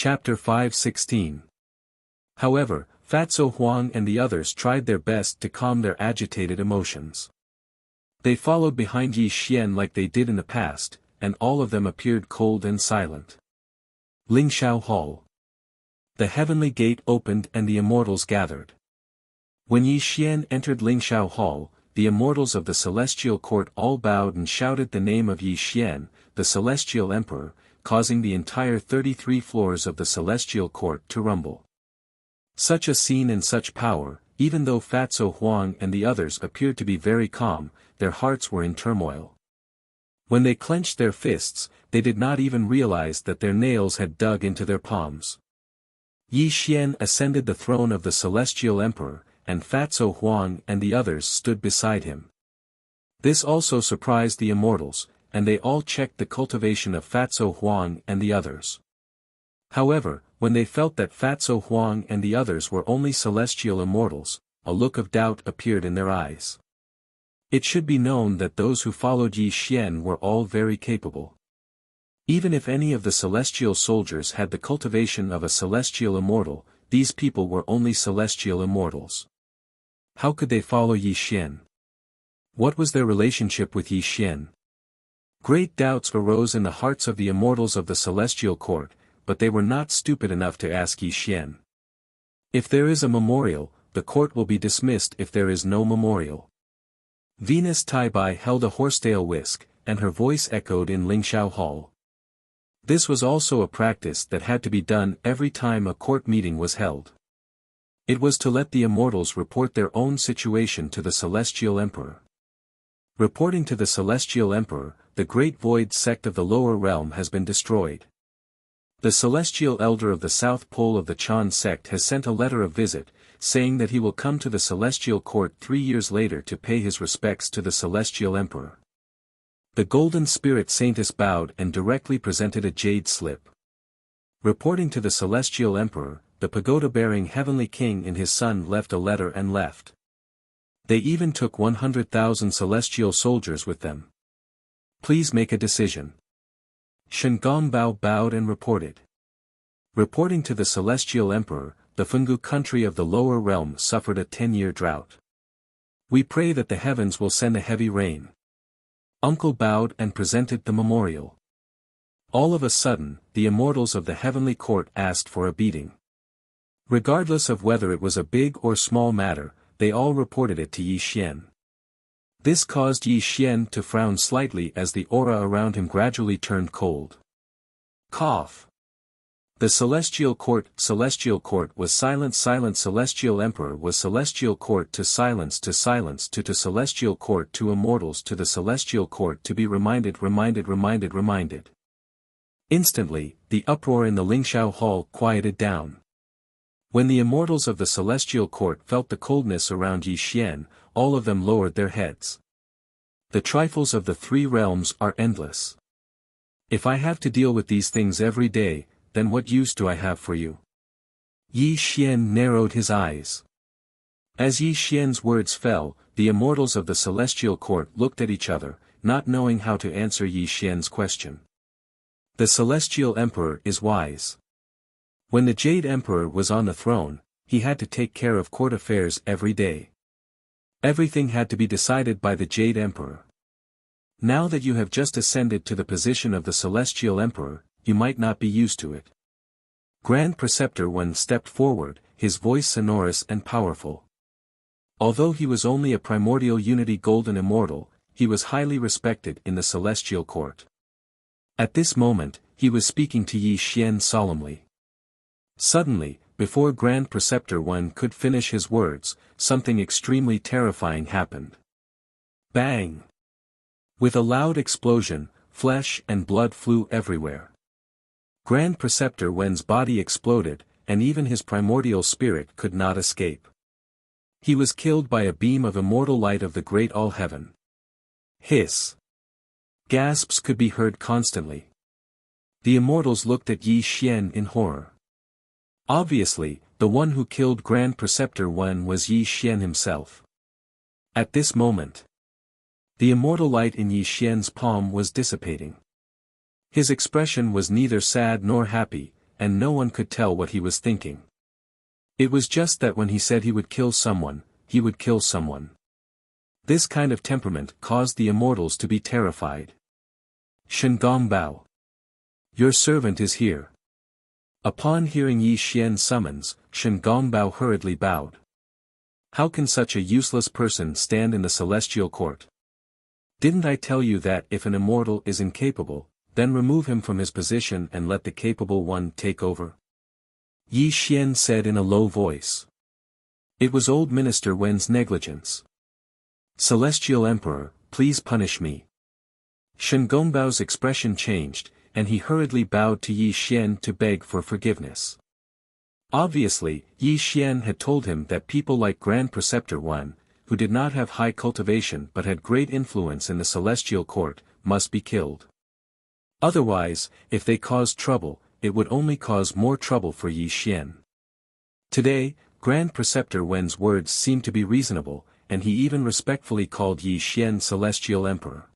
Chapter 5:16. However, Fatso Huang and the others tried their best to calm their agitated emotions. They followed behind Yi Xian like they did in the past, and all of them appeared cold and silent. Lingxiao Hall. The heavenly gate opened and the immortals gathered. When Yi Xian entered Lingxiao Hall, the immortals of the celestial court all bowed and shouted the name of Yi Xian, the celestial emperor, causing the entire 33 floors of the celestial court to rumble. Such a scene and such power, even though Fatso Huang and the others appeared to be very calm, their hearts were in turmoil. When they clenched their fists, they did not even realize that their nails had dug into their palms. Yi Xian ascended the throne of the celestial emperor, and Fatso Huang and the others stood beside him. This also surprised the immortals, and they all checked the cultivation of Fatso Huang and the others. However, when they felt that Fatso Huang and the others were only celestial immortals, a look of doubt appeared in their eyes. It should be known that those who followed Yi Xian were all very capable. Even if any of the celestial soldiers had the cultivation of a celestial immortal, these people were only celestial immortals. How could they follow Yi Xian? What was their relationship with Yi Xian? Great doubts arose in the hearts of the immortals of the celestial court, but they were not stupid enough to ask Yi Xian. If there is a memorial, the court will be dismissed if there is no memorial. Venus Taibai held a horsetail whisk, and her voice echoed in Lingxiao Hall. This was also a practice that had to be done every time a court meeting was held. It was to let the immortals report their own situation to the celestial emperor. Reporting to the celestial emperor, the great void sect of the lower realm has been destroyed. The celestial elder of the south pole of the Chan sect has sent a letter of visit, saying that he will come to the celestial court 3 years later to pay his respects to the celestial emperor. The golden spirit saintess bowed and directly presented a jade slip. Reporting to the celestial emperor, the pagoda-bearing heavenly king and his son left a letter and left. They even took 100,000 celestial soldiers with them. Please make a decision. Shen Gongbao bowed and reported. Reporting to the celestial emperor, the Fungu country of the lower realm suffered a 10-year drought. We pray that the heavens will send a heavy rain. Uncle bowed and presented the memorial. All of a sudden, the immortals of the heavenly court asked for a beating. Regardless of whether it was a big or small matter, they all reported it to Yi Xian. This caused Yi Xian to frown slightly as the aura around him gradually turned cold. Cough. The celestial court was silent celestial emperor was celestial court to silence to celestial court to immortals to the celestial court to be reminded. Instantly, the uproar in the Lingxiao Hall quieted down. When the immortals of the celestial court felt the coldness around Yi Xian, all of them lowered their heads. The trifles of the 3 realms are endless. If I have to deal with these things every day, then what use do I have for you? Yi Xian narrowed his eyes. As Yi Xian's words fell, the immortals of the celestial court looked at each other, not knowing how to answer Yi Xian's question. The celestial emperor is wise. When the Jade Emperor was on the throne, he had to take care of court affairs every day. Everything had to be decided by the Jade Emperor. Now that you have just ascended to the position of the celestial emperor, you might not be used to it. Grand Preceptor Wen stepped forward, his voice sonorous and powerful. Although he was only a primordial unity golden immortal, he was highly respected in the celestial court. At this moment, he was speaking to Yi Xian solemnly. Suddenly, before Grand Preceptor Wen could finish his words, something extremely terrifying happened. Bang! With a loud explosion, flesh and blood flew everywhere. Grand Preceptor Wen's body exploded, and even his primordial spirit could not escape. He was killed by a beam of immortal light of the great all-heaven. Hiss! Gasps could be heard constantly. The immortals looked at Yi Xian in horror. Obviously, the one who killed Grand Preceptor Wen was Yi Xian himself. At this moment, the immortal light in Yi Xian's palm was dissipating. His expression was neither sad nor happy, and no one could tell what he was thinking. It was just that when he said he would kill someone, he would kill someone. This kind of temperament caused the immortals to be terrified. Shengongbao. Your servant is here. Upon hearing Yi Xian's summons, Shengongbao hurriedly bowed. How can such a useless person stand in the celestial court? Didn't I tell you that if an immortal is incapable, then remove him from his position and let the capable one take over? Yi Xian said in a low voice. It was old Minister Wen's negligence. Celestial Emperor, please punish me. Shengongbao's expression changed, and he hurriedly bowed to Yi Xian to beg for forgiveness. Obviously, Yi Xian had told him that people like Grand Preceptor Wan, who did not have high cultivation but had great influence in the celestial court, must be killed. Otherwise, if they caused trouble, it would only cause more trouble for Yi Xian. Today, Grand Preceptor Wen's words seemed to be reasonable, and he even respectfully called Yi Xian Celestial Emperor.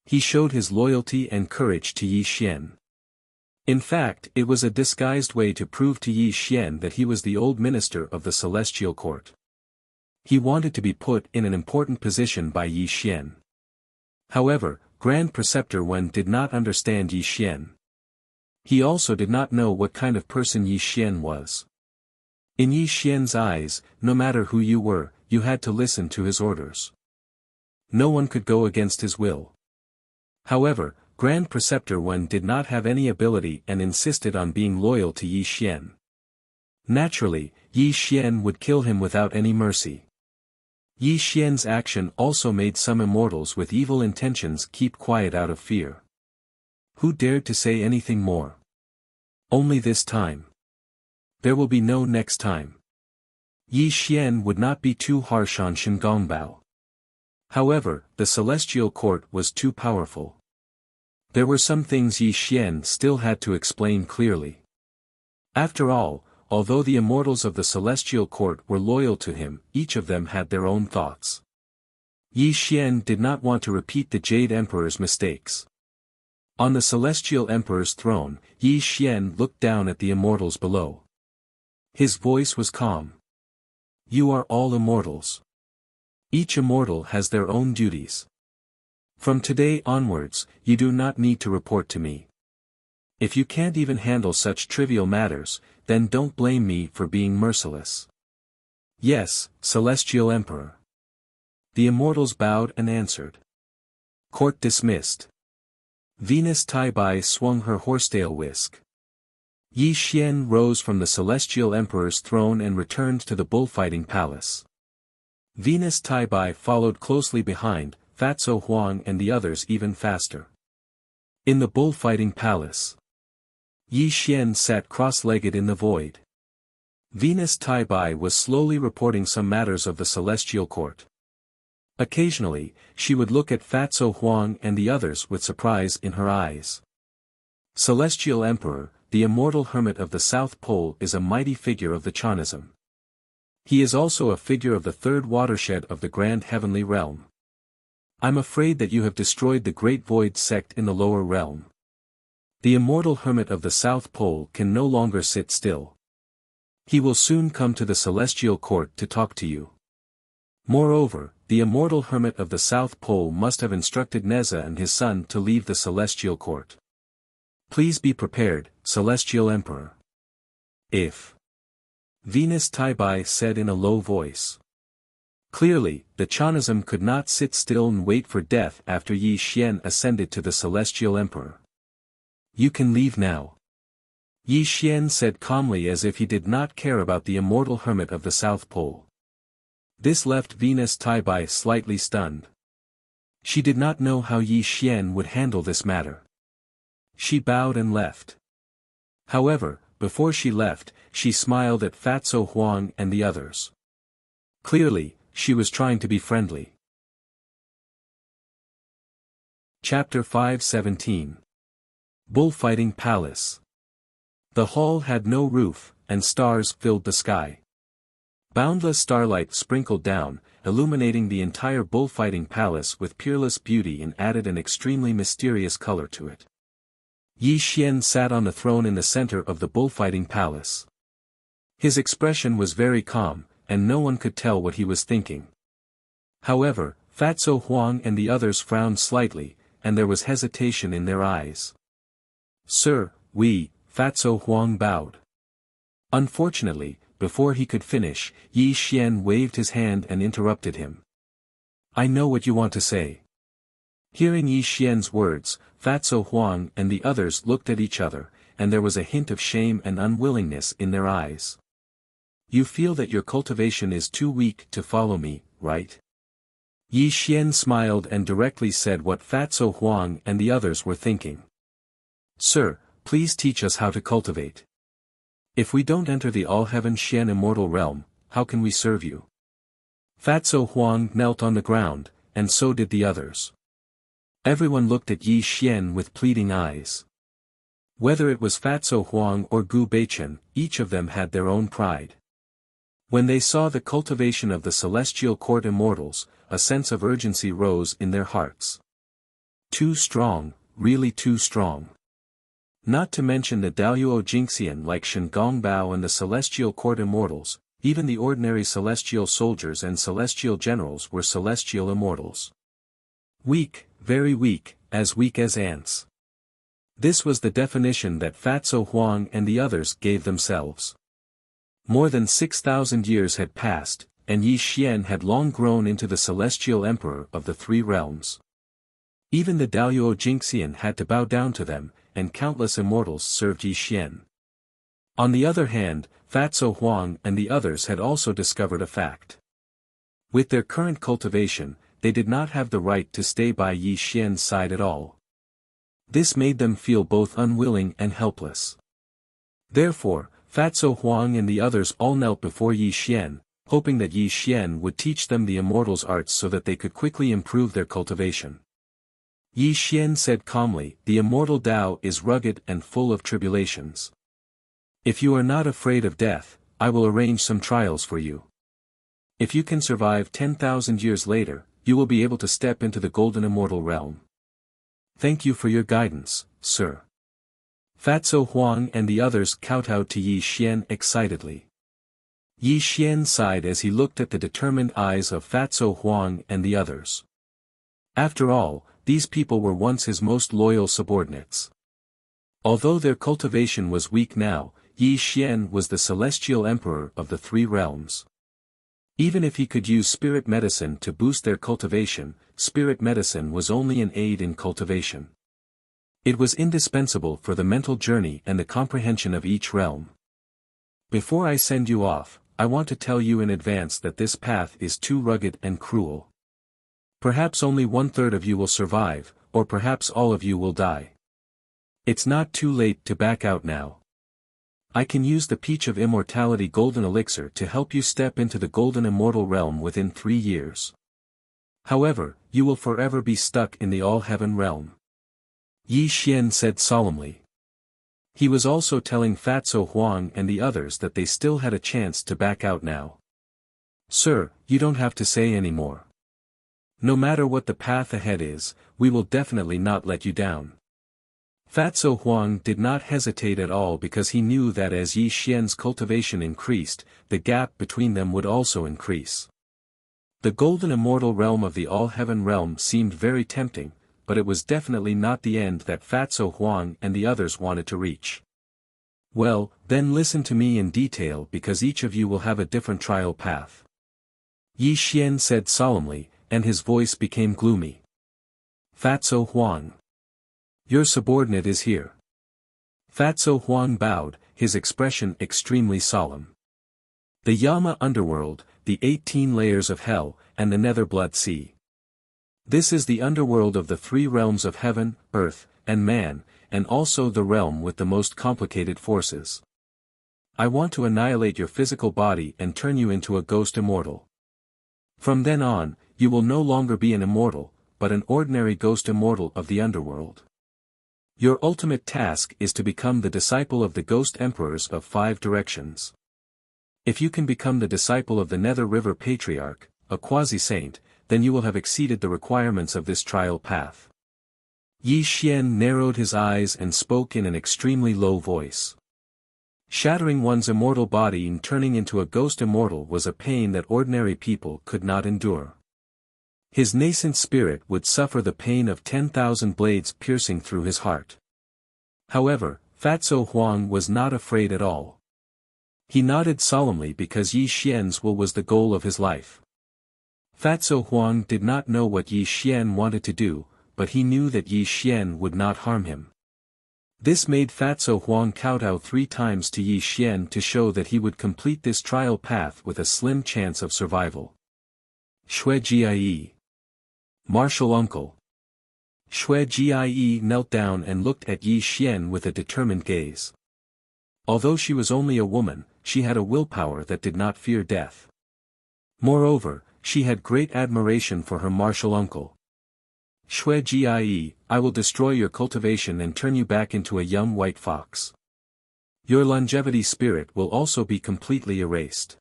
He showed his loyalty and courage to Yi Xian. In fact, it was a disguised way to prove to Yi Xian that he was the old minister of the celestial court. He wanted to be put in an important position by Yi Xian. However, Grand Preceptor Wen did not understand Yi Xian. He also did not know what kind of person Yi Xian was. In Yi Xian's eyes, no matter who you were, you had to listen to his orders. No one could go against his will. However, Grand Preceptor Wen did not have any ability and insisted on being loyal to Yi Xian. Naturally, Yi Xian would kill him without any mercy. Yi Xian's action also made some immortals with evil intentions keep quiet out of fear. Who dared to say anything more? Only this time. There will be no next time. Yi Xian would not be too harsh on Shengongbao. However, the celestial court was too powerful. There were some things Yi Xian still had to explain clearly. After all, although the immortals of the celestial court were loyal to him, each of them had their own thoughts. Yi Xian did not want to repeat the Jade Emperor's mistakes. On the celestial emperor's throne, Yi Xian looked down at the immortals below. His voice was calm. You are all immortals. Each immortal has their own duties. From today onwards, you do not need to report to me. If you can't even handle such trivial matters, then don't blame me for being merciless. Yes, Celestial Emperor. The immortals bowed and answered. Court dismissed. Venus Taibai swung her horsetail whisk. Yi Xian rose from the Celestial Emperor's throne and returned to the bullfighting palace. Venus Taibai followed closely behind, Fatso Huang and the others even faster. In the bullfighting palace, Yi Xian sat cross-legged in the void. Venus Taibai was slowly reporting some matters of the celestial court. Occasionally, she would look at Fatso Huang and the others with surprise in her eyes. Celestial Emperor, the immortal hermit of the South Pole, is a mighty figure of the Chanism. He is also a figure of the third watershed of the grand heavenly realm. I'm afraid that you have destroyed the great void sect in the lower realm. The immortal hermit of the South Pole can no longer sit still. He will soon come to the celestial court to talk to you. Moreover, the immortal hermit of the South Pole must have instructed Neza and his son to leave the celestial court. Please be prepared, Celestial Emperor. If Venus Taibai said in a low voice. Clearly, the Chanism could not sit still and wait for death after Yi Xian ascended to the Celestial Emperor. You can leave now. Yi Xian said calmly as if he did not care about the immortal hermit of the South Pole. This left Venus Taibai slightly stunned. She did not know how Yi Xian would handle this matter. She bowed and left. However, before she left, she smiled at Fatso Huang and the others. Clearly, she was trying to be friendly. Chapter 5:17. Bullfighting Palace. The hall had no roof, and stars filled the sky. Boundless starlight sprinkled down, illuminating the entire bullfighting palace with peerless beauty and added an extremely mysterious color to it. Yi Xian sat on the throne in the center of the bullfighting palace. His expression was very calm, and no one could tell what he was thinking. However, Fatso Huang and the others frowned slightly, and there was hesitation in their eyes. "Sir, Fatso Huang bowed. Unfortunately, before he could finish, Yi Xian waved his hand and interrupted him. "I know what you want to say." Hearing Yi Xian's words, Fatso Huang and the others looked at each other, and there was a hint of shame and unwillingness in their eyes. "You feel that your cultivation is too weak to follow me, right?" Yi Xian smiled and directly said what Fatso Huang and the others were thinking. "Sir, please teach us how to cultivate. If we don't enter the All-Heaven Xian Immortal Realm, how can we serve you?" Fatso Huang knelt on the ground, and so did the others. Everyone looked at Yi Xian with pleading eyes. Whether it was Fatso Huang or Gu Beichen, each of them had their own pride. When they saw the cultivation of the Celestial Court Immortals, a sense of urgency rose in their hearts. Too strong, really too strong. Not to mention the Daluo Jingxian like Shen Gongbao and the Celestial Court Immortals, even the ordinary Celestial soldiers and Celestial generals were Celestial Immortals. Weak, very weak, as weak as ants. This was the definition that Fatso Huang and the others gave themselves. More than 6,000 years had passed, and Yi Xian had long grown into the Celestial Emperor of the Three Realms. Even the Daluo Jingxian had to bow down to them, and countless immortals served Yi Xian. On the other hand, Fatso Huang and the others had also discovered a fact. With their current cultivation, they did not have the right to stay by Yi Xian's side at all. This made them feel both unwilling and helpless. Therefore, Fatso Huang and the others all knelt before Yi Xian, hoping that Yi Xian would teach them the immortals' arts so that they could quickly improve their cultivation. Yi Xian said calmly, "The immortal Tao is rugged and full of tribulations. If you are not afraid of death, I will arrange some trials for you. If you can survive 10,000 years later, you will be able to step into the Golden Immortal Realm. Thank you for your guidance, sir." Fatso Huang and the others kowtowed to Yi Xian excitedly. Yi Xian sighed as he looked at the determined eyes of Fatso Huang and the others. After all, these people were once his most loyal subordinates. Although their cultivation was weak now, Yi Xian was the Celestial Emperor of the Three Realms. Even if he could use spirit medicine to boost their cultivation, spirit medicine was only an aid in cultivation. It was indispensable for the mental journey and the comprehension of each realm. Before I send you off, I want to tell you in advance that this path is too rugged and cruel. Perhaps only 1/3 of you will survive, or perhaps all of you will die. It's not too late to back out now. I can use the Peach of Immortality Golden Elixir to help you step into the Golden Immortal Realm within 3 years. However, you will forever be stuck in the All-Heaven Realm. Yi Xian said solemnly. He was also telling Fatso Huang and the others that they still had a chance to back out now. "Sir, you don't have to say any more. No matter what the path ahead is, we will definitely not let you down." Fatso Huang did not hesitate at all because he knew that as Yi Xian's cultivation increased, the gap between them would also increase. The Golden Immortal Realm of the All-Heaven Realm seemed very tempting, but it was definitely not the end that Fatso Huang and the others wanted to reach. "Well, then listen to me in detail because each of you will have a different trial path," Yi Xian said solemnly, and his voice became gloomy. "Fatso Huang. Your subordinate is here." Fatso Huang bowed, his expression extremely solemn. "The Yama Underworld, the 18 layers of Hell, and the Nether Blood Sea. This is the underworld of the 3 realms of heaven, earth, and man, and also the realm with the most complicated forces. I want to annihilate your physical body and turn you into a ghost immortal. From then on, you will no longer be an immortal, but an ordinary ghost immortal of the underworld. Your ultimate task is to become the disciple of the ghost emperors of 5 directions. If you can become the disciple of the Nether River Patriarch, a quasi-saint, then you will have exceeded the requirements of this trial path." Yi Xian narrowed his eyes and spoke in an extremely low voice. Shattering one's immortal body and turning into a ghost immortal was a pain that ordinary people could not endure. His nascent spirit would suffer the pain of 10,000 blades piercing through his heart. However, Fatso Huang was not afraid at all. He nodded solemnly because Yi Xian's will was the goal of his life. Fatso Huang did not know what Yi Xian wanted to do, but he knew that Yi Xian would not harm him. This made Fatso Huang kowtow 3 times to Yi Xian to show that he would complete this trial path with a slim chance of survival. Xue Jie. Martial uncle. Xue Jie knelt down and looked at Yi Xian with a determined gaze. Although she was only a woman, she had a willpower that did not fear death. Moreover, she had great admiration for her martial uncle. Xue Jie, I will destroy your cultivation and turn you back into a young white fox. Your longevity spirit will also be completely erased.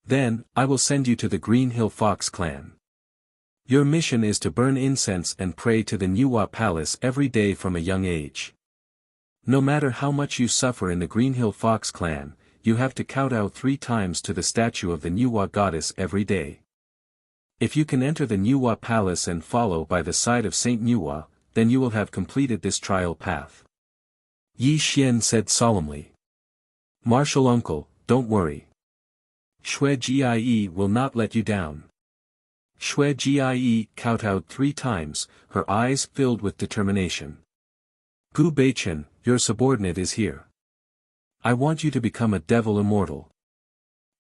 Then, I will send you to the Green Hill Fox clan. Your mission is to burn incense and pray to the Nuwa Palace every day from a young age. No matter how much you suffer in the Green Hill Fox clan, you have to kowtow 3 times to the statue of the Nuwa goddess every day. If you can enter the Nuwa Palace and follow by the side of Saint Nuwa, then you will have completed this trial path. Yi Xian said solemnly. Martial uncle, don't worry. Xue Jie will not let you down. Xue Jie kowtowed 3 times, her eyes filled with determination. Gu Beichen, your subordinate is here. I want you to become a devil immortal.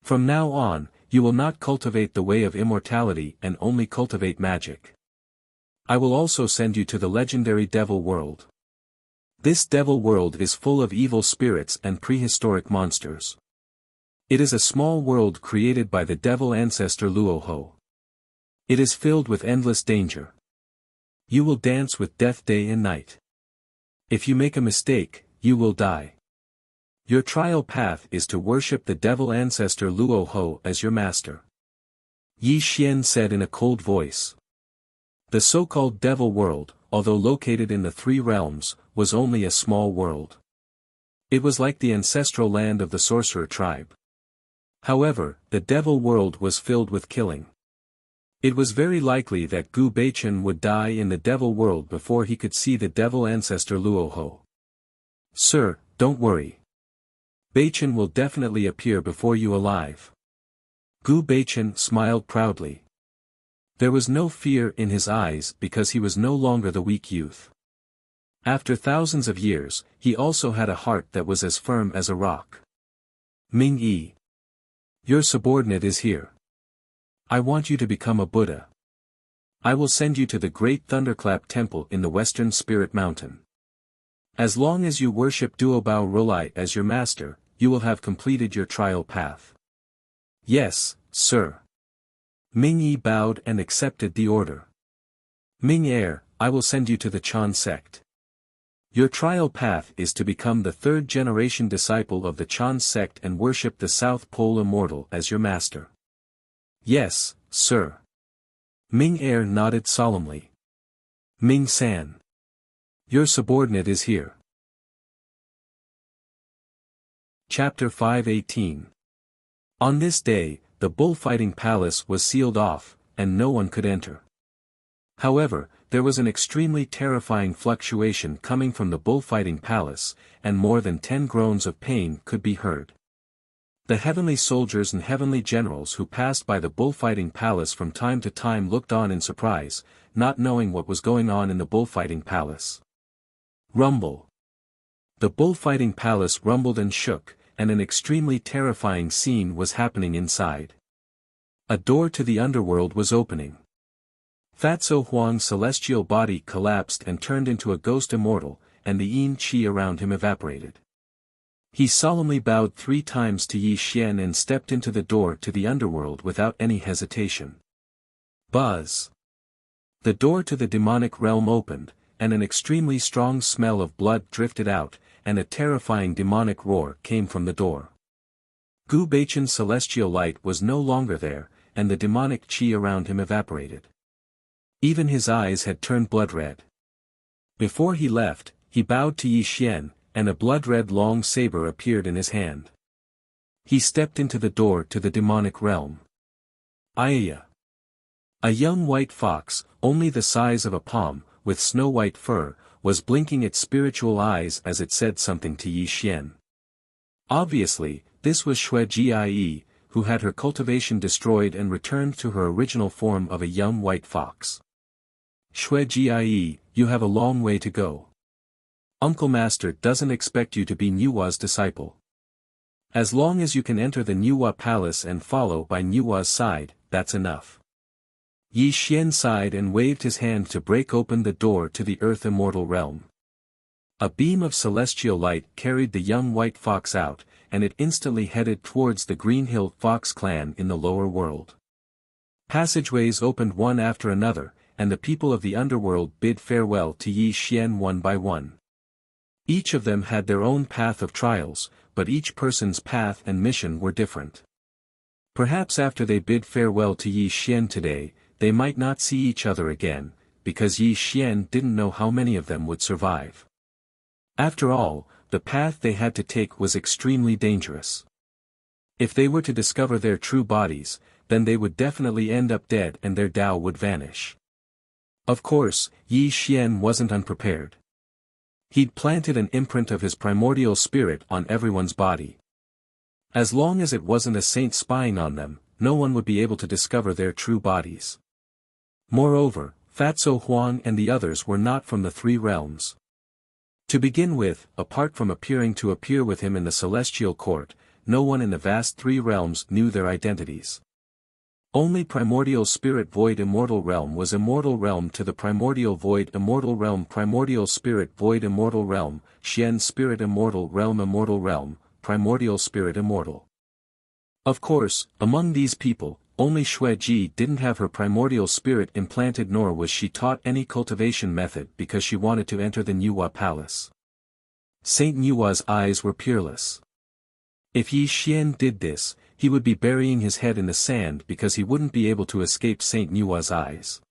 From now on, you will not cultivate the way of immortality and only cultivate magic. I will also send you to the legendary devil world. This devil world is full of evil spirits and prehistoric monsters. It is a small world created by the devil ancestor Luoho. It is filled with endless danger. You will dance with death day and night. If you make a mistake, you will die. Your trial path is to worship the devil ancestor Luoho as your master. Yi Xian said in a cold voice. The so-called devil world, although located in the 3 realms, was only a small world. It was like the ancestral land of the sorcerer tribe. However, the devil world was filled with killing. It was very likely that Gu Beichen would die in the devil world before he could see the devil ancestor Luoho. Sir, don't worry. Beichen will definitely appear before you alive. Gu Beichen smiled proudly. There was no fear in his eyes because he was no longer the weak youth. After thousands of years, he also had a heart that was as firm as a rock. Ming Yi. Your subordinate is here. I want you to become a Buddha. I will send you to the Great Thunderclap Temple in the Western Spirit Mountain. As long as you worship Duobao Rolai as your master, you will have completed your trial path. Yes, sir. Ming Yi bowed and accepted the order. Ming Er, I will send you to the Chan sect. Your trial path is to become the 3rd generation disciple of the Chan sect and worship the South Pole Immortal as your master. Yes, sir. Ming Er nodded solemnly. Ming San. Your subordinate is here. Chapter 518. On this day, the bullfighting palace was sealed off, and no one could enter. However, there was an extremely terrifying fluctuation coming from the bullfighting palace, and more than 10 groans of pain could be heard. The heavenly soldiers and heavenly generals who passed by the bullfighting palace from time to time looked on in surprise, not knowing what was going on in the bullfighting palace. Rumble. The bullfighting palace rumbled and shook, and an extremely terrifying scene was happening inside. A door to the underworld was opening. Fatso Huang's celestial body collapsed and turned into a ghost immortal, and the yin qi around him evaporated. He solemnly bowed 3 times to Yi Xian and stepped into the door to the underworld without any hesitation. Buzz! The door to the demonic realm opened, and an extremely strong smell of blood drifted out, and a terrifying demonic roar came from the door. Gu Beichen's celestial light was no longer there, and the demonic qi around him evaporated. Even his eyes had turned blood red. Before he left, he bowed to Yi Xian, and a blood-red long saber appeared in his hand. He stepped into the door to the demonic realm. Ayaya! A young white fox, only the size of a palm, with snow-white fur, was blinking its spiritual eyes as it said something to Yi Xian. Obviously, this was Xue Jie, who had her cultivation destroyed and returned to her original form of a young white fox. Xue Jie, you have a long way to go. Uncle Master doesn't expect you to be Nuwa's disciple. As long as you can enter the Nuwa palace and follow by Nuwa's side, that's enough. Yi Xian sighed and waved his hand to break open the door to the Earth Immortal realm. A beam of celestial light carried the young white fox out, and it instantly headed towards the Green Hill Fox clan in the lower world. Passageways opened one after another, and the people of the underworld bid farewell to Yi Xian one by one. Each of them had their own path of trials, but each person's path and mission were different. Perhaps after they bid farewell to Yi Xian today, they might not see each other again, because Yi Xian didn't know how many of them would survive. After all, the path they had to take was extremely dangerous. If they were to discover their true bodies, then they would definitely end up dead and their Tao would vanish. Of course, Yi Xian wasn't unprepared. He'd planted an imprint of his primordial spirit on everyone's body. As long as it wasn't a saint spying on them, no one would be able to discover their true bodies. Moreover, Fatso Huang and the others were not from the three realms. To begin with, apart from appearing to appear with him in the celestial court, no one in the vast three realms knew their identities. Only Primordial Spirit Void Immortal Realm was Immortal Realm to the Primordial Void Immortal Realm Primordial Spirit Void Immortal Realm, Xian Spirit Immortal Realm Immortal Realm, Primordial Spirit Immortal. Of course, among these people, only Xue Ji didn't have her primordial spirit implanted nor was she taught any cultivation method because she wanted to enter the Nuwa palace. Saint Nuwa's eyes were peerless. If Yi Xian did this, he would be burying his head in the sand because he wouldn't be able to escape Saint Nuwa's eyes.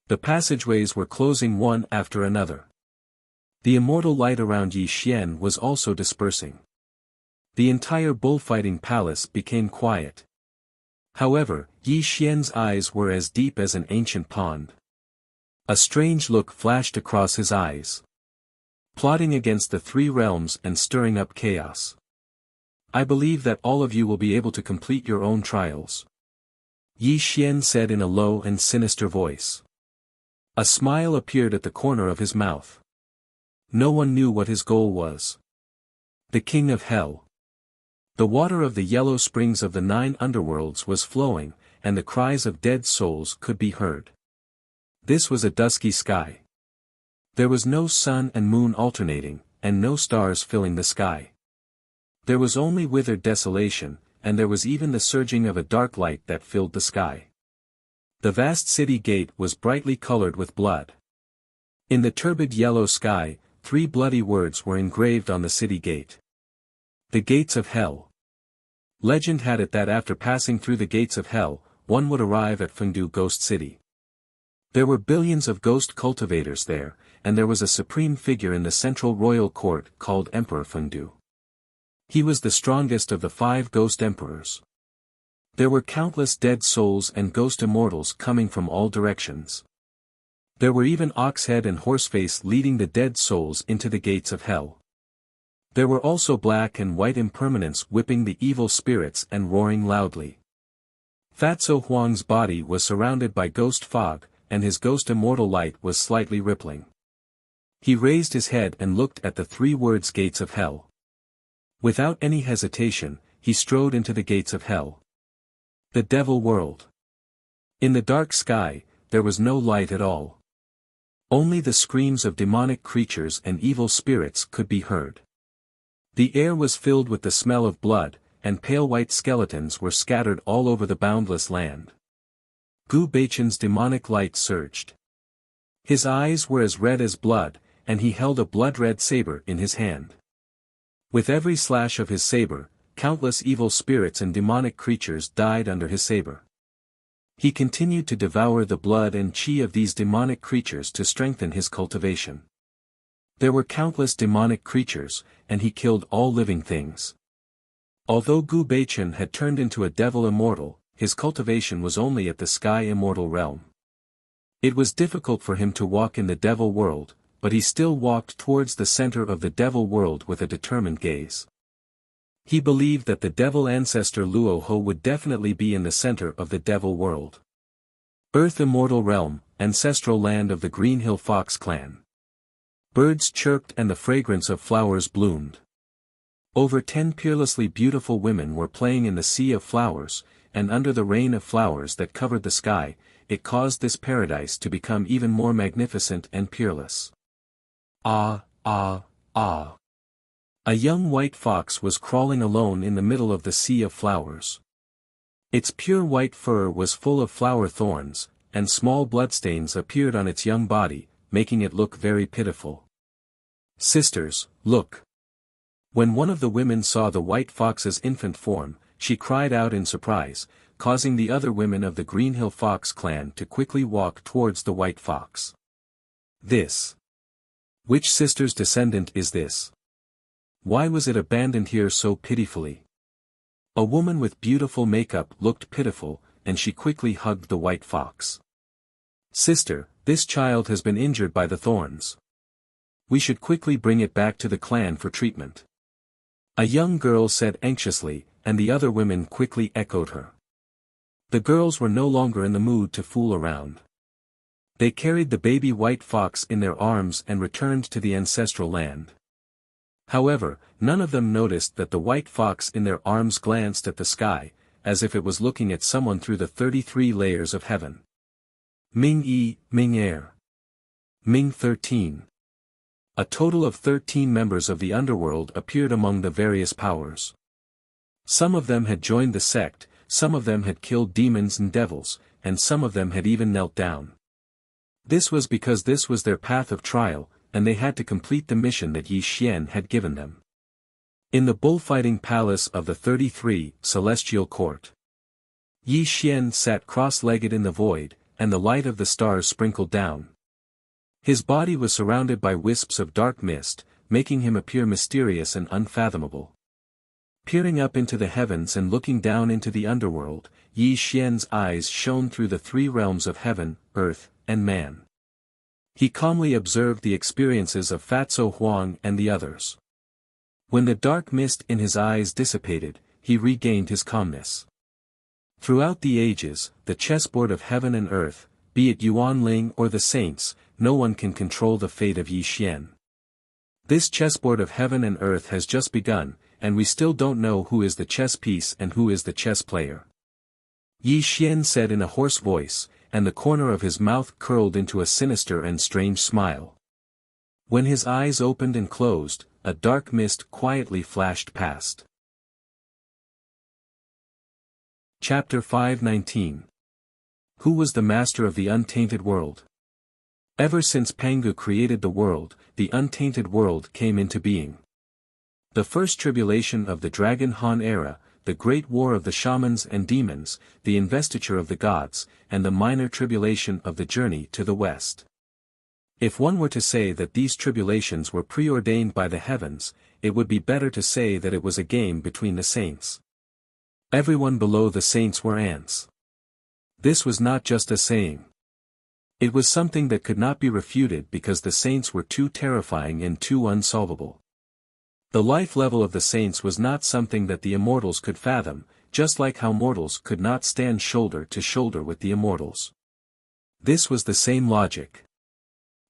The passageways were closing one after another. The immortal light around Yi Xian was also dispersing. The entire bullfighting palace became quiet. However, Yi Xian's eyes were as deep as an ancient pond. A strange look flashed across his eyes. Plotting against the three realms and stirring up chaos. I believe that all of you will be able to complete your own trials. Yi Xian said in a low and sinister voice. A smile appeared at the corner of his mouth. No one knew what his goal was. The King of Hell. The water of the yellow springs of the 9 underworlds was flowing, and the cries of dead souls could be heard. This was a dusky sky. There was no sun and moon alternating, and no stars filling the sky. There was only withered desolation, and there was even the surging of a dark light that filled the sky. The vast city gate was brightly colored with blood. In the turbid yellow sky, 3 bloody words were engraved on the city gate. The gates of hell. Legend had it that after passing through the gates of hell, one would arrive at Fengdu Ghost City. There were billions of ghost cultivators there, and there was a supreme figure in the central royal court called Emperor Fengdu. He was the strongest of the 5 ghost emperors. There were countless dead souls and ghost immortals coming from all directions. There were even Oxhead and Horseface leading the dead souls into the gates of hell. There were also black and white impermanents whipping the evil spirits and roaring loudly. Fatso Huang's body was surrounded by ghost fog, and his ghost immortal light was slightly rippling. He raised his head and looked at the 3 words gates of hell. Without any hesitation, he strode into the gates of hell. The devil world. In the dark sky, there was no light at all. Only the screams of demonic creatures and evil spirits could be heard. The air was filled with the smell of blood, and pale white skeletons were scattered all over the boundless land. Gu Beichen's demonic light surged. His eyes were as red as blood, and he held a blood-red saber in his hand. With every slash of his saber, countless evil spirits and demonic creatures died under his saber. He continued to devour the blood and chi of these demonic creatures to strengthen his cultivation. There were countless demonic creatures, and he killed all living things. Although Gu Baichen had turned into a devil immortal, his cultivation was only at the sky immortal realm. It was difficult for him to walk in the devil world, but he still walked towards the center of the devil world with a determined gaze. He believed that the devil ancestor Luo Ho would definitely be in the center of the devil world. Earth immortal realm, ancestral land of the Green Hill Fox clan. Birds chirped and the fragrance of flowers bloomed. Over 10 peerlessly beautiful women were playing in the sea of flowers, and under the rain of flowers that covered the sky, it caused this paradise to become even more magnificent and peerless. Ah, ah, ah. A young white fox was crawling alone in the middle of the sea of flowers. Its pure white fur was full of flower thorns, and small bloodstains appeared on its young body, making it look very pitiful. Sisters, look! When one of the women saw the white fox's infant form, she cried out in surprise, causing the other women of the Green Hill Fox clan to quickly walk towards the white fox. This. Which sister's descendant is this? Why was it abandoned here so pitifully? A woman with beautiful makeup looked pitiful, and she quickly hugged the white fox. Sister, this child has been injured by the thorns. We should quickly bring it back to the clan for treatment. A young girl said anxiously, and the other women quickly echoed her. The girls were no longer in the mood to fool around. They carried the baby white fox in their arms and returned to the ancestral land. However, none of them noticed that the white fox in their arms glanced at the sky, as if it was looking at someone through the 33 layers of heaven. Ming Yi, Ming Air. Ming 13. A total of 13 members of the underworld appeared among the various powers. Some of them had joined the sect, some of them had killed demons and devils, and some of them had even knelt down. This was because this was their path of trial, and they had to complete the mission that Yi Xian had given them. In the bullfighting palace of the 33 Celestial Court, Yi Xian sat cross-legged in the void, and the light of the stars sprinkled down. His body was surrounded by wisps of dark mist, making him appear mysterious and unfathomable. Peering up into the heavens and looking down into the underworld, Yi Xian's eyes shone through the 3 realms of heaven, earth, and man. He calmly observed the experiences of Fatso Huang and the others. When the dark mist in his eyes dissipated, he regained his calmness. Throughout the ages, the chessboard of heaven and earth, be it Yuan Ling or the saints, no one can control the fate of Yi Xian. This chessboard of heaven and earth has just begun, and we still don't know who is the chess piece and who is the chess player. Yi Xian said in a hoarse voice, and the corner of his mouth curled into a sinister and strange smile. When his eyes opened and closed, a dark mist quietly flashed past. Chapter 519. Who was the master of the untainted world? Ever since Pangu created the world, the untainted world came into being. The first tribulation of the Dragon Han era, the great war of the shamans and demons, the investiture of the gods, and the minor tribulation of the journey to the west. If one were to say that these tribulations were preordained by the heavens, it would be better to say that it was a game between the saints. Everyone below the saints were ants. This was not just a saying. It was something that could not be refuted because the saints were too terrifying and too unsolvable. The life level of the saints was not something that the immortals could fathom, just like how mortals could not stand shoulder to shoulder with the immortals. This was the same logic.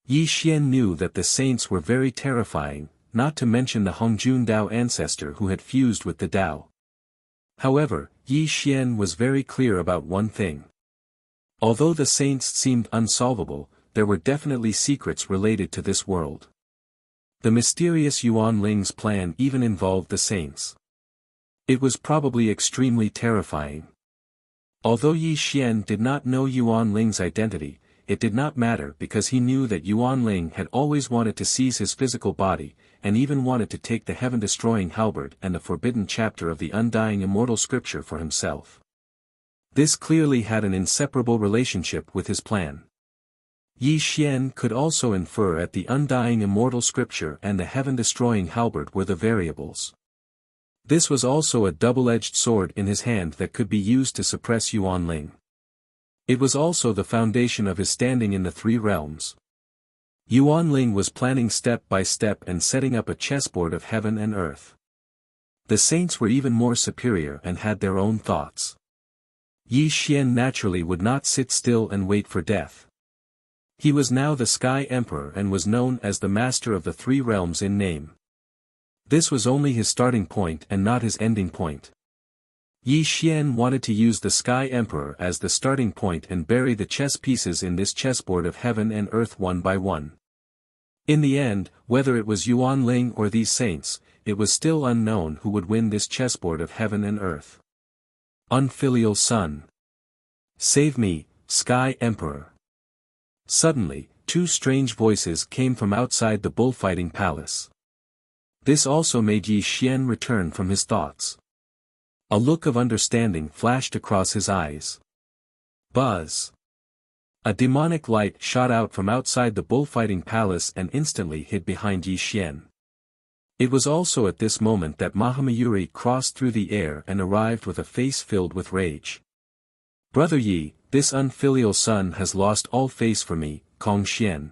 Yi Xian knew that the saints were very terrifying, not to mention the Hongjun Dao ancestor who had fused with the Dao. However, Yi Xian was very clear about one thing. Although the saints seemed unsolvable, there were definitely secrets related to this world. The mysterious Yuan Ling's plan even involved the saints. It was probably extremely terrifying. Although Yi Xian did not know Yuan Ling's identity, it did not matter because he knew that Yuan Ling had always wanted to seize his physical body, and even wanted to take the heaven-destroying halberd and the forbidden chapter of the undying immortal scripture for himself. This clearly had an inseparable relationship with his plan. Yi Xian could also infer that the undying immortal scripture and the heaven-destroying halberd were the variables. This was also a double-edged sword in his hand that could be used to suppress Yuan Ling. It was also the foundation of his standing in the three realms. Yuan Ling was planning step by step and setting up a chessboard of heaven and earth. The saints were even more superior and had their own thoughts. Yi Xian naturally would not sit still and wait for death. He was now the Sky Emperor and was known as the Master of the Three Realms in name. This was only his starting point and not his ending point. Yi Xian wanted to use the Sky Emperor as the starting point and bury the chess pieces in this chessboard of heaven and earth one by one. In the end, whether it was Yuan Ling or these saints, it was still unknown who would win this chessboard of heaven and earth. Unfilial Son. Save me, Sky Emperor. Suddenly, two strange voices came from outside the bullfighting palace. This also made Yi Xian return from his thoughts. A look of understanding flashed across his eyes. Buzz. A demonic light shot out from outside the bullfighting palace and instantly hid behind Yi Xian. It was also at this moment that Mahamayuri crossed through the air and arrived with a face filled with rage. Brother Yi, this unfilial son has lost all face for me, Kong Xian.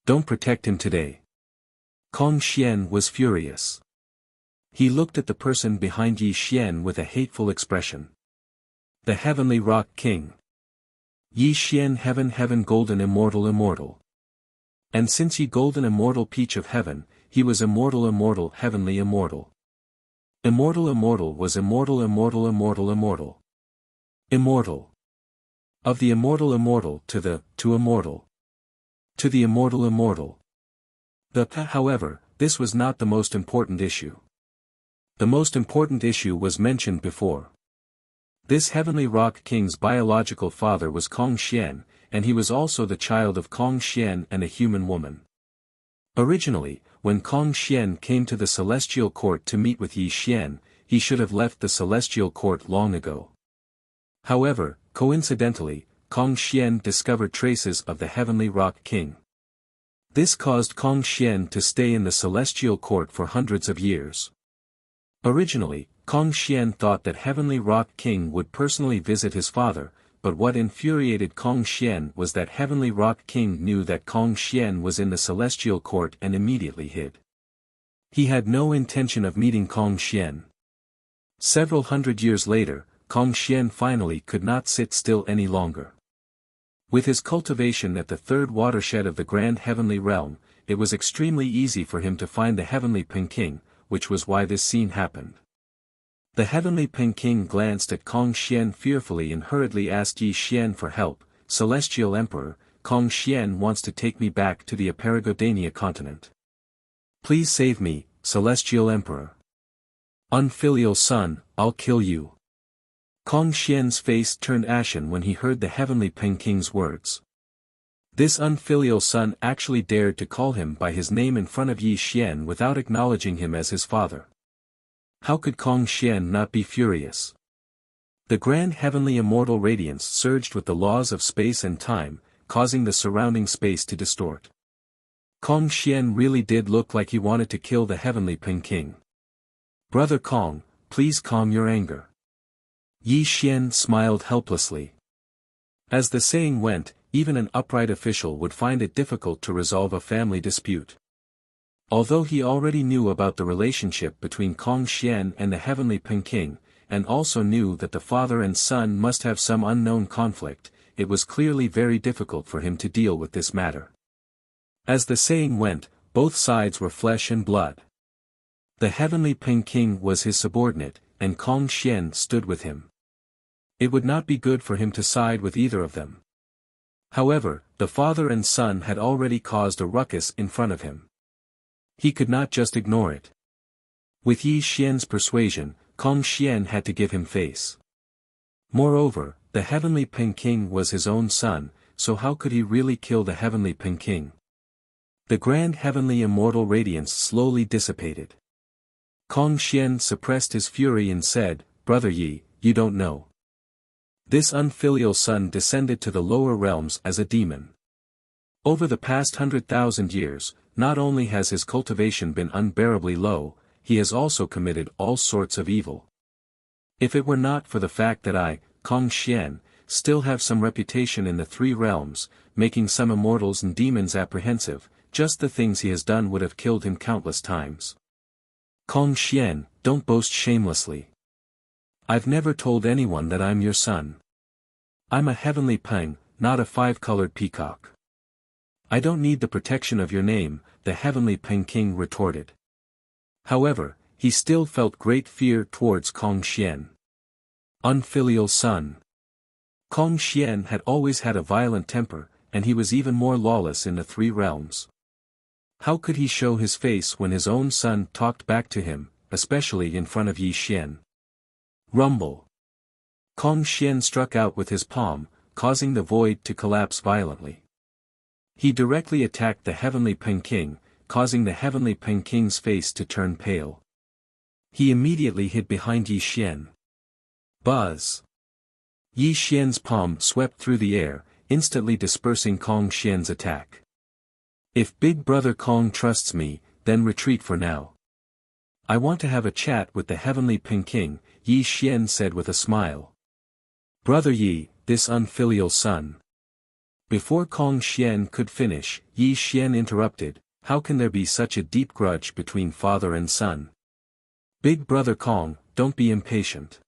Don't protect him today. Kong Xian was furious. He looked at the person behind Yi Xian with a hateful expression. The Heavenly Rock King. Yi Xian Heaven Golden Immortal. And since Yi Golden Immortal Peach of Heaven, he was Immortal Heavenly Immortal. Immortal was Immortal. Immortal. Of the Immortal to Immortal. To the Immortal. However, this was not the most important issue. The most important issue was mentioned before. This Heavenly Rock King's biological father was Kong Xian, and he was also the child of Kong Xian and a human woman. Originally, when Kong Xian came to the Celestial Court to meet with Yi Xian, he should have left the Celestial Court long ago. However, coincidentally, Kong Xian discovered traces of the Heavenly Rock King. This caused Kong Xian to stay in the Celestial Court for hundreds of years. Originally, Kong Xian thought that Heavenly Rock King would personally visit his father, but what infuriated Kong Xian was that Heavenly Rock King knew that Kong Xian was in the Celestial Court and immediately hid. He had no intention of meeting Kong Xian. Several hundred years later, Kong Xian finally could not sit still any longer. With his cultivation at the third watershed of the Grand Heavenly Realm, it was extremely easy for him to find the Heavenly Peking, which was why this scene happened. The Heavenly Peking glanced at Kong Xian fearfully and hurriedly asked Yi Xian for help. Celestial Emperor, Kong Xian wants to take me back to the Aperigodania continent. Please save me, Celestial Emperor. Unfilial son, I'll kill you. Kong Xian's face turned ashen when he heard the Heavenly Peking's words. This unfilial son actually dared to call him by his name in front of Yi Xian without acknowledging him as his father. How could Kong Xian not be furious? The grand heavenly immortal radiance surged with the laws of space and time, causing the surrounding space to distort. Kong Xian really did look like he wanted to kill the Heavenly Peking. Brother Kong, please calm your anger. Yi Xian smiled helplessly. As the saying went, even an upright official would find it difficult to resolve a family dispute. Although he already knew about the relationship between Kong Xian and the Heavenly Peking, and also knew that the father and son must have some unknown conflict, it was clearly very difficult for him to deal with this matter. As the saying went, both sides were flesh and blood. The Heavenly Peking was his subordinate, and Kong Xian stood with him. It would not be good for him to side with either of them. However, the father and son had already caused a ruckus in front of him. He could not just ignore it. With Yi Xian's persuasion, Kong Xian had to give him face. Moreover, the Heavenly Peking was his own son, so how could he really kill the Heavenly Peking? The grand heavenly immortal radiance slowly dissipated. Kong Xian suppressed his fury and said, Brother Yi, you don't know. This unfilial son descended to the lower realms as a demon. Over the past 100,000 years, not only has his cultivation been unbearably low, he has also committed all sorts of evil. If it were not for the fact that I, Kong Xian, still have some reputation in the three realms, making some immortals and demons apprehensive, just the things he has done would have killed him countless times. Kong Xian, don't boast shamelessly. I've never told anyone that I'm your son. I'm a heavenly peng, not a five-colored peacock. I don't need the protection of your name, the heavenly Peng King retorted. However, he still felt great fear towards Kong Xian. Unfilial son. Kong Xian had always had a violent temper, and he was even more lawless in the three realms. How could he show his face when his own son talked back to him, especially in front of Yi Xian? Rumble. Kong Xian struck out with his palm, causing the void to collapse violently. He directly attacked the heavenly Peng King, causing the heavenly Peng King's face to turn pale. He immediately hid behind Yi Xian. Buzz! Yi Xian's palm swept through the air, instantly dispersing Kong Xian's attack. If Big Brother Kong trusts me, then retreat for now. I want to have a chat with the heavenly Peng King, Yi Xian said with a smile. Brother Yi, this unfilial son. Before Kong Xian could finish, Yi Xian interrupted, how can there be such a deep grudge between father and son? Big Brother Kong, don't be impatient.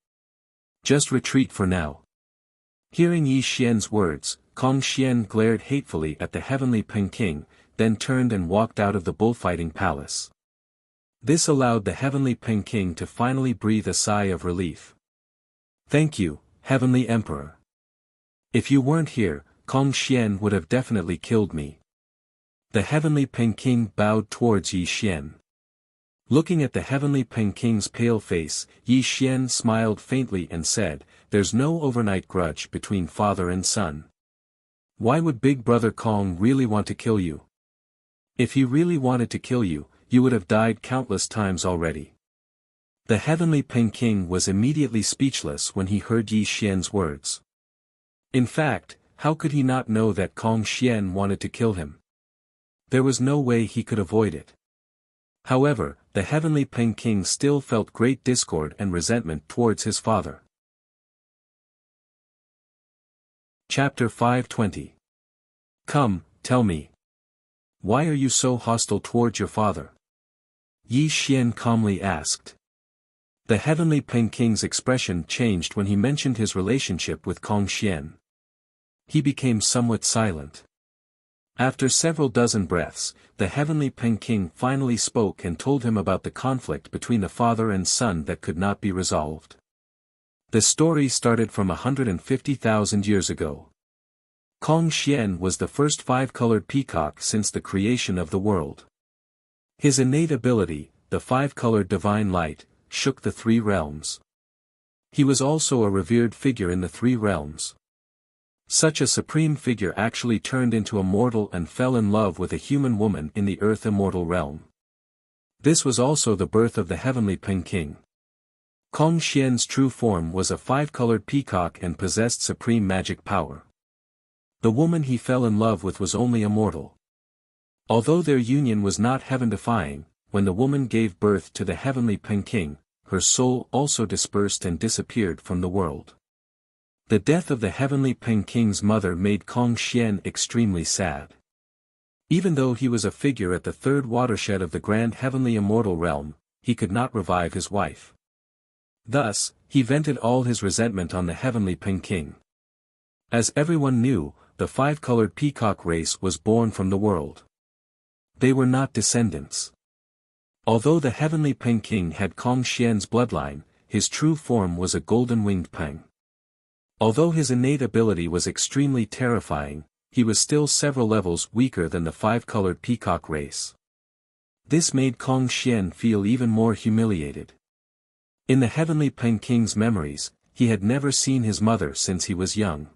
Just retreat for now. Hearing Yi Xian's words, Kong Xian glared hatefully at the heavenly Peng King, then turned and walked out of the bullfighting palace. This allowed the heavenly Peng King to finally breathe a sigh of relief. Thank you, Heavenly Emperor. If you weren't here, Kong Xian would have definitely killed me. The heavenly Peng King bowed towards Yi Xian. Looking at the heavenly Peng King's pale face, Yi Xian smiled faintly and said, there's no overnight grudge between father and son. Why would Big Brother Kong really want to kill you? If he really wanted to kill you, you would have died countless times already. The heavenly Peng King was immediately speechless when he heard Yi Xian's words. In fact, how could he not know that Kong Xian wanted to kill him? There was no way he could avoid it. However, the heavenly Peng King still felt great discord and resentment towards his father. Chapter 520. Come, tell me. Why are you so hostile towards your father? Yi Xian calmly asked. The heavenly Peng King's expression changed when he mentioned his relationship with Kong Xian. He became somewhat silent. After several dozen breaths, the heavenly Peng King finally spoke and told him about the conflict between the father and son that could not be resolved. The story started from 150,000 years ago. Kong Xian was the first five-colored peacock since the creation of the world. His innate ability, the five-colored divine light, shook the three realms. He was also a revered figure in the three realms. Such a supreme figure actually turned into a mortal and fell in love with a human woman in the earth immortal realm. This was also the birth of the heavenly Peng King. Kong Xian's true form was a five-colored peacock and possessed supreme magic power. The woman he fell in love with was only a mortal. Although their union was not heaven-defying, when the woman gave birth to the heavenly Peng King, her soul also dispersed and disappeared from the world. The death of the heavenly Peng King's mother made Kong Xian extremely sad. Even though he was a figure at the third watershed of the grand heavenly immortal realm, he could not revive his wife. Thus, he vented all his resentment on the heavenly Peng King. As everyone knew, the five-colored peacock race was born from the world. They were not descendants. Although the heavenly Peng King had Kong Xian's bloodline, his true form was a golden-winged peng. Although his innate ability was extremely terrifying, he was still several levels weaker than the five-colored peacock race. This made Kong Xian feel even more humiliated. In the heavenly Peng King's memories, he had never seen his mother since he was young.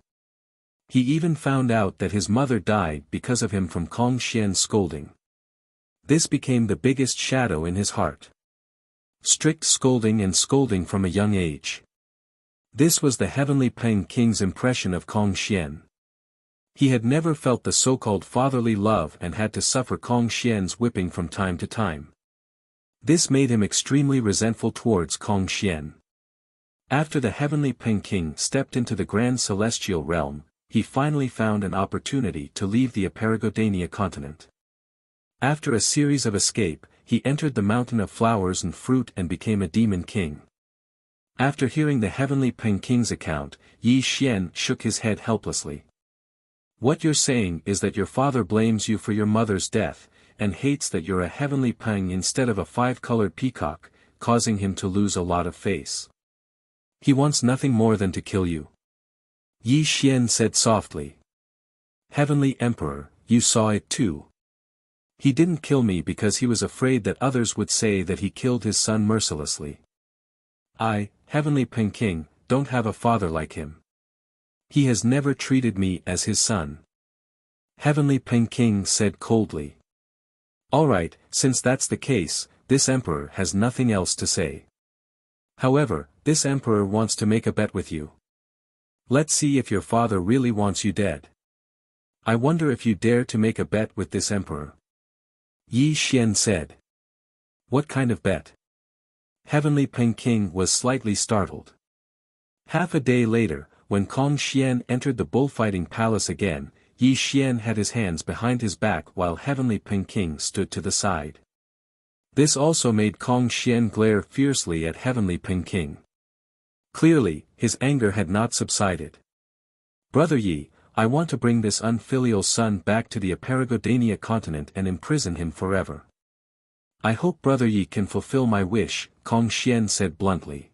He even found out that his mother died because of him from Kong Xian's scolding. This became the biggest shadow in his heart. Strict scolding and scolding from a young age. This was the heavenly Peng King's impression of Kong Xian. He had never felt the so-called fatherly love and had to suffer Kong Xian's whipping from time to time. This made him extremely resentful towards Kong Xian. After the heavenly Peking stepped into the grand celestial realm, he finally found an opportunity to leave the Aparagodania continent. After a series of escape, he entered the mountain of flowers and fruit and became a demon king. After hearing the heavenly Peking's account, Yi Xian shook his head helplessly. What you're saying is that your father blames you for your mother's death, and hates that you're a heavenly Peng instead of a five-colored peacock, causing him to lose a lot of face. He wants nothing more than to kill you. Yi Xian said softly. Heavenly Emperor, you saw it too. He didn't kill me because he was afraid that others would say that he killed his son mercilessly. I, Heavenly Peking, don't have a father like him. He has never treated me as his son. Heavenly Peking said coldly. Alright, since that's the case, this emperor has nothing else to say. However, this emperor wants to make a bet with you. Let's see if your father really wants you dead. I wonder if you dare to make a bet with this emperor. Yi Xian said. What kind of bet? Heavenly Peking was slightly startled. Half a day later, when Kong Xian entered the bullfighting palace again, Yi Xian had his hands behind his back while Heavenly Peking stood to the side. This also made Kong Xian glare fiercely at Heavenly Peking. Clearly, his anger had not subsided. Brother Yi, I want to bring this unfilial son back to the Aparagodania continent and imprison him forever. I hope Brother Yi can fulfill my wish, Kong Xian said bluntly.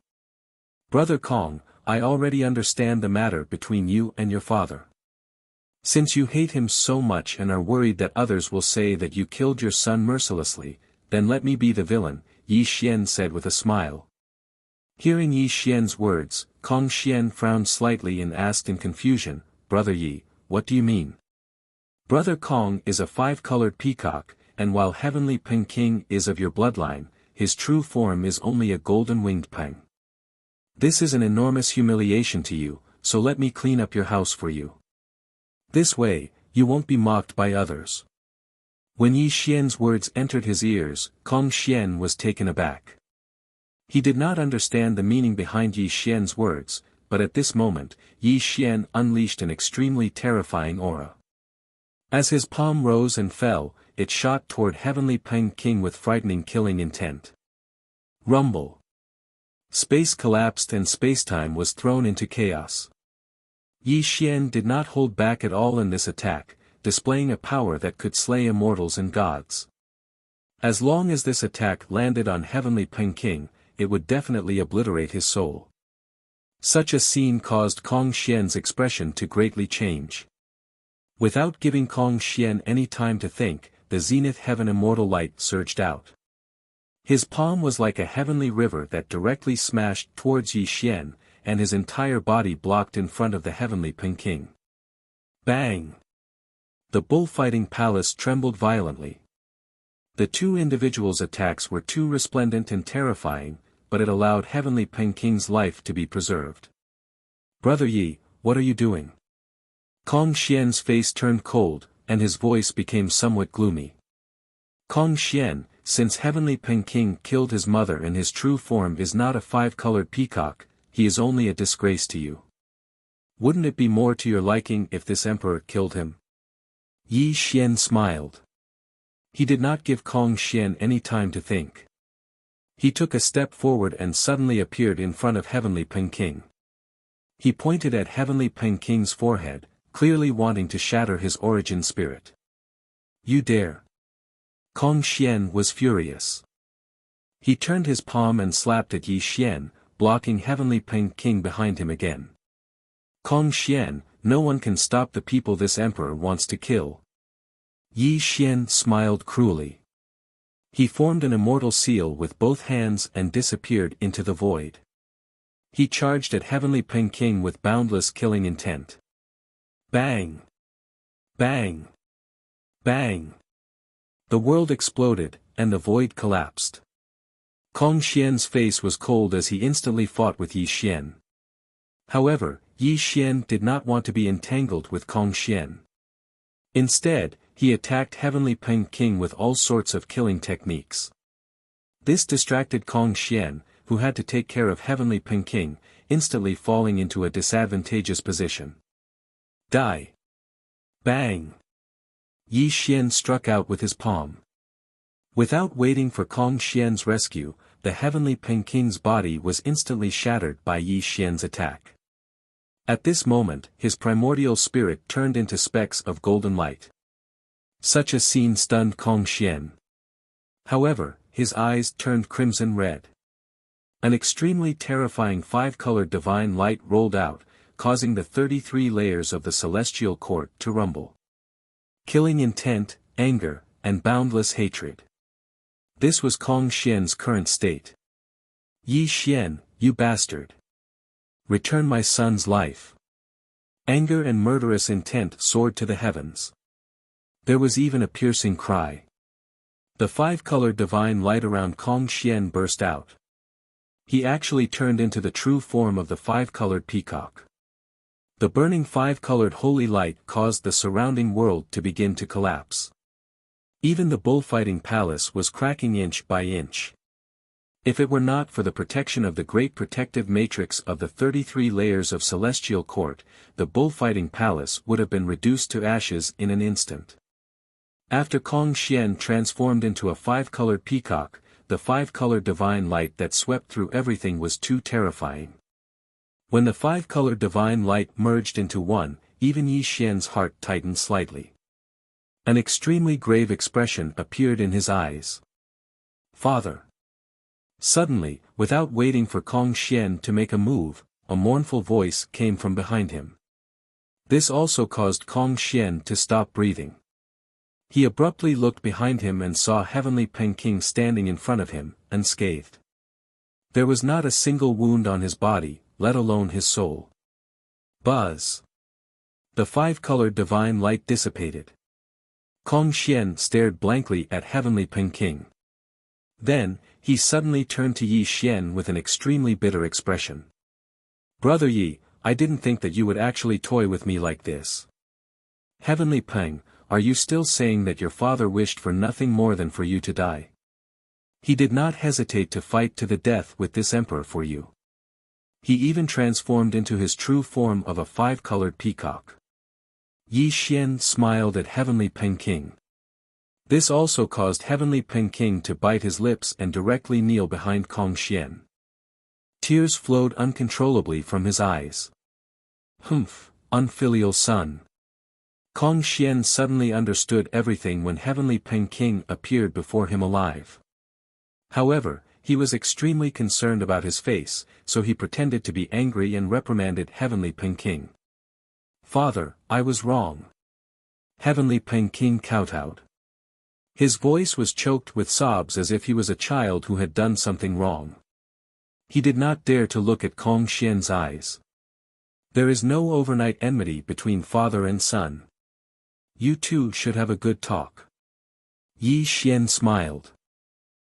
Brother Kong, I already understand the matter between you and your father. Since you hate him so much and are worried that others will say that you killed your son mercilessly, then let me be the villain, Yi Xian said with a smile. Hearing Yi Xian's words, Kong Xian frowned slightly and asked in confusion, Brother Yi, what do you mean? Brother Kong is a five-colored peacock, and while Heavenly Peking is of your bloodline, his true form is only a golden-winged peng. This is an enormous humiliation to you, so let me clean up your house for you. This way, you won't be mocked by others. When Yi Xian's words entered his ears, Kong Xian was taken aback. He did not understand the meaning behind Yi Xian's words, but at this moment, Yi Xian unleashed an extremely terrifying aura. As his palm rose and fell, it shot toward Heavenly Peking with frightening killing intent. Rumble. Space collapsed and spacetime was thrown into chaos. Yi Xian did not hold back at all in this attack, displaying a power that could slay immortals and gods. As long as this attack landed on Heavenly Peking, it would definitely obliterate his soul. Such a scene caused Kong Xian's expression to greatly change. Without giving Kong Xian any time to think, the zenith heaven immortal light surged out. His palm was like a heavenly river that directly smashed towards Yi Xian, and his entire body blocked in front of the Heavenly Peking. Bang! The bullfighting palace trembled violently. The two individuals' attacks were too resplendent and terrifying, but it allowed Heavenly Peking's life to be preserved. Brother Yi, what are you doing? Kong Xian's face turned cold, and his voice became somewhat gloomy. Kong Xian, since Heavenly Peking killed his mother and his true form is not a five-colored peacock, he is only a disgrace to you. Wouldn't it be more to your liking if this emperor killed him? Yi Xian smiled. He did not give Kong Xian any time to think. He took a step forward and suddenly appeared in front of Heavenly Peking. He pointed at Heavenly Peking's forehead, clearly wanting to shatter his origin spirit. You dare! Kong Xian was furious. He turned his palm and slapped at Yi Xian, blocking Heavenly Peking behind him again. Kong Xian, no one can stop the people this emperor wants to kill. Yi Xian smiled cruelly. He formed an immortal seal with both hands and disappeared into the void. He charged at Heavenly Peking with boundless killing intent. Bang! Bang! Bang! The world exploded, and the void collapsed. Kong Xian's face was cold as he instantly fought with Yi Xian. However, Yi Xian did not want to be entangled with Kong Xian. Instead, he attacked Heavenly Peng King with all sorts of killing techniques. This distracted Kong Xian, who had to take care of Heavenly Peng King, instantly falling into a disadvantageous position. Die! Bang! Yi Xian struck out with his palm. Without waiting for Kong Xian's rescue, the Heavenly Peng King's body was instantly shattered by Yi Xian's attack. At this moment, his primordial spirit turned into specks of golden light. Such a scene stunned Kong Xian. However, his eyes turned crimson red. An extremely terrifying five-colored divine light rolled out, causing the 33 layers of the celestial court to rumble. Killing intent, anger, and boundless hatred. This was Kong Xian's current state. Yi Xian, you bastard! Return my son's life. Anger and murderous intent soared to the heavens. There was even a piercing cry. The five-colored divine light around Kong Xian burst out. He actually turned into the true form of the five-colored peacock. The burning five-colored holy light caused the surrounding world to begin to collapse. Even the bullfighting palace was cracking inch by inch. If it were not for the protection of the great protective matrix of the 33 layers of celestial court, the bullfighting palace would have been reduced to ashes in an instant. After Kong Xian transformed into a five-colored peacock, the five-colored divine light that swept through everything was too terrifying. When the five-colored divine light merged into one, even Yi Xian's heart tightened slightly. An extremely grave expression appeared in his eyes. Father! Suddenly, without waiting for Kong Xian to make a move, a mournful voice came from behind him. This also caused Kong Xian to stop breathing. He abruptly looked behind him and saw Heavenly Peng King standing in front of him, unscathed. There was not a single wound on his body, let alone his soul. Buzz! The five-colored divine light dissipated. Kong Xian stared blankly at Heavenly Peng King. Then, he suddenly turned to Yi Xian with an extremely bitter expression. Brother Yi, I didn't think that you would actually toy with me like this. Heavenly Peng, are you still saying that your father wished for nothing more than for you to die? He did not hesitate to fight to the death with this emperor for you. He even transformed into his true form of a five-colored peacock. Yi Xian smiled at Heavenly Peng King. This also caused Heavenly Peng King to bite his lips and directly kneel behind Kong Xian. Tears flowed uncontrollably from his eyes. Humph, unfilial son. Kong Xian suddenly understood everything when Heavenly Peng King appeared before him alive. However, he was extremely concerned about his face, so he pretended to be angry and reprimanded Heavenly Peng King. Father, I was wrong. Heavenly Peng King kowtowed. His voice was choked with sobs as if he was a child who had done something wrong. He did not dare to look at Kong Xian's eyes. There is no overnight enmity between father and son. You two should have a good talk. Yi Xian smiled.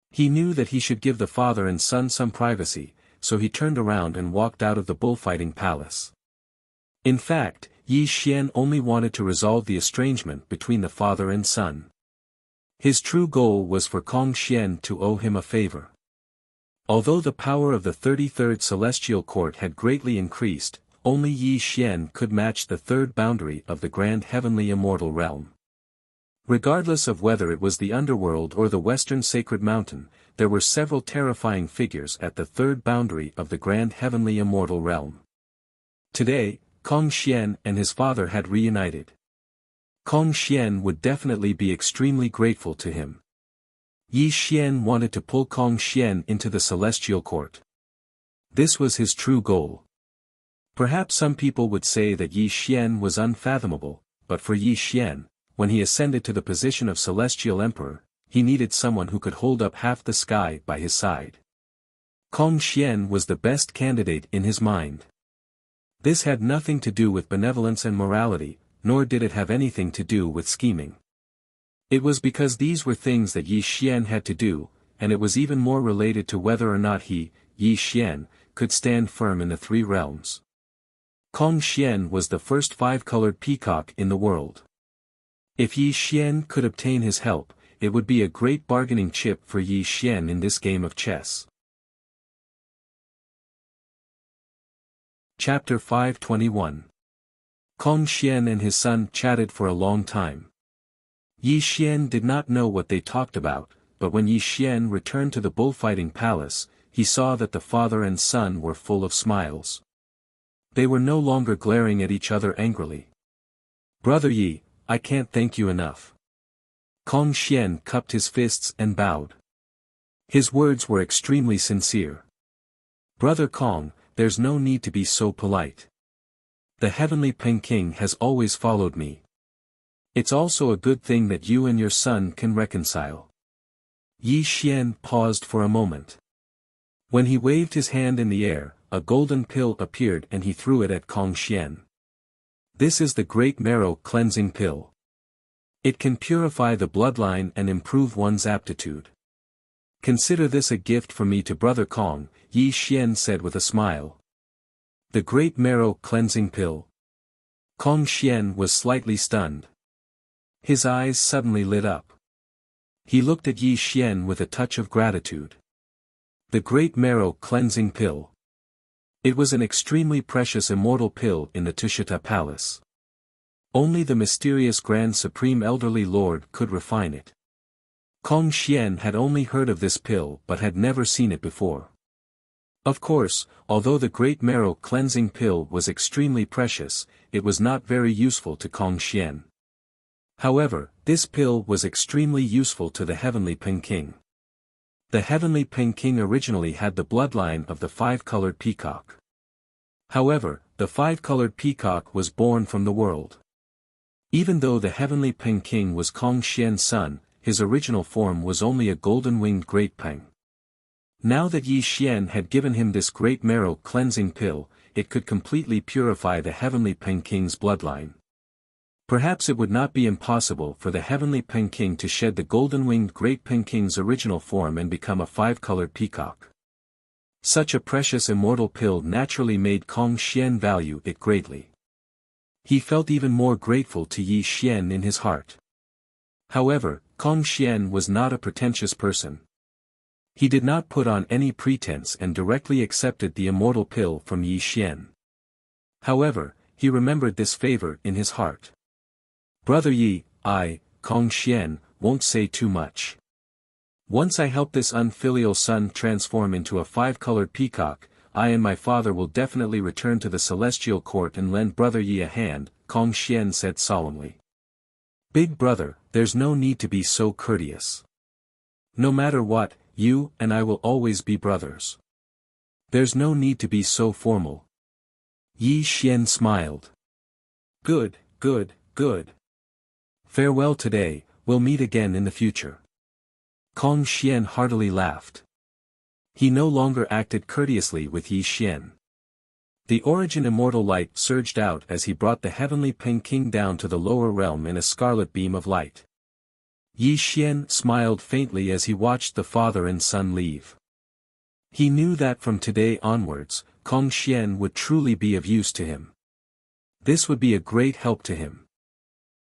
He knew that he should give the father and son some privacy, so he turned around and walked out of the bullfighting palace. In fact, Yi Xian only wanted to resolve the estrangement between the father and son. His true goal was for Kong Xian to owe him a favor. Although the power of the 33rd Celestial Court had greatly increased, only Yi Xian could match the third boundary of the Grand Heavenly Immortal Realm. Regardless of whether it was the underworld or the Western Sacred Mountain, there were several terrifying figures at the third boundary of the Grand Heavenly Immortal Realm. Today, Kong Xian and his father had reunited. Kong Xian would definitely be extremely grateful to him. Yi Xian wanted to pull Kong Xian into the Celestial Court. This was his true goal. Perhaps some people would say that Yi Xian was unfathomable, but for Yi Xian, when he ascended to the position of Celestial Emperor, he needed someone who could hold up half the sky by his side. Kong Xian was the best candidate in his mind. This had nothing to do with benevolence and morality, nor did it have anything to do with scheming. It was because these were things that Yi Xian had to do, and it was even more related to whether or not he, Yi Xian, could stand firm in the three realms. Kong Xian was the first five-colored peacock in the world. If Yi Xian could obtain his help, it would be a great bargaining chip for Yi Xian in this game of chess. Chapter 521. Kong Xian and his son chatted for a long time. Yi Xian did not know what they talked about, but when Yi Xian returned to the bullfighting palace, he saw that the father and son were full of smiles. They were no longer glaring at each other angrily. "Brother Yi, I can't thank you enough." Kong Xian cupped his fists and bowed. His words were extremely sincere. "Brother Kong, there's no need to be so polite. The heavenly Peking has always followed me. It's also a good thing that you and your son can reconcile." Yi Xian paused for a moment. When he waved his hand in the air, a golden pill appeared and he threw it at Kong Xian. "This is the Great Marrow Cleansing Pill. It can purify the bloodline and improve one's aptitude. Consider this a gift from me to Brother Kong," Yi Xian said with a smile. "The Great Marrow Cleansing Pill?" Kong Xian was slightly stunned. His eyes suddenly lit up. He looked at Yi Xian with a touch of gratitude. The Great Marrow Cleansing Pill. It was an extremely precious immortal pill in the Tushita Palace. Only the mysterious Grand Supreme Elderly Lord could refine it. Kong Xian had only heard of this pill but had never seen it before. Of course, although the Great Marrow Cleansing Pill was extremely precious, it was not very useful to Kong Xian. However, this pill was extremely useful to the Heavenly Peking. The Heavenly Peking originally had the bloodline of the five-colored peacock. However, the five-colored peacock was born from the world. Even though the Heavenly Peking was Kong Xian's son, his original form was only a golden-winged great peng. Now that Yi Xian had given him this Great Marrow Cleansing Pill, it could completely purify the Heavenly Peking's bloodline. Perhaps it would not be impossible for the Heavenly Peking to shed the golden-winged Great Peking's original form and become a five-colored peacock. Such a precious immortal pill naturally made Kong Xian value it greatly. He felt even more grateful to Yi Xian in his heart. However, Kong Xian was not a pretentious person. He did not put on any pretense and directly accepted the immortal pill from Yi Xian. However, he remembered this favor in his heart. "Brother Yi, Kong Xian, won't say too much. Once I help this unfilial son transform into a five-colored peacock, I and my father will definitely return to the celestial court and lend Brother Yi a hand," Kong Xian said solemnly. "Big brother, there's no need to be so courteous. No matter what, you and I will always be brothers. There's no need to be so formal." Yi Xian smiled. Good. Farewell today, we'll meet again in the future." Kong Xian heartily laughed. He no longer acted courteously with Yi Xian. The origin immortal light surged out as he brought the Heavenly Peking down to the lower realm in a scarlet beam of light. Yi Xian smiled faintly as he watched the father and son leave. He knew that from today onwards, Kong Xian would truly be of use to him. This would be a great help to him.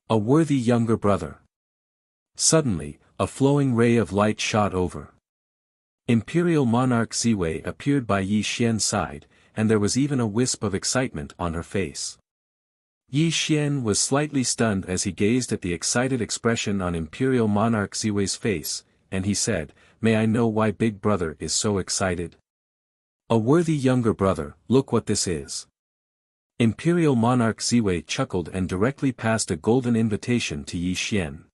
A worthy younger brother. Suddenly, a flowing ray of light shot over. Imperial Monarch Ziwei appeared by Yi Xian's side, and there was even a wisp of excitement on her face. Yi Xian was slightly stunned as he gazed at the excited expression on Imperial Monarch Ziwei's face, and he said, "May I know why Big Brother is so excited?" "A worthy younger brother, look what this is." Imperial Monarch Ziwei chuckled and directly passed a golden invitation to Yi Xian.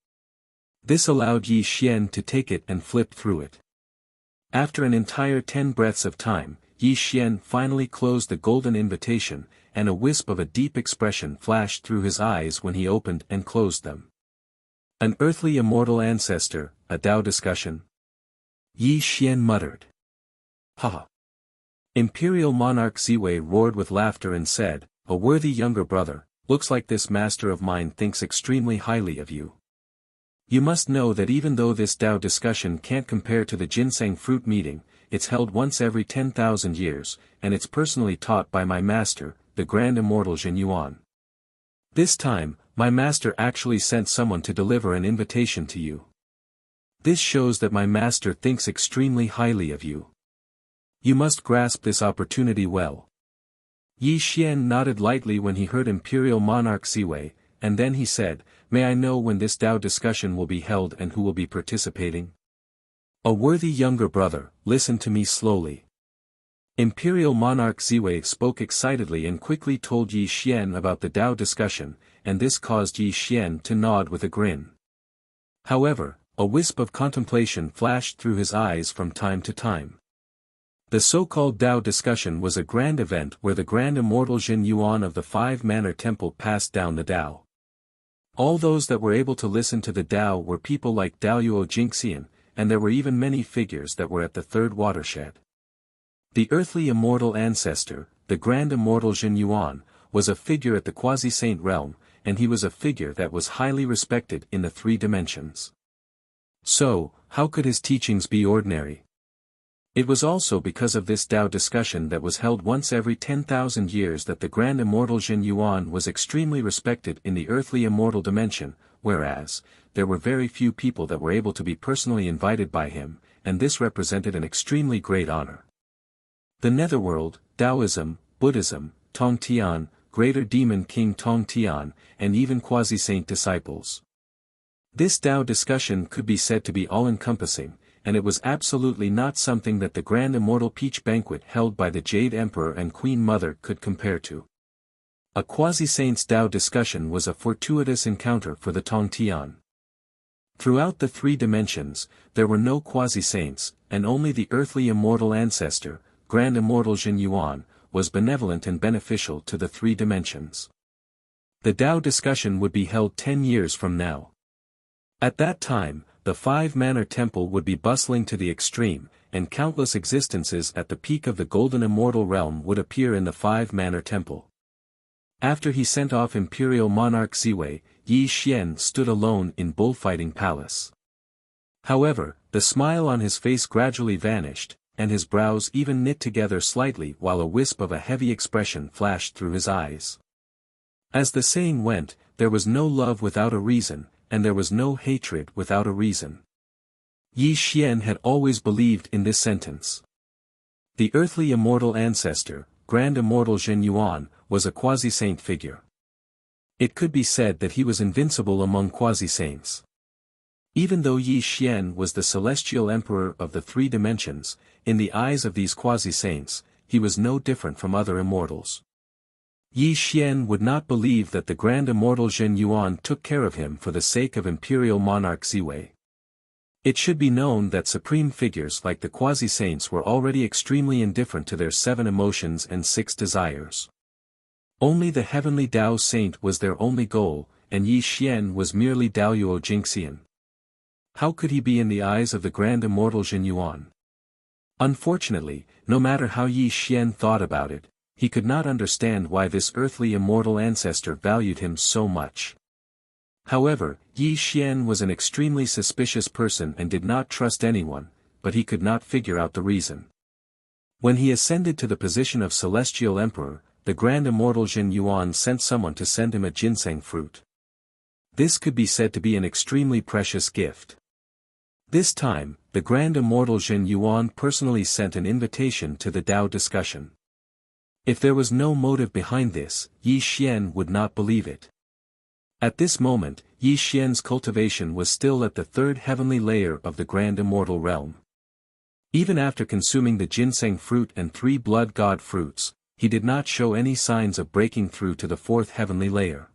This allowed Yi Xian to take it and flip through it. After an entire 10 breaths of time, Yi Xian finally closed the golden invitation, and a wisp of a deep expression flashed through his eyes when he opened and closed them. An earthly immortal ancestor, a Tao discussion? Yi Xian muttered. "Ha!" Imperial Monarch Ziwei roared with laughter and said, "A worthy younger brother, looks like this master of mine thinks extremely highly of you. You must know that even though this Tao discussion can't compare to the ginseng fruit meeting, it's held once every 10,000 years, and it's personally taught by my master, the Grand Immortal Zhen Yuan. This time, my master actually sent someone to deliver an invitation to you. This shows that my master thinks extremely highly of you. You must grasp this opportunity well. Yi Xian nodded lightly when he heard Imperial Monarch Ziwei, and then he said, "May I know when this Tao discussion will be held and who will be participating?" "A worthy younger brother, listen to me slowly." Imperial Monarch Ziwei spoke excitedly and quickly told Yi Xian about the Tao discussion, and this caused Yi Xian to nod with a grin. However, a wisp of contemplation flashed through his eyes from time to time. The so-called Tao discussion was a grand event where the Grand Immortal Jin Yuan of the Five Manor Temple passed down the Tao. All those that were able to listen to the Tao were people like Daoyuo Jingxian, and there were even many figures that were at the third watershed. The earthly immortal ancestor, the Grand Immortal Jin Yuan, was a figure at the quasi-saint realm, and he was a figure that was highly respected in the three dimensions. So, how could his teachings be ordinary? It was also because of this Tao discussion that was held once every 10,000 years that the Grand Immortal Jin Yuan was extremely respected in the earthly immortal dimension, whereas, there were very few people that were able to be personally invited by him, and this represented an extremely great honor. The Netherworld, Taoism, Buddhism, Tong Tian, Greater Demon King Tong Tian, and even quasi-saint disciples. This Tao discussion could be said to be all-encompassing, and it was absolutely not something that the Grand Immortal Peach Banquet held by the Jade Emperor and Queen Mother could compare to. A quasi-saint's Tao discussion was a fortuitous encounter for the Tong Tian. Throughout the three dimensions, there were no quasi-saints, and only the earthly immortal ancestor, Grand Immortal Jin Yuan, was benevolent and beneficial to the three dimensions. The Tao discussion would be held 10 years from now. At that time, the Five Manor Temple would be bustling to the extreme, and countless existences at the peak of the Golden Immortal Realm would appear in the Five Manor Temple. After he sent off Imperial Monarch Ziwei, Yi Xian stood alone in Bullfighting Palace. However, the smile on his face gradually vanished, and his brows even knit together slightly while a wisp of a heavy expression flashed through his eyes. As the saying went, there was no love without a reason, and there was no hatred without a reason. Yi Xian had always believed in this sentence. The earthly immortal ancestor, Grand Immortal Jin Yuan, was a quasi-saint figure. It could be said that he was invincible among quasi-saints. Even though Yi Xian was the celestial emperor of the three dimensions, in the eyes of these quasi-saints, he was no different from other immortals. Yi Xian would not believe that the Grand Immortal Jin Yuan took care of him for the sake of Imperial Monarch Ziwei. It should be known that supreme figures like the quasi-saints were already extremely indifferent to their 7 emotions and 6 desires. Only the heavenly Tao saint was their only goal, and Yi Xian was merely Daoyuo Jingxian. How could he be in the eyes of the Grand Immortal Jin Yuan? Unfortunately, no matter how Yi Xian thought about it, he could not understand why this earthly immortal ancestor valued him so much. However, Yi Xian was an extremely suspicious person and did not trust anyone, but he could not figure out the reason. When he ascended to the position of Celestial Emperor, the Grand Immortal Jin Yuan sent someone to send him a ginseng fruit. This could be said to be an extremely precious gift. This time, the Grand Immortal Jin Yuan personally sent an invitation to the Tao discussion. If there was no motive behind this, Yi Xian would not believe it. At this moment, Yi Xian's cultivation was still at the 3rd heavenly layer of the Grand Immortal Realm. Even after consuming the ginseng fruit and 3 blood god fruits, he did not show any signs of breaking through to the 4th heavenly layer.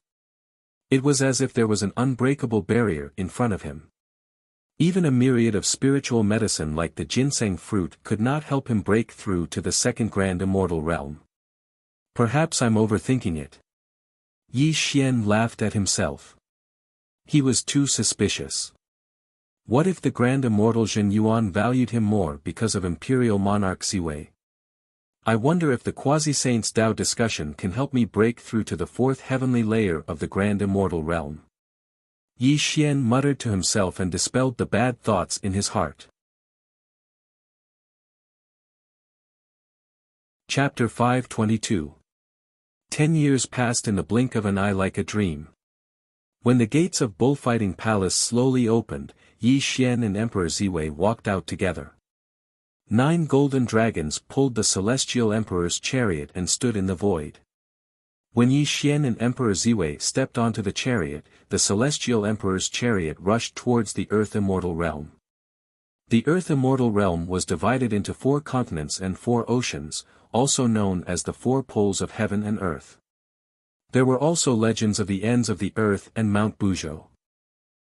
It was as if there was an unbreakable barrier in front of him. Even a myriad of spiritual medicine like the ginseng fruit could not help him break through to the 2nd Grand Immortal Realm. Perhaps I'm overthinking it. Yi Xian laughed at himself. He was too suspicious. What if the Grand Immortal Jin Yuan valued him more because of Imperial Monarch Ziwei? I wonder if the Quasi-Saints Tao discussion can help me break through to the 4th heavenly layer of the Grand Immortal Realm. Yi Xian muttered to himself and dispelled the bad thoughts in his heart. Chapter 522. 10 years passed in the blink of an eye like a dream. When the gates of Bullfighting Palace slowly opened, Yi Xian and Emperor Ziwei walked out together. 9 golden dragons pulled the celestial emperor's chariot and stood in the void. When Yi Xian and Emperor Ziwei stepped onto the chariot, the celestial emperor's chariot rushed towards the Earth Immortal realm. The Earth Immortal realm was divided into 4 continents and 4 oceans, also known as the 4 poles of heaven and earth. There were also legends of the ends of the earth and Mount Buzhou.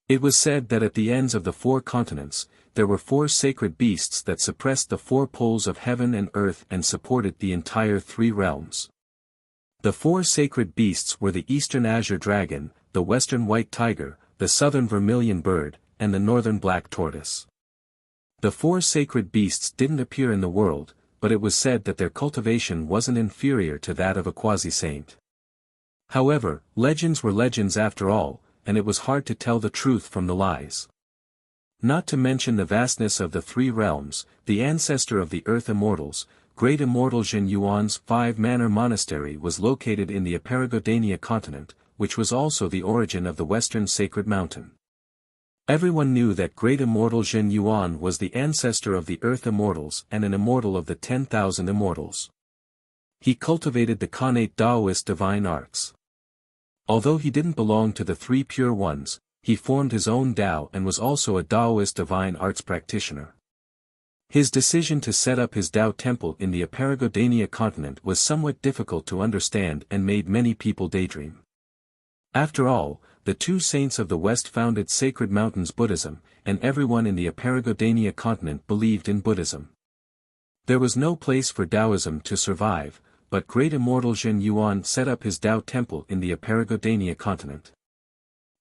It was said that at the ends of the 4 continents, there were 4 sacred beasts that suppressed the 4 poles of heaven and earth and supported the entire 3 realms. The 4 sacred beasts were the eastern azure dragon, the western white tiger, the southern vermilion bird, and the northern black tortoise. The 4 sacred beasts didn't appear in the world, but it was said that their cultivation wasn't inferior to that of a quasi-saint. However, legends were legends after all, and it was hard to tell the truth from the lies. Not to mention the vastness of the 3 realms, the ancestor of the Earth Immortals, Great Immortal Jin Yuan's 5-manor monastery was located in the Aparagodania continent, which was also the origin of the Western Sacred Mountain. Everyone knew that Great Immortal Jin Yuan was the ancestor of the Earth Immortals and an immortal of the 10,000 immortals. He cultivated the connate Taoist divine arts. Although he didn't belong to the 3 pure ones, he formed his own Tao and was also a Taoist divine arts practitioner. His decision to set up his Tao temple in the Aparagodania continent was somewhat difficult to understand and made many people daydream. After all, the 2 saints of the West founded Sacred Mountains Buddhism, and everyone in the Aparagodania continent believed in Buddhism. There was no place for Taoism to survive, but Great Immortal Jin Yuan set up his Tao temple in the Aparagodania continent.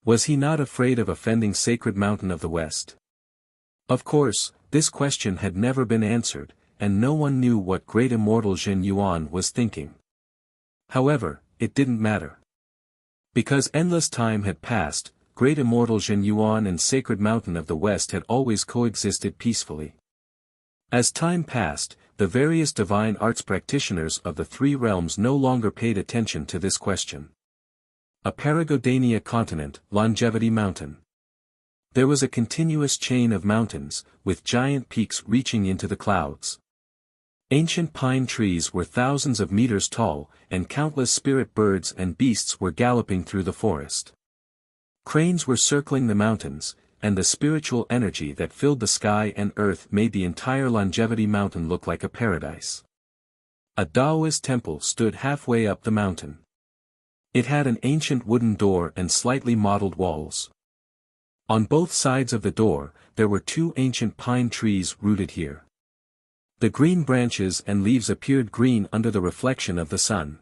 Was he not afraid of offending Sacred Mountain of the West? Of course, this question had never been answered, and no one knew what Great Immortal Jin Yuan was thinking. However, it didn't matter. Because endless time had passed, Great Immortal Jin Yuan and Sacred Mountain of the West had always coexisted peacefully. As time passed, the various divine arts practitioners of the 3 realms no longer paid attention to this question. Aparagodania continent, Longevity Mountain. There was a continuous chain of mountains, with giant peaks reaching into the clouds. Ancient pine trees were thousands of meters tall, and countless spirit birds and beasts were galloping through the forest. Cranes were circling the mountains, and the spiritual energy that filled the sky and earth made the entire Longevity Mountain look like a paradise. A Taoist temple stood halfway up the mountain. It had an ancient wooden door and slightly mottled walls. On both sides of the door, there were 2 ancient pine trees rooted here. The green branches and leaves appeared green under the reflection of the sun.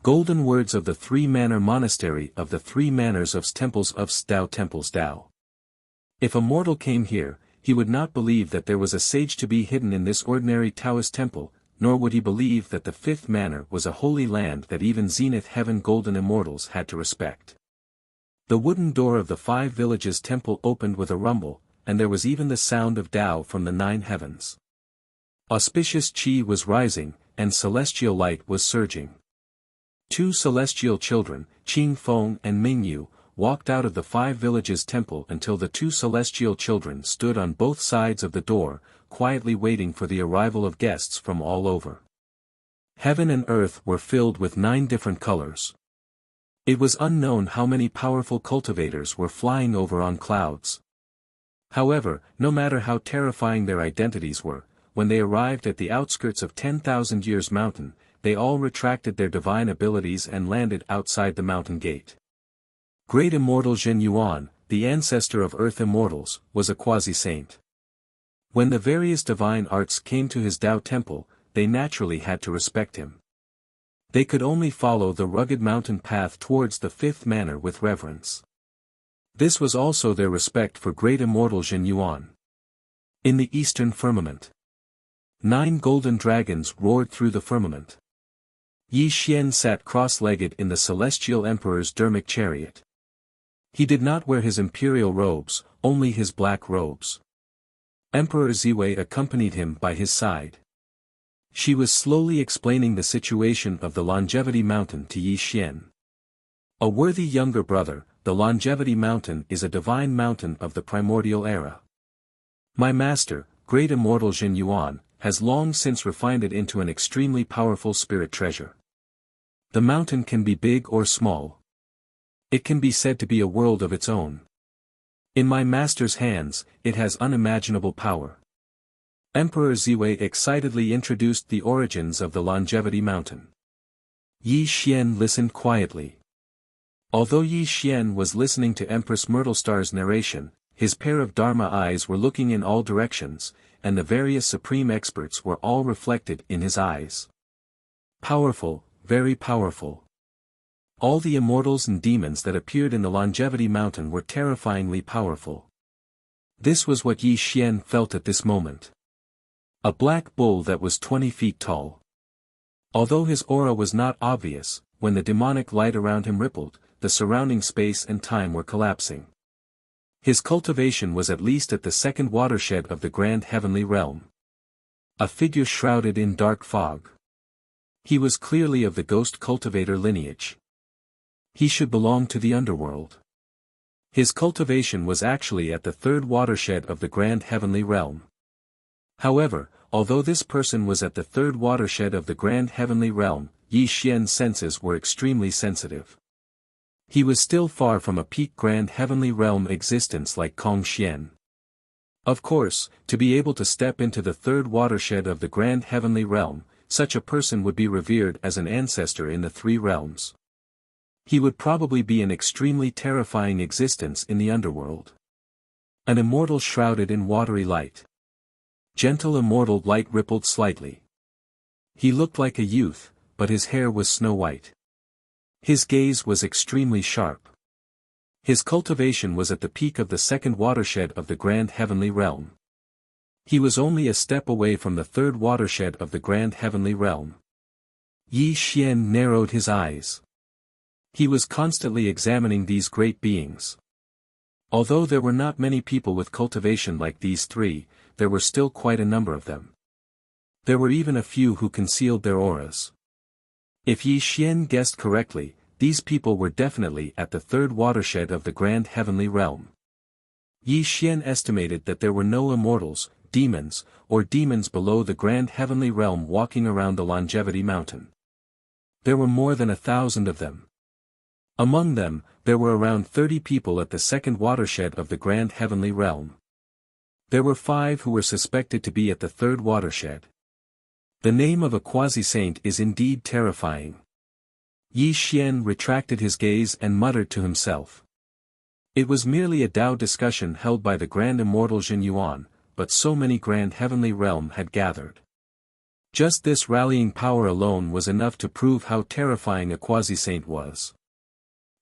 Golden words of the 3-manor monastery of the 3 manors of temples of temples Tao. If a mortal came here, he would not believe that there was a sage to be hidden in this ordinary Taoist temple, nor would he believe that the 5th manor was a holy land that even Zenith Heaven Golden Immortals had to respect. The wooden door of the 5 villages temple opened with a rumble, and there was even the sound of Tao from the 9 heavens. Auspicious Qi was rising, and celestial light was surging. 2 celestial children, Qing Feng and Mingyu, walked out of the 5 villages temple until the 2 celestial children stood on both sides of the door, quietly waiting for the arrival of guests from all over. Heaven and earth were filled with 9 different colors. It was unknown how many powerful cultivators were flying over on clouds. However, no matter how terrifying their identities were, when they arrived at the outskirts of 10,000 Years Mountain, they all retracted their divine abilities and landed outside the mountain gate. Great Immortal Jin Yuan, the ancestor of Earth Immortals, was a quasi-saint. When the various divine arts came to his Tao temple, they naturally had to respect him. They could only follow the rugged mountain path towards the 5th manor with reverence. This was also their respect for Great Immortal Jin Yuan. In the eastern firmament, 9 golden dragons roared through the firmament. Yi Xian sat cross-legged in the celestial emperor's dermic chariot. He did not wear his imperial robes, only his black robes. Emperor Ziwei accompanied him by his side. She was slowly explaining the situation of the Longevity Mountain to Yi Xian. A worthy younger brother, the Longevity Mountain is a divine mountain of the primordial era. My master, great immortal Jin Yuan, has long since refined it into an extremely powerful spirit treasure. The mountain can be big or small. It can be said to be a world of its own. In my master's hands, it has unimaginable power. Emperor Ziwei excitedly introduced the origins of the Longevity Mountain. Yi Xian listened quietly. Although Yi Xian was listening to Empress Myrtlestar's narration, his pair of Dharma eyes were looking in all directions, and the various supreme experts were all reflected in his eyes. Powerful, very powerful. All the immortals and demons that appeared in the Longevity Mountain were terrifyingly powerful. This was what Yi Xian felt at this moment. A black bull that was 20 feet tall. Although his aura was not obvious, when the demonic light around him rippled, the surrounding space and time were collapsing. His cultivation was at least at the second watershed of the grand heavenly realm. A figure shrouded in dark fog. He was clearly of the ghost cultivator lineage. He should belong to the underworld. His cultivation was actually at the third watershed of the grand heavenly realm. However, although this person was at the third watershed of the grand heavenly realm, Yi Xian's senses were extremely sensitive. He was still far from a peak grand heavenly realm existence like Kong Xian. Of course, to be able to step into the third watershed of the grand heavenly realm, such a person would be revered as an ancestor in the three realms. He would probably be an extremely terrifying existence in the underworld. An immortal shrouded in watery light. Gentle immortal light rippled slightly. He looked like a youth, but his hair was snow-white. His gaze was extremely sharp. His cultivation was at the peak of the second watershed of the grand heavenly realm. He was only a step away from the third watershed of the grand heavenly realm. Yi Xian narrowed his eyes. He was constantly examining these great beings. Although there were not many people with cultivation like these three, there were still quite a number of them. There were even a few who concealed their auras. If Yi Xian guessed correctly, these people were definitely at the third watershed of the grand heavenly realm. Yi Xian estimated that there were no immortals, demons, or demons below the grand heavenly realm walking around the Longevity Mountain. There were more than 1,000 of them. Among them, there were around 30 people at the second watershed of the grand heavenly realm. There were 5 who were suspected to be at the third watershed. The name of a quasi-saint is indeed terrifying. Yi Xian retracted his gaze and muttered to himself. It was merely a Tao discussion held by the grand immortal Jin Yuan, but so many grand heavenly realm had gathered. Just this rallying power alone was enough to prove how terrifying a quasi-saint was.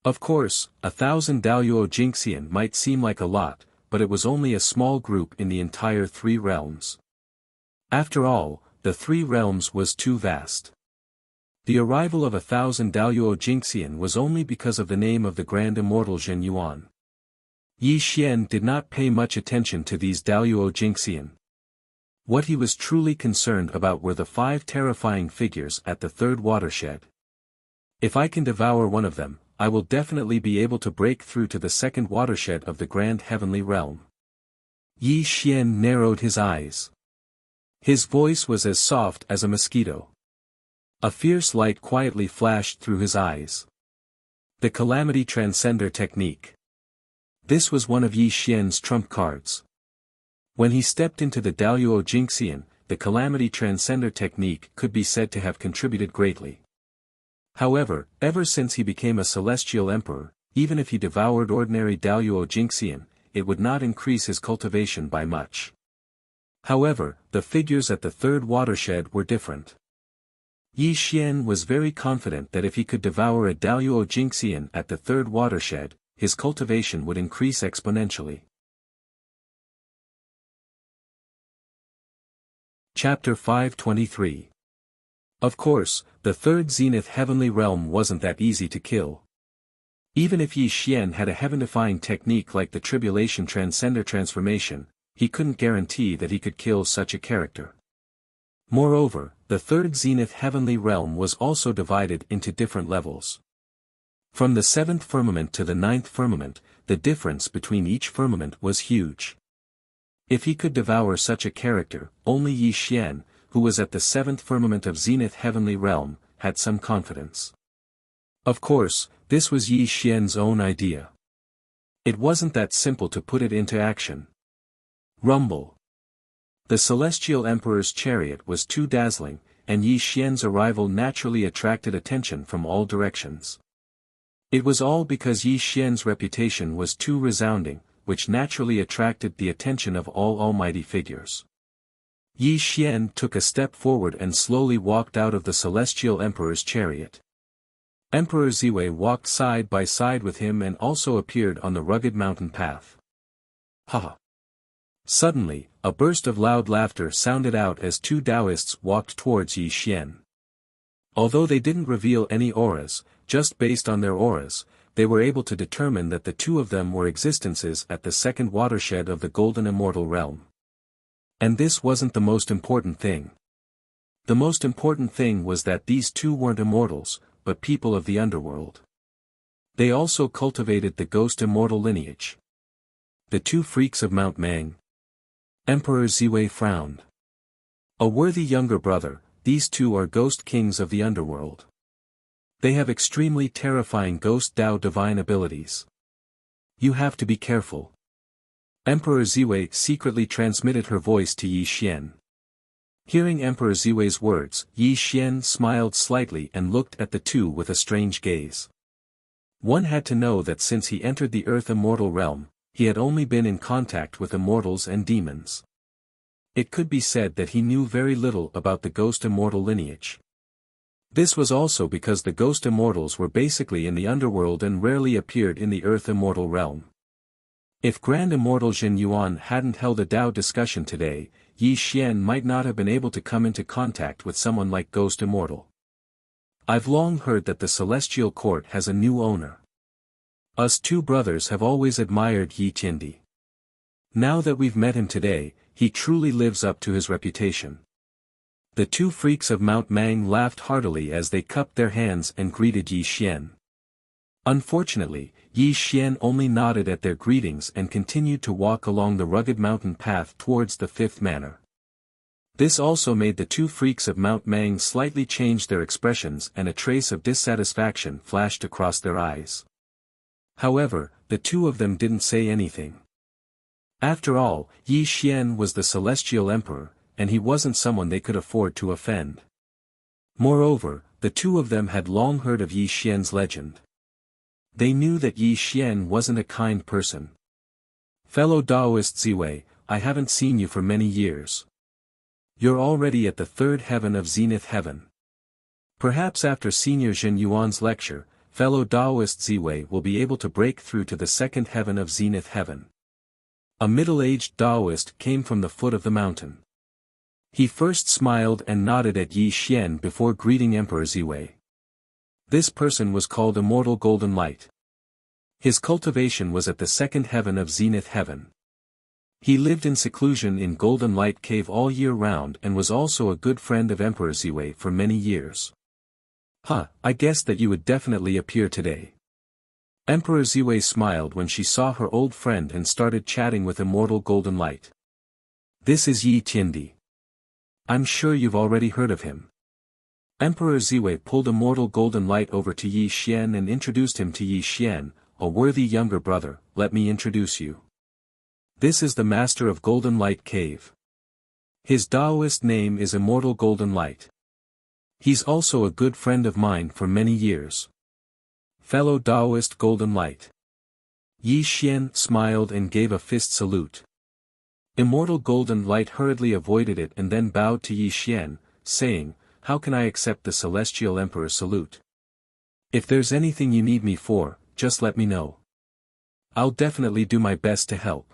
Of course, 1,000 Daoyuo Jingxian might seem like a lot, but it was only a small group in the entire three realms. After all, the three realms was too vast. The arrival of 1,000 Daoyuo Jingxian was only because of the name of the grand immortal Jin Yuan. Yi Xian did not pay much attention to these Daoyuo Jingxian. What he was truly concerned about were the 5 terrifying figures at the third watershed. If I can devour one of them, I will definitely be able to break through to the second watershed of the grand heavenly realm. Yi Xian narrowed his eyes. His voice was as soft as a mosquito. A fierce light quietly flashed through his eyes. The Calamity Transcender Technique. This was one of Yi Xian's trump cards. When he stepped into the Daoyuo Jingxian, the Calamity Transcender Technique could be said to have contributed greatly. However, ever since he became a celestial emperor, even if he devoured ordinary Daoyuo Jingxian, it would not increase his cultivation by much. However, the figures at the third watershed were different. Yi Xian was very confident that if he could devour a Daoyuo Jingxian at the third watershed, his cultivation would increase exponentially. Chapter 523. Of course, the third zenith heavenly realm wasn't that easy to kill. Even if Yi Xian had a heaven-defying technique like the Tribulation Transcender Transformation, he couldn't guarantee that he could kill such a character. Moreover, the third zenith heavenly realm was also divided into different levels. From the seventh firmament to the ninth firmament, the difference between each firmament was huge. If he could devour such a character, only Yi Xian, who was at the seventh firmament of zenith heavenly realm, had some confidence. Of course, this was Yi Xian's own idea. It wasn't that simple to put it into action. Rumble. The Celestial Emperor's chariot was too dazzling, and Yi Xian's arrival naturally attracted attention from all directions. It was all because Yi Xian's reputation was too resounding, which naturally attracted the attention of all almighty figures. Yi Xian took a step forward and slowly walked out of the Celestial Emperor's chariot. Emperor Ziwei walked side by side with him and also appeared on the rugged mountain path. Ha! Suddenly, a burst of loud laughter sounded out as two Taoists walked towards Yi Xian. Although they didn't reveal any auras, just based on their auras, they were able to determine that the two of them were existences at the second watershed of the golden immortal realm. And this wasn't the most important thing. The most important thing was that these two weren't immortals, but people of the underworld. They also cultivated the ghost immortal lineage. The two freaks of Mount Mang. Emperor Ziwei frowned. A worthy younger brother, these two are ghost kings of the underworld. They have extremely terrifying ghost Dao divine abilities. You have to be careful. Emperor Ziwei secretly transmitted her voice to Yi Xian. Hearing Emperor Ziwei's words, Yi Xian smiled slightly and looked at the two with a strange gaze. One had to know that since he entered the Earth immortal realm, he had only been in contact with immortals and demons. It could be said that he knew very little about the ghost immortal lineage. This was also because the ghost immortals were basically in the underworld and rarely appeared in the Earth immortal realm. If Grand Immortal Jin Yuan hadn't held a Dao discussion today, Yi Xian might not have been able to come into contact with someone like Ghost Immortal. I've long heard that the Celestial Court has a new owner. Us two brothers have always admired Yi Tiandi. Now that we've met him today, he truly lives up to his reputation. The two freaks of Mount Mang laughed heartily as they cupped their hands and greeted Yi Xian. Unfortunately, Yi Xian only nodded at their greetings and continued to walk along the rugged mountain path towards the fifth manor. This also made the two freaks of Mount Mang slightly change their expressions and a trace of dissatisfaction flashed across their eyes. However, the two of them didn't say anything. After all, Yi Xian was the Celestial Emperor, and he wasn't someone they could afford to offend. Moreover, the two of them had long heard of Yi Xian's legend. They knew that Yi Xian wasn't a kind person. Fellow Taoist Ziwei, I haven't seen you for many years. You're already at the third heaven of Zenith Heaven. Perhaps after Senior Jin Yuan's lecture, fellow Taoist Ziwei will be able to break through to the second heaven of Zenith Heaven. A middle-aged Taoist came from the foot of the mountain. He first smiled and nodded at Yi Xian before greeting Emperor Ziwei. This person was called Immortal Golden Light. His cultivation was at the second heaven of Zenith Heaven. He lived in seclusion in Golden Light Cave all year round and was also a good friend of Emperor Ziwei for many years. I guessed that you would definitely appear today. Emperor Ziwei smiled when she saw her old friend and started chatting with Immortal Golden Light. This is Yi Tiandi. I'm sure you've already heard of him. Emperor Ziwei pulled Immortal Golden Light over to Yi Xian and introduced him to Yi Xian, a worthy younger brother. Let me introduce you. This is the master of Golden Light Cave. His Taoist name is Immortal Golden Light. He's also a good friend of mine for many years. Fellow Taoist Golden Light. Yi Xian smiled and gave a fist salute. Immortal Golden Light hurriedly avoided it and then bowed to Yi Xian, saying, "How can I accept the Celestial Emperor's salute? If there's anything you need me for, just let me know. I'll definitely do my best to help."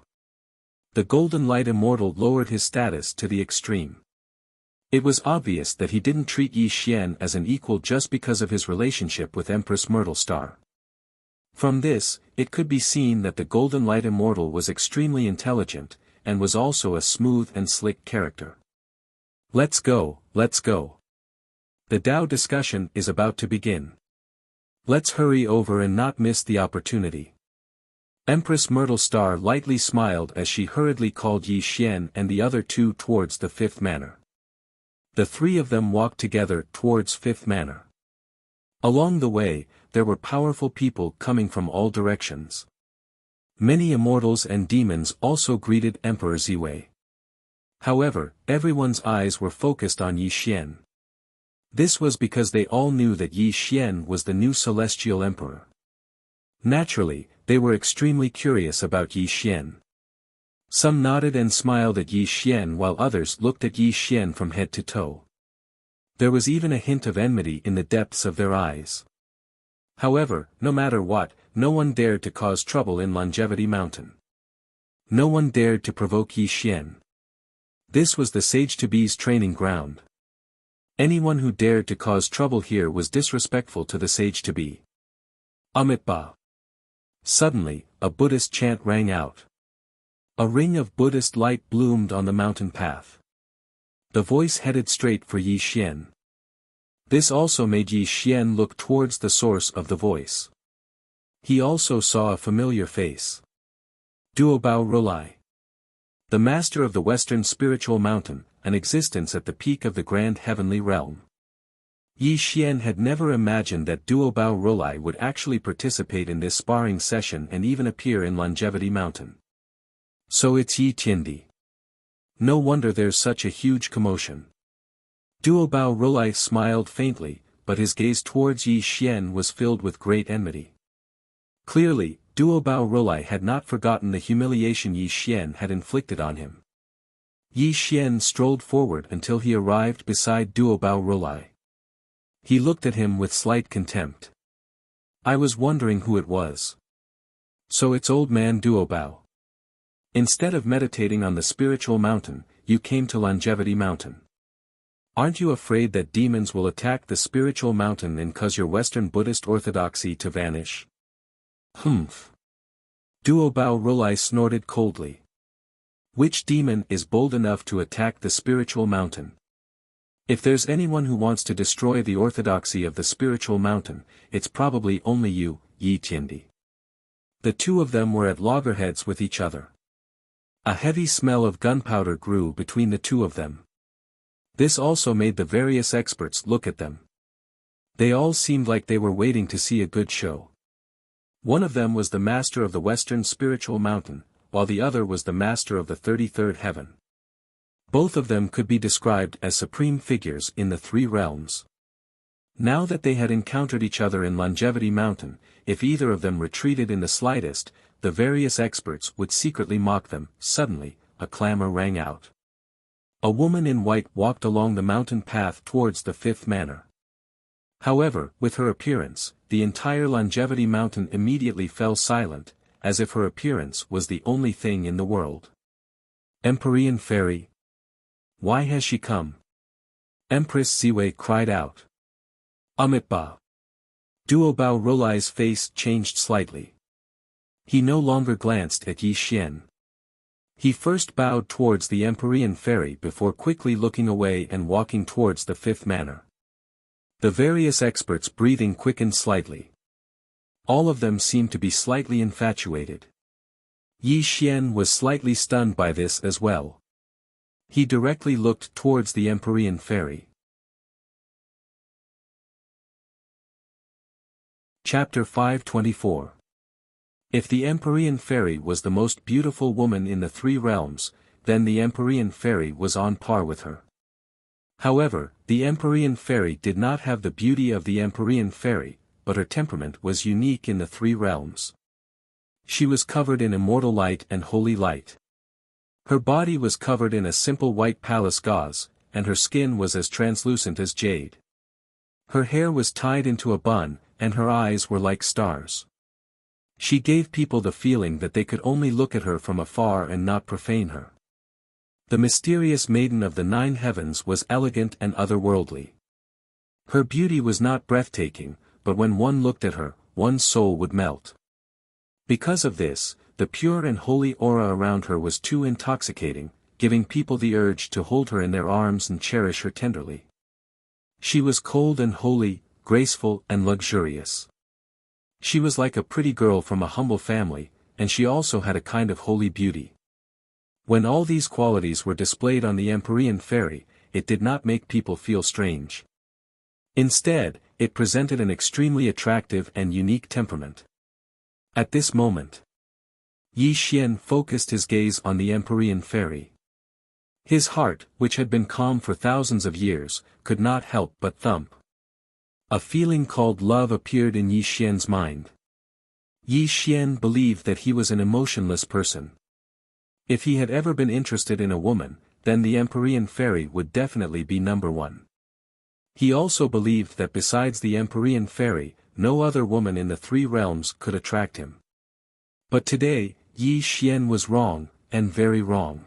The Golden Light Immortal lowered his status to the extreme. It was obvious that he didn't treat Yi Xian as an equal just because of his relationship with Empress Myrtle Star. From this, it could be seen that the Golden Light Immortal was extremely intelligent, and was also a smooth and slick character. Let's go, let's go. The Tao discussion is about to begin. Let's hurry over and not miss the opportunity. Empress Myrtle Star lightly smiled as she hurriedly called Yi Xian and the other two towards the fifth manor. The three of them walked together towards fifth manor. Along the way, there were powerful people coming from all directions. Many immortals and demons also greeted Emperor Ziwei. However, everyone's eyes were focused on Yi Xian. This was because they all knew that Yi Xian was the new celestial emperor. Naturally, they were extremely curious about Yi Xian. Some nodded and smiled at Yi Xian while others looked at Yi Xian from head to toe. There was even a hint of enmity in the depths of their eyes. However, no matter what, no one dared to cause trouble in Longevity Mountain. No one dared to provoke Yi Xian. This was the Sage-to-Be's training ground. Anyone who dared to cause trouble here was disrespectful to the Sage-to-Be. Amitba. Suddenly, a Buddhist chant rang out. A ring of Buddhist light bloomed on the mountain path. The voice headed straight for Yi Xian. This also made Yi Xian look towards the source of the voice. He also saw a familiar face. Duobao Rolai. The master of the Western Spiritual Mountain, an existence at the peak of the Grand Heavenly Realm. Yi Xian had never imagined that Duobao Rolai would actually participate in this sparring session and even appear in Longevity Mountain. So it's Yi Tiandi. No wonder there's such a huge commotion. Duobao Rolai smiled faintly, but his gaze towards Yi Xian was filled with great enmity. Clearly, Duobao Rolai had not forgotten the humiliation Yi Xian had inflicted on him. Yi Xian strolled forward until he arrived beside Duobao Rolai. He looked at him with slight contempt. I was wondering who it was. So it's old man Duobao. Instead of meditating on the spiritual mountain, you came to Longevity Mountain. Aren't you afraid that demons will attack the spiritual mountain and cause your Western Buddhist orthodoxy to vanish? Humph. Duobao Rolai snorted coldly. Which demon is bold enough to attack the spiritual mountain? If there's anyone who wants to destroy the orthodoxy of the spiritual mountain, it's probably only you, Yi Tiandi. The two of them were at loggerheads with each other. A heavy smell of gunpowder grew between the two of them. This also made the various experts look at them. They all seemed like they were waiting to see a good show. One of them was the master of the Western Spiritual Mountain, while the other was the master of the 33rd Heaven. Both of them could be described as supreme figures in the three realms. Now that they had encountered each other in Longevity Mountain, if either of them retreated in the slightest, the various experts would secretly mock them. Suddenly, a clamor rang out. A woman in white walked along the mountain path towards the fifth manor. However, with her appearance, the entire Longevity Mountain immediately fell silent, as if her appearance was the only thing in the world. Empyrean Fairy. Why has she come? Empress Ziwei cried out. Amitba. Duobao Rolai's face changed slightly. He no longer glanced at Yi Xian. He first bowed towards the Empyrean Fairy before quickly looking away and walking towards the fifth manor. The various experts' breathing quickened slightly. All of them seemed to be slightly infatuated. Yi Xian was slightly stunned by this as well. He directly looked towards the Empyrean Fairy. Chapter 524. If the Empyrean Fairy was the most beautiful woman in the three realms, then the Empyrean Fairy was on par with her. However, the Empyrean Fairy did not have the beauty of the Empyrean Fairy, but her temperament was unique in the three realms. She was covered in immortal light and holy light. Her body was covered in a simple white palace gauze, and her skin was as translucent as jade. Her hair was tied into a bun, and her eyes were like stars. She gave people the feeling that they could only look at her from afar and not profane her. The mysterious maiden of the 9 heavens was elegant and otherworldly. Her beauty was not breathtaking, but when one looked at her, one's soul would melt. Because of this, the pure and holy aura around her was too intoxicating, giving people the urge to hold her in their arms and cherish her tenderly. She was cold and holy, graceful and luxurious. She was like a pretty girl from a humble family, and she also had a kind of holy beauty. When all these qualities were displayed on the Empyrean fairy, it did not make people feel strange. Instead, it presented an extremely attractive and unique temperament. At this moment, Yi Xian focused his gaze on the Empyrean fairy. His heart, which had been calm for thousands of years, could not help but thump. A feeling called love appeared in Yi Xian's mind. Yi Xian believed that he was an emotionless person. If he had ever been interested in a woman, then the Empyrean fairy would definitely be number one. He also believed that besides the Empyrean fairy, no other woman in the three realms could attract him. But today, Yi Xian was wrong, and very wrong.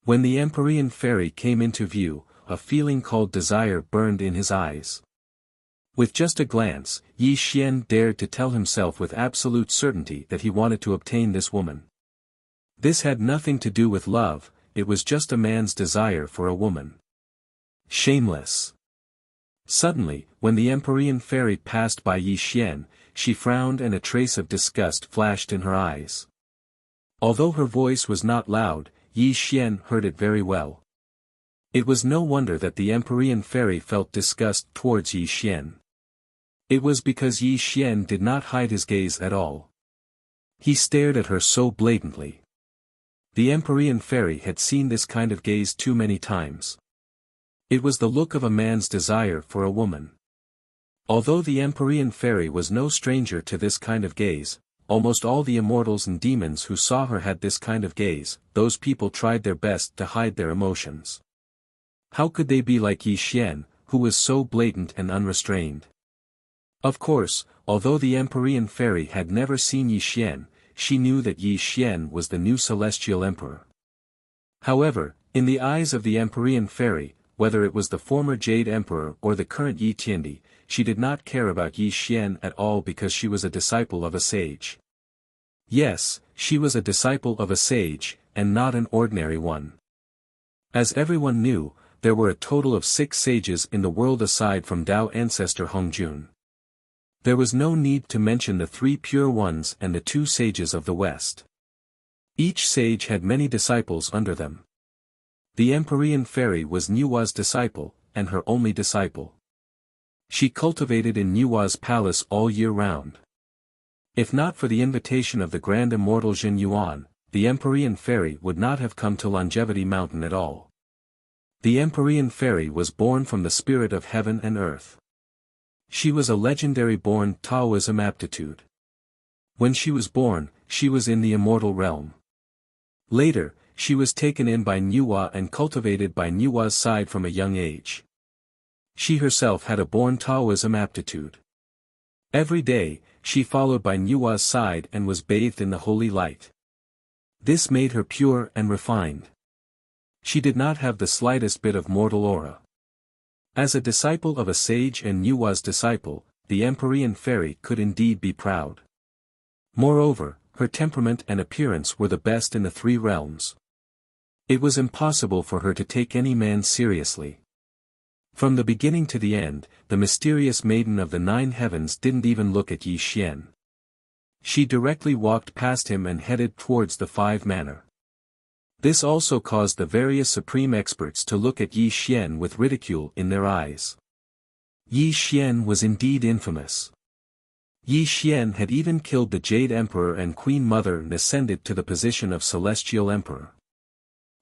When the Empyrean fairy came into view, a feeling called desire burned in his eyes. With just a glance, Yi Xian dared to tell himself with absolute certainty that he wanted to obtain this woman. This had nothing to do with love, it was just a man's desire for a woman. Shameless. Suddenly, when the Empyrean fairy passed by Yi Xian, she frowned and a trace of disgust flashed in her eyes. Although her voice was not loud, Yi Xian heard it very well. It was no wonder that the Empyrean fairy felt disgust towards Yi Xian. It was because Yi Xian did not hide his gaze at all. He stared at her so blatantly. The Empyrean fairy had seen this kind of gaze too many times. It was the look of a man's desire for a woman. Although the Empyrean fairy was no stranger to this kind of gaze, almost all the immortals and demons who saw her had this kind of gaze. Those people tried their best to hide their emotions. How could they be like Yi Xian, who was so blatant and unrestrained? Of course, although the Empyrean fairy had never seen Yi Xian, she knew that Yi Xian was the new celestial emperor. However, in the eyes of the Empyrean fairy, whether it was the former Jade Emperor or the current Yi Tiandi, she did not care about Yi Xian at all because she was a disciple of a sage. Yes, she was a disciple of a sage, and not an ordinary one. As everyone knew, there were a total of 6 sages in the world aside from Tao ancestor Hongjun. There was no need to mention the 3 pure ones and the 2 sages of the West. Each sage had many disciples under them. The Empyrean fairy was Niua's disciple, and her only disciple. She cultivated in Niua's palace all year round. If not for the invitation of the grand immortal Jin Yuan, the Empyrean fairy would not have come to Longevity Mountain at all. The Empyrean fairy was born from the spirit of heaven and earth. She was a legendary born Taoism aptitude. When she was born, she was in the immortal realm. Later, she was taken in by Niua and cultivated by Niua's side from a young age. She herself had a born Taoism aptitude. Every day, she followed by Niua's side and was bathed in the holy light. This made her pure and refined. She did not have the slightest bit of mortal aura. As a disciple of a sage and Niua's disciple, the Empyrean fairy could indeed be proud. Moreover, her temperament and appearance were the best in the 3 realms. It was impossible for her to take any man seriously. From the beginning to the end, the mysterious maiden of the 9 heavens didn't even look at Yi Xian. She directly walked past him and headed towards the 5 manor. This also caused the various supreme experts to look at Yi Xian with ridicule in their eyes. Yi Xian was indeed infamous. Yi Xian had even killed the Jade Emperor and Queen Mother and ascended to the position of Celestial Emperor.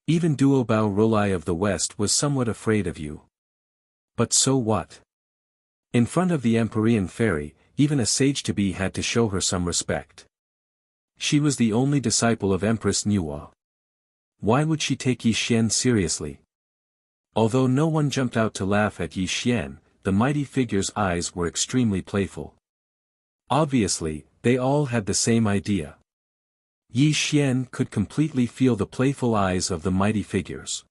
Even Duobao Rolai of the West was somewhat afraid of you. But so what? In front of the Empyrean fairy, even a sage-to-be had to show her some respect. She was the only disciple of Empress Niua. Why would she take Yi Xian seriously? Although no one jumped out to laugh at Yi Xian, the mighty figure's eyes were extremely playful. Obviously, they all had the same idea. Yi Xian could completely feel the playful eyes of the mighty figures.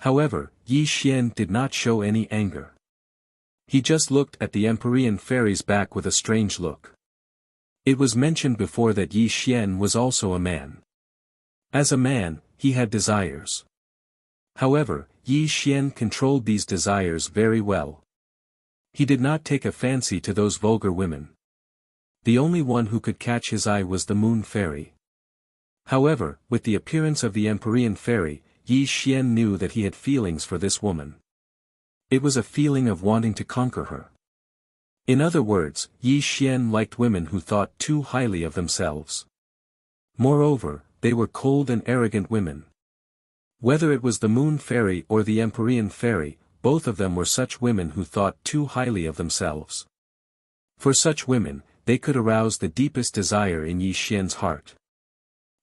However, Yi Xian did not show any anger. He just looked at the Empyrean fairy's back with a strange look. It was mentioned before that Yi Xian was also a man. As a man, he had desires. However, Yi Xian controlled these desires very well. He did not take a fancy to those vulgar women. The only one who could catch his eye was the Moon Fairy. However, with the appearance of the Empyrean Fairy, Yi Xian knew that he had feelings for this woman. It was a feeling of wanting to conquer her. In other words, Yi Xian liked women who thought too highly of themselves. Moreover, they were cold and arrogant women. Whether it was the Moon Fairy or the Empyrean Fairy, both of them were such women who thought too highly of themselves. For such women, they could arouse the deepest desire in Yi Xian's heart.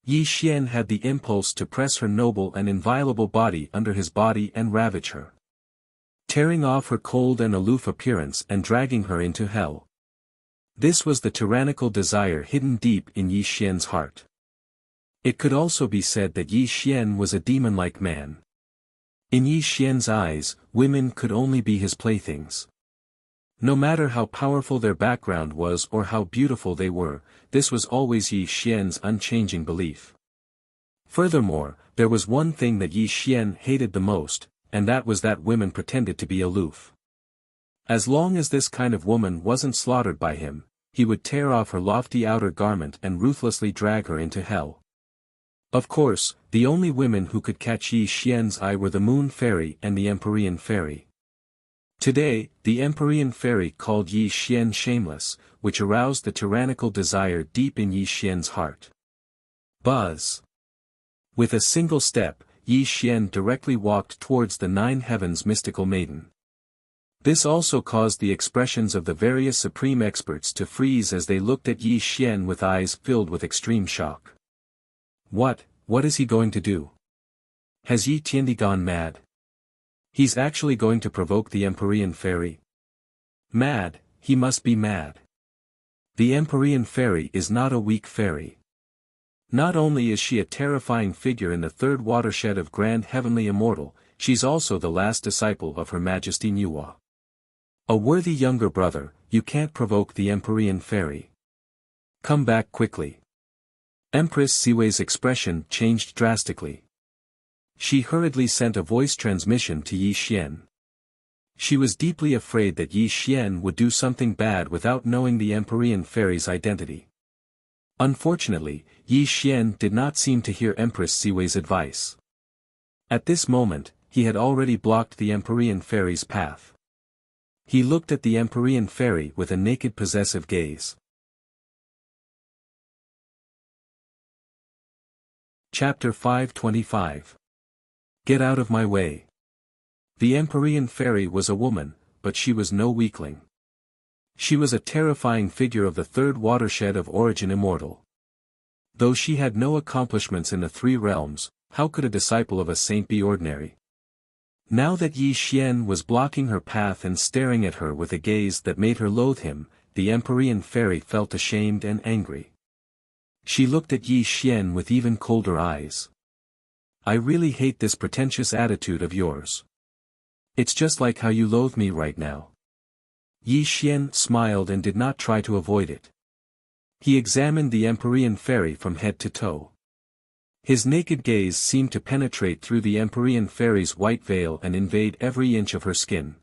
Yi Xian had the impulse to press her noble and inviolable body under his body and ravage her, tearing off her cold and aloof appearance and dragging her into hell. This was the tyrannical desire hidden deep in Yi Xian's heart. It could also be said that Yi Xian was a demon-like man. In Yi Xian's eyes, women could only be his playthings. No matter how powerful their background was or how beautiful they were, this was always Yi Xian's unchanging belief. Furthermore, there was one thing that Yi Xian hated the most, and that was that women pretended to be aloof. As long as this kind of woman wasn't slaughtered by him, he would tear off her lofty outer garment and ruthlessly drag her into hell. Of course, the only women who could catch Yi Xian's eye were the Moon Fairy and the Empyrean Fairy. Today, the Empyrean Fairy called Yi Xian shameless, which aroused the tyrannical desire deep in Yi Xian's heart. Buzz! With a single step, Yi Xian directly walked towards the 9 heavens mystical maiden. This also caused the expressions of the various supreme experts to freeze as they looked at Yi Xian with eyes filled with extreme shock. What is he going to do? Has Yi Tiandi gone mad? He's actually going to provoke the Empyrean Fairy? Mad, he must be mad. The Empyrean Fairy is not a weak fairy. Not only is she a terrifying figure in the third watershed of Grand Heavenly Immortal, she's also the last disciple of Her Majesty Nuwa. A worthy younger brother, you can't provoke the Empyrean Fairy. Come back quickly. Empress Siwei's expression changed drastically. She hurriedly sent a voice transmission to Yi Xian. She was deeply afraid that Yi Xian would do something bad without knowing the Empyrean Fairy's identity. Unfortunately, Yi Xian did not seem to hear Empress Siwei's advice. At this moment, he had already blocked the Empyrean Fairy's path. He looked at the Empyrean Fairy with a naked possessive gaze. Chapter 525. Get out of my way. The Empyrean Fairy was a woman, but she was no weakling. She was a terrifying figure of the third watershed of Origin Immortal. Though she had no accomplishments in the 3 realms, how could a disciple of a saint be ordinary? Now that Yi Xian was blocking her path and staring at her with a gaze that made her loathe him, the Empyrean Fairy felt ashamed and angry. She looked at Yi Xian with even colder eyes. I really hate this pretentious attitude of yours. It's just like how you loathe me right now. Yi Xian smiled and did not try to avoid it. He examined the Empyrean Fairy from head to toe. His naked gaze seemed to penetrate through the Empyrean Fairy's white veil and invade every inch of her skin.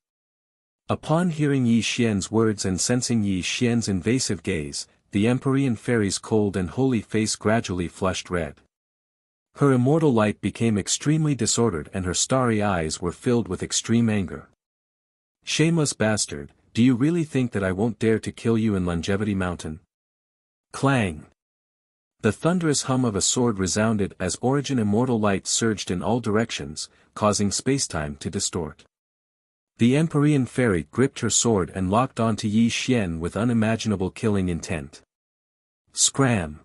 Upon hearing Yi Xian's words and sensing Yi Xian's invasive gaze, the Empyrean Fairy's cold and holy face gradually flushed red. Her immortal light became extremely disordered and her starry eyes were filled with extreme anger. Shameless bastard, do you really think that I won't dare to kill you in Longevity Mountain? Clang! The thunderous hum of a sword resounded as Origin Immortal light surged in all directions, causing spacetime to distort. The Empyrean Fairy gripped her sword and locked onto Yi Xian with unimaginable killing intent. Scram!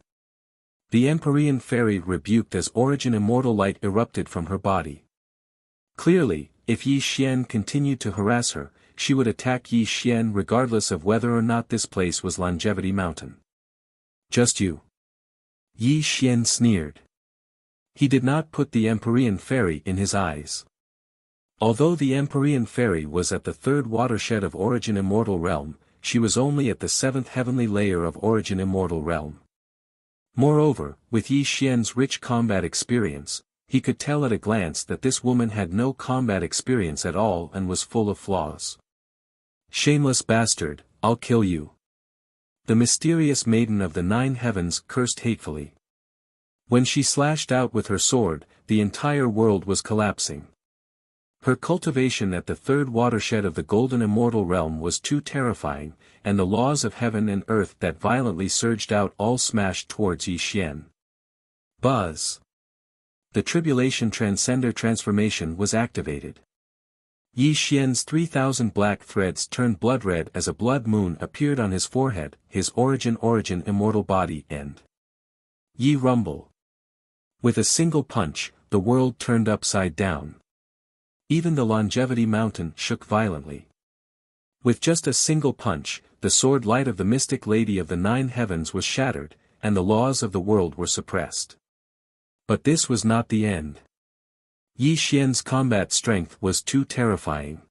The Empyrean Fairy rebuked as Origin Immortal light erupted from her body. Clearly, if Yi Xian continued to harass her, she would attack Yi Xian regardless of whether or not this place was Longevity Mountain. Just you. Yi Xian sneered. He did not put the Empyrean Fairy in his eyes. Although the Empyrean Fairy was at the 3rd watershed of Origin Immortal Realm, she was only at the 7th heavenly layer of Origin Immortal Realm. Moreover, with Yi Xian's rich combat experience, He could tell at a glance that this woman had no combat experience at all and was full of flaws. "Shameless bastard, I'll kill you." The mysterious maiden of the 9 heavens cursed hatefully. When she slashed out with her sword, the entire world was collapsing. Her cultivation at the third watershed of the golden immortal realm was too terrifying, and the laws of heaven and earth that violently surged out all smashed towards Yi Xian. Buzz! The tribulation transcender transformation was activated. Yi Xian's 3,000 black threads turned blood red as a blood moon appeared on his forehead, his origin immortal body end. Yi rumble. With a single punch, the world turned upside down. Even the longevity mountain shook violently. With just a single punch, the sword light of the mystic lady of the 9 heavens was shattered, and the laws of the world were suppressed. But this was not the end. Yi Xian's combat strength was too terrifying.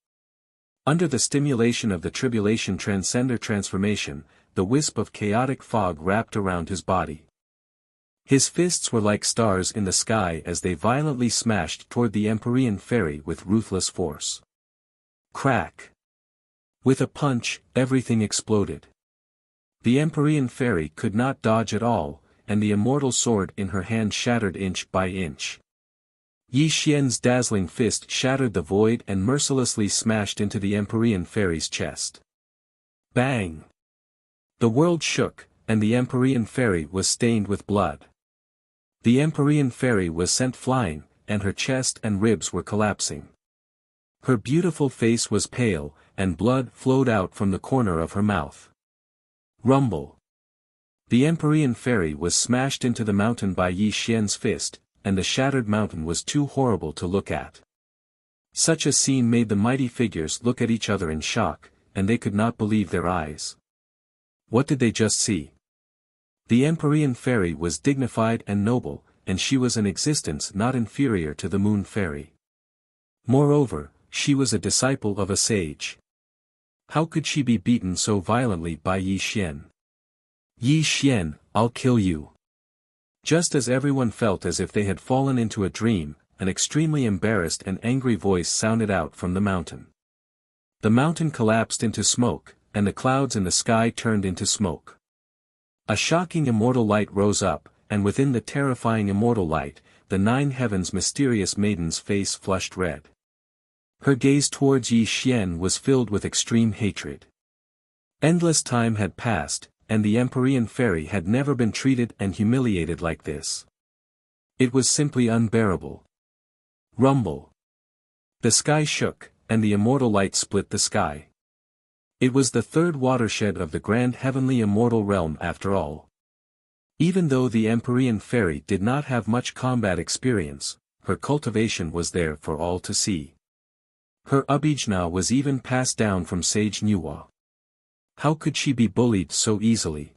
Under the stimulation of the tribulation transcender transformation, the wisp of chaotic fog wrapped around his body. His fists were like stars in the sky as they violently smashed toward the Empyrean fairy with ruthless force. Crack! With a punch, everything exploded. The Empyrean fairy could not dodge at all, and the immortal sword in her hand shattered inch by inch. Yi Xian's dazzling fist shattered the void and mercilessly smashed into the Empyrean fairy's chest. Bang! The world shook, and the Empyrean fairy was stained with blood. The Empyrean fairy was sent flying, and her chest and ribs were collapsing. Her beautiful face was pale, and blood flowed out from the corner of her mouth. Rumble! The Empyrean fairy was smashed into the mountain by Yi Xian's fist, and the shattered mountain was too horrible to look at. Such a scene made the mighty figures look at each other in shock, and they could not believe their eyes. What did they just see? The Empyrean fairy was dignified and noble, and she was an existence not inferior to the moon fairy. Moreover, she was a disciple of a sage. How could she be beaten so violently by Yi Xian? "Yi Xian, I'll kill you." Just as everyone felt as if they had fallen into a dream, an extremely embarrassed and angry voice sounded out from the mountain. The mountain collapsed into smoke, and the clouds in the sky turned into smoke. A shocking immortal light rose up, and within the terrifying immortal light, the 9 heavens' mysterious maiden's face flushed red. Her gaze towards Yi Xian was filled with extreme hatred. Endless time had passed, and the Empyrean fairy had never been treated and humiliated like this. It was simply unbearable. Rumble! The sky shook, and the immortal light split the sky. It was the third watershed of the grand heavenly immortal realm after all. Even though the Empyrean fairy did not have much combat experience, her cultivation was there for all to see. Her abhijna was even passed down from sage Nuwa. How could she be bullied so easily?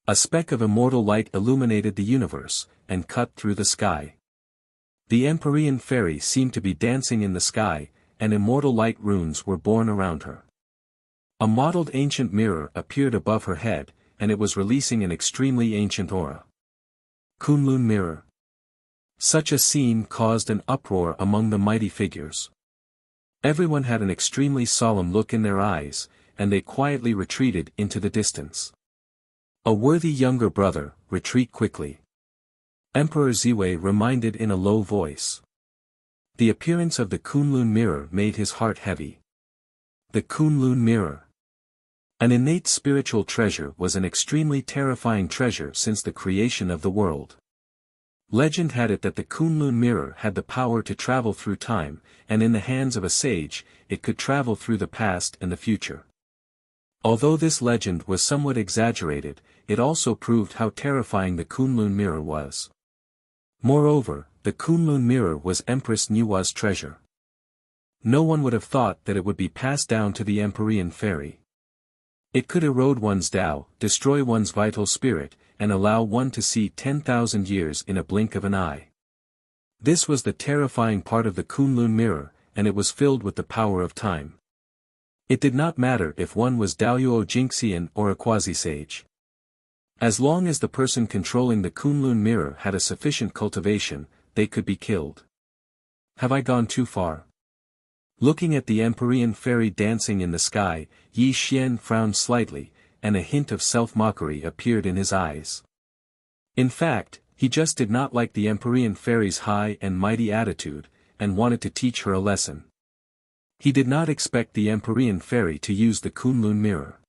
A speck of immortal light illuminated the universe, and cut through the sky. The Empyrean fairy seemed to be dancing in the sky, and immortal light runes were born around her. A mottled ancient mirror appeared above her head, and it was releasing an extremely ancient aura. Kunlun mirror. Such a scene caused an uproar among the mighty figures. Everyone had an extremely solemn look in their eyes, and they quietly retreated into the distance. "A worthy younger brother, retreat quickly," Emperor Ziwei reminded in a low voice. The appearance of the Kunlun mirror made his heart heavy. The Kunlun mirror. An innate spiritual treasure was an extremely terrifying treasure since the creation of the world. Legend had it that the Kunlun mirror had the power to travel through time, and in the hands of a sage, it could travel through the past and the future. Although this legend was somewhat exaggerated, it also proved how terrifying the Kunlun mirror was. Moreover, the Kunlun mirror was Empress Nuwa's treasure. No one would have thought that it would be passed down to the Empyrean fairy. It could erode one's Tao, destroy one's vital spirit, and allow one to see 10,000 years in a blink of an eye. This was the terrifying part of the Kunlun mirror, and it was filled with the power of time. It did not matter if one was Daoyuo Jingxian or a quasi-sage. As long as the person controlling the Kunlun mirror had a sufficient cultivation, they could be killed. Have I gone too far? Looking at the Empyrean fairy dancing in the sky, Yi Xian frowned slightly, and a hint of self-mockery appeared in his eyes. In fact, he just did not like the Empyrean fairy's high and mighty attitude, and wanted to teach her a lesson. He did not expect the Empyrean fairy to use the Kunlun mirror.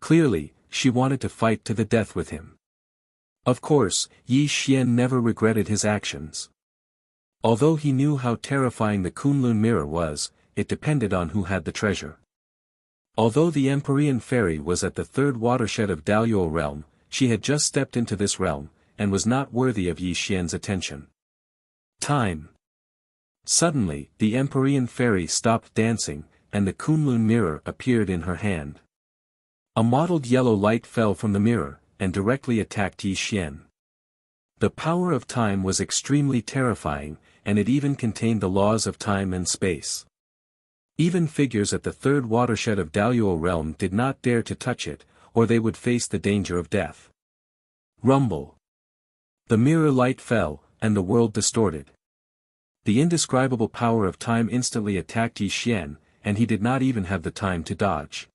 Clearly, she wanted to fight to the death with him. Of course, Yi Xian never regretted his actions. Although he knew how terrifying the Kunlun mirror was, it depended on who had the treasure. Although the Empyrean fairy was at the third watershed of Daluo realm, she had just stepped into this realm, and was not worthy of Yi Xian's attention. Time. Suddenly, the Empyrean fairy stopped dancing, and the Kunlun mirror appeared in her hand. A mottled yellow light fell from the mirror, and directly attacked Yi Xian. The power of time was extremely terrifying, and it even contained the laws of time and space. Even figures at the third watershed of Daluo realm did not dare to touch it, or they would face the danger of death. Rumble. The mirror light fell, and the world distorted. The indescribable power of time instantly attacked Yi Xian, and he did not even have the time to dodge.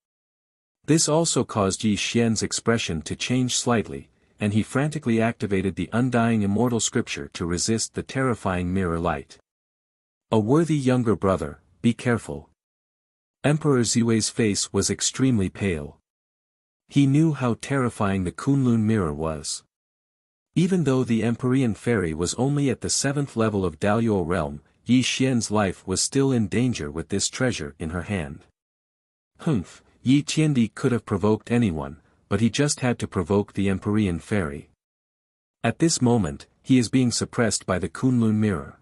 This also caused Yi Xian's expression to change slightly, and he frantically activated the undying immortal scripture to resist the terrifying mirror light. A worthy younger brother, be careful. Emperor Ziwei's face was extremely pale. He knew how terrifying the Kunlun mirror was. Even though the Empyrean fairy was only at the 7th level of Daluo realm, Yi Xian's life was still in danger with this treasure in her hand. Humph, Yi Tiandi could have provoked anyone, but he just had to provoke the Empyrean fairy. At this moment, he is being suppressed by the Kunlun mirror.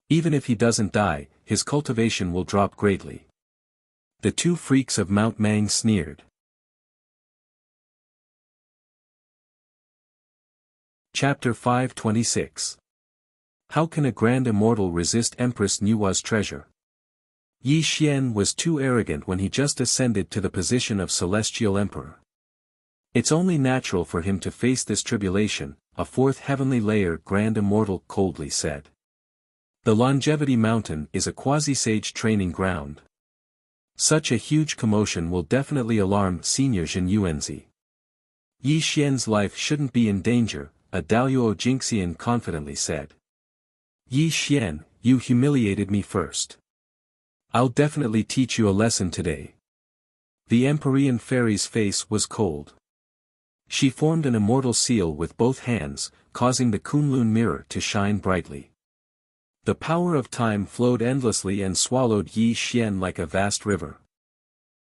Even if he doesn't die, his cultivation will drop greatly. The two freaks of Mount Mang sneered. Chapter 526. How can a grand immortal resist Empress Nuwa's treasure? Yi Xian was too arrogant when he just ascended to the position of Celestial Emperor. It's only natural for him to face this tribulation, a fourth heavenly layer Grand Immortal coldly said. The Longevity Mountain is a quasi-sage training ground. Such a huge commotion will definitely alarm Senior Jin Yuanzi. Yi Xian's life shouldn't be in danger, a Daluo Jinxian confidently said. Yi Xian, you humiliated me first. I'll definitely teach you a lesson today. The Empyrean fairy's face was cold. She formed an immortal seal with both hands, causing the Kunlun mirror to shine brightly. The power of time flowed endlessly and swallowed Yi Xian like a vast river.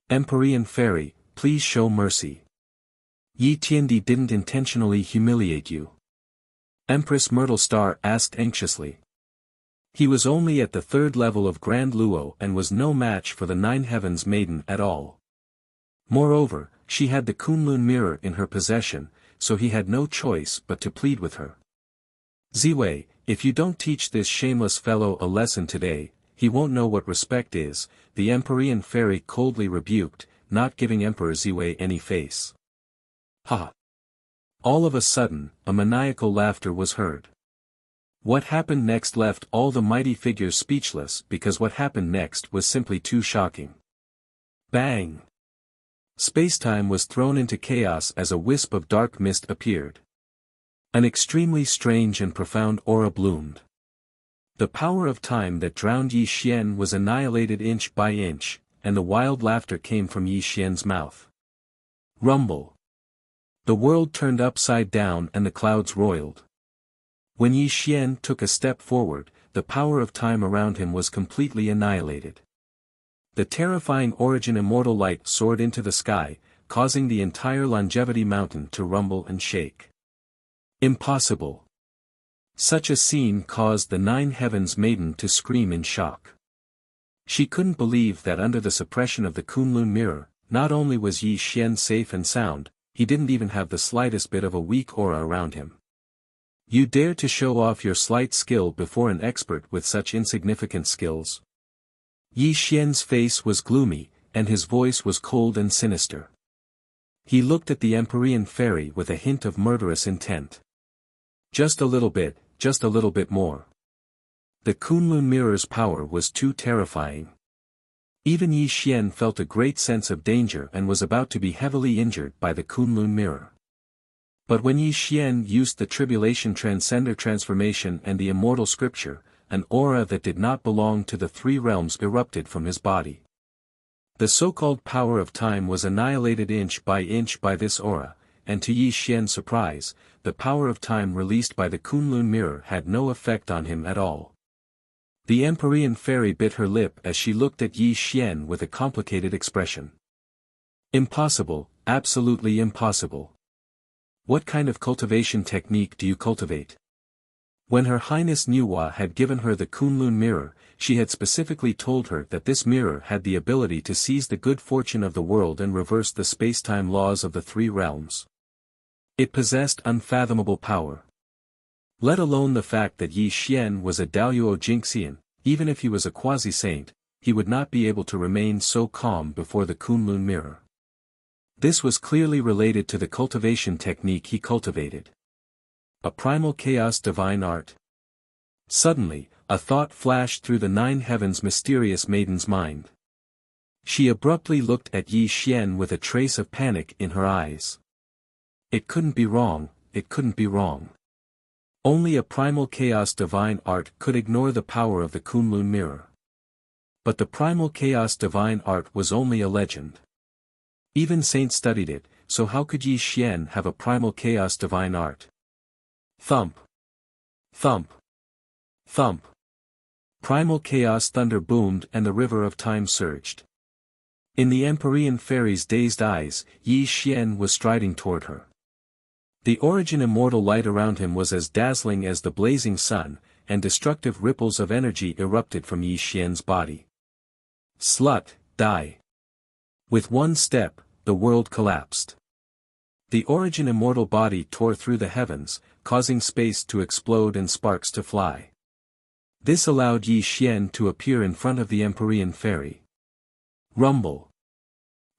Empyrean fairy, please show mercy. Yi Tiandi didn't intentionally humiliate you. Empress Myrtle Star asked anxiously. He was only at the 3rd level of Grand Luo and was no match for the 9 Heavens Maiden at all. Moreover, she had the Kunlun mirror in her possession, so he had no choice but to plead with her. Ziwei, if you don't teach this shameless fellow a lesson today, he won't know what respect is, the Empyrean fairy coldly rebuked, not giving Emperor Ziwei any face. Ha! All of a sudden, a maniacal laughter was heard. What happened next left all the mighty figures speechless because what happened next was simply too shocking. Bang! Spacetime was thrown into chaos as a wisp of dark mist appeared. An extremely strange and profound aura bloomed. The power of time that drowned Yi Xian was annihilated inch by inch, and the wild laughter came from Yi Xian's mouth. Rumble. The world turned upside down and the clouds roiled. When Yi Xian took a step forward, the power of time around him was completely annihilated. The terrifying Origin Immortal light soared into the sky, causing the entire Longevity Mountain to rumble and shake. Impossible. Such a scene caused the 9 Heavens Maiden to scream in shock. She couldn't believe that under the suppression of the Kunlun mirror, not only was Yi Xian safe and sound, he didn't even have the slightest bit of a weak aura around him. You dare to show off your slight skill before an expert with such insignificant skills? Yi Xian's face was gloomy, and his voice was cold and sinister. He looked at the Empyrean fairy with a hint of murderous intent. Just a little bit, just a little bit more. The Kunlun mirror's power was too terrifying. Even Yi Xian felt a great sense of danger and was about to be heavily injured by the Kunlun mirror. But when Yi Xian used the Tribulation Transcender transformation and the Immortal scripture, an aura that did not belong to the three realms erupted from his body. The so-called power of time was annihilated inch by this aura, and to Yi Xian's surprise, the power of time released by the Kunlun mirror had no effect on him at all. The Empyrean fairy bit her lip as she looked at Yi Xian with a complicated expression. Impossible, absolutely impossible. What kind of cultivation technique do you cultivate? When Her Highness Nuwa had given her the Kunlun mirror, she had specifically told her that this mirror had the ability to seize the good fortune of the world and reverse the space-time laws of the three realms. It possessed unfathomable power. Let alone the fact that Yi Xian was a Daoyuo Jinxian, even if he was a quasi-saint, he would not be able to remain so calm before the Kunlun mirror. This was clearly related to the cultivation technique he cultivated. A primal chaos divine art. Suddenly, a thought flashed through the nine heavens' mysterious maiden's mind. She abruptly looked at Yi Xian with a trace of panic in her eyes. It couldn't be wrong, it couldn't be wrong. Only a primal chaos divine art could ignore the power of the Kunlun mirror. But the primal chaos divine art was only a legend. Even saints studied it, so how could Yi Xian have a primal chaos divine art? Thump. Thump. Thump. Primal chaos thunder boomed and the river of time surged. In the Empyrean fairy's dazed eyes, Yi Xian was striding toward her. The origin immortal light around him was as dazzling as the blazing sun, and destructive ripples of energy erupted from Yi Xian's body. Slut, die. With one step, the world collapsed. The origin immortal body tore through the heavens, causing space to explode and sparks to fly. This allowed Yi Xian to appear in front of the Empyrean fairy. Rumble.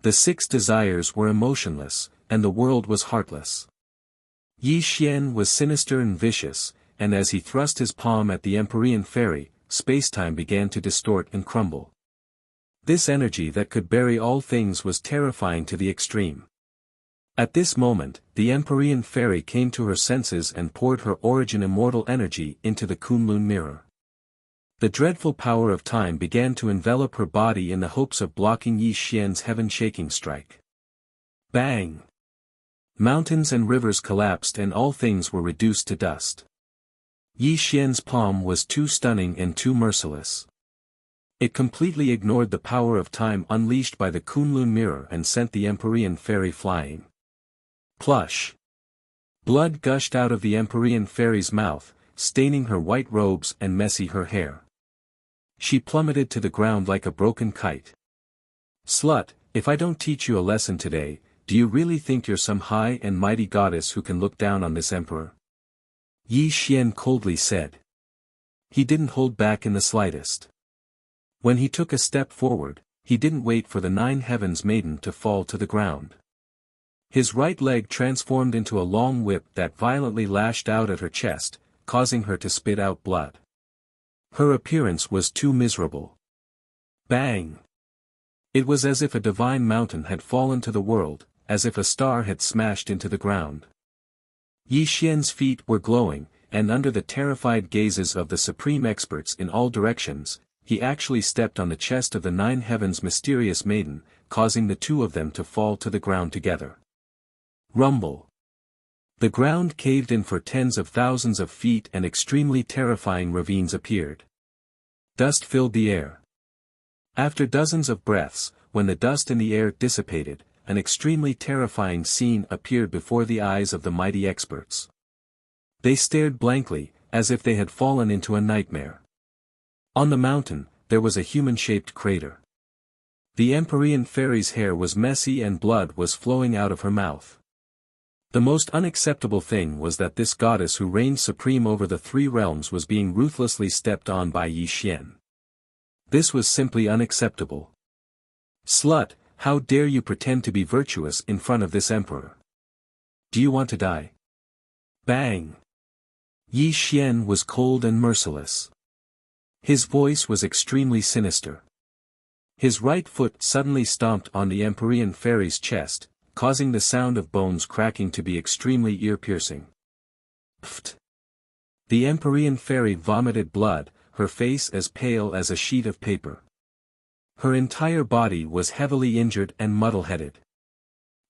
The six desires were emotionless, and the world was heartless. Yi Xian was sinister and vicious, and as he thrust his palm at the Empyrean fairy, space-time began to distort and crumble. This energy that could bury all things was terrifying to the extreme. At this moment, the Empyrean fairy came to her senses and poured her origin immortal energy into the Kunlun mirror. The dreadful power of time began to envelop her body in the hopes of blocking Yi Xian's heaven-shaking strike. Bang! Mountains and rivers collapsed and all things were reduced to dust. Yi Xian's palm was too stunning and too merciless. It completely ignored the power of time unleashed by the Kunlun mirror and sent the Empyrean fairy flying. Plush! Blood gushed out of the Empyrean fairy's mouth, staining her white robes and messy her hair. She plummeted to the ground like a broken kite. Slut, if I don't teach you a lesson today, do you really think you're some high and mighty goddess who can look down on this emperor? Yi Xian coldly said. He didn't hold back in the slightest. When he took a step forward, he didn't wait for the nine heavens maiden to fall to the ground. His right leg transformed into a long whip that violently lashed out at her chest, causing her to spit out blood. Her appearance was too miserable. Bang! It was as if a divine mountain had fallen to the world, as if a star had smashed into the ground. Yi Xian's feet were glowing, and under the terrified gazes of the supreme experts in all directions, he actually stepped on the chest of the nine heavens' mysterious maiden, causing the two of them to fall to the ground together. Rumble. The ground caved in for tens of thousands of feet and extremely terrifying ravines appeared. Dust filled the air. After dozens of breaths, when the dust in the air dissipated, an extremely terrifying scene appeared before the eyes of the mighty experts. They stared blankly, as if they had fallen into a nightmare. On the mountain, there was a human-shaped crater. The Empyrean fairy's hair was messy and blood was flowing out of her mouth. The most unacceptable thing was that this goddess who reigned supreme over the three realms was being ruthlessly stepped on by Yi Xian. This was simply unacceptable. Slut, how dare you pretend to be virtuous in front of this emperor? Do you want to die? Bang! Yi Xian was cold and merciless. His voice was extremely sinister. His right foot suddenly stomped on the Empyrean fairy's chest, causing the sound of bones cracking to be extremely ear-piercing. Pfft! The Empyrean fairy vomited blood, her face as pale as a sheet of paper. Her entire body was heavily injured and muddle-headed.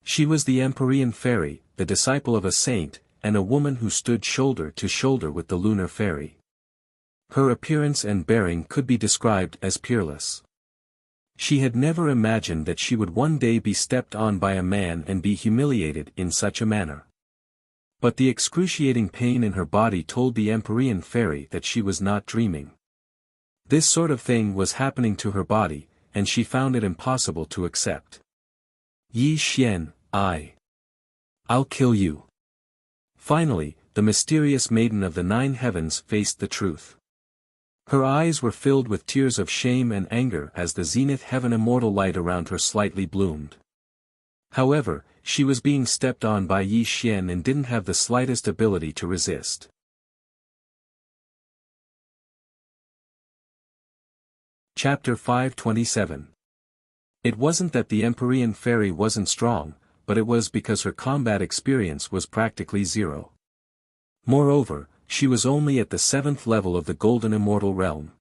She was the Empyrean fairy, the disciple of a saint, and a woman who stood shoulder to shoulder with the lunar fairy. Her appearance and bearing could be described as peerless. She had never imagined that she would one day be stepped on by a man and be humiliated in such a manner. But the excruciating pain in her body told the Empyrean fairy that she was not dreaming. This sort of thing was happening to her body, and she found it impossible to accept. Yi Xian, I'll kill you. Finally, the mysterious maiden of the 9 heavens faced the truth. Her eyes were filled with tears of shame and anger as the zenith heaven immortal light around her slightly bloomed. However, she was being stepped on by Yi Xian and didn't have the slightest ability to resist. Chapter 527. It wasn't that the Empyrean fairy wasn't strong, but it was because her combat experience was practically zero. Moreover, she was only at the 7th level of the Golden Immortal Realm.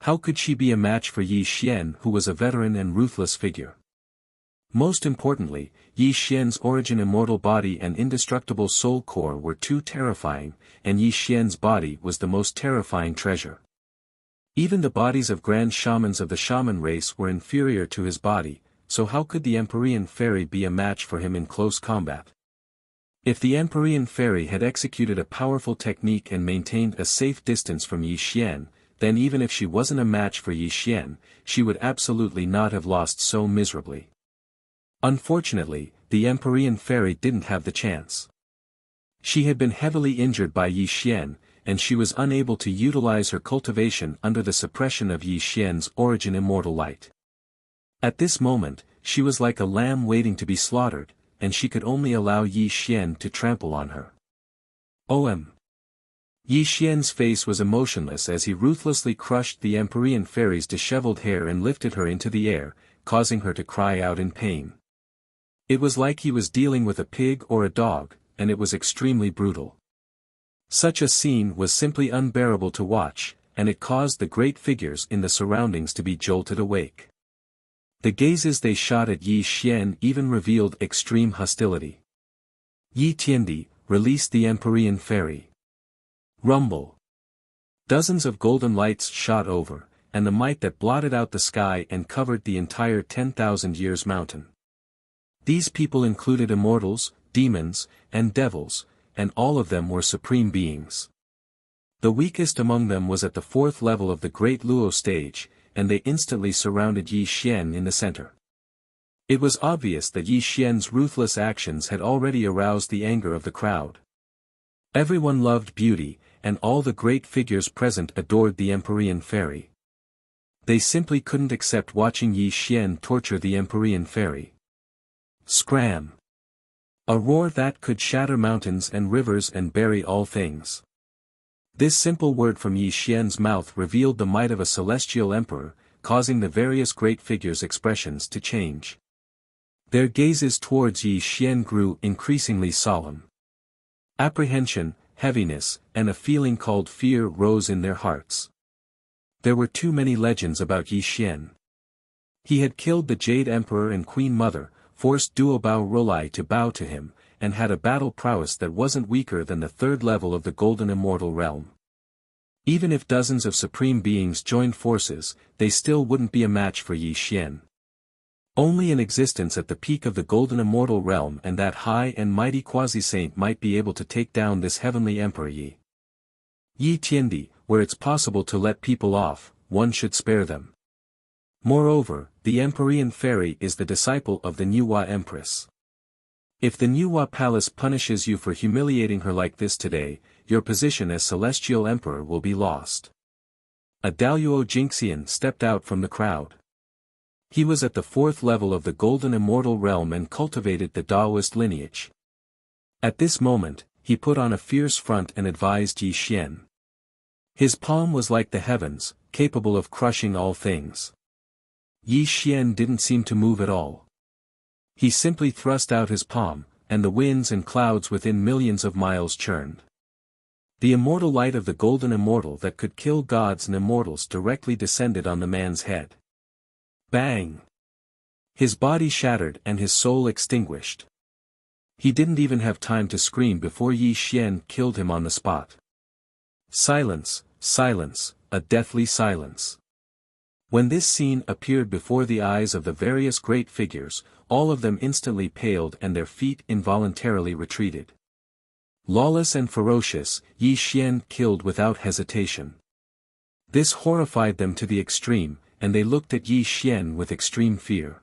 How could she be a match for Yi Xian, who was a veteran and ruthless figure? Most importantly, Yi Xian's origin immortal body and indestructible soul core were too terrifying, and Yi Xian's body was the most terrifying treasure. Even the bodies of grand shamans of the shaman race were inferior to his body, so how could the Empyrean fairy be a match for him in close combat? If the Empyrean fairy had executed a powerful technique and maintained a safe distance from Yi Xian, then even if she wasn't a match for Yi Xian, she would absolutely not have lost so miserably. Unfortunately, the Empyrean fairy didn't have the chance. She had been heavily injured by Yi Xian, and she was unable to utilize her cultivation under the suppression of Yi Xian's origin immortal light. At this moment, she was like a lamb waiting to be slaughtered, and she could only allow Yi Xian to trample on her. Yi Xian's face was emotionless as he ruthlessly crushed the Empyrean fairy's disheveled hair and lifted her into the air, causing her to cry out in pain. It was like he was dealing with a pig or a dog, and it was extremely brutal. Such a scene was simply unbearable to watch, and it caused the great figures in the surroundings to be jolted awake. The gazes they shot at Yi Xian even revealed extreme hostility. Yi Tiandi, released the Empyrean fairy. Rumble. Dozens of golden lights shot over, and the might that blotted out the sky and covered the entire 10,000 years mountain. These people included immortals, demons, and devils, and all of them were supreme beings. The weakest among them was at the 4th level of the Great Luo stage, and they instantly surrounded Yi Xian in the center. It was obvious that Yi Xian's ruthless actions had already aroused the anger of the crowd. Everyone loved beauty, and all the great figures present adored the Empyrean fairy. They simply couldn't accept watching Yi Xian torture the Empyrean fairy. Scram! A roar that could shatter mountains and rivers and bury all things. This simple word from Yi Xian's mouth revealed the might of a celestial emperor, causing the various great figures' expressions to change. Their gazes towards Yi Xian grew increasingly solemn. Apprehension, heaviness, and a feeling called fear rose in their hearts. There were too many legends about Yi Xian. He had killed the Jade Emperor and Queen Mother, forced Duobao Rolai to bow to him, and had a battle prowess that wasn't weaker than the 3rd level of the Golden Immortal Realm. Even if dozens of supreme beings joined forces, they still wouldn't be a match for Yi Xian. Only an existence at the peak of the Golden Immortal Realm and that high and mighty quasi-saint might be able to take down this heavenly emperor Yi. Yi Tiandi, where it's possible to let people off, one should spare them. Moreover, the Empyrean fairy is the disciple of the Nuwa Empress. If the Nuwa Palace punishes you for humiliating her like this today, your position as Celestial Emperor will be lost. A Daluo Jinxian stepped out from the crowd. He was at the 4th level of the Golden Immortal Realm and cultivated the Daoist lineage. At this moment, he put on a fierce front and advised Yi Xian. His palm was like the heavens, capable of crushing all things. Yi Xian didn't seem to move at all. He simply thrust out his palm, and the winds and clouds within millions of miles churned. The immortal light of the golden immortal that could kill gods and immortals directly descended on the man's head. Bang! His body shattered and his soul extinguished. He didn't even have time to scream before Yi Xian killed him on the spot. Silence, silence, a deathly silence. When this scene appeared before the eyes of the various great figures, all of them instantly paled and their feet involuntarily retreated. Lawless and ferocious, Yi Xian killed without hesitation. This horrified them to the extreme, and they looked at Yi Xian with extreme fear.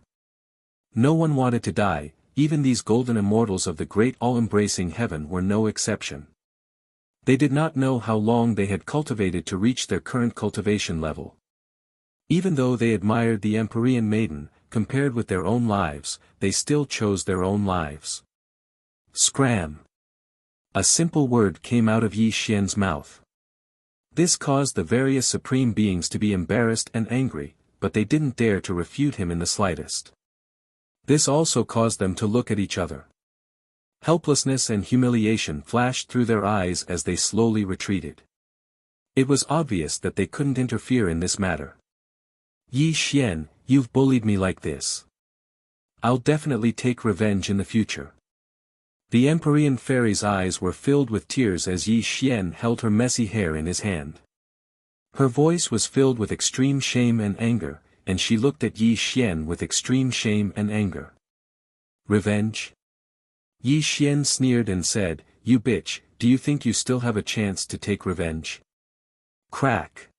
No one wanted to die, even these golden immortals of the great all-embracing heaven were no exception. They did not know how long they had cultivated to reach their current cultivation level. Even though they admired the Empyrean maiden, compared with their own lives, they still chose their own lives. Scram! A simple word came out of Yi Xian's mouth. This caused the various supreme beings to be embarrassed and angry, but they didn't dare to refute him in the slightest. This also caused them to look at each other. Helplessness and humiliation flashed through their eyes as they slowly retreated. It was obvious that they couldn't interfere in this matter. Yi Xian, you've bullied me like this. I'll definitely take revenge in the future. The Empyrean fairy's eyes were filled with tears as Yi Xian held her messy hair in his hand. Her voice was filled with extreme shame and anger, and she looked at Yi Xian with extreme shame and anger. Revenge? Yi Xian sneered and said, "You bitch, do you think you still have a chance to take revenge?" Crack!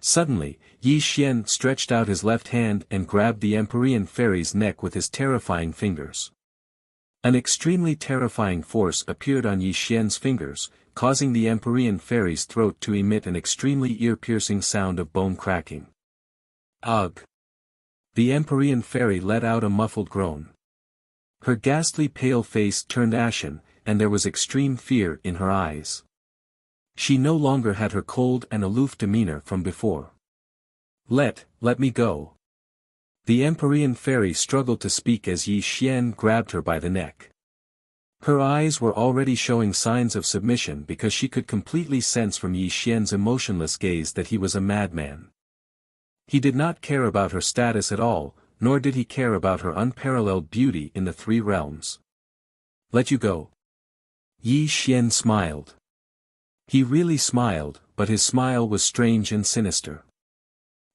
Suddenly, Yi Xian stretched out his left hand and grabbed the Empyrean fairy's neck with his terrifying fingers. An extremely terrifying force appeared on Yi Xian's fingers, causing the Empyrean fairy's throat to emit an extremely ear-piercing sound of bone cracking. Ugh! The Empyrean fairy let out a muffled groan. Her ghastly pale face turned ashen, and there was extreme fear in her eyes. She no longer had her cold and aloof demeanor from before. Let me go. The Empyrean fairy struggled to speak as Yi Xian grabbed her by the neck. Her eyes were already showing signs of submission because she could completely sense from Yi Xian's emotionless gaze that he was a madman. He did not care about her status at all, nor did he care about her unparalleled beauty in the three realms. Let you go. Yi Xian smiled. He really smiled, but his smile was strange and sinister.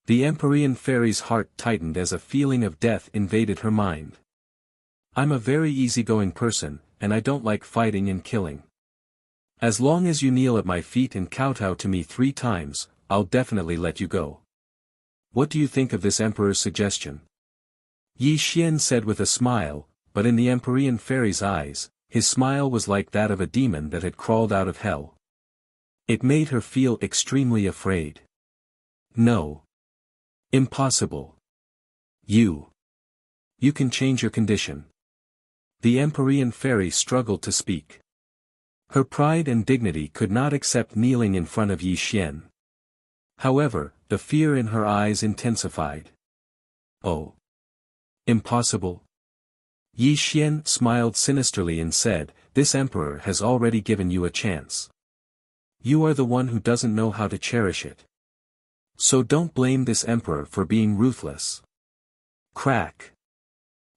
The Empyrean fairy's heart tightened as a feeling of death invaded her mind. I'm a very easygoing person, and I don't like fighting and killing. As long as you kneel at my feet and kowtow to me 3 times, I'll definitely let you go. What do you think of this emperor's suggestion? Yi Xian said with a smile, but in the Empyrean fairy's eyes, his smile was like that of a demon that had crawled out of hell. It made her feel extremely afraid. No. Impossible. You can change your condition. The Empyrean fairy struggled to speak. Her pride and dignity could not accept kneeling in front of Yi Xian. However, the fear in her eyes intensified. Oh. Impossible? Yi Xian smiled sinisterly and said, "This emperor has already given you a chance. You are the one who doesn't know how to cherish it. So don't blame this emperor for being ruthless." Crack!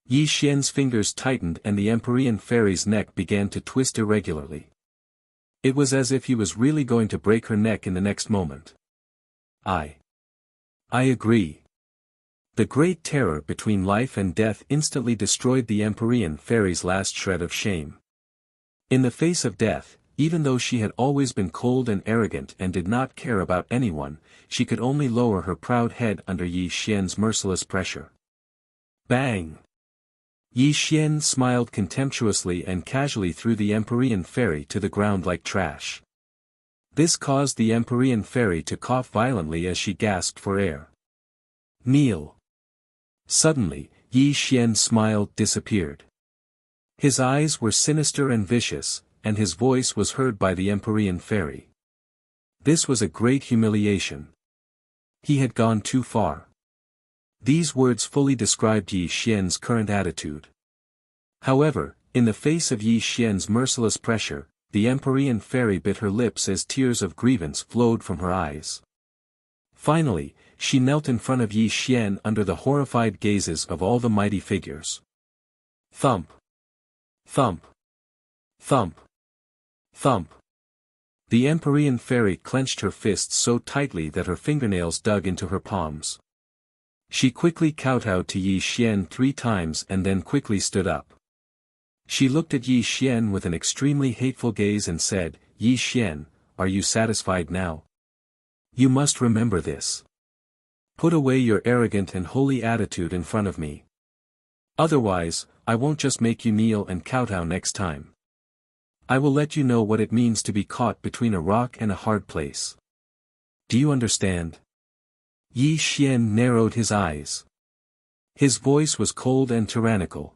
Yi Xian's fingers tightened and the Empyrean fairy's neck began to twist irregularly. It was as if he was really going to break her neck in the next moment. I agree. The great terror between life and death instantly destroyed the Empyrean fairy's last shred of shame. In the face of death, even though she had always been cold and arrogant and did not care about anyone, she could only lower her proud head under Yi Xian's merciless pressure. Bang! Yi Xian smiled contemptuously and casually threw the Empyrean fairy to the ground like trash. This caused the Empyrean fairy to cough violently as she gasped for air. Kneel. Suddenly, Yi Xian's smile disappeared. His eyes were sinister and vicious, and his voice was heard by the Empyrean fairy. This was a great humiliation. He had gone too far. These words fully described Yi Xian's current attitude. However, in the face of Yi Xian's merciless pressure, the Empyrean fairy bit her lips as tears of grievance flowed from her eyes. Finally, she knelt in front of Yi Xian under the horrified gazes of all the mighty figures. Thump! Thump! Thump! Thump! The Empyrean fairy clenched her fists so tightly that her fingernails dug into her palms. She quickly kowtowed to Yi Xian 3 times and then quickly stood up. She looked at Yi Xian with an extremely hateful gaze and said, "Yi Xian, are you satisfied now? You must remember this. Put away your arrogant and holy attitude in front of me. Otherwise, I won't just make you kneel and kowtow next time. I will let you know what it means to be caught between a rock and a hard place. Do you understand?" Yi Xian narrowed his eyes. His voice was cold and tyrannical.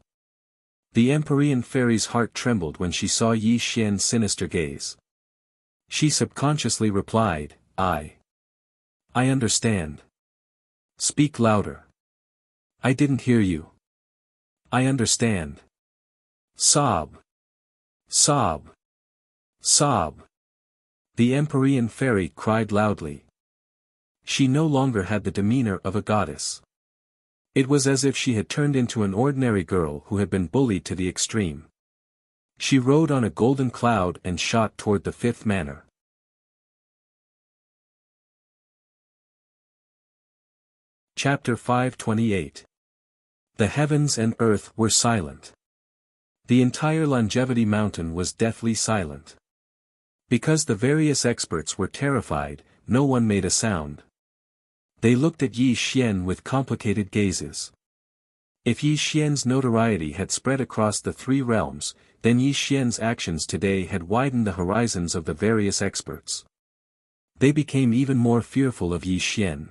The Empyrean fairy's heart trembled when she saw Yi Xian's sinister gaze. She subconsciously replied, I understand. Speak louder. I didn't hear you. I understand. Sob. Sob. Sob. The Empyrean fairy cried loudly. She no longer had the demeanor of a goddess. It was as if she had turned into an ordinary girl who had been bullied to the extreme. She rode on a golden cloud and shot toward the 5th manor. Chapter 528. The heavens and earth were silent. The entire Longevity Mountain was deathly silent. Because the various experts were terrified, no one made a sound. They looked at Yi Xian with complicated gazes. If Yi Xian's notoriety had spread across the 3 realms, then Yi Xian's actions today had widened the horizons of the various experts. They became even more fearful of Yi Xian.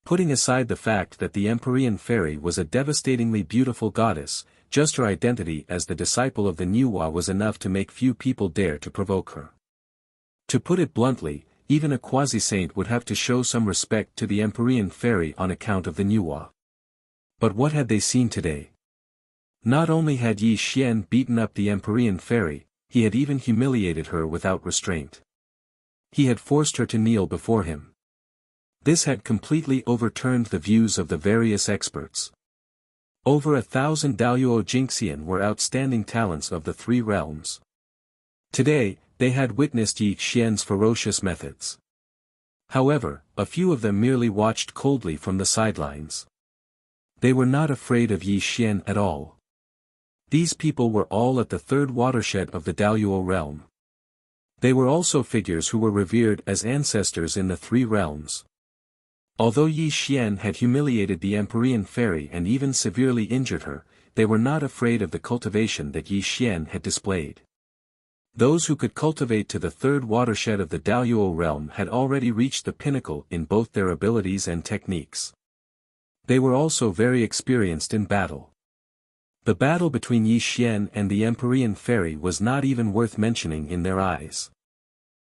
Putting aside the fact that the Empyrean fairy was a devastatingly beautiful goddess, just her identity as the disciple of the Nuwa was enough to make few people dare to provoke her. To put it bluntly, even a quasi-saint would have to show some respect to the Empyrean fairy on account of the Nuwa. But what had they seen today? Not only had Yi Xian beaten up the Empyrean fairy, he had even humiliated her without restraint. He had forced her to kneel before him. This had completely overturned the views of the various experts. Over 1,000 Daoyuo Jingxian were outstanding talents of the 3 realms. Today, they had witnessed Yi Xian's ferocious methods. However, a few of them merely watched coldly from the sidelines. They were not afraid of Yi Xian at all. These people were all at the 3rd watershed of the Daoyuo realm. They were also figures who were revered as ancestors in the 3 realms. Although Yi Xian had humiliated the Empyrean fairy and even severely injured her, they were not afraid of the cultivation that Yi Xian had displayed. Those who could cultivate to the 3rd watershed of the Daoyuo realm had already reached the pinnacle in both their abilities and techniques. They were also very experienced in battle. The battle between Yi Xian and the Empyrean fairy was not even worth mentioning in their eyes.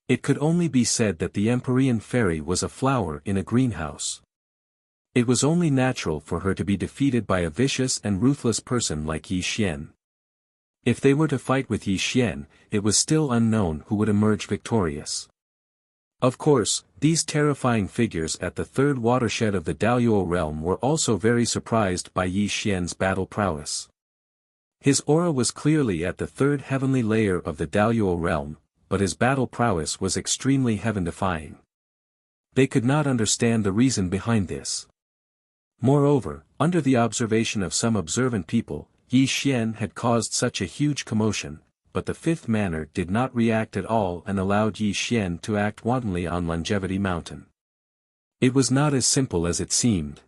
It could only be said that the Empyrean fairy was a flower in a greenhouse. It was only natural for her to be defeated by a vicious and ruthless person like Yi Xian. If they were to fight with Yi Xian, it was still unknown who would emerge victorious. Of course, these terrifying figures at the 3rd watershed of the Daoyuo realm were also very surprised by Yi Xian's battle prowess. His aura was clearly at the 3rd heavenly layer of the Daoyuo realm, but his battle prowess was extremely heaven-defying. They could not understand the reason behind this. Moreover, under the observation of some observant people, Yi Xian had caused such a huge commotion, but the 5th manor did not react at all and allowed Yi Xian to act wantonly on Longevity Mountain. It was not as simple as it seemed.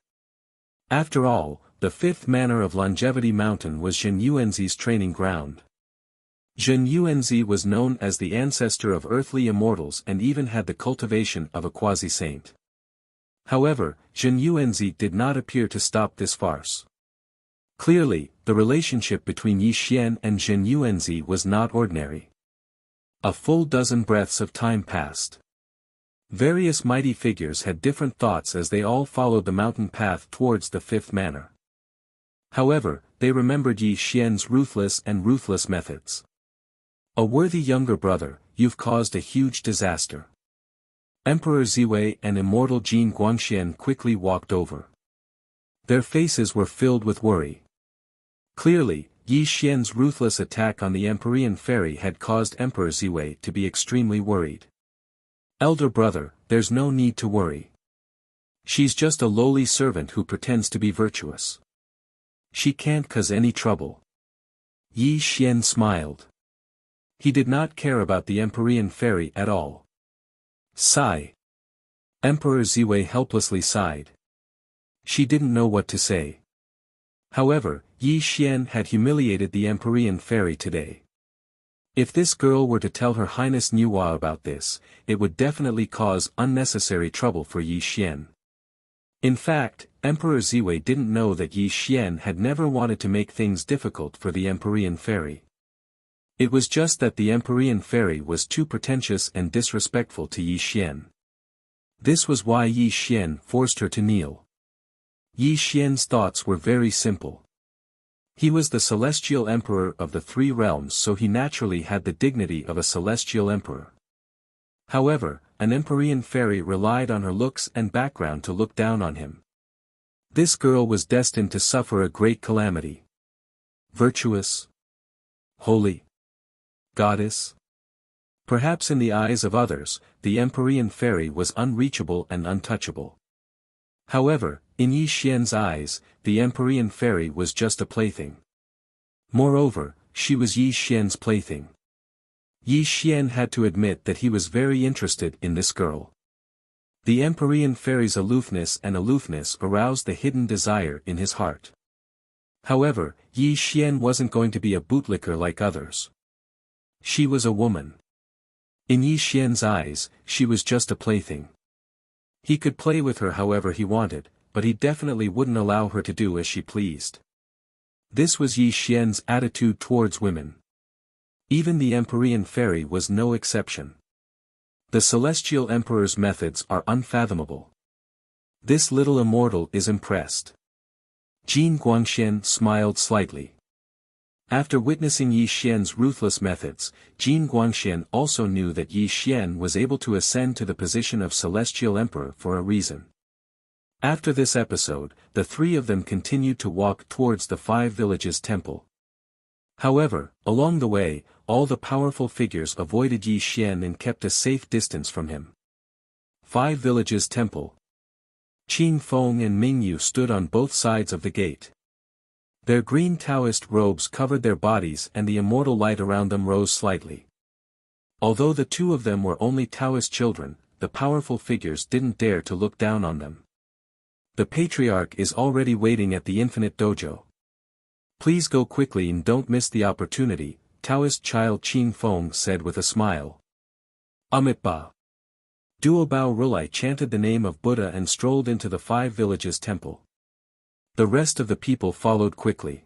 After all, the 5th manor of Longevity Mountain was Zhen Yuanzi's training ground. Zhen Yuanzi was known as the ancestor of earthly immortals and even had the cultivation of a quasi-saint. However, Zhen Yuanzi did not appear to stop this farce. Clearly, the relationship between Yi Xian and Zhen Yuanzi was not ordinary. A full dozen breaths of time passed. Various mighty figures had different thoughts as they all followed the mountain path towards the fifth manor. However, they remembered Yi Xian's ruthless methods. A worthy younger brother, you've caused a huge disaster. Emperor Ziwei and Immortal Jin Guangxian quickly walked over. Their faces were filled with worry. Clearly, Yi Xian's ruthless attack on the Empyrean Fairy had caused Emperor Ziwei to be extremely worried. Elder brother, there's no need to worry. She's just a lowly servant who pretends to be virtuous. She can't cause any trouble. Yi Xian smiled. He did not care about the Empyrean Fairy at all. Sigh. Emperor Ziwei helplessly sighed. She didn't know what to say. However, Yi Xian had humiliated the Empyrean Fairy today. If this girl were to tell Her Highness Nuwa about this, it would definitely cause unnecessary trouble for Yi Xian. In fact, Emperor Ziwei didn't know that Yi Xian had never wanted to make things difficult for the Empyrean Fairy. It was just that the Empyrean Fairy was too pretentious and disrespectful to Yi Xian. This was why Yi Xian forced her to kneel. Yi Xian's thoughts were very simple. He was the celestial emperor of the three realms, so he naturally had the dignity of a celestial emperor. However, an Empyrean Fairy relied on her looks and background to look down on him. This girl was destined to suffer a great calamity. Virtuous? Holy? Goddess? Perhaps in the eyes of others, the Empyrean Fairy was unreachable and untouchable. However, in Yi Xian's eyes, the Empyrean Fairy was just a plaything. Moreover, she was Yi Xian's plaything. Yi Xian had to admit that he was very interested in this girl. The Empyrean Fairy's aloofness aroused the hidden desire in his heart. However, Yi Xian wasn't going to be a bootlicker like others. She was a woman. In Yi Xian's eyes, she was just a plaything. He could play with her however he wanted, but he definitely wouldn't allow her to do as she pleased. This was Yi Xian's attitude towards women. Even the Empyrean Fairy was no exception. The Celestial Emperor's methods are unfathomable. This little immortal is impressed. Jin Guangxian smiled slightly. After witnessing Yi Xian's ruthless methods, Jin Guangxian also knew that Yi Xian was able to ascend to the position of Celestial Emperor for a reason. After this episode, the three of them continued to walk towards the Five Villages Temple. However, along the way, all the powerful figures avoided Yi Xian and kept a safe distance from him. Five Villages Temple. Qin Feng and Ming Yu stood on both sides of the gate. Their green Taoist robes covered their bodies and the immortal light around them rose slightly. Although the two of them were only Taoist children, the powerful figures didn't dare to look down on them. The patriarch is already waiting at the Infinite Dojo. Please go quickly and don't miss the opportunity, Taoist child Qin Feng said with a smile. Amitba. Duobao Rulai chanted the name of Buddha and strolled into the Five Villages Temple. The rest of the people followed quickly.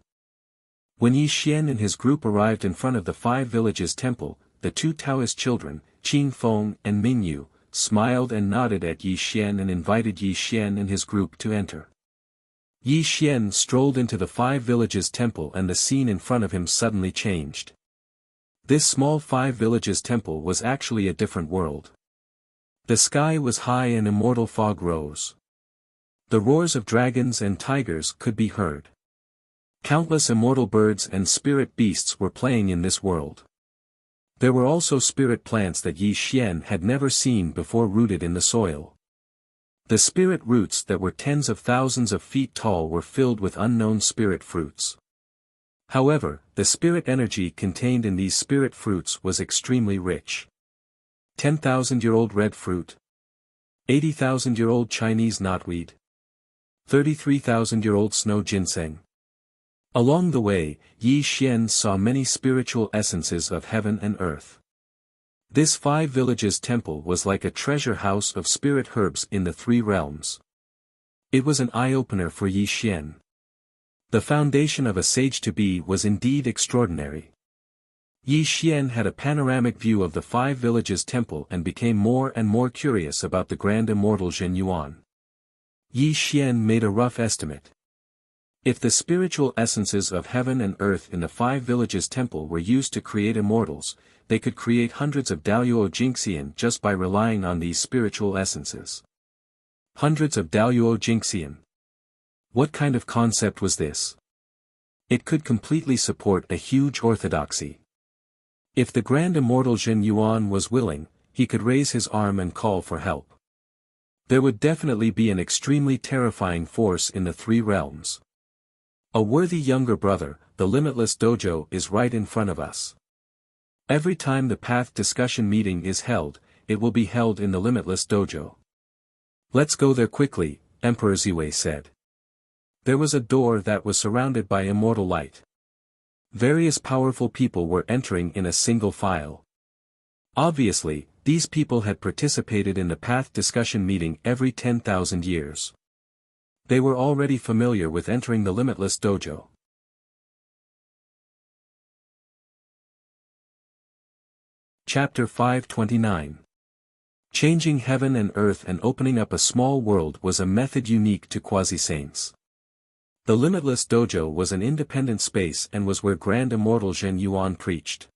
When Yi Xian and his group arrived in front of the Five Villages Temple, the two Taoist children, Qin Feng and Ming Yu, smiled and nodded at Yi Xian and invited Yi Xian and his group to enter. Yi Xian strolled into the Five Villages Temple and the scene in front of him suddenly changed. This small Five Villages Temple was actually a different world. The sky was high and immortal fog rose. The roars of dragons and tigers could be heard. Countless immortal birds and spirit beasts were playing in this world. There were also spirit plants that Yi Xian had never seen before rooted in the soil. The spirit roots that were tens of thousands of feet tall were filled with unknown spirit fruits. However, the spirit energy contained in these spirit fruits was extremely rich. 10,000-year-old red fruit. 80,000-year-old Chinese knotweed. 33,000-year-old snow ginseng. Along the way, Yi Xian saw many spiritual essences of heaven and earth. This Five Villages Temple was like a treasure house of spirit herbs in the three realms. It was an eye-opener for Yi Xian. The foundation of a sage to be was indeed extraordinary. Yi Xian had a panoramic view of the 5 villages temple and became more and more curious about the grand immortal Zhen Yuan. Yi Xian made a rough estimate. If the spiritual essences of heaven and earth in the 5 villages temple were used to create immortals, they could create hundreds of Daoyuo Jingxian just by relying on these spiritual essences. Hundreds of Daoyuo Jingxian. What kind of concept was this? It could completely support a huge orthodoxy. If the grand immortal Zhen Yuan was willing, he could raise his arm and call for help. There would definitely be an extremely terrifying force in the 3 realms. A worthy younger brother, the Limitless Dojo is right in front of us. Every time the path discussion meeting is held, it will be held in the Limitless Dojo. Let's go there quickly, Emperor Ziwei said. There was a door that was surrounded by immortal light. Various powerful people were entering in a single file. Obviously, these people had participated in the path discussion meeting every 10,000 years. They were already familiar with entering the Limitless Dojo. Chapter 529. Changing heaven and earth and opening up a small world was a method unique to quasi-saints. The Limitless Dojo was an independent space and was where Grand Immortal Zhen Yuan preached.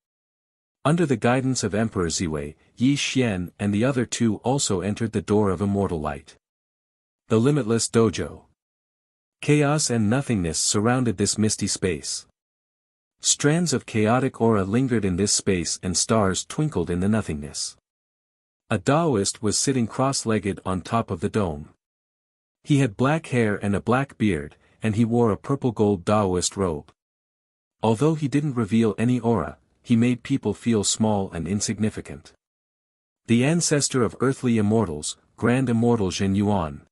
Under the guidance of Emperor Ziwei, Yi Xian and the other 2 also entered the door of immortal light. The Limitless Dojo. Chaos and nothingness surrounded this misty space. Strands of chaotic aura lingered in this space and stars twinkled in the nothingness. A Taoist was sitting cross-legged on top of the dome. He had black hair and a black beard, and he wore a purple-gold Taoist robe. Although he didn't reveal any aura, he made people feel small and insignificant. The ancestor of earthly immortals, Grand Immortal Zhen Yuan.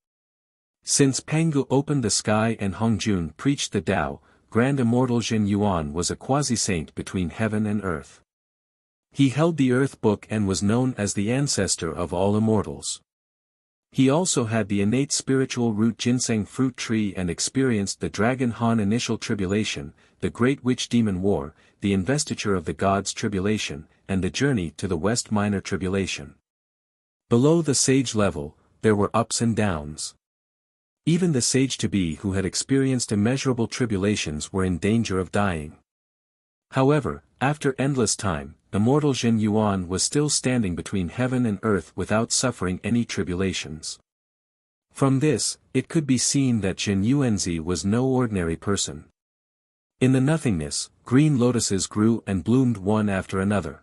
Since Pangu opened the sky and Hongjun preached the Tao, Grand Immortal Zhen Yuan was a quasi-saint between heaven and earth. He held the Earth Book and was known as the ancestor of all immortals. He also had the innate spiritual root ginseng fruit tree and experienced the Dragon Han initial tribulation, the Great Witch Demon War, the investiture of the Gods tribulation, and the journey to the West Minor tribulation. Below the sage level, there were ups and downs. Even the sage-to-be who had experienced immeasurable tribulations were in danger of dying. However, after endless time, Immortal Zhen Yuan was still standing between heaven and earth without suffering any tribulations. From this, it could be seen that Zhen Yuanzi was no ordinary person. In the nothingness, green lotuses grew and bloomed one after another.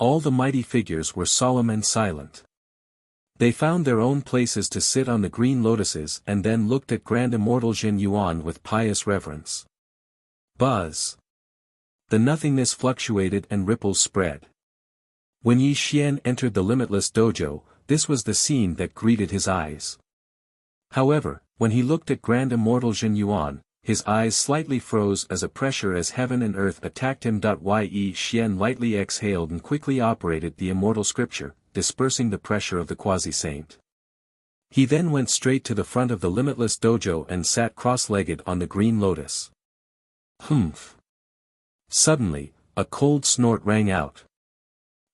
All the mighty figures were solemn and silent. They found their own places to sit on the green lotuses and then looked at Grand Immortal Zhen Yuan with pious reverence. Buzz. The nothingness fluctuated and ripples spread. When Yi Xian entered the Limitless Dojo, this was the scene that greeted his eyes. However, when he looked at Grand Immortal Zhen Yuan, his eyes slightly froze as a pressure as heaven and earth attacked him. Yi Xian lightly exhaled and quickly operated the immortal scripture, dispersing the pressure of the quasi-saint. He then went straight to the front of the Limitless Dojo and sat cross-legged on the green lotus. Humph. Suddenly, a cold snort rang out.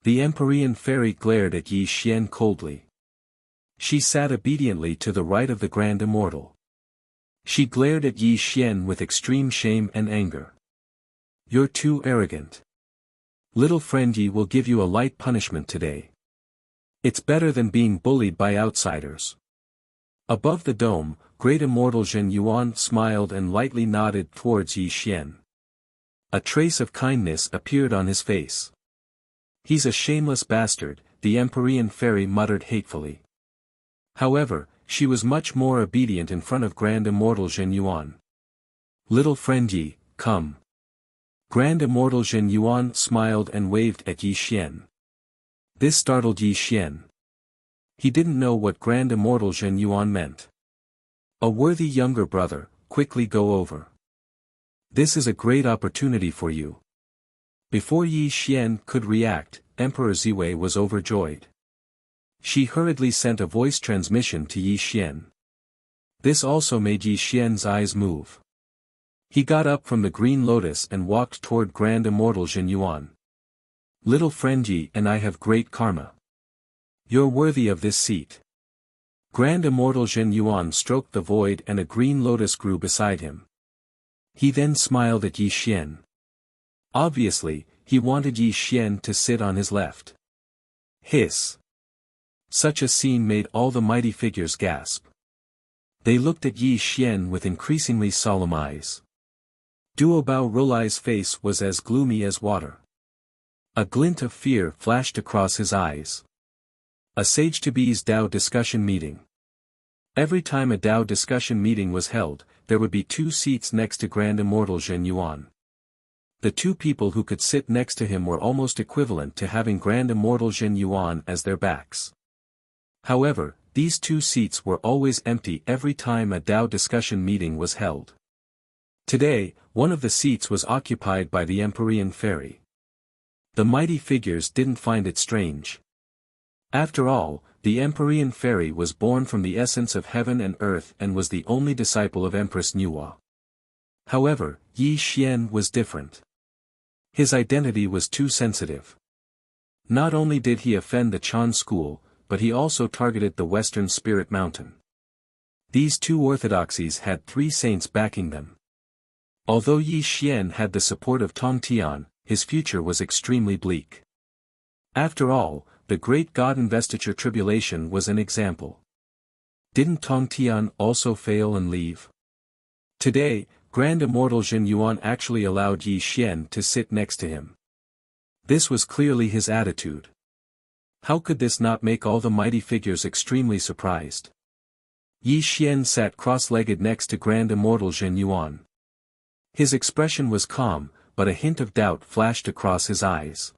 The Empyrean fairy glared at Yi Xian coldly. She sat obediently to the right of the Grand Immortal. She glared at Yi Xian with extreme shame and anger. You're too arrogant. Little friend Yi will give you a light punishment today. It's better than being bullied by outsiders. Above the dome, Great Immortal Zhen Yuan smiled and lightly nodded towards Yi Xian. A trace of kindness appeared on his face. He's a shameless bastard, the Empyrean fairy muttered hatefully. However, she was much more obedient in front of Grand Immortal Zhen Yuan. Little friend Yi, come. Grand Immortal Zhen Yuan smiled and waved at Yi Xian. This startled Yi Xian. He didn't know what Grand Immortal Zhen Yuan meant. A worthy younger brother, quickly go over. This is a great opportunity for you. Before Yi Xian could react, Emperor Ziwei was overjoyed. She hurriedly sent a voice transmission to Yi Xian. This also made Yi Xian's eyes move. He got up from the green lotus and walked toward Grand Immortal Jin Yuan. Little friend Yi and I have great karma. You're worthy of this seat. Grand Immortal Jin Yuan stroked the void and a green lotus grew beside him. He then smiled at Yi Xian. Obviously, he wanted Yi Xian to sit on his left. Hiss. Such a scene made all the mighty figures gasp. They looked at Yi Xian with increasingly solemn eyes. Duo Bao Rolai's face was as gloomy as water. A glint of fear flashed across his eyes. A sage-to-be's Dao discussion meeting. Every time a Dao discussion meeting was held, there would be 2 seats next to Grand Immortal Jin Yuan. The 2 people who could sit next to him were almost equivalent to having Grand Immortal Jin Yuan as their backs. However, these 2 seats were always empty every time a Dao discussion meeting was held. Today, one of the seats was occupied by the Empyrean Fairy. The mighty figures didn't find it strange. After all, the Empyrean Fairy was born from the essence of heaven and earth and was the only disciple of Empress Nuwa. However, Yi Xian was different. His identity was too sensitive. Not only did he offend the Chan school, but he also targeted the Western Spirit Mountain. These 2 orthodoxies had 3 saints backing them. Although Yi Xian had the support of Tong Tian, his future was extremely bleak. After all, the great God investiture tribulation was an example. Didn't Tong Tian also fail and leave? Today, Grand Immortal Jin Yuan actually allowed Yi Xian to sit next to him. This was clearly his attitude. How could this not make all the mighty figures extremely surprised? Yi Xian sat cross-legged next to Grand Immortal Jin Yuan. His expression was calm, but a hint of doubt flashed across his eyes.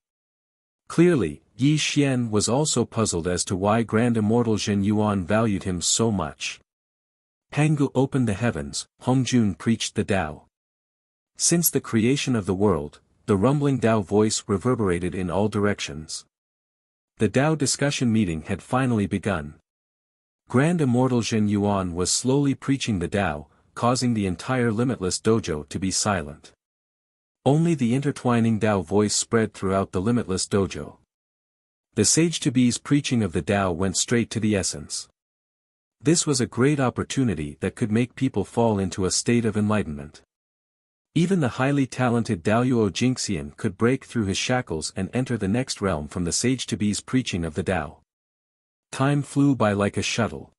Clearly, Yi Xian was also puzzled as to why Grand Immortal Jin Yuan valued him so much. Pangu opened the heavens, Hongjun preached the Tao. Since the creation of the world, the rumbling Tao voice reverberated in all directions. The Tao discussion meeting had finally begun. Grand Immortal Jin Yuan was slowly preaching the Tao, causing the entire Limitless Dojo to be silent. Only the intertwining Tao voice spread throughout the Limitless Dojo. The sage-to-be's preaching of the Tao went straight to the essence. This was a great opportunity that could make people fall into a state of enlightenment. Even the highly talented Daoyuo Jingxian could break through his shackles and enter the next realm from the sage-to-be's preaching of the Tao. Time flew by like a shuttle.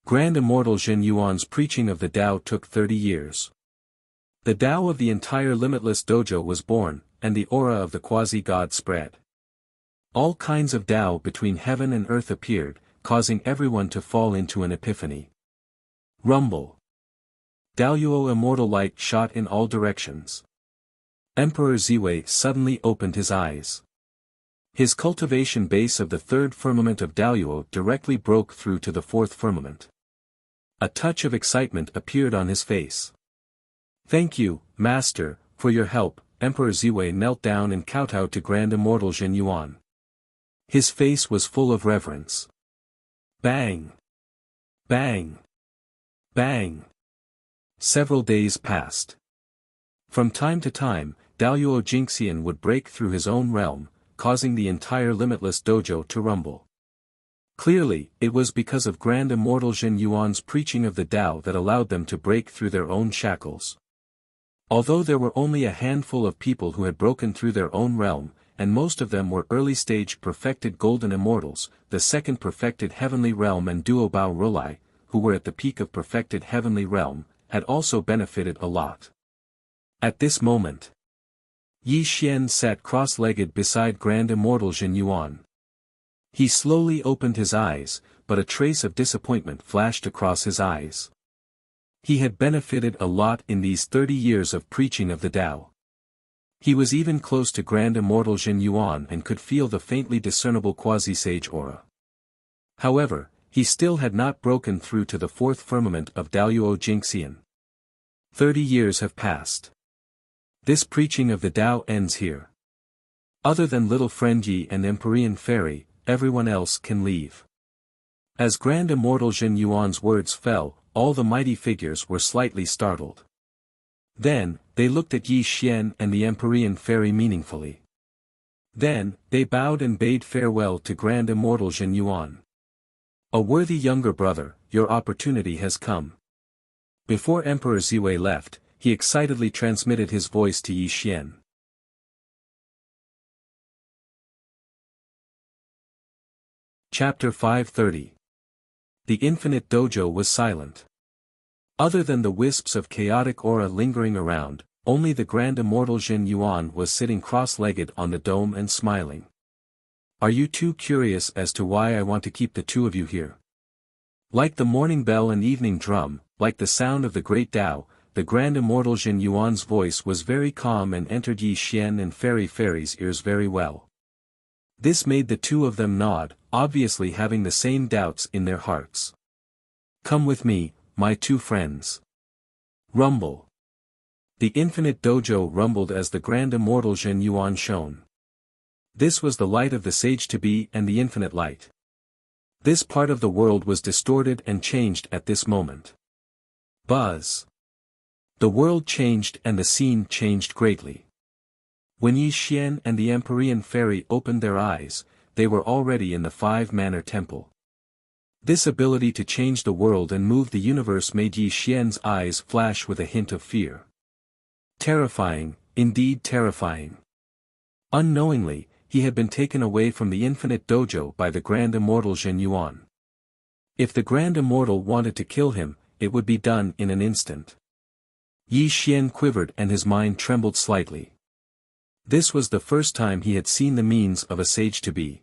Grand Immortal Jin Yuan's preaching of the Tao took 30 years. The Tao of the entire Limitless Dojo was born, and the aura of the quasi-god spread. All kinds of Tao between heaven and earth appeared, causing everyone to fall into an epiphany. Rumble. Daoyuo immortal light shot in all directions. Emperor Ziwei suddenly opened his eyes. His cultivation base of the 3rd firmament of Daoyuo directly broke through to the 4th firmament. A touch of excitement appeared on his face. Thank you, Master, for your help. Emperor Ziwei knelt down and kowtowed to Grand Immortal Jin Yuan. His face was full of reverence. Bang! Bang! Bang! Several days passed. From time to time, Daoyuo Jingxian would break through his own realm, causing the entire Limitless Dojo to rumble. Clearly, it was because of Grand Immortal Jin Yuan's preaching of the Tao that allowed them to break through their own shackles. Although there were only a handful of people who had broken through their own realm, and most of them were early-stage perfected golden immortals, the 2nd perfected heavenly realm and Duo Bao Rolai, who were at the peak of perfected heavenly realm, had also benefited a lot. At this moment, Yi Xian sat cross-legged beside Grand Immortal Jin Yuan. He slowly opened his eyes, but a trace of disappointment flashed across his eyes. He had benefited a lot in these 30 years of preaching of the Tao. He was even close to Grand Immortal Jin Yuan and could feel the faintly discernible quasi-sage aura. However, he still had not broken through to the 4th firmament of Daoyuo Jingxian. 30 years have passed. This preaching of the Tao ends here. Other than little friend Yi and Empyrean Fairy, everyone else can leave. As Grand Immortal Jin Yuan's words fell, all the mighty figures were slightly startled. Then, they looked at Yi Xian and the Empyrean fairy meaningfully. Then, they bowed and bade farewell to Grand Immortal Zhen Yuan. A worthy younger brother, your opportunity has come. Before Emperor Ziwei left, he excitedly transmitted his voice to Yi Xian. Chapter 530. The infinite dojo was silent. Other than the wisps of chaotic aura lingering around, only the Grand Immortal Zhen Yuan was sitting cross-legged on the dome and smiling. Are you too curious as to why I want to keep the two of you here? Like the morning bell and evening drum, like the sound of the great Tao, the Grand Immortal Zhen Yuan's voice was very calm and entered Yi Xian and Fairy's ears very well. This made the two of them nod, obviously having the same doubts in their hearts. Come with me, my two friends. Rumble. The infinite dojo rumbled as the Grand Immortal Zhen Yuan shone. This was the light of the sage-to-be and the infinite light. This part of the world was distorted and changed at this moment. Buzz. The world changed and the scene changed greatly. When Yi Xian and the Empyrean fairy opened their eyes, they were already in the five-manner temple. This ability to change the world and move the universe made Yi Xian's eyes flash with a hint of fear. Terrifying, indeed terrifying. Unknowingly, he had been taken away from the infinite dojo by the Grand Immortal Zhen Yuan. If the Grand Immortal wanted to kill him, it would be done in an instant. Yi Xian quivered and his mind trembled slightly. This was the first time he had seen the means of a sage-to-be.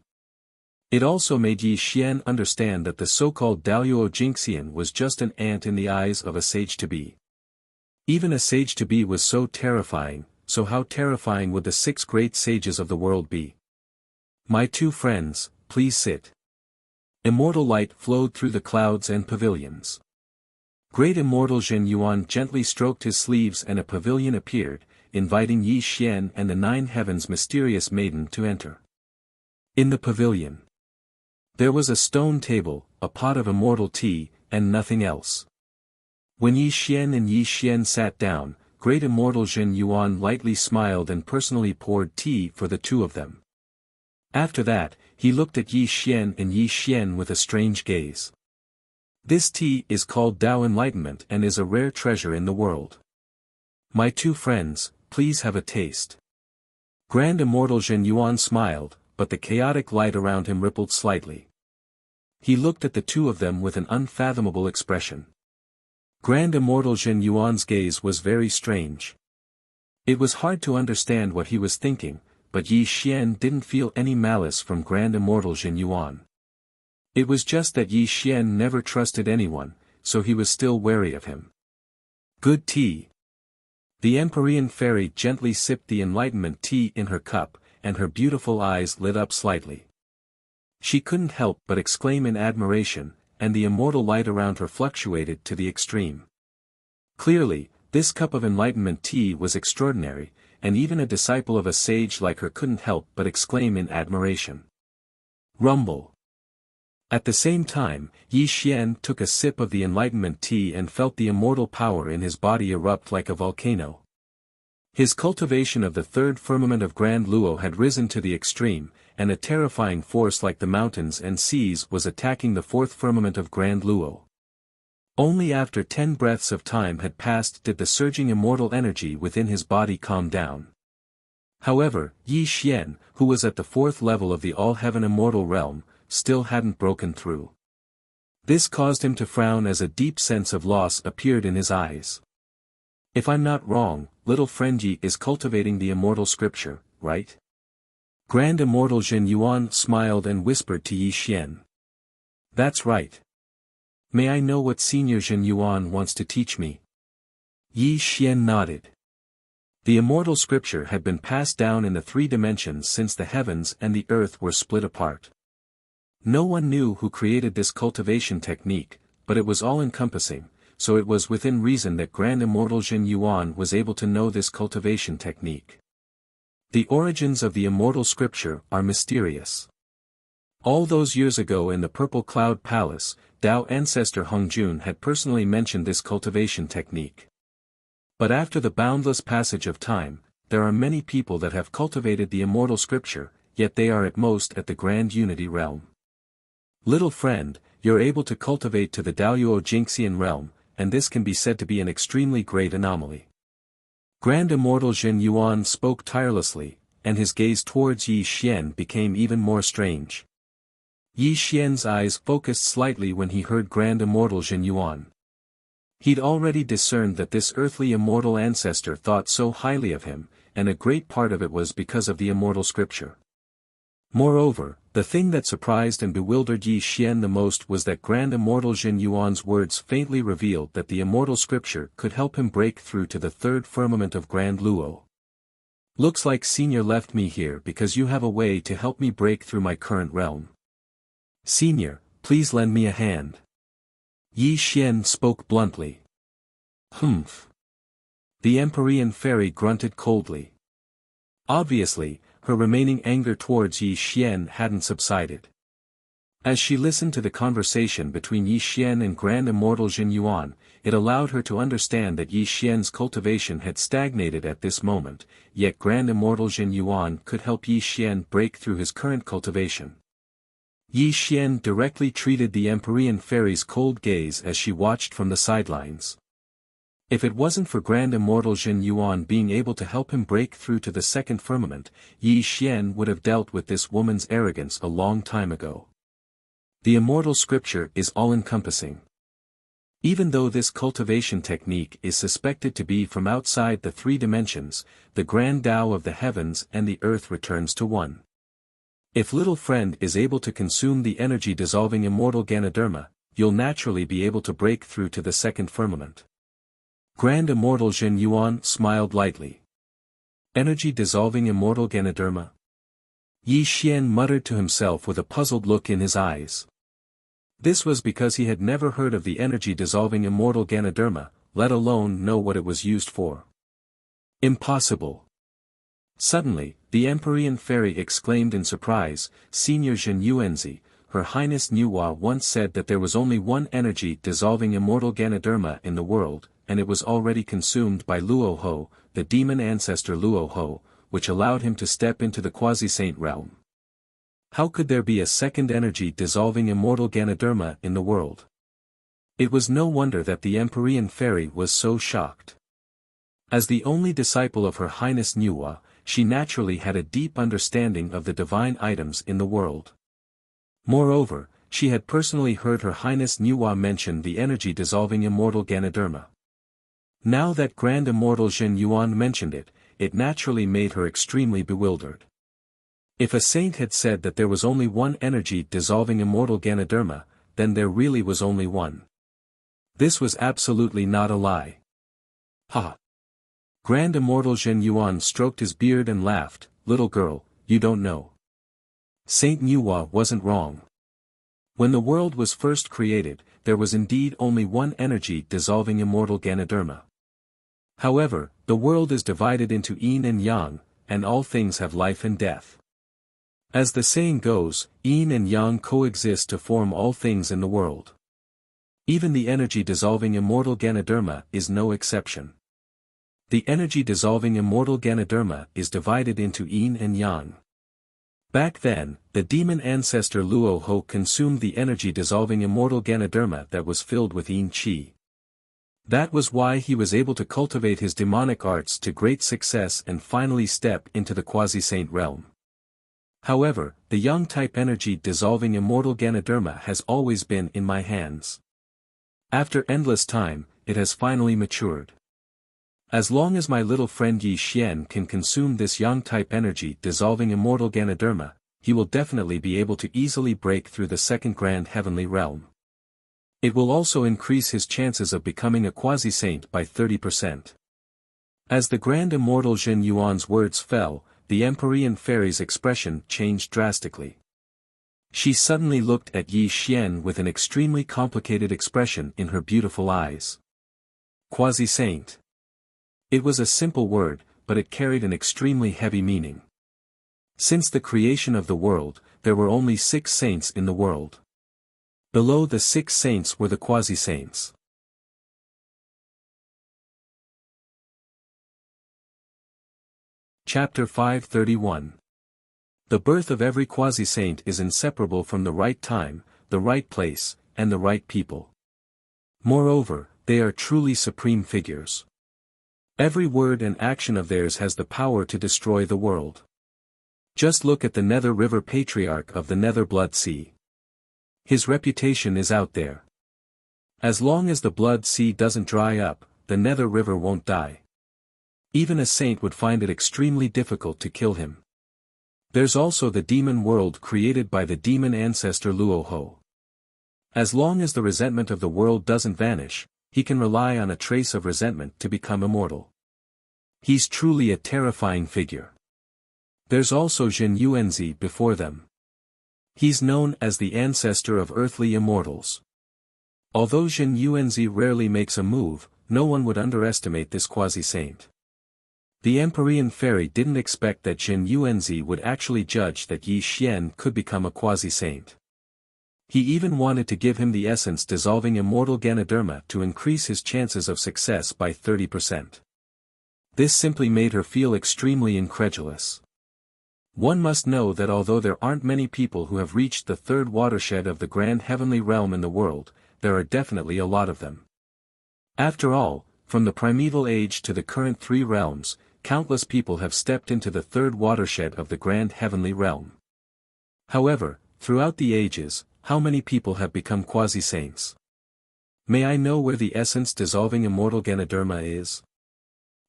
It also made Yi Xian understand that the so-called Daoyuo Jingxian was just an ant in the eyes of a sage-to-be. Even a sage-to-be was so terrifying, so how terrifying would the 6 great sages of the world be? My two friends, please sit. Immortal light flowed through the clouds and pavilions. Great Immortal Zhen Yuan gently stroked his sleeves and a pavilion appeared, inviting Yi Xian and the 9 heavens mysterious maiden to enter. In the pavilion, there was a stone table, a pot of immortal tea, and nothing else. When Yi Xian and Yi Xian sat down, Great Immortal Zhen Yuan lightly smiled and personally poured tea for the two of them. After that, he looked at Yi Xian and Yi Xian with a strange gaze. This tea is called Tao Enlightenment and is a rare treasure in the world. My two friends, please have a taste. Grand Immortal Zhen Yuan smiled, but the chaotic light around him rippled slightly. He looked at the two of them with an unfathomable expression. Grand Immortal Zhen Yuan's gaze was very strange. It was hard to understand what he was thinking, but Yi Xian didn't feel any malice from Grand Immortal Zhen Yuan. It was just that Yi Xian never trusted anyone, so he was still wary of him. Good tea. The Empyrean fairy gently sipped the enlightenment tea in her cup, and her beautiful eyes lit up slightly. She couldn't help but exclaim in admiration, and the immortal light around her fluctuated to the extreme. Clearly, this cup of enlightenment tea was extraordinary, and even a disciple of a sage like her couldn't help but exclaim in admiration. Rumble. At the same time, Yi Xian took a sip of the enlightenment tea and felt the immortal power in his body erupt like a volcano. His cultivation of the third firmament of Grand Luo had risen to the extreme, and a terrifying force like the mountains and seas was attacking the fourth firmament of Grand Luo. Only after 10 breaths of time had passed did the surging immortal energy within his body calm down. However, Yi Xian, who was at the 4th level of the all-heaven immortal realm, still hadn't broken through. This caused him to frown as a deep sense of loss appeared in his eyes. If I'm not wrong, little friend Yi is cultivating the immortal scripture, right? Grand Immortal Zhen Yuan smiled and whispered to Yi Xian. That's right. May I know what Senior Zhen Yuan wants to teach me? Yi Xian nodded. The immortal scripture had been passed down in the 3 dimensions since the heavens and the earth were split apart. No one knew who created this cultivation technique, but it was all-encompassing, so it was within reason that Grand Immortal Zhen Yuan was able to know this cultivation technique. The origins of the immortal scripture are mysterious. All those years ago in the Purple Cloud Palace, Tao ancestor Hongjun had personally mentioned this cultivation technique. But after the boundless passage of time, there are many people that have cultivated the immortal scripture, yet they are at most at the grand unity realm. Little friend, you're able to cultivate to the Daoyuo Jingxian realm, and this can be said to be an extremely great anomaly. Grand Immortal Zhen Yuan spoke tirelessly, and his gaze towards Yi Xian became even more strange. Yi Xian's eyes focused slightly when he heard Grand Immortal Zhen Yuan. He'd already discerned that this earthly immortal ancestor thought so highly of him, and a great part of it was because of the immortal scripture. Moreover, the thing that surprised and bewildered Yi Xian the most was that Grand Immortal Zhen Yuan's words faintly revealed that the immortal scripture could help him break through to the third firmament of Grand Luo. Looks like Senior left me here because you have a way to help me break through my current realm. Senior, please lend me a hand. Yi Xian spoke bluntly. Humph. The Empyrean fairy grunted coldly. Obviously, her remaining anger towards Yi Xian hadn't subsided. As she listened to the conversation between Yi Xian and Grand Immortal Zhen Yuan, it allowed her to understand that Yi Xian's cultivation had stagnated at this moment, yet Grand Immortal Zhen Yuan could help Yi Xian break through his current cultivation. Yi Xian directly treated the Empyrean fairy's cold gaze as she watched from the sidelines. If it wasn't for Grand Immortal Zhen Yuan being able to help him break through to the second firmament, Yi Xian would have dealt with this woman's arrogance a long time ago. The immortal scripture is all-encompassing. Even though this cultivation technique is suspected to be from outside the three dimensions, the grand Tao of the heavens and the earth returns to one. If little friend is able to consume the energy-dissolving immortal Ganoderma, you'll naturally be able to break through to the second firmament. Grand Immortal Zhen Yuan smiled lightly. Energy-dissolving immortal Ganoderma? Yi Xian muttered to himself with a puzzled look in his eyes. This was because he had never heard of the energy-dissolving immortal Ganoderma, let alone know what it was used for. Impossible. Suddenly, the Empyrean fairy exclaimed in surprise, Senior Zhen Yuanzi, Her Highness Nuwa once said that there was only one energy-dissolving immortal Ganoderma in the world, and it was already consumed by Luo Ho, the demon ancestor Luo Ho, which allowed him to step into the quasi-saint realm. How could there be a second energy-dissolving immortal Ganoderma in the world? It was no wonder that the Empyrean fairy was so shocked. As the only disciple of Her Highness Nuwa, she naturally had a deep understanding of the divine items in the world. Moreover, she had personally heard Her Highness Nuwa mention the energy-dissolving immortal Ganoderma. Now that Grand Immortal Zhen Yuan mentioned it, it naturally made her extremely bewildered. If a saint had said that there was only one energy-dissolving immortal Ganoderma, then there really was only one. This was absolutely not a lie. Ha! Grand Immortal Zhen Yuan stroked his beard and laughed, little girl, you don't know. Saint Nuwa wasn't wrong. When the world was first created, there was indeed only one energy-dissolving immortal Ganoderma. However, the world is divided into yin and yang, and all things have life and death. As the saying goes, yin and yang coexist to form all things in the world. Even the energy-dissolving immortal Ganoderma is no exception. The energy-dissolving immortal Ganoderma is divided into yin and yang. Back then, the demon ancestor Luo Ho consumed the energy-dissolving immortal Ganoderma that was filled with yin qi. That was why he was able to cultivate his demonic arts to great success and finally step into the quasi-saint realm. However, the yang-type energy-dissolving immortal Ganoderma has always been in my hands. After endless time, it has finally matured. As long as my little friend Yi Xian can consume this yang-type energy-dissolving immortal Ganoderma, he will definitely be able to easily break through the second grand heavenly realm. It will also increase his chances of becoming a quasi-saint by 30%. As the Grand Immortal Zhen Yuan's words fell, the Empyrean fairy's expression changed drastically. She suddenly looked at Yi Xian with an extremely complicated expression in her beautiful eyes. Quasi-saint. It was a simple word, but it carried an extremely heavy meaning. Since the creation of the world, there were only 6 saints in the world. Below the 6 saints were the quasi-saints. Chapter 531. The birth of every quasi-saint is inseparable from the right time, the right place, and the right people. Moreover, they are truly supreme figures. Every word and action of theirs has the power to destroy the world. Just look at the Nether River Patriarch of the Nether Blood Sea. His reputation is out there. As long as the Blood Sea doesn't dry up, the Nether River won't die. Even a saint would find it extremely difficult to kill him. There's also the demon world created by the demon ancestor Luoho. As long as the resentment of the world doesn't vanish, he can rely on a trace of resentment to become immortal. He's truly a terrifying figure. There's also Jin Yuanzi before them. He's known as the ancestor of earthly immortals. Although Jin Yuanzi rarely makes a move, no one would underestimate this quasi-saint. The Empyrean fairy didn't expect that Jin Yuanzi would actually judge that Yi Xian could become a quasi-saint. He even wanted to give him the essence dissolving immortal Ganoderma to increase his chances of success by 30%. This simply made her feel extremely incredulous. One must know that although there aren't many people who have reached the third watershed of the grand heavenly realm in the world, there are definitely a lot of them. After all, from the primeval age to the current three realms, countless people have stepped into the third watershed of the grand heavenly realm. However, throughout the ages, how many people have become quasi-saints? May I know where the essence dissolving immortal Ganoderma is?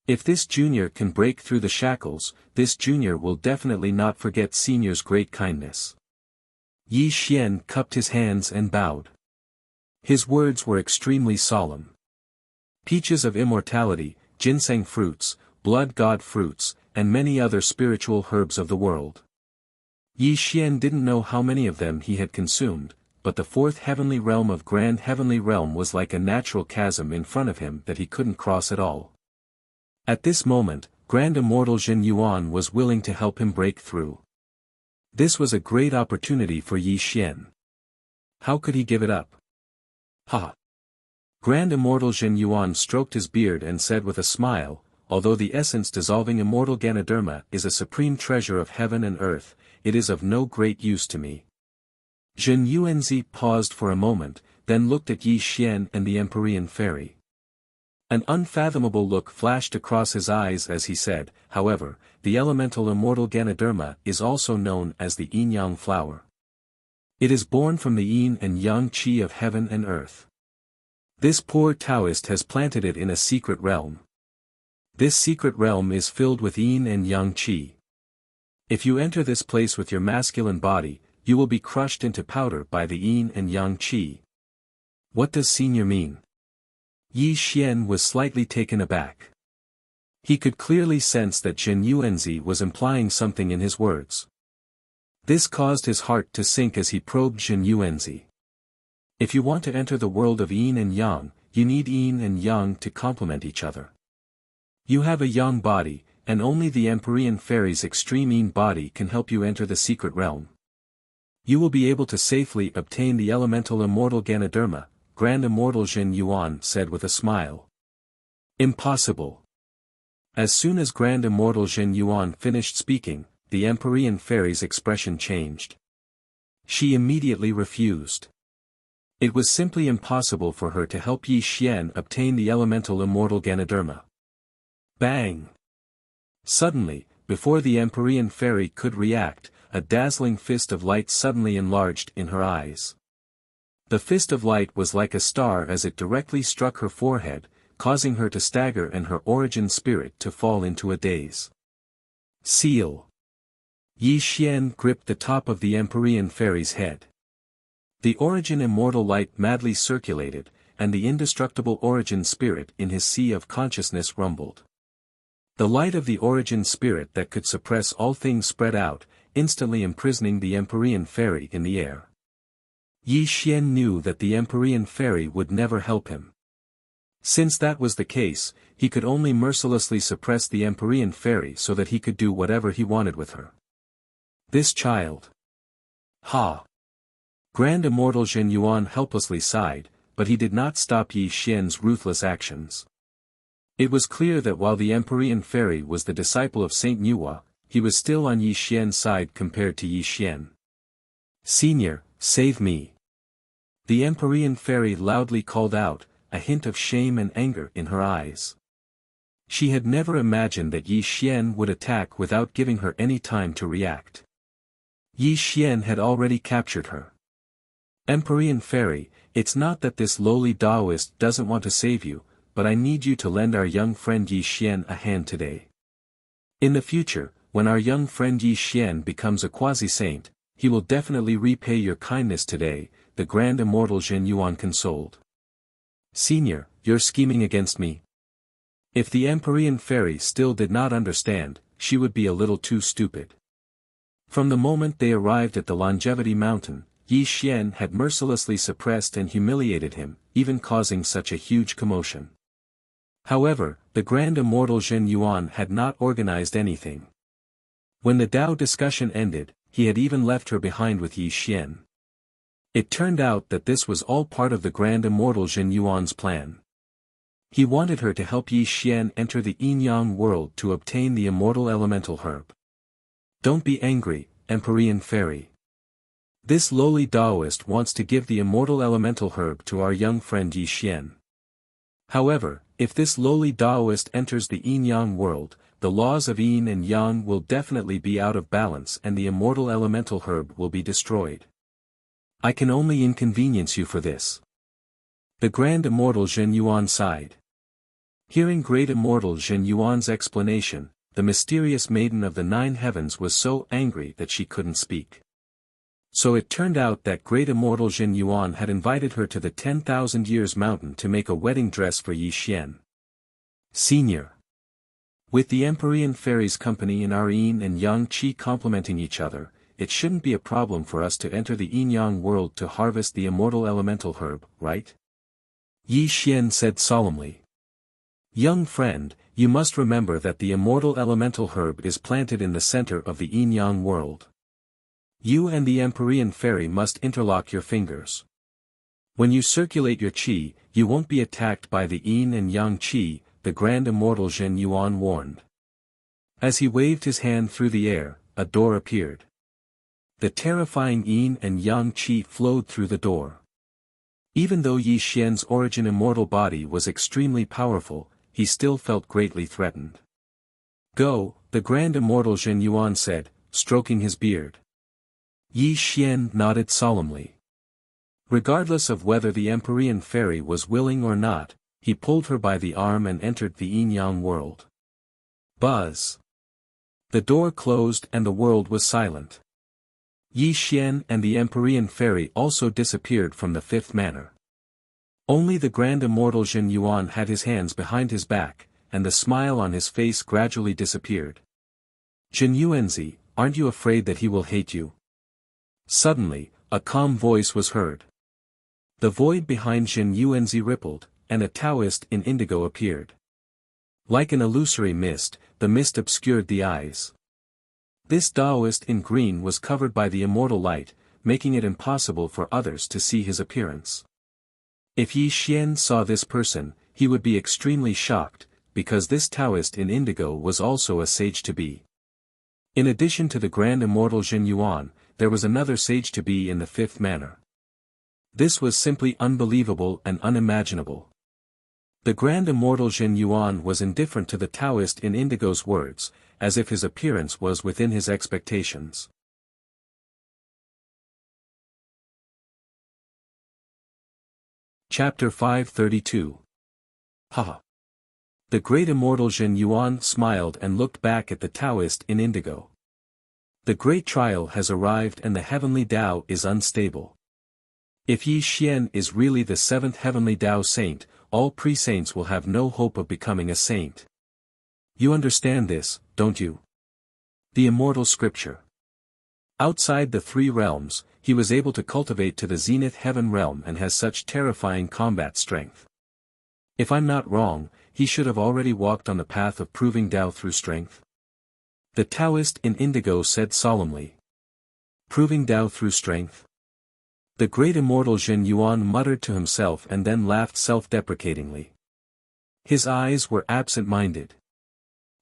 If this junior can break through the shackles, this junior will definitely not forget senior's great kindness. Yi Xian cupped his hands and bowed. His words were extremely solemn. Peaches of immortality, ginseng fruits, blood god fruits, and many other spiritual herbs of the world. Yi Xian didn't know how many of them he had consumed, but the fourth heavenly realm of grand heavenly realm was like a natural chasm in front of him that he couldn't cross at all. At this moment, Grand Immortal Jin Yuan was willing to help him break through. This was a great opportunity for Yi Xian. How could he give it up? Ha! Grand Immortal Jin Yuan stroked his beard and said with a smile, although the essence dissolving immortal Ganoderma is a supreme treasure of heaven and earth, it is of no great use to me. Jin Yuanzi paused for a moment, then looked at Yi Xian and the Empyrean fairy. An unfathomable look flashed across his eyes as he said, however, the elemental immortal Ganoderma is also known as the yin-yang flower. It is born from the yin and yang qi of heaven and earth. This poor Taoist has planted it in a secret realm. This secret realm is filled with yin and yang qi. If you enter this place with your masculine body, you will be crushed into powder by the yin and yang qi. What does senior mean? Yi Xian was slightly taken aback. He could clearly sense that Jin Yuanzi was implying something in his words. This caused his heart to sink as he probed Jin Yuanzi. If you want to enter the world of yin and yang, you need yin and yang to complement each other. You have a yang body, and only the Empyrean fairy's extreme yin body can help you enter the secret realm. You will be able to safely obtain the elemental immortal Ganoderma, Grand Immortal Jin Yuan said with a smile. Impossible. As soon as Grand Immortal Jin Yuan finished speaking, the Empyrean fairy's expression changed. She immediately refused. It was simply impossible for her to help Yi Xian obtain the elemental immortal Ganoderma. Bang! Suddenly, before the Empyrean fairy could react, a dazzling fist of light suddenly enlarged in her eyes. The fist of light was like a star as it directly struck her forehead, causing her to stagger and her origin spirit to fall into a daze. Seal! Yi Xian gripped the top of the Empyrean fairy's head. The origin immortal light madly circulated, and the indestructible origin spirit in his sea of consciousness rumbled. The light of the origin spirit that could suppress all things spread out, instantly imprisoning the Empyrean fairy in the air. Yi Xian knew that the Empyrean fairy would never help him. Since that was the case, he could only mercilessly suppress the Empyrean fairy so that he could do whatever he wanted with her. This child. Ha! Grand Immortal Jin Yuan helplessly sighed, but he did not stop Yi Xian's ruthless actions. It was clear that while the Empyrean fairy was the disciple of Saint Nuwa, he was still on Yi Xian's side compared to Yi Xian. "Senior, save me!" The Empyrean fairy loudly called out, a hint of shame and anger in her eyes. She had never imagined that Yi Xian would attack without giving her any time to react. Yi Xian had already captured her. "Empyrean fairy, it's not that this lowly Taoist doesn't want to save you, but I need you to lend our young friend Yi Xian a hand today. In the future, when our young friend Yi Xian becomes a quasi-saint, he will definitely repay your kindness today," the grand immortal Zhen Yuan consoled. "Senior, you're scheming against me?" If the Empyrean fairy still did not understand, she would be a little too stupid. From the moment they arrived at the Longevity Mountain, Yi Xian had mercilessly suppressed and humiliated him, even causing such a huge commotion. However, the grand immortal Zhen Yuan had not organized anything. When the Tao discussion ended, he had even left her behind with Yi Xian. It turned out that this was all part of the grand immortal Zhen Yuan's plan. He wanted her to help Yi Xian enter the yin-yang world to obtain the immortal elemental herb. "Don't be angry, Empyrean fairy. This lowly Taoist wants to give the immortal elemental herb to our young friend Yi Xian. However, if this lowly Taoist enters the yin-yang world, the laws of yin and yang will definitely be out of balance and the immortal elemental herb will be destroyed. I can only inconvenience you for this." The grand immortal Zhen Yuan sighed. Hearing great immortal Zhen Yuan's explanation, the mysterious maiden of the 9 heavens was so angry that she couldn't speak. So it turned out that great immortal Zhen Yuan had invited her to the 10,000 Years Mountain to make a wedding dress for Yi Xian. "Senior. With the Empyrean fairy's company and our yin and yang qi complementing each other, it shouldn't be a problem for us to enter the yin-yang world to harvest the immortal elemental herb, right?" Yi Xian said solemnly. "Young friend, you must remember that the immortal elemental herb is planted in the center of the yin-yang world. You and the Empyrean fairy must interlock your fingers. When you circulate your qi, you won't be attacked by the yin and yang qi," the grand immortal Zhen Yuan warned. As he waved his hand through the air, a door appeared. The terrifying yin and yang qi flowed through the door. Even though Yi Xian's origin immortal body was extremely powerful, he still felt greatly threatened. "Go," the grand immortal Zhen Yuan said, stroking his beard. Yi Xian nodded solemnly. Regardless of whether the Empyrean fairy was willing or not, he pulled her by the arm and entered the yin-yang world. Buzz! The door closed and the world was silent. Yi Xian and the Empyrean fairy also disappeared from the 5th manor. Only the grand immortal Zhen Yuan had his hands behind his back, and the smile on his face gradually disappeared. "Zhen Yuanzi, aren't you afraid that he will hate you?" Suddenly, a calm voice was heard. The void behind Zhen Yuanzi rippled, and a Taoist in indigo appeared. Like an illusory mist, the mist obscured the eyes. This Taoist in green was covered by the immortal light, making it impossible for others to see his appearance. If Yi Xian saw this person, he would be extremely shocked, because this Taoist in indigo was also a sage-to-be. In addition to the grand immortal Zhen Yuan, there was another sage-to-be in the 5th manor. This was simply unbelievable and unimaginable. The grand immortal Zhen Yuan was indifferent to the Taoist in indigo's words, as if his appearance was within his expectations. Chapter 532. Haha. The great immortal Zhen Yuan smiled and looked back at the Taoist in indigo. The great trial has arrived and the heavenly Tao is unstable. If Yi Xian is really the 7th heavenly Tao saint, all pre-saints will have no hope of becoming a saint. You understand this, don't you? The immortal scripture. Outside the 3 realms, he was able to cultivate to the zenith heaven realm and has such terrifying combat strength. If I'm not wrong, he should have already walked on the path of proving Tao through strength. The Taoist in indigo said solemnly. Proving Tao through strength? The great immortal Zhen Yuan muttered to himself and then laughed self-deprecatingly. His eyes were absent-minded.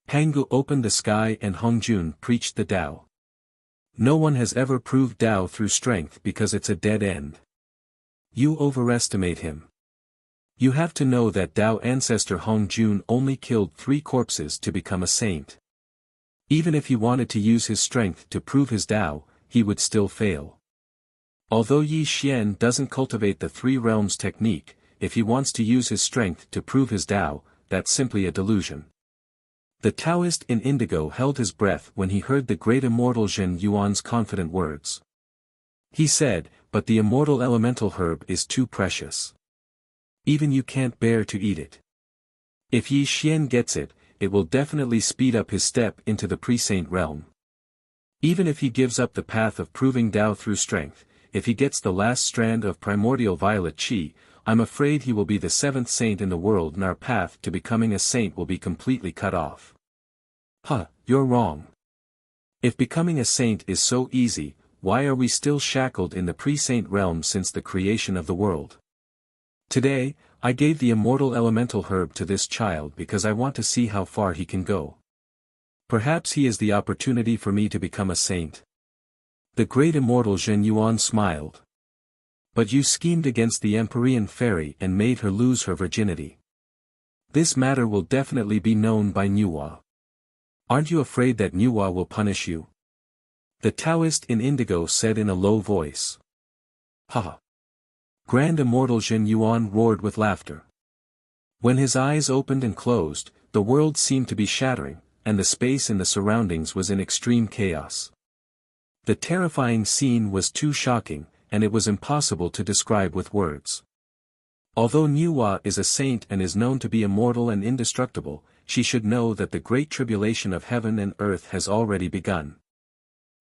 Pangu opened the sky and Hongjun preached the Tao. No one has ever proved Tao through strength because it's a dead end. You overestimate him. You have to know that Tao ancestor Hongjun only killed 3 corpses to become a saint. Even if he wanted to use his strength to prove his Tao, he would still fail. Although Yi Xian doesn't cultivate the 3 realms technique, if he wants to use his strength to prove his Tao, that's simply a delusion. The Taoist in indigo held his breath when he heard the great immortal Zhen Yuan's confident words. He said, "But the immortal elemental herb is too precious. Even you can't bear to eat it. If Yi Xian gets it, it will definitely speed up his step into the pre-saint realm. Even if he gives up the path of proving Tao through strength, if he gets the last strand of primordial violet qi, I'm afraid he will be the 7th saint in the world and our path to becoming a saint will be completely cut off." You're wrong. If becoming a saint is so easy, why are we still shackled in the pre-saint realm since the creation of the world? Today, I gave the immortal elemental herb to this child because I want to see how far he can go. Perhaps he is the opportunity for me to become a saint. The great immortal Zhen Yuan smiled. But you schemed against the Empyrean fairy and made her lose her virginity. This matter will definitely be known by Nuwa. Aren't you afraid that Nuwa will punish you? The Taoist in indigo said in a low voice. Grand immortal Zhen Yuan roared with laughter. When his eyes opened and closed, the world seemed to be shattering, and the space in the surroundings was in extreme chaos. The terrifying scene was too shocking, and it was impossible to describe with words. Although Nuwa is a saint and is known to be immortal and indestructible, she should know that the great tribulation of heaven and earth has already begun.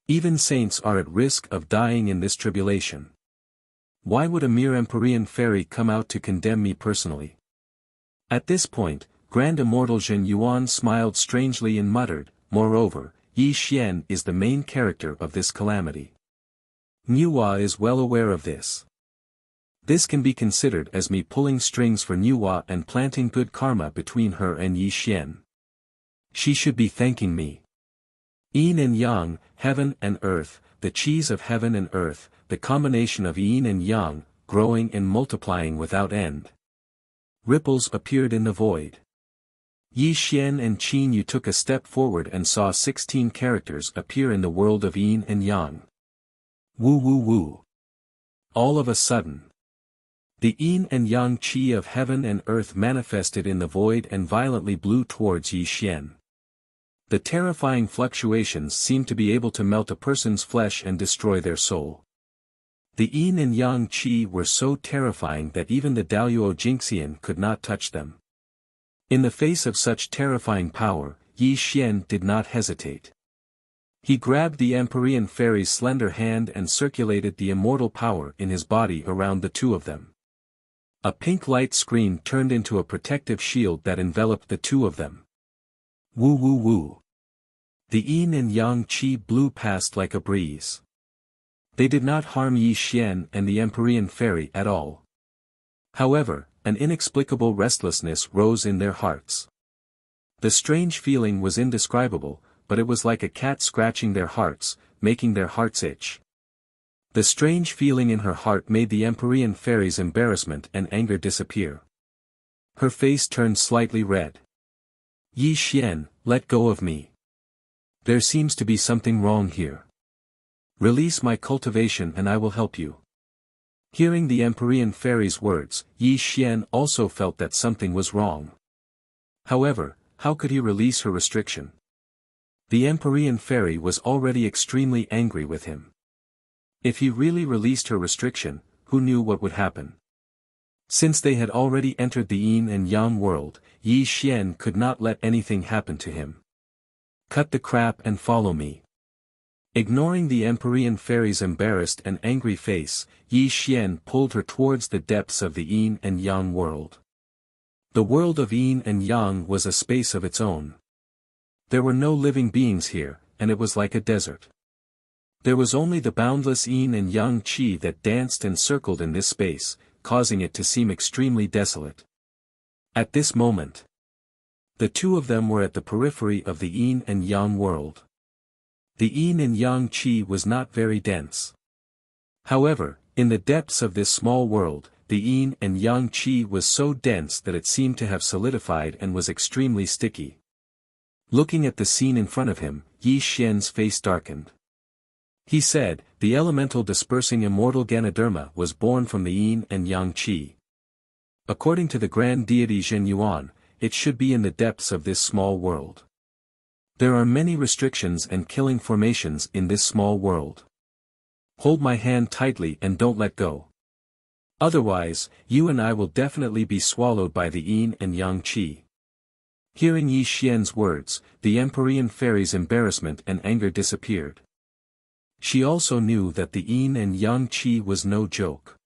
Even saints are at risk of dying in this tribulation. Why would a mere Empyrean fairy come out to condemn me personally? At this point, Grand Immortal Zhen Yuan smiled strangely and muttered, "Moreover, Yi Xian is the main character of this calamity. Nuwa is well aware of this. This can be considered as me pulling strings for Nuwa and planting good karma between her and Yi Xian. She should be thanking me. Yin and Yang, heaven and earth, the qis of heaven and earth, the combination of yin and yang, growing and multiplying without end." Ripples appeared in the void. Yi Xian and Qin Yu took a step forward and saw 16 characters appear in the world of yin and yang. Woo woo woo. All of a sudden, the yin and yang qi of heaven and earth manifested in the void and violently blew towards Yi Xian. The terrifying fluctuations seemed to be able to melt a person's flesh and destroy their soul. The yin and yang qi were so terrifying that even the Daoyuo Jingxian could not touch them. In the face of such terrifying power, Yi Xian did not hesitate. He grabbed the Empyrean fairy's slender hand and circulated the immortal power in his body around the two of them. A pink light screen turned into a protective shield that enveloped the two of them. Woo woo woo. The yin and yang qi blew past like a breeze. They did not harm Yi Xian and the Empyrean fairy at all. However, an inexplicable restlessness rose in their hearts. The strange feeling was indescribable, but it was like a cat scratching their hearts, making their hearts itch. The strange feeling in her heart made the Empyrean fairy's embarrassment and anger disappear. Her face turned slightly red. Yi Xian, let go of me. There seems to be something wrong here. Release my cultivation and I will help you. Hearing the Empyrean fairy's words, Yi Xian also felt that something was wrong. However, how could he release her restriction? The Empyrean fairy was already extremely angry with him. If he really released her restriction, who knew what would happen? Since they had already entered the yin and yang world, Yi Xian could not let anything happen to him. Cut the crap and follow me. Ignoring the Empyrean fairy's embarrassed and angry face, Yi Xian pulled her towards the depths of the yin and yang world. The world of yin and yang was a space of its own. There were no living beings here, and it was like a desert. There was only the boundless yin and yang qi that danced and circled in this space, causing it to seem extremely desolate. At this moment, The two of them were at the periphery of the yin and yang world. The yin and yang qi was not very dense. However, in the depths of this small world, the yin and yang qi was so dense that it seemed to have solidified and was extremely sticky. Looking at the scene in front of him, Yi Xian's face darkened. He said, "The elemental dispersing immortal Ganoderma was born from the yin and yang qi. According to the grand deity Zhen Yuan, it should be in the depths of this small world. There are many restrictions and killing formations in this small world. Hold my hand tightly and don't let go. Otherwise, you and I will definitely be swallowed by the yin and yang qi." Hearing Yi Xian's words, the Empyrean fairy's embarrassment and anger disappeared. She also knew that the yin and yang qi was no joke.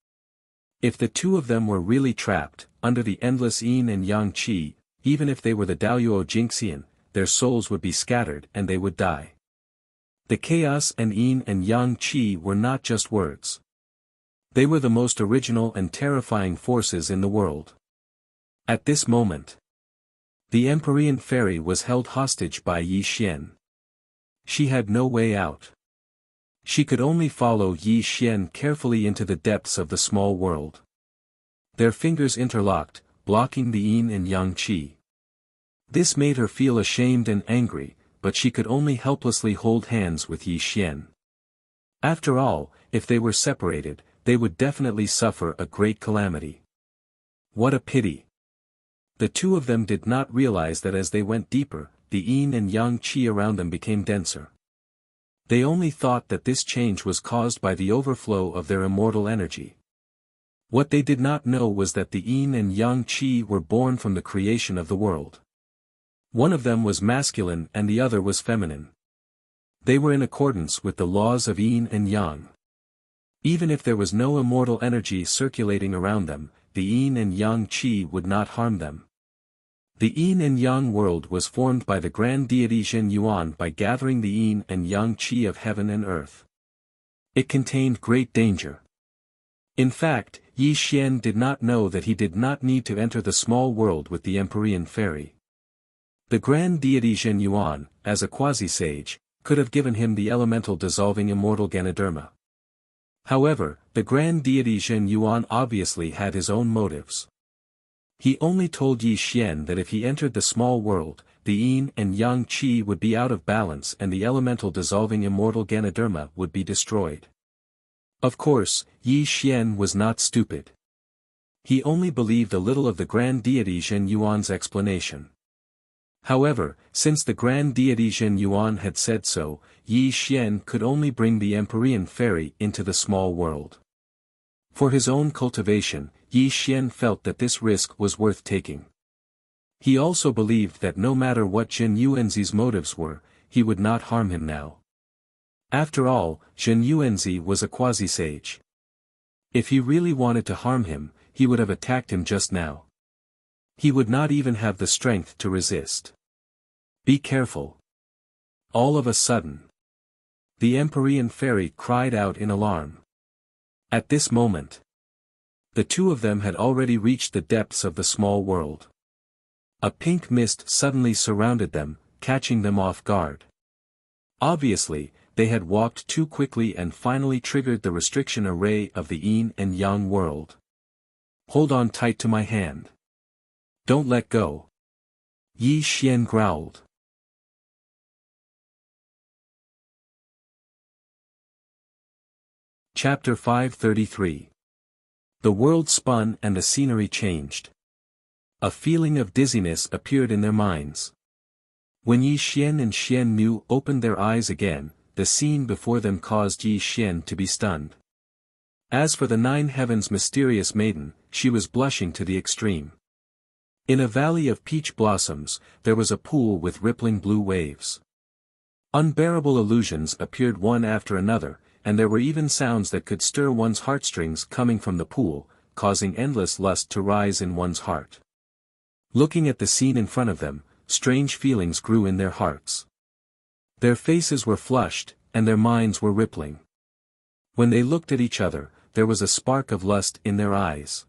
If the two of them were really trapped, under the endless yin and yang qi, even if they were the Daoyuo Jingxian, their souls would be scattered and they would die. The chaos and yin and yang qi were not just words. They were the most original and terrifying forces in the world. At this moment, the Empyrean fairy was held hostage by Yi Xian. She had no way out. She could only follow Yi Xian carefully into the depths of the small world. Their fingers interlocked, blocking the yin and yang qi. This made her feel ashamed and angry, but she could only helplessly hold hands with Yi Xian. After all, if they were separated, they would definitely suffer a great calamity. What a pity! The two of them did not realize that as they went deeper, the yin and yang qi around them became denser. They only thought that this change was caused by the overflow of their immortal energy. What they did not know was that the yin and yang qi were born from the creation of the world. One of them was masculine and the other was feminine. They were in accordance with the laws of yin and yang. Even if there was no immortal energy circulating around them, the yin and yang qi would not harm them. The yin and yang world was formed by the grand deity Zhen Yuan by gathering the yin and yang qi of heaven and earth. It contained great danger. In fact, Yi Xian did not know that he did not need to enter the small world with the Empyrean fairy. The grand deity Zhen Yuan, as a quasi-sage, could have given him the elemental dissolving immortal Ganoderma. However, the grand deity Zhen Yuan obviously had his own motives. He only told Yi Xian that if he entered the small world, the yin and yang qi would be out of balance and the elemental dissolving immortal Ganoderma would be destroyed. Of course, Yi Xian was not stupid. He only believed a little of the grand deity Zhen Yuan's explanation. However, since the grand deity Zhen Yuan had said so, Yi Xian could only bring the Empyrean fairy into the small world. For his own cultivation, Yi Xian felt that this risk was worth taking. He also believed that no matter what Zhen Yuanzi's motives were, he would not harm him now. After all, Zhen Yuanzi was a quasi-sage. If he really wanted to harm him, he would have attacked him just now. He would not even have the strength to resist. Be careful. All of a sudden, the Empyrean fairy cried out in alarm. At this moment, the two of them had already reached the depths of the small world. A pink mist suddenly surrounded them, catching them off guard. Obviously, they had walked too quickly and finally triggered the restriction array of the yin and yang world. Hold on tight to my hand. Don't let go. Yi Xian growled. Chapter 533. The world spun and the scenery changed. A feeling of dizziness appeared in their minds. When Yi Xian and Xian Nu opened their eyes again, the scene before them caused Yi Xian to be stunned. As for the nine heavens' mysterious maiden, she was blushing to the extreme. In a valley of peach blossoms, there was a pool with rippling blue waves. Unbearable illusions appeared one after another, and there were even sounds that could stir one's heartstrings coming from the pool, causing endless lust to rise in one's heart. Looking at the scene in front of them, strange feelings grew in their hearts. Their faces were flushed, and their minds were rippling. When they looked at each other, there was a spark of lust in their eyes.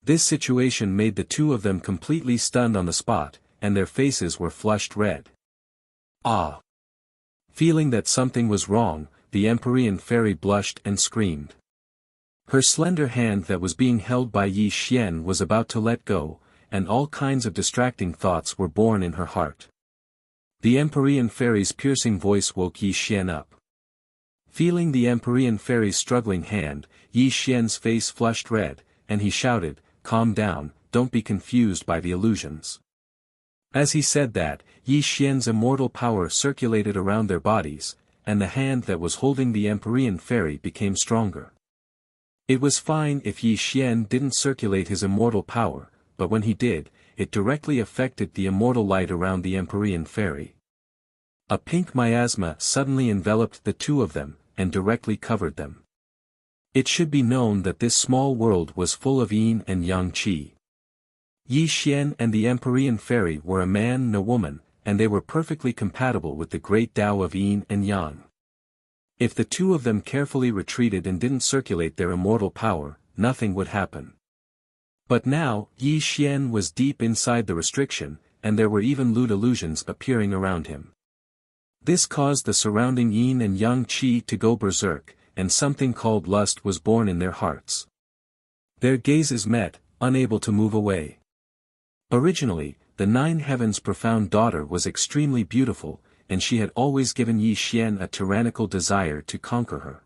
This situation made the two of them completely stunned on the spot, and their faces were flushed red. Ah! Feeling that something was wrong, the Empyrean fairy blushed and screamed. Her slender hand that was being held by Yi Xian was about to let go, and all kinds of distracting thoughts were born in her heart. The Empyrean fairy's piercing voice woke Yi Xian up. Feeling the Empyrean fairy's struggling hand, Yi Xian's face flushed red, and he shouted, "Calm down, don't be confused by the illusions." As he said that, Yi Xian's immortal power circulated around their bodies, and the hand that was holding the Empyrean fairy became stronger. It was fine if Yi Xian didn't circulate his immortal power, but when he did, it directly affected the immortal light around the Empyrean fairy. A pink miasma suddenly enveloped the two of them, and directly covered them. It should be known that this small world was full of yin and yang qi. Yi Xian and the Empyrean fairy were a man and a woman, and they were perfectly compatible with the great Tao of yin and yang. If the two of them carefully retreated and didn't circulate their immortal power, nothing would happen. But now, Yi Xian was deep inside the restriction, and there were even lewd illusions appearing around him. This caused the surrounding yin and yang qi to go berserk, and something called lust was born in their hearts. Their gazes met, unable to move away. Originally, the Nine Heavens' profound daughter was extremely beautiful, and she had always given Yi Xian a tyrannical desire to conquer her.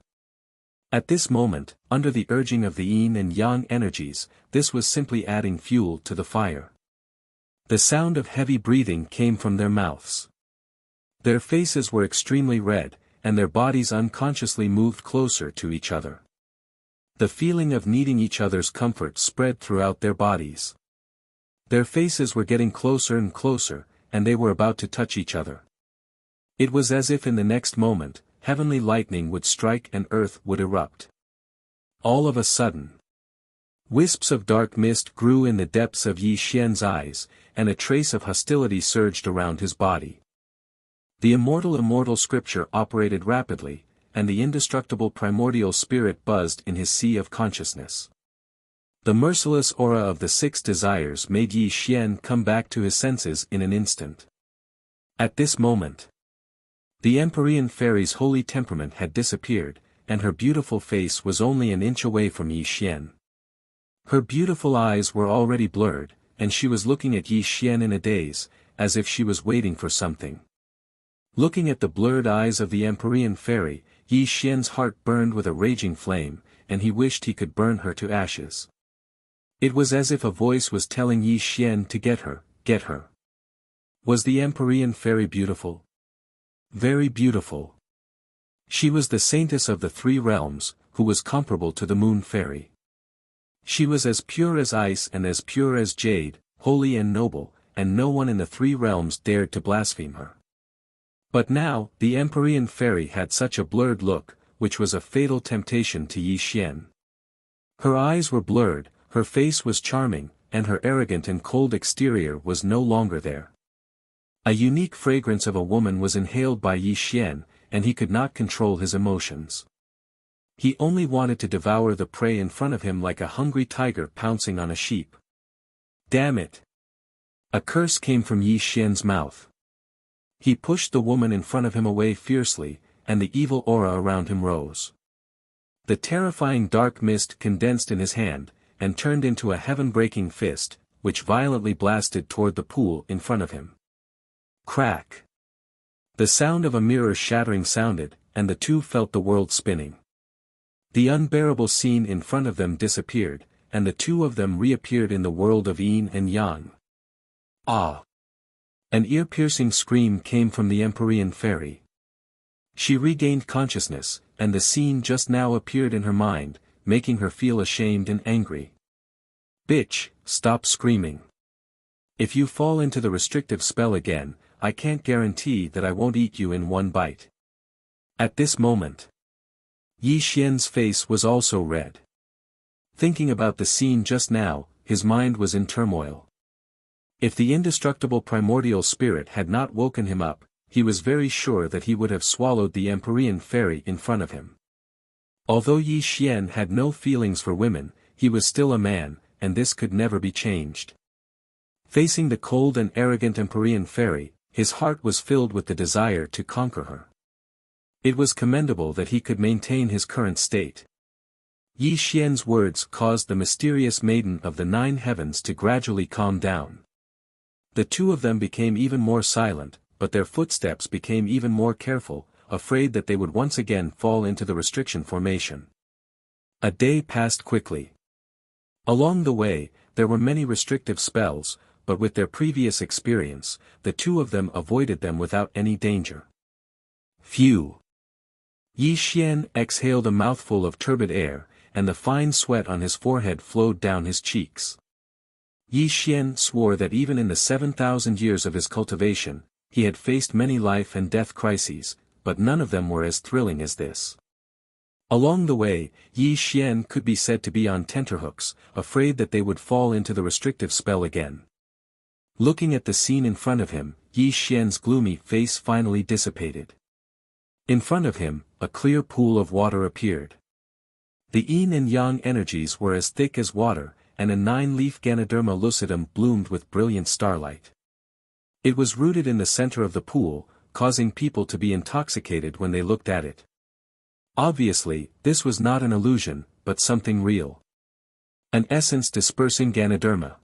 At this moment, under the urging of the yin and yang energies, this was simply adding fuel to the fire. The sound of heavy breathing came from their mouths. Their faces were extremely red, and their bodies unconsciously moved closer to each other. The feeling of needing each other's comfort spread throughout their bodies. Their faces were getting closer and closer, and they were about to touch each other. It was as if in the next moment, heavenly lightning would strike and earth would erupt. All of a sudden, wisps of dark mist grew in the depths of Yi Xian's eyes, and a trace of hostility surged around his body. The immortal scripture operated rapidly, and the indestructible primordial spirit buzzed in his sea of consciousness. The merciless aura of the six desires made Yi Xian come back to his senses in an instant. At this moment, the Empyrean fairy's holy temperament had disappeared, and her beautiful face was only an inch away from Yi Xian. Her beautiful eyes were already blurred, and she was looking at Yi Xian in a daze, as if she was waiting for something. Looking at the blurred eyes of the Empyrean fairy, Yi Xian's heart burned with a raging flame, and he wished he could burn her to ashes. It was as if a voice was telling Yi Xian to get her, get her. Was the Empyrean fairy beautiful? Very beautiful. She was the saintess of the three realms, who was comparable to the moon fairy. She was as pure as ice and as pure as jade, holy and noble, and no one in the three realms dared to blaspheme her. But now, the Empyrean fairy had such a blurred look, which was a fatal temptation to Yi Xian. Her eyes were blurred, her face was charming, and her arrogant and cold exterior was no longer there. A unique fragrance of a woman was inhaled by Yi Xian, and he could not control his emotions. He only wanted to devour the prey in front of him like a hungry tiger pouncing on a sheep. Damn it! A curse came from Yi Xian's mouth. He pushed the woman in front of him away fiercely, and the evil aura around him rose. The terrifying dark mist condensed in his hand, and turned into a heaven-breaking fist, which violently blasted toward the pool in front of him. Crack! The sound of a mirror shattering sounded, and the two felt the world spinning. The unbearable scene in front of them disappeared, and the two of them reappeared in the world of yin and yang. Ah! An ear-piercing scream came from the Empyrean fairy. She regained consciousness, and the scene just now appeared in her mind, making her feel ashamed and angry. Bitch, stop screaming. If you fall into the restrictive spell again, I can't guarantee that I won't eat you in one bite. At this moment, Yi Xian's face was also red. Thinking about the scene just now, his mind was in turmoil. If the indestructible primordial spirit had not woken him up, he was very sure that he would have swallowed the Empyrean fairy in front of him. Although Yi Xian had no feelings for women, he was still a man, and this could never be changed. Facing the cold and arrogant Empyrean fairy, his heart was filled with the desire to conquer her. It was commendable that he could maintain his current state. Yi Xian's words caused the mysterious maiden of the 9 heavens to gradually calm down. The two of them became even more silent, but their footsteps became even more careful, afraid that they would once again fall into the restriction formation. A day passed quickly. Along the way, there were many restrictive spells, but with their previous experience, the two of them avoided them without any danger. Phew! Yi Xian exhaled a mouthful of turbid air, and the fine sweat on his forehead flowed down his cheeks. Yi Xian swore that even in the 7,000 years of his cultivation, he had faced many life and death crises, but none of them were as thrilling as this. Along the way, Yi Xian could be said to be on tenterhooks, afraid that they would fall into the restrictive spell again. Looking at the scene in front of him, Yi Xian's gloomy face finally dissipated. In front of him, a clear pool of water appeared. The yin and yang energies were as thick as water, and a 9-leaf Ganoderma lucidum bloomed with brilliant starlight. It was rooted in the center of the pool, causing people to be intoxicated when they looked at it. Obviously, this was not an illusion, but something real. An essence-dispersing Ganoderma.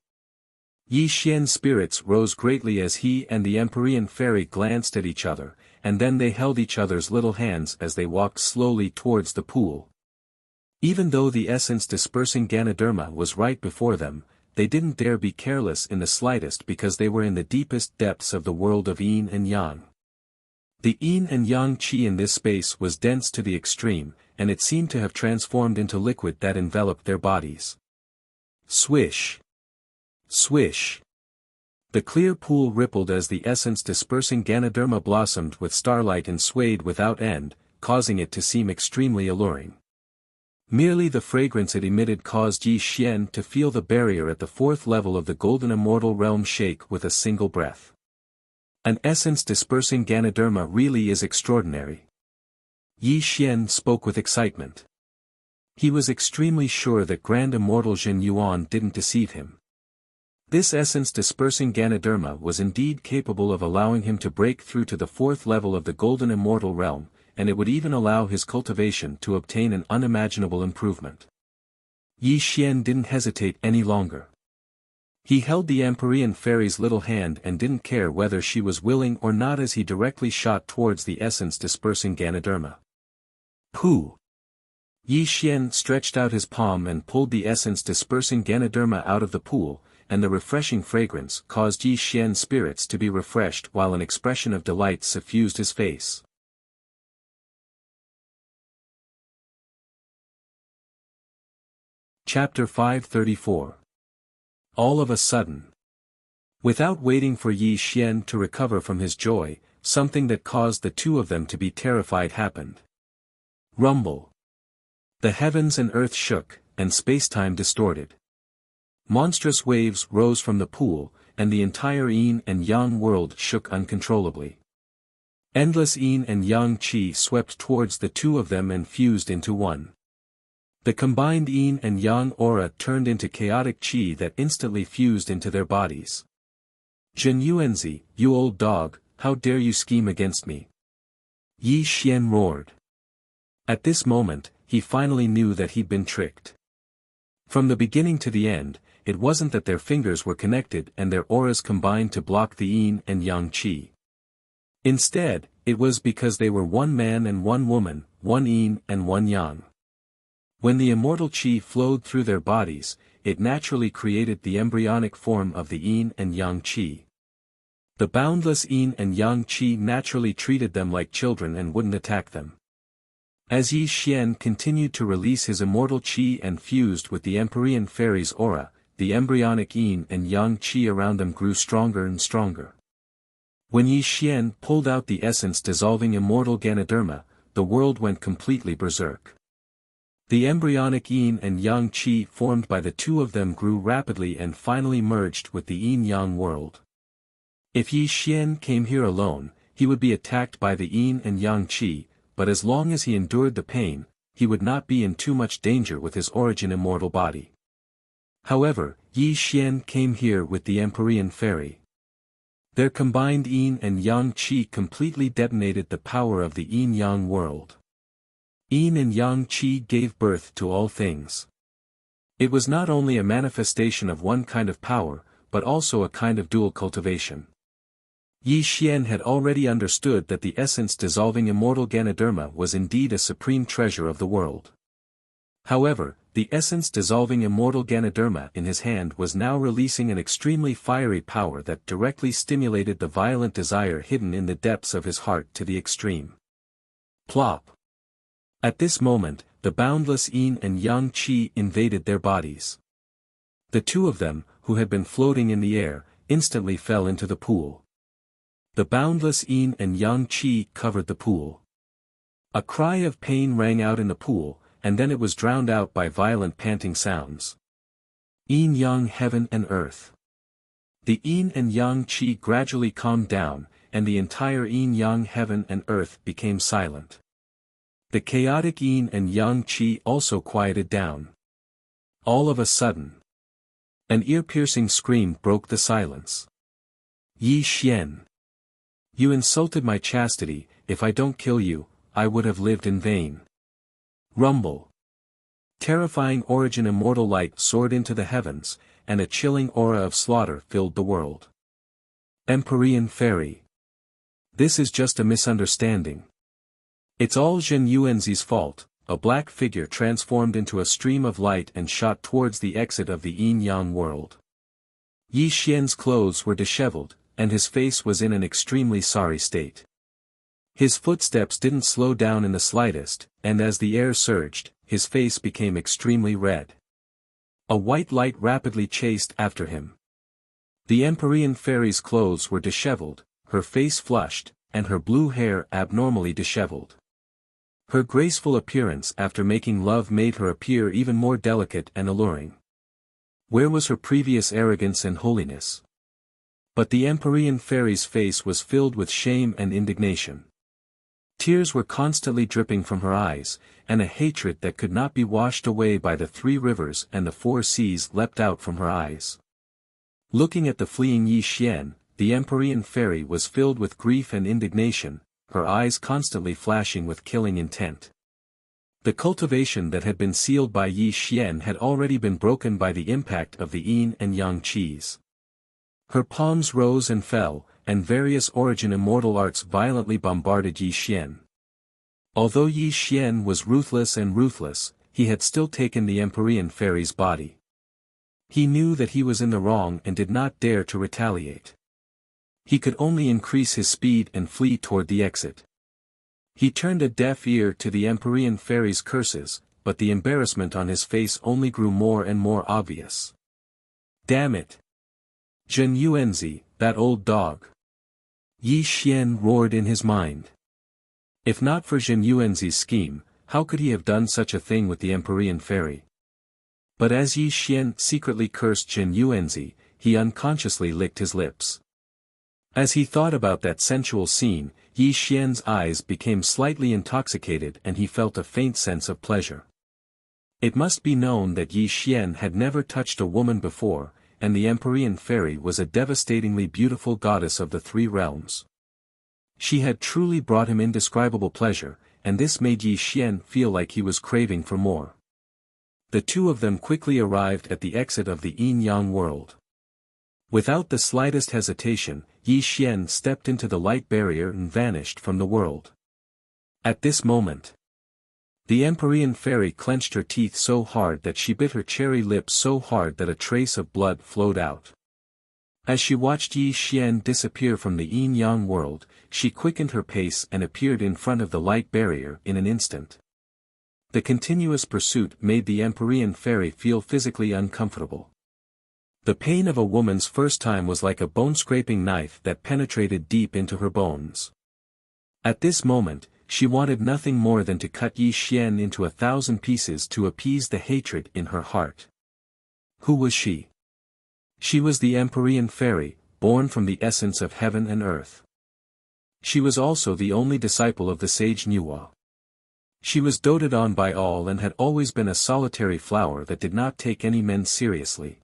Yi Xian's spirits rose greatly as he and the Empyrean fairy glanced at each other, and then they held each other's little hands as they walked slowly towards the pool. Even though the essence-dispersing Ganoderma was right before them, they didn't dare be careless in the slightest because they were in the deepest depths of the world of yin and yang. The yin and yang qi in this space was dense to the extreme, and it seemed to have transformed into liquid that enveloped their bodies. Swish! Swish! The clear pool rippled as the essence-dispersing Ganoderma blossomed with starlight and swayed without end, causing it to seem extremely alluring. Merely the fragrance it emitted caused Yi Xian to feel the barrier at the 4th level of the golden immortal realm shake with a single breath. An essence-dispersing Ganoderma really is extraordinary. Yi Xian spoke with excitement. He was extremely sure that Grand Immortal Jin Yuan didn't deceive him. This essence-dispersing Ganoderma was indeed capable of allowing him to break through to the 4th level of the golden immortal realm, and it would even allow his cultivation to obtain an unimaginable improvement. Yi Xian didn't hesitate any longer. He held the Empyrean fairy's little hand and didn't care whether she was willing or not as he directly shot towards the essence-dispersing Ganoderma. Pooh! Yi Xian stretched out his palm and pulled the essence-dispersing Ganoderma out of the pool, and the refreshing fragrance caused Yi Xian's spirits to be refreshed while an expression of delight suffused his face. Chapter 534. All of a sudden. Without waiting for Yi Xian to recover from his joy, something that caused the two of them to be terrified happened. Rumble. The heavens and earth shook, and space-time distorted. Monstrous waves rose from the pool, and the entire yin and yang world shook uncontrollably. Endless yin and yang qi swept towards the two of them and fused into one. The combined yin and yang aura turned into chaotic qi that instantly fused into their bodies. Jin Yuanzi, you old dog, how dare you scheme against me? Yi Xian roared. At this moment, he finally knew that he'd been tricked. From the beginning to the end, it wasn't that their fingers were connected and their auras combined to block the yin and yang qi. Instead, it was because they were one man and one woman, one yin and one yang. When the immortal qi flowed through their bodies, it naturally created the embryonic form of the yin and yang qi. The boundless yin and yang qi naturally treated them like children and wouldn't attack them. As Yi Xian continued to release his immortal qi and fused with the Empyrean fairy's aura, the embryonic yin and yang qi around them grew stronger and stronger. When Yi Xian pulled out the essence-dissolving immortal Ganoderma, the world went completely berserk. The embryonic yin and yang qi formed by the two of them grew rapidly and finally merged with the yin-yang world. If Yi Xian came here alone, he would be attacked by the yin and yang qi, but as long as he endured the pain, he would not be in too much danger with his origin immortal body. However, Yi Xian came here with the Empyrean fairy. Their combined yin and yang qi completely detonated the power of the yin-yang world. Yin and yang qi gave birth to all things. It was not only a manifestation of one kind of power, but also a kind of dual cultivation. Yi Xian had already understood that the essence-dissolving immortal Ganoderma was indeed a supreme treasure of the world. However, the essence-dissolving immortal Ganoderma in his hand was now releasing an extremely fiery power that directly stimulated the violent desire hidden in the depths of his heart to the extreme. Plop! At this moment, the boundless yin and yang qi invaded their bodies. The two of them, who had been floating in the air, instantly fell into the pool. The boundless yin and yang qi covered the pool. A cry of pain rang out in the pool, and then it was drowned out by violent panting sounds. Yin-yang heaven and earth. The yin and yang qi gradually calmed down, and the entire yin-yang heaven and earth became silent. The chaotic yin and yang qi also quieted down. All of a sudden, an ear-piercing scream broke the silence. Yi Xian. You insulted my chastity. If I don't kill you, I would have lived in vain. Rumble. Terrifying origin immortal light soared into the heavens, and a chilling aura of slaughter filled the world. Empyrean fairy. This is just a misunderstanding. It's all Zhen Yuanzi's fault. A black figure transformed into a stream of light and shot towards the exit of the yin-yang world. Yi Xian's clothes were disheveled, and his face was in an extremely sorry state. His footsteps didn't slow down in the slightest, and as the air surged, his face became extremely red. A white light rapidly chased after him. The Empyrean fairy's clothes were disheveled, her face flushed, and her blue hair abnormally disheveled. Her graceful appearance after making love made her appear even more delicate and alluring. Where was her previous arrogance and holiness? But the Empyrean fairy's face was filled with shame and indignation. Tears were constantly dripping from her eyes, and a hatred that could not be washed away by the 3 rivers and the 4 seas leapt out from her eyes. Looking at the fleeing Yi Xian, the Empyrean fairy was filled with grief and indignation, her eyes constantly flashing with killing intent. The cultivation that had been sealed by Yi Xian had already been broken by the impact of the yin and yang qis. Her palms rose and fell, and various origin immortal arts violently bombarded Yi Xian. Although Yi Xian was ruthless, he had still taken the Empyrean fairy's body. He knew that he was in the wrong and did not dare to retaliate. He could only increase his speed and flee toward the exit. He turned a deaf ear to the Empyrean fairy's curses, but the embarrassment on his face only grew more and more obvious. Damn it! Zhen Yuanzi, that old dog! Yi Xian roared in his mind. If not for Zhen Yuanzi's scheme, how could he have done such a thing with the Empyrean fairy? But as Yi Xian secretly cursed Zhen Yuanzi, he unconsciously licked his lips. As he thought about that sensual scene, Yi Xian's eyes became slightly intoxicated and he felt a faint sense of pleasure. It must be known that Yi Xian had never touched a woman before, and the Empyrean fairy was a devastatingly beautiful goddess of the 3 realms. She had truly brought him indescribable pleasure, and this made Yi Xian feel like he was craving for more. The two of them quickly arrived at the exit of the yin-yang world. Without the slightest hesitation, Yi Xian stepped into the light barrier and vanished from the world. At this moment, the Empyrean fairy clenched her teeth so hard that she bit her cherry lips so hard that a trace of blood flowed out. As she watched Yi Xian disappear from the yin-yang world, she quickened her pace and appeared in front of the light barrier in an instant. The continuous pursuit made the Empyrean fairy feel physically uncomfortable. The pain of a woman's first time was like a bone-scraping knife that penetrated deep into her bones. At this moment, she wanted nothing more than to cut Yi Xian into 1,000 pieces to appease the hatred in her heart. Who was she? She was the Empyrean fairy, born from the essence of heaven and earth. She was also the only disciple of the sage Niwa. She was doted on by all and had always been a solitary flower that did not take any men seriously.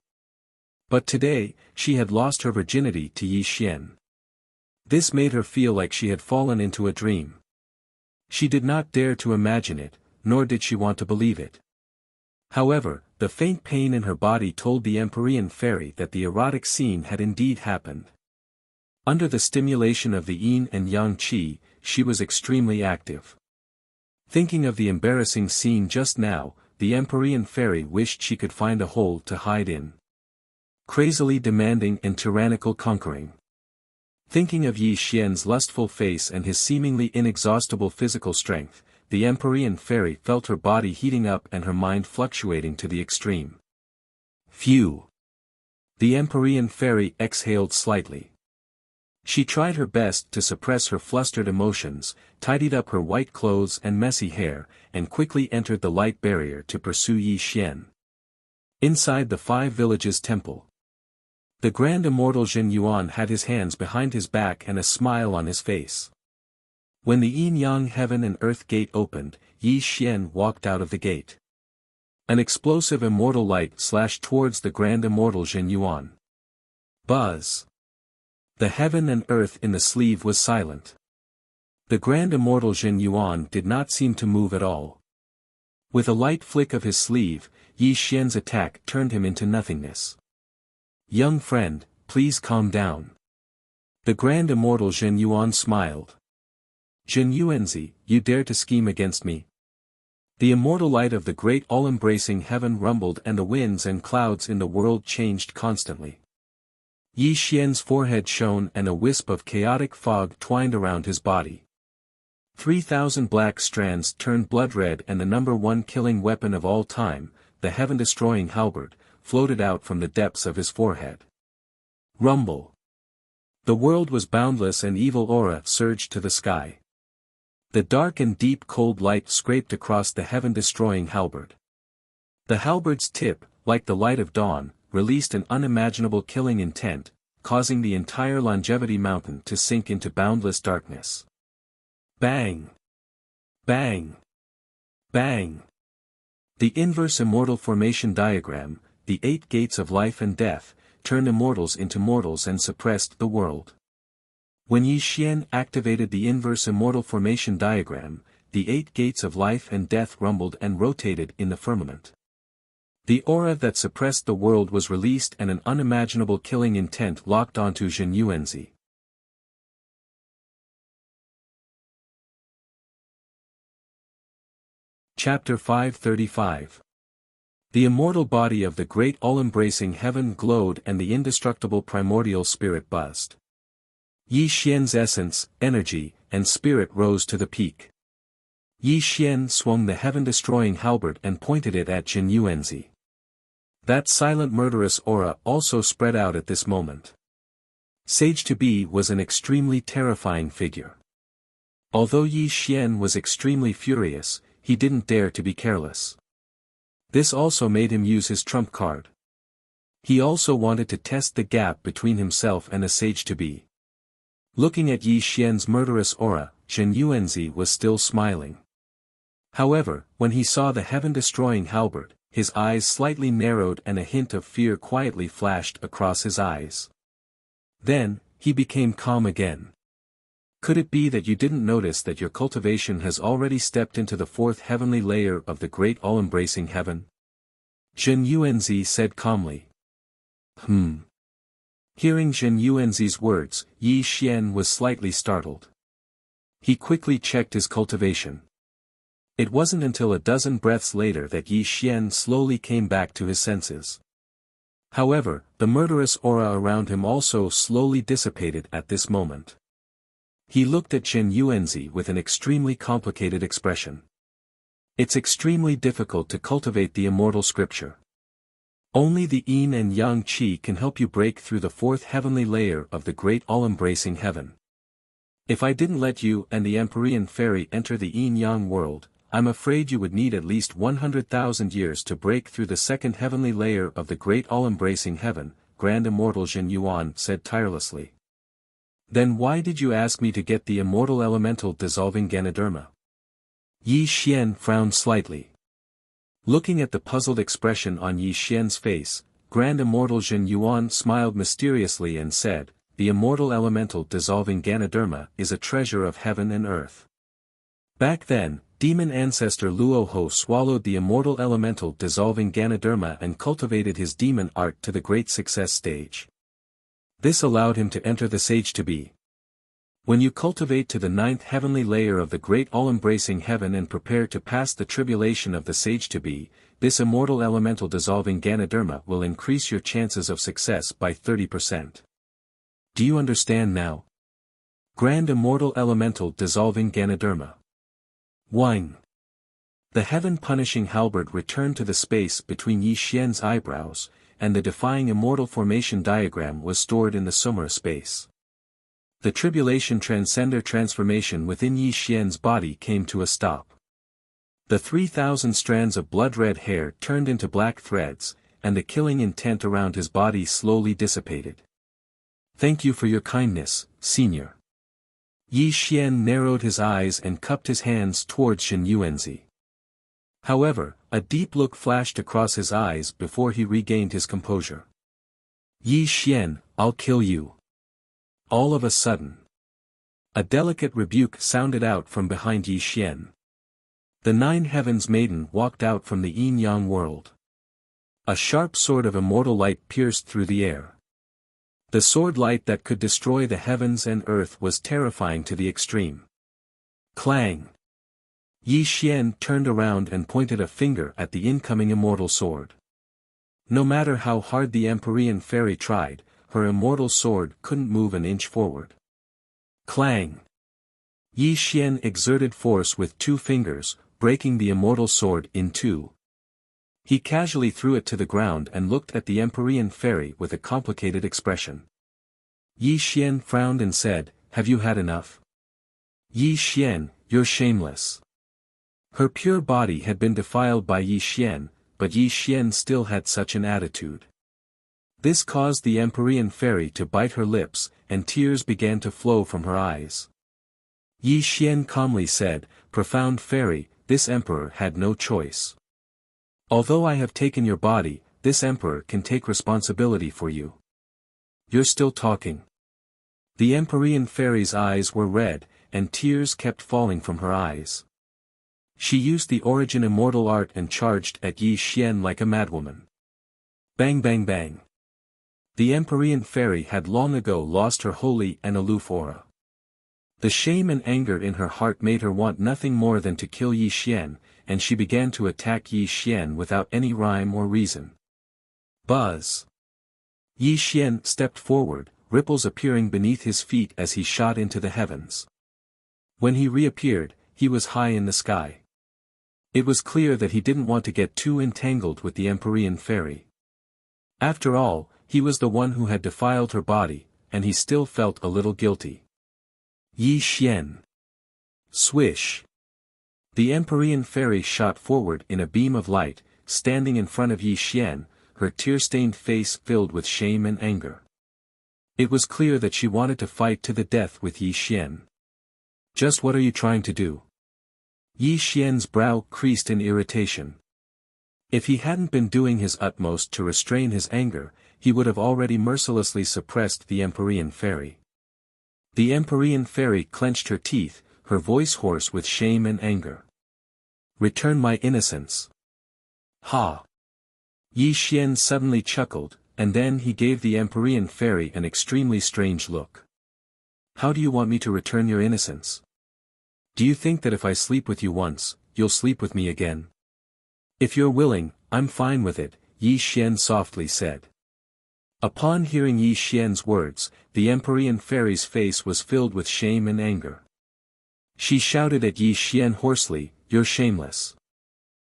But today, she had lost her virginity to Yi Xian. This made her feel like she had fallen into a dream. She did not dare to imagine it, nor did she want to believe it. However, the faint pain in her body told the Empyrean fairy that the erotic scene had indeed happened. Under the stimulation of the yin and yang qi, she was extremely active. Thinking of the embarrassing scene just now, the Empyrean fairy wished she could find a hole to hide in. Crazily demanding and tyrannical conquering. Thinking of Yi Xian's lustful face and his seemingly inexhaustible physical strength, the Empyrean fairy felt her body heating up and her mind fluctuating to the extreme. Phew! The Empyrean fairy exhaled slightly. She tried her best to suppress her flustered emotions, tidied up her white clothes and messy hair, and quickly entered the light barrier to pursue Yi Xian. Inside the 5 villages temple, the grand immortal Jin Yuan had his hands behind his back and a smile on his face. When the yin-yang heaven and earth gate opened, Yi Xian walked out of the gate. An explosive immortal light slashed towards the grand immortal Jin Yuan. Buzz! The heaven and earth in the sleeve was silent. The grand immortal Jin Yuan did not seem to move at all. With a light flick of his sleeve, Yi Xian's attack turned him into nothingness. Young friend, please calm down. The grand immortal Jin Yuan smiled. Jin Yuanzi, you dare to scheme against me? The immortal light of the great all-embracing heaven rumbled and the winds and clouds in the world changed constantly. Yi Xian's forehead shone and a wisp of chaotic fog twined around his body. 3,000 black strands turned blood red and the number 1 killing weapon of all time, the heaven-destroying halberd, floated out from the depths of his forehead. Rumble! The world was boundless and evil aura surged to the sky. The dark and deep cold light scraped across the heaven-destroying halberd. The halberd's tip, like the light of dawn, released an unimaginable killing intent, causing the entire longevity mountain to sink into boundless darkness. Bang! Bang! Bang! The inverse immortal formation diagram, the 8 gates of life and death, turned immortals into mortals and suppressed the world. When Yi Xian activated the inverse immortal formation diagram, the 8 gates of life and death rumbled and rotated in the firmament. The aura that suppressed the world was released and an unimaginable killing intent locked onto Jin Yuanzi. Chapter 535. The immortal body of the great all-embracing heaven glowed and the indestructible primordial spirit buzzed. Yi Xian's essence, energy, and spirit rose to the peak. Yi Xian swung the heaven-destroying halberd and pointed it at Jin Yuanzi. That silent murderous aura also spread out at this moment. Sage-to-be was an extremely terrifying figure. Although Yi Xian was extremely furious, he didn't dare to be careless. This also made him use his trump card. He also wanted to test the gap between himself and a sage-to-be. Looking at Yi Xian's murderous aura, Jin Yuanzi was still smiling. However, when he saw the heaven-destroying halberd, his eyes slightly narrowed and a hint of fear quietly flashed across his eyes. Then, he became calm again. Could it be that you didn't notice that your cultivation has already stepped into the 4th heavenly layer of the great all-embracing heaven? Jin Yuanzi said calmly. Hearing Jin Yuanzi's words, Yi Xian was slightly startled. He quickly checked his cultivation. It wasn't until a dozen breaths later that Yi Xian slowly came back to his senses. However, the murderous aura around him also slowly dissipated at this moment. He looked at Jin Yuanzi with an extremely complicated expression. It's extremely difficult to cultivate the immortal scripture. Only the yin and yang qi can help you break through the 4th heavenly layer of the great all-embracing heaven. If I didn't let you and the Empyrean fairy enter the yin-yang world, I'm afraid you would need at least 100,000 years to break through the 2nd heavenly layer of the great all-embracing heaven, Grand Immortal Jin Yuan said tirelessly. Then why did you ask me to get the immortal elemental dissolving Ganoderma? Yi Xian frowned slightly. Looking at the puzzled expression on Yi Xian's face, Grand Immortal Jin Yuan smiled mysteriously and said, "The immortal elemental dissolving Ganoderma is a treasure of heaven and earth." Back then, demon ancestor Luo Ho swallowed the immortal elemental dissolving Ganoderma and cultivated his demon art to the great success stage. This allowed him to enter the sage-to-be. When you cultivate to the 9th heavenly layer of the great all-embracing heaven and prepare to pass the tribulation of the sage-to-be, this immortal elemental dissolving Ganoderma will increase your chances of success by 30%. Do you understand now? Grand immortal elemental dissolving Ganoderma. Wine. The heaven-punishing halberd returned to the space between Yi Xian's eyebrows, and the defying immortal formation diagram was stored in the Summer space. The tribulation transcender transformation within Yi Xian's body came to a stop. The 3,000 strands of blood-red hair turned into black threads, and the killing intent around his body slowly dissipated. "Thank you for your kindness, Senior." Yi Xian narrowed his eyes and cupped his hands towards Shen Yuanzi. However, a deep look flashed across his eyes before he regained his composure. "Yi Xian, I'll kill you." All of a sudden, a delicate rebuke sounded out from behind Yi Xian. The 9 heavens maiden walked out from the yin-yang world. A sharp sword of immortal light pierced through the air. The sword light that could destroy the heavens and earth was terrifying to the extreme. Clang! Yi Xian turned around and pointed a finger at the incoming immortal sword. No matter how hard the Empyrean fairy tried, her immortal sword couldn't move an inch forward. Clang! Yi Xian exerted force with 2 fingers, breaking the immortal sword in 2. He casually threw it to the ground and looked at the Empyrean fairy with a complicated expression. Yi Xian frowned and said, "Have you had enough?" "Yi Xian, you're shameless." Her pure body had been defiled by Yi Xian, but Yi Xian still had such an attitude. This caused the Empyrean fairy to bite her lips, and tears began to flow from her eyes. Yi Xian calmly said, "Profound fairy, this emperor had no choice. Although I have taken your body, this emperor can take responsibility for you." "You're still talking." The Empyrean fairy's eyes were red, and tears kept falling from her eyes. She used the origin immortal art and charged at Yi Xian like a madwoman. Bang bang bang. The Empyrean fairy had long ago lost her holy and aloof aura. The shame and anger in her heart made her want nothing more than to kill Yi Xian, and she began to attack Yi Xian without any rhyme or reason. Buzz! Yi Xian stepped forward, ripples appearing beneath his feet as he shot into the heavens. When he reappeared, he was high in the sky. It was clear that he didn't want to get too entangled with the Empyrean fairy. After all, he was the one who had defiled her body, and he still felt a little guilty. Yi Xian. Swish. The Empyrean fairy shot forward in a beam of light, standing in front of Yi Xian, her tear-stained face filled with shame and anger. It was clear that she wanted to fight to the death with Yi Xian. "Just what are you trying to do?" Yi Xian's brow creased in irritation. If he hadn't been doing his utmost to restrain his anger, he would have already mercilessly suppressed the Empyrean fairy. The Empyrean fairy clenched her teeth, her voice hoarse with shame and anger. "Return my innocence." Ha! Yi Xian suddenly chuckled, and then he gave the Empyrean fairy an extremely strange look. "How do you want me to return your innocence? Do you think that if I sleep with you once, you'll sleep with me again?" "If you're willing, I'm fine with it," Yi Xian softly said. Upon hearing Yi Xian's words, the Empyrean fairy's face was filled with shame and anger. She shouted at Yi Xian hoarsely, "You're shameless."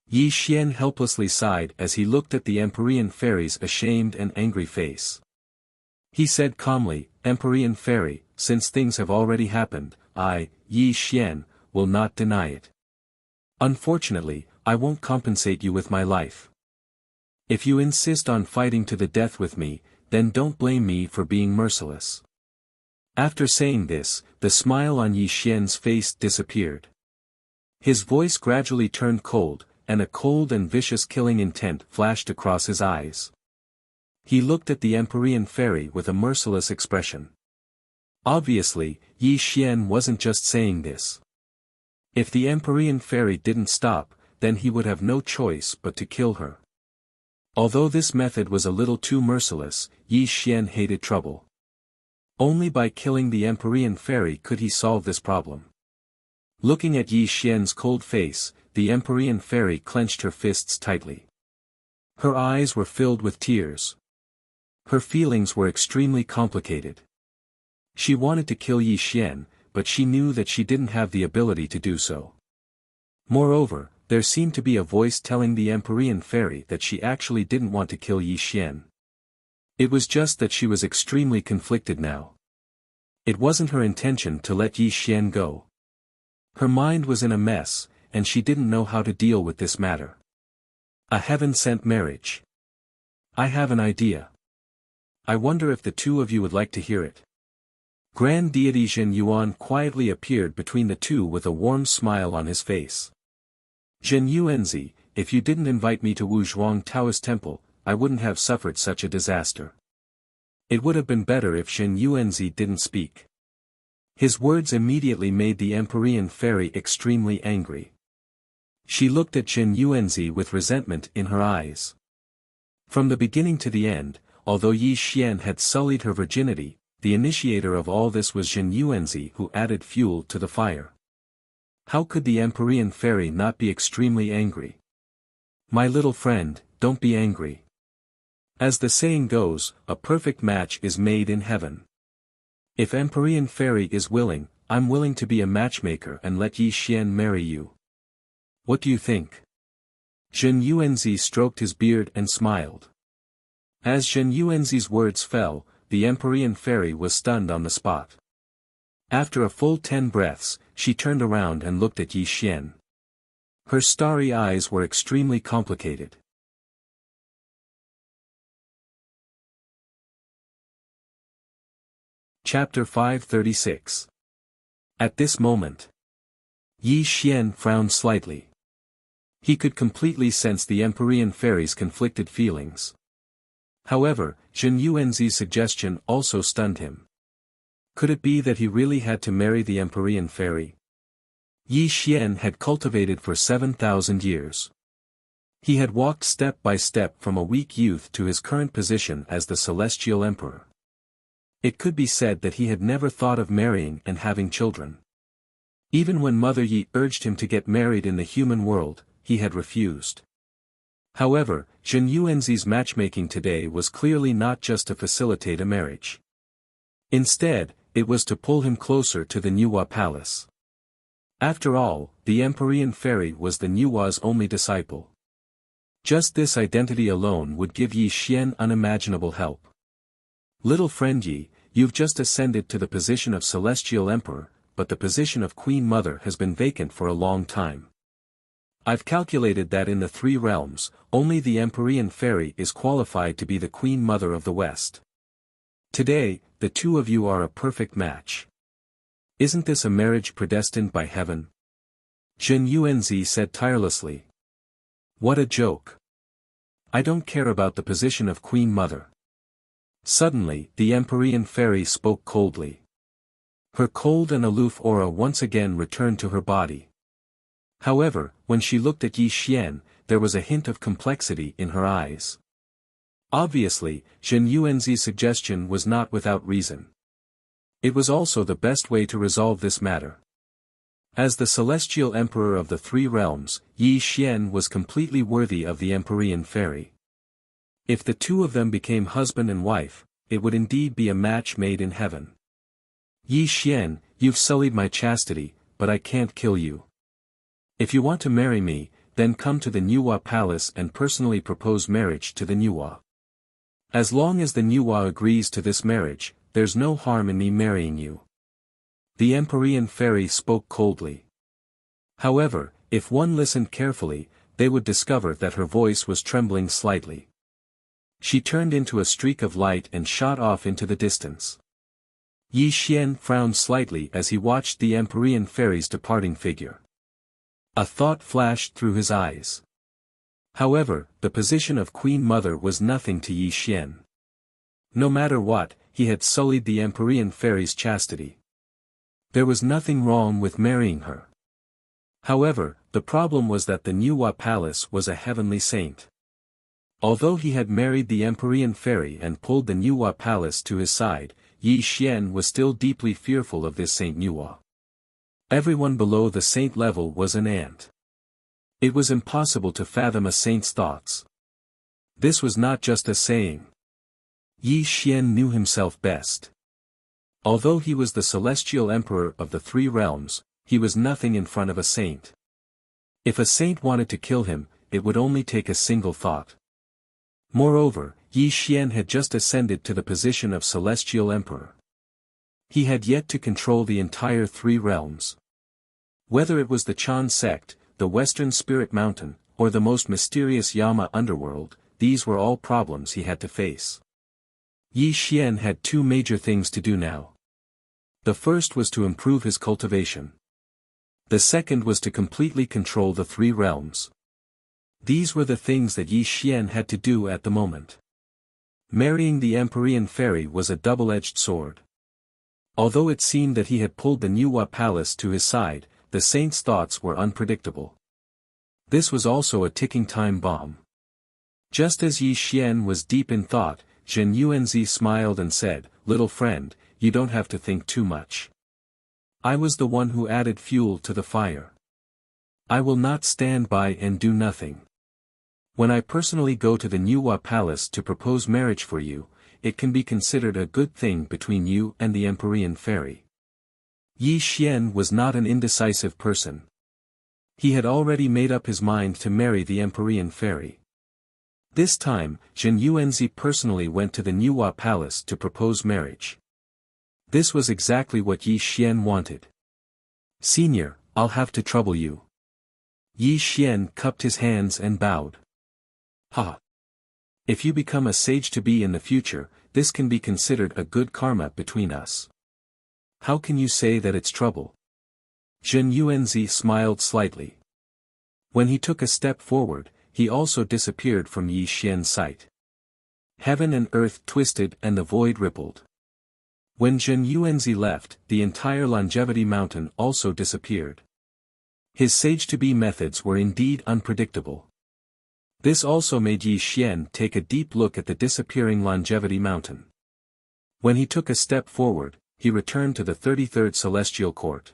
Yi Xian helplessly sighed as he looked at the Empyrean fairy's ashamed and angry face. He said calmly, "Empyrean fairy, since things have already happened, I, Yi Xian, will not deny it. Unfortunately, I won't compensate you with my life. If you insist on fighting to the death with me, then don't blame me for being merciless." After saying this, the smile on Yi Xian's face disappeared. His voice gradually turned cold, and a cold and vicious killing intent flashed across his eyes. He looked at the Empyrean fairy with a merciless expression. Obviously, Yi Xian wasn't just saying this. If the Empyrean fairy didn't stop, then he would have no choice but to kill her. Although this method was a little too merciless, Yi Xian hated trouble. Only by killing the Empyrean fairy could he solve this problem. Looking at Yi Xian's cold face, the Empyrean fairy clenched her fists tightly. Her eyes were filled with tears. Her feelings were extremely complicated. She wanted to kill Yi Xian, but she knew that she didn't have the ability to do so. Moreover, there seemed to be a voice telling the Empyrean fairy that she actually didn't want to kill Yi Xian. It was just that she was extremely conflicted now. It wasn't her intention to let Yi Xian go. Her mind was in a mess, and she didn't know how to deal with this matter. A heaven-sent marriage. I have an idea. I wonder if the two of you would like to hear it. Grand deity Zhen Yuan quietly appeared between the two with a warm smile on his face. Zhen Yuanzi, if you didn't invite me to Wu Zhuang Taoist temple, I wouldn't have suffered such a disaster. It would have been better if Zhen Yuanzi didn't speak. His words immediately made the Empyrean fairy extremely angry. She looked at Zhen Yuanzi with resentment in her eyes. From the beginning to the end, although Yi Xian had sullied her virginity, the initiator of all this was Zhen Yuanzi who added fuel to the fire. How could the Empyrean fairy not be extremely angry? My little friend, don't be angry. As the saying goes, a perfect match is made in heaven. If Empyrean fairy is willing, I'm willing to be a matchmaker and let Yi Xian marry you. What do you think? Zhen Yuanzi stroked his beard and smiled. As Zhen Yuanzi's words fell, the Empyrean fairy was stunned on the spot. After a full 10 breaths, she turned around and looked at Yi Xian. Her starry eyes were extremely complicated. Chapter 536. At this moment, Yi Xian frowned slightly. He could completely sense the Empyrean fairy's conflicted feelings. However, Zhen Yuanzi's suggestion also stunned him. Could it be that he really had to marry the Empyrean fairy? Yi Xian had cultivated for 7,000 years. He had walked step by step from a weak youth to his current position as the Celestial Emperor. It could be said that he had never thought of marrying and having children. Even when Mother Yi urged him to get married in the human world, he had refused. However, Zhen Yuanzi's matchmaking today was clearly not just to facilitate a marriage. Instead, it was to pull him closer to the Nuwa palace. After all, the Empyrean fairy was the Nuwa's only disciple. Just this identity alone would give Yi Xian unimaginable help. Little friend Yi, you've just ascended to the position of Celestial Emperor, but the position of Queen Mother has been vacant for a long time. I've calculated that in the 3 realms, only the Empyrean fairy is qualified to be the Queen Mother of the West. Today, the two of you are a perfect match. Isn't this a marriage predestined by heaven? Zhen Yuanzi said tirelessly. What a joke. I don't care about the position of Queen Mother. Suddenly, the Empyrean fairy spoke coldly. Her cold and aloof aura once again returned to her body. However, when she looked at Yi Xian, there was a hint of complexity in her eyes. Obviously, Zhen Yuanzi's suggestion was not without reason. It was also the best way to resolve this matter. As the Celestial Emperor of the 3 realms, Yi Xian was completely worthy of the Empyrean fairy. If the two of them became husband and wife, it would indeed be a match made in heaven. Yi Xian, you've sullied my chastity, but I can't kill you. If you want to marry me, then come to the Nuwa palace and personally propose marriage to the Nuwa. As long as the Nuwa agrees to this marriage, there's no harm in me marrying you. The Empyrean fairy spoke coldly. However, if one listened carefully, they would discover that her voice was trembling slightly. She turned into a streak of light and shot off into the distance. Yi Xian frowned slightly as he watched the Empyrean fairy's departing figure. A thought flashed through his eyes. However, the position of Queen Mother was nothing to Yi Xian. No matter what, he had sullied the Empyrean fairy's chastity. There was nothing wrong with marrying her. However, the problem was that the Niwa palace was a heavenly saint. Although he had married the Empyrean fairy and pulled the Niwa palace to his side, Yi Xian was still deeply fearful of this Saint Niwa. Everyone below the saint level was an ant. It was impossible to fathom a saint's thoughts. This was not just a saying. Yi Xian knew himself best. Although he was the celestial emperor of the three realms, he was nothing in front of a saint. If a saint wanted to kill him, it would only take a single thought. Moreover, Yi Xian had just ascended to the position of celestial emperor. He had yet to control the entire three realms. Whether it was the Chan sect, the Western Spirit Mountain, or the most mysterious Yama underworld, these were all problems he had to face. Yi Xian had two major things to do now. The first was to improve his cultivation. The second was to completely control the three realms. These were the things that Yi Xian had to do at the moment. Marrying the Empyrean fairy was a double-edged sword. Although it seemed that he had pulled the Niwa palace to his side, the saint's thoughts were unpredictable. This was also a ticking time bomb. Just as Yi Xian was deep in thought, Zhen Yuanzi smiled and said, "Little friend, you don't have to think too much. I was the one who added fuel to the fire. I will not stand by and do nothing. When I personally go to the Niwa palace to propose marriage for you, it can be considered a good thing between you and the Empyrean fairy." Yi Xian was not an indecisive person. He had already made up his mind to marry the Empyrean fairy. This time, Zhen Yuanzi personally went to the Niwa palace to propose marriage. This was exactly what Yi Xian wanted. "Senior, I'll have to trouble you." Yi Xian cupped his hands and bowed. "Ha! If you become a sage-to-be in the future, this can be considered a good karma between us. How can you say that it's trouble?" Zhen Yuanzi smiled slightly. When he took a step forward, he also disappeared from Yi Xian's sight. Heaven and earth twisted and the void rippled. When Zhen Yuanzi left, the entire Longevity Mountain also disappeared. His sage-to-be methods were indeed unpredictable. This also made Yi Xian take a deep look at the disappearing Longevity Mountain. When he took a step forward, he returned to the 33rd Celestial Court.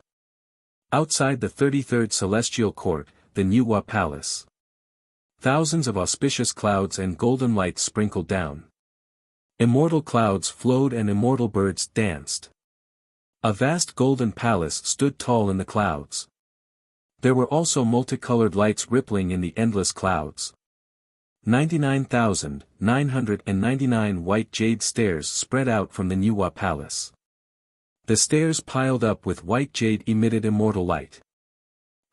Outside the 33rd Celestial Court, the Niwa Palace. Thousands of auspicious clouds and golden lights sprinkled down. Immortal clouds flowed and immortal birds danced. A vast golden palace stood tall in the clouds. There were also multicolored lights rippling in the endless clouds. 99,999 white jade stairs spread out from the Niwa Palace. The stairs piled up with white jade emitted immortal light.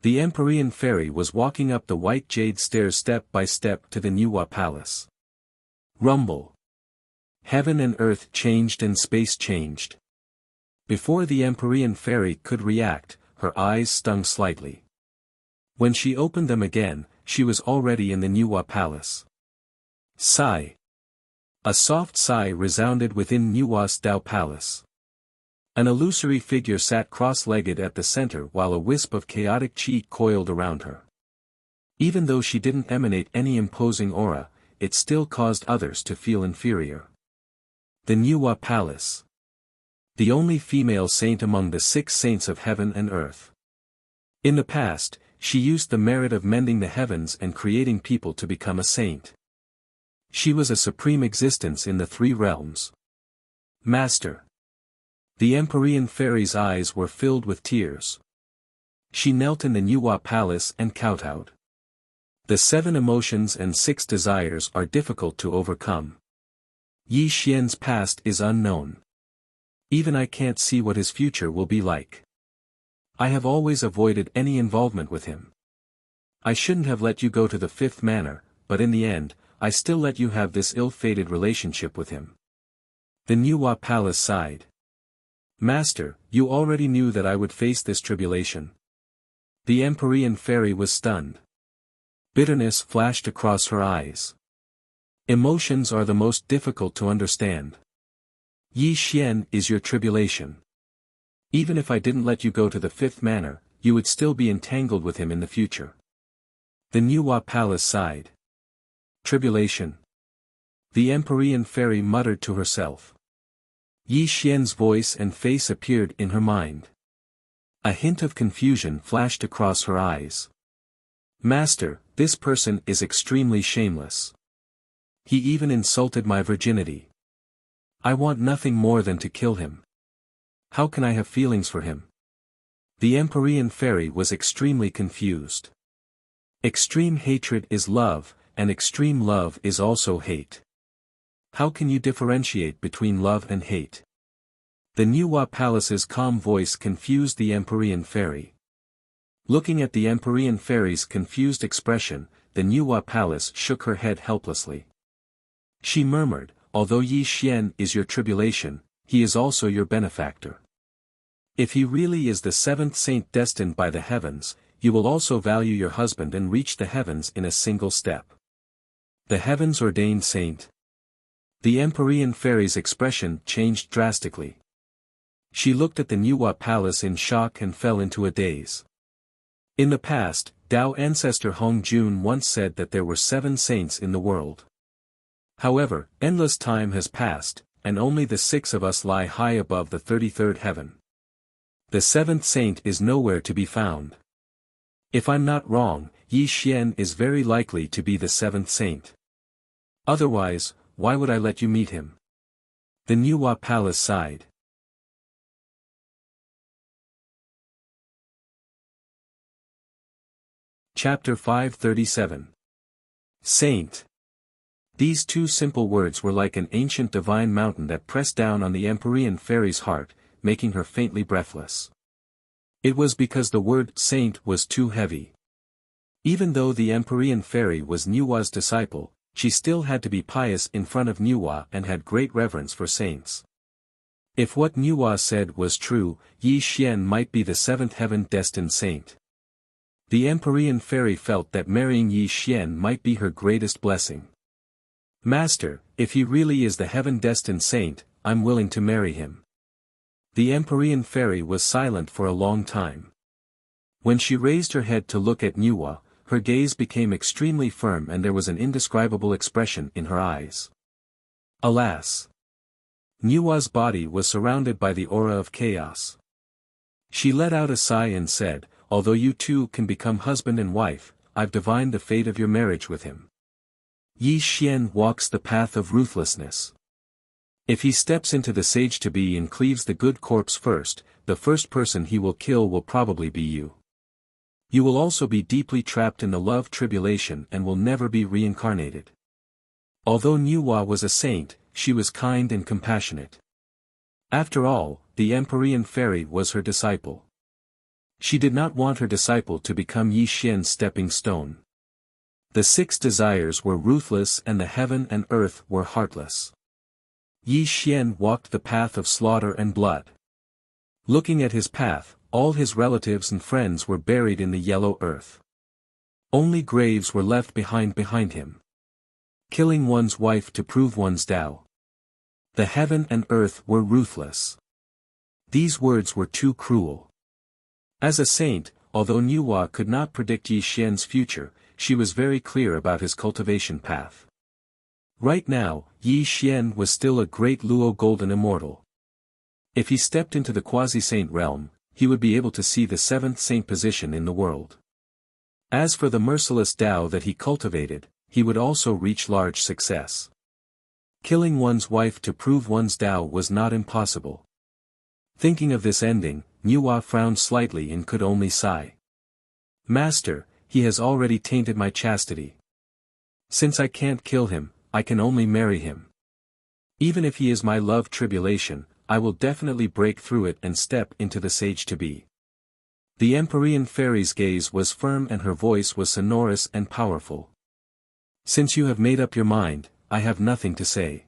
The Empyrean fairy was walking up the white jade stairs step by step to the Niwa Palace. Rumble. Heaven and earth changed and space changed. Before the Empyrean fairy could react, her eyes stung slightly. When she opened them again, she was already in the Niwa Palace. Sigh. A soft sigh resounded within Niwa's Dao Palace. An illusory figure sat cross-legged at the center while a wisp of chaotic chi coiled around her. Even though she didn't emanate any imposing aura, it still caused others to feel inferior. The Niwa Palace. The only female saint among the 6 saints of heaven and earth. In the past, she used the merit of mending the heavens and creating people to become a saint. She was a supreme existence in the 3 realms. Master. The Empyrean fairy's eyes were filled with tears. She knelt in the Niwa Palace and kowtowed. The 7 emotions and 6 desires are difficult to overcome. Yi Xian's past is unknown. Even I can't see what his future will be like. I have always avoided any involvement with him. I shouldn't have let you go to the 5th manor, but in the end, I still let you have this ill-fated relationship with him. The Niwa Palace sighed. Master, you already knew that I would face this tribulation. The Empyrean fairy was stunned. Bitterness flashed across her eyes. Emotions are the most difficult to understand. Yi Xian is your tribulation. Even if I didn't let you go to the fifth manor, you would still be entangled with him in the future. The Niuhua palace sighed. Tribulation. The Empyrean fairy muttered to herself. Yi Xian's voice and face appeared in her mind. A hint of confusion flashed across her eyes. Master, this person is extremely shameless. He even insulted my virginity. I want nothing more than to kill him. How can I have feelings for him? The Empyrean fairy was extremely confused. Extreme hatred is love, and extreme love is also hate. How can you differentiate between love and hate? The Niuhua palace's calm voice confused the Empyrean fairy. Looking at the Empyrean fairy's confused expression, the Niuhua palace shook her head helplessly. She murmured, although Yi Xian is your tribulation, he is also your benefactor. If he really is the seventh saint destined by the heavens, you will also value your husband and reach the heavens in a single step. The heavens ordained saint. The Empyrean fairy's expression changed drastically. She looked at the Niuhua palace in shock and fell into a daze. In the past, Tao ancestor Hong Jun once said that there were 7 saints in the world. However, endless time has passed, and only the 6 of us lie high above the 33rd heaven. The 7th saint is nowhere to be found. If I'm not wrong, Yi Xian is very likely to be the 7th saint. Otherwise, why would I let you meet him? The Niuhua palace sighed. Chapter 537. Saint. These 2 simple words were like an ancient divine mountain that pressed down on the Empyrean fairy's heart, making her faintly breathless. It was because the word saint was too heavy. Even though the Empyrean fairy was Niuhua's disciple, she still had to be pious in front of Niuhua and had great reverence for saints. If what Niuhua said was true, Yi Xian might be the 7th heaven-destined saint. The Empyrean fairy felt that marrying Yi Xian might be her greatest blessing. Master, if he really is the heaven-destined saint, I'm willing to marry him. The Empyrean fairy was silent for a long time. When she raised her head to look at Niuhua, her gaze became extremely firm and there was an indescribable expression in her eyes. Alas! Niuhua's body was surrounded by the aura of chaos. She let out a sigh and said, although you 2 can become husband and wife, I've divined the fate of your marriage with him. Yi Xian walks the path of ruthlessness. If he steps into the sage-to-be and cleaves the good corpse first, the first person he will kill will probably be you. You will also be deeply trapped in the love tribulation and will never be reincarnated. Although Niuhua was a saint, she was kind and compassionate. After all, the Empyrean fairy was her disciple. She did not want her disciple to become Yi Xian's stepping stone. The 6 desires were ruthless and the heaven and earth were heartless. Yi Xian walked the path of slaughter and blood. Looking at his path, all his relatives and friends were buried in the yellow earth. Only graves were left behind him. Killing one's wife to prove one's Tao. The heaven and earth were ruthless. These words were too cruel. As a saint, although Niuhua could not predict Yi Xian's future, she was very clear about his cultivation path. Right now, Yi Xian was still a great Luo golden immortal. If he stepped into the quasi-saint realm, he would be able to see the 7th saint position in the world. As for the merciless Tao that he cultivated, he would also reach large success. Killing one's wife to prove one's Tao was not impossible. Thinking of this ending, Niuhua frowned slightly and could only sigh. Master, he has already tainted my chastity. Since I can't kill him, I can only marry him. Even if he is my love tribulation, I will definitely break through it and step into the sage-to-be. The Empyrean fairy's gaze was firm and her voice was sonorous and powerful. Since you have made up your mind, I have nothing to say.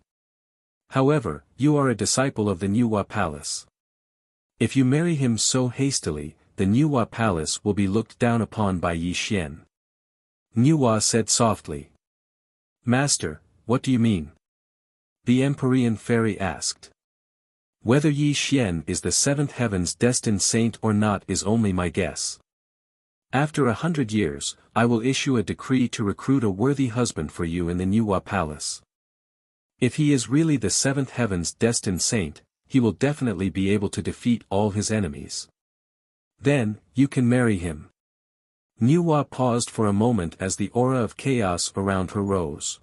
However, you are a disciple of the Niuhua palace. If you marry him so hastily, the Nuwa palace will be looked down upon by Yi Xian. Nuwa said softly. Master, what do you mean? The Empyrean fairy asked. Whether Yi Xian is the seventh heaven's destined saint or not is only my guess. After 100 years, I will issue a decree to recruit a worthy husband for you in the Nuwa palace. If he is really the seventh heaven's destined saint, he will definitely be able to defeat all his enemies. Then, you can marry him. Nuwa paused for a moment as the aura of chaos around her rose.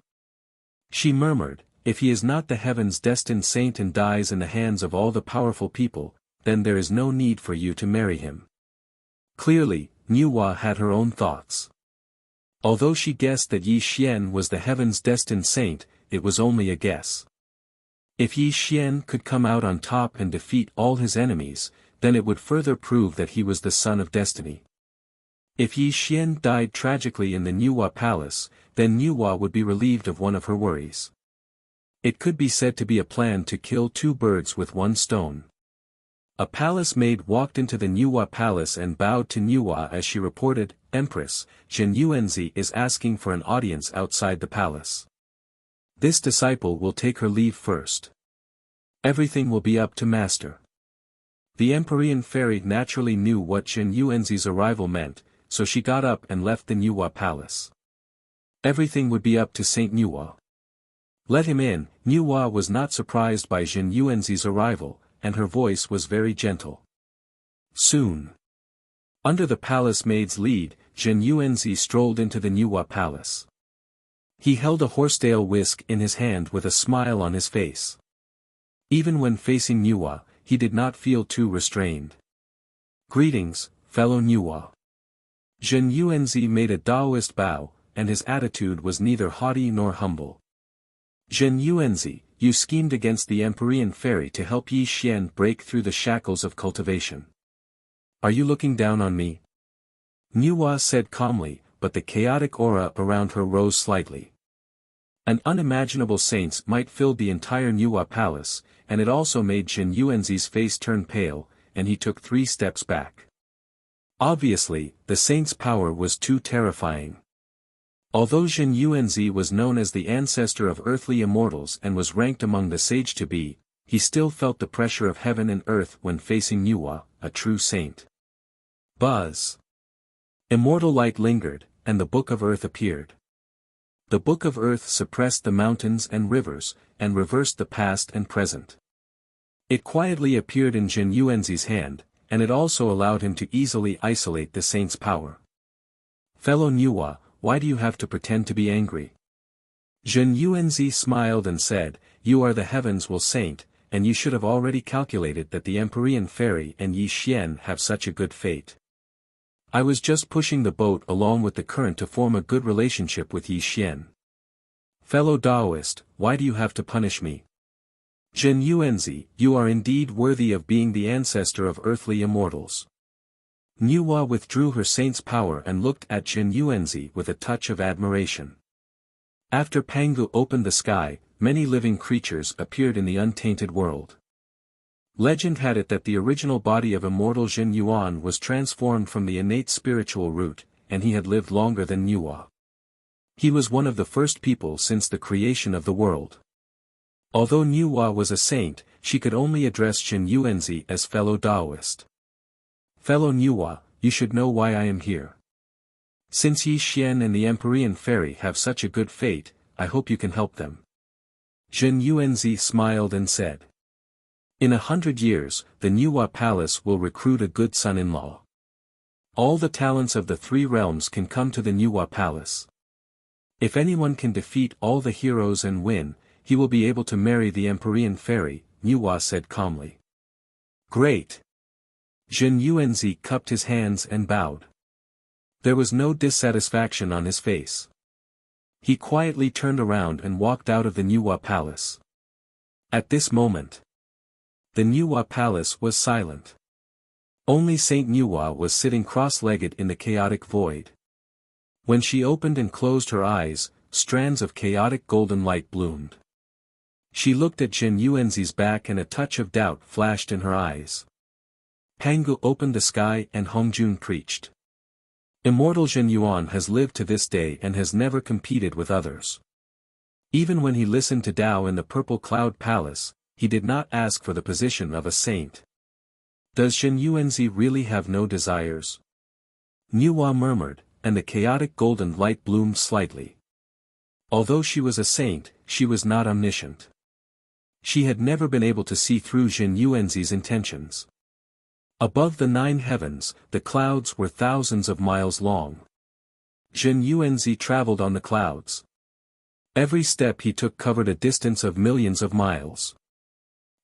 She murmured, if he is not the heaven's destined saint and dies in the hands of all the powerful people, then there is no need for you to marry him. Clearly, Nuwa had her own thoughts. Although she guessed that Yi Xian was the heaven's destined saint, it was only a guess. If Yi Xian could come out on top and defeat all his enemies, then it would further prove that he was the son of destiny. If Yi Xian died tragically in the Nuwa palace, then Nuwa would be relieved of one of her worries. It could be said to be a plan to kill two birds with one stone. A palace maid walked into the Nuwa palace and bowed to Nuwa as she reported, Empress, Jin Yuanzi is asking for an audience outside the palace. This disciple will take her leave first. Everything will be up to Master. The Empyrean fairy naturally knew what Jin Yuanzi's arrival meant, so she got up and left the Nuwa palace. Everything would be up to Saint Nuwa. Let him in. Nuwa was not surprised by Jin Yuanzi's arrival, and her voice was very gentle. Soon. Under the palace maid's lead, Jin Yuanzi strolled into the Nuwa palace. He held a horsetail whisk in his hand with a smile on his face. Even when facing Nuwa, he did not feel too restrained. Greetings, fellow Nuwa. Jin Yuanzi made a Taoist bow, and his attitude was neither haughty nor humble. Jin Yuanzi, you schemed against the Empyrean fairy to help Yi Xian break through the shackles of cultivation. Are you looking down on me? Nuwa said calmly, but the chaotic aura around her rose slightly. An unimaginable saints might fill the entire Nuwa palace, and it also made Jin Yuanzi's face turn pale, and he took 3 steps back. Obviously, the saint's power was too terrifying. Although Jin Yuanzi was known as the ancestor of earthly immortals and was ranked among the sage-to-be, he still felt the pressure of heaven and earth when facing Nuwa, a true saint. Buzz. Immortal light lingered, and the Book of Earth appeared. The Book of Earth suppressed the mountains and rivers, and reversed the past and present. It quietly appeared in Jin Yuanzi's hand, and it also allowed him to easily isolate the saint's power. Fellow Nuwa, why do you have to pretend to be angry? Jin Yuanzi smiled and said, you are the heavens will saint, and you should have already calculated that the Empyrean fairy and Yi Xian have such a good fate. I was just pushing the boat along with the current to form a good relationship with Yi Xian. Fellow Taoist, why do you have to punish me? Jin Yuanzi, you are indeed worthy of being the ancestor of earthly immortals. Nuwa withdrew her saint's power and looked at Jin Yuanzi with a touch of admiration. After Pangu opened the sky, many living creatures appeared in the untainted world. Legend had it that the original body of immortal Jin Yuan was transformed from the innate spiritual root, and he had lived longer than Nuwa. He was one of the first people since the creation of the world. Although Nuwa was a saint, she could only address Jin Yuanzi as fellow Taoist. Fellow Nuwa, you should know why I am here. Since Yi Xian and the Empyrean fairy have such a good fate, I hope you can help them. Jin Yuanzi smiled and said. In 100 years, the Nuwa palace will recruit a good son-in-law. All the talents of the 3 realms can come to the Nuwa palace. If anyone can defeat all the heroes and win, he will be able to marry the Empyrean fairy, Nuwa said calmly. Great! Jin Yuanzi cupped his hands and bowed. There was no dissatisfaction on his face. He quietly turned around and walked out of the Nuwa palace. At this moment, the Nuwa palace was silent. Only Saint Nuwa was sitting cross-legged in the chaotic void. When she opened and closed her eyes, strands of chaotic golden light bloomed. She looked at Jin Yuanzi's back and a touch of doubt flashed in her eyes. Pangu opened the sky and Hongjun preached. Immortal Zhen Yuan has lived to this day and has never competed with others. Even when he listened to Tao in the Purple Cloud Palace, he did not ask for the position of a saint. Does Zhen Yuanzi really have no desires? Nuwa murmured, and the chaotic golden light bloomed slightly. Although she was a saint, she was not omniscient. She had never been able to see through Zhen Yuanzi's intentions. Above the 9 heavens, the clouds were thousands of miles long. Zhen Yuanzi traveled on the clouds. Every step he took covered a distance of millions of miles.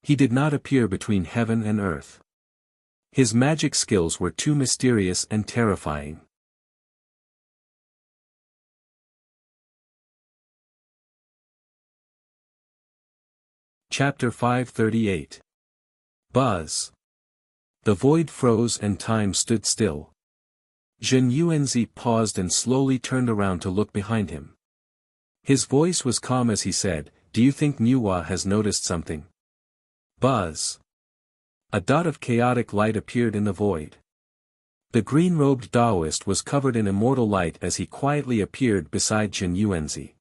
He did not appear between heaven and earth. His magic skills were too mysterious and terrifying. Chapter 538. Buzz. The void froze and time stood still. Zhen Yuanzi paused and slowly turned around to look behind him. His voice was calm as he said, "Do you think Nuwa has noticed something?" Buzz. A dot of chaotic light appeared in the void. The green-robed Taoist was covered in immortal light as he quietly appeared beside Zhen Yuanzi.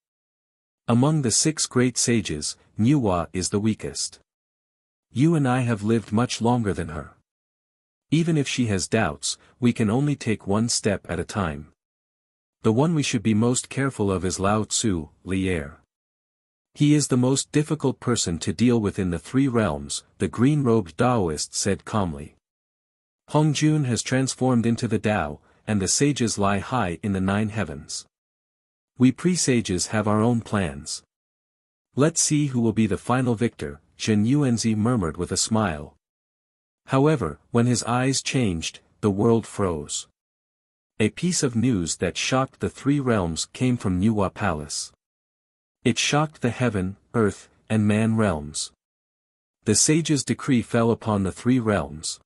Among the 6 great sages, Nuwa is the weakest. You and I have lived much longer than her. Even if she has doubts, we can only take one step at a time. The one we should be most careful of is Lao Tzu, Lier. He is the most difficult person to deal with in the 3 realms, the green-robed Taoist said calmly. Hongjun has transformed into the Tao, and the sages lie high in the 9 heavens. We pre-sages have our own plans. Let's see who will be the final victor, Zhen Yuanzi murmured with a smile. However, when his eyes changed, the world froze. A piece of news that shocked the 3 realms came from Nuwa Palace. It shocked the heaven, earth, and man realms. The sage's decree fell upon the 3 realms.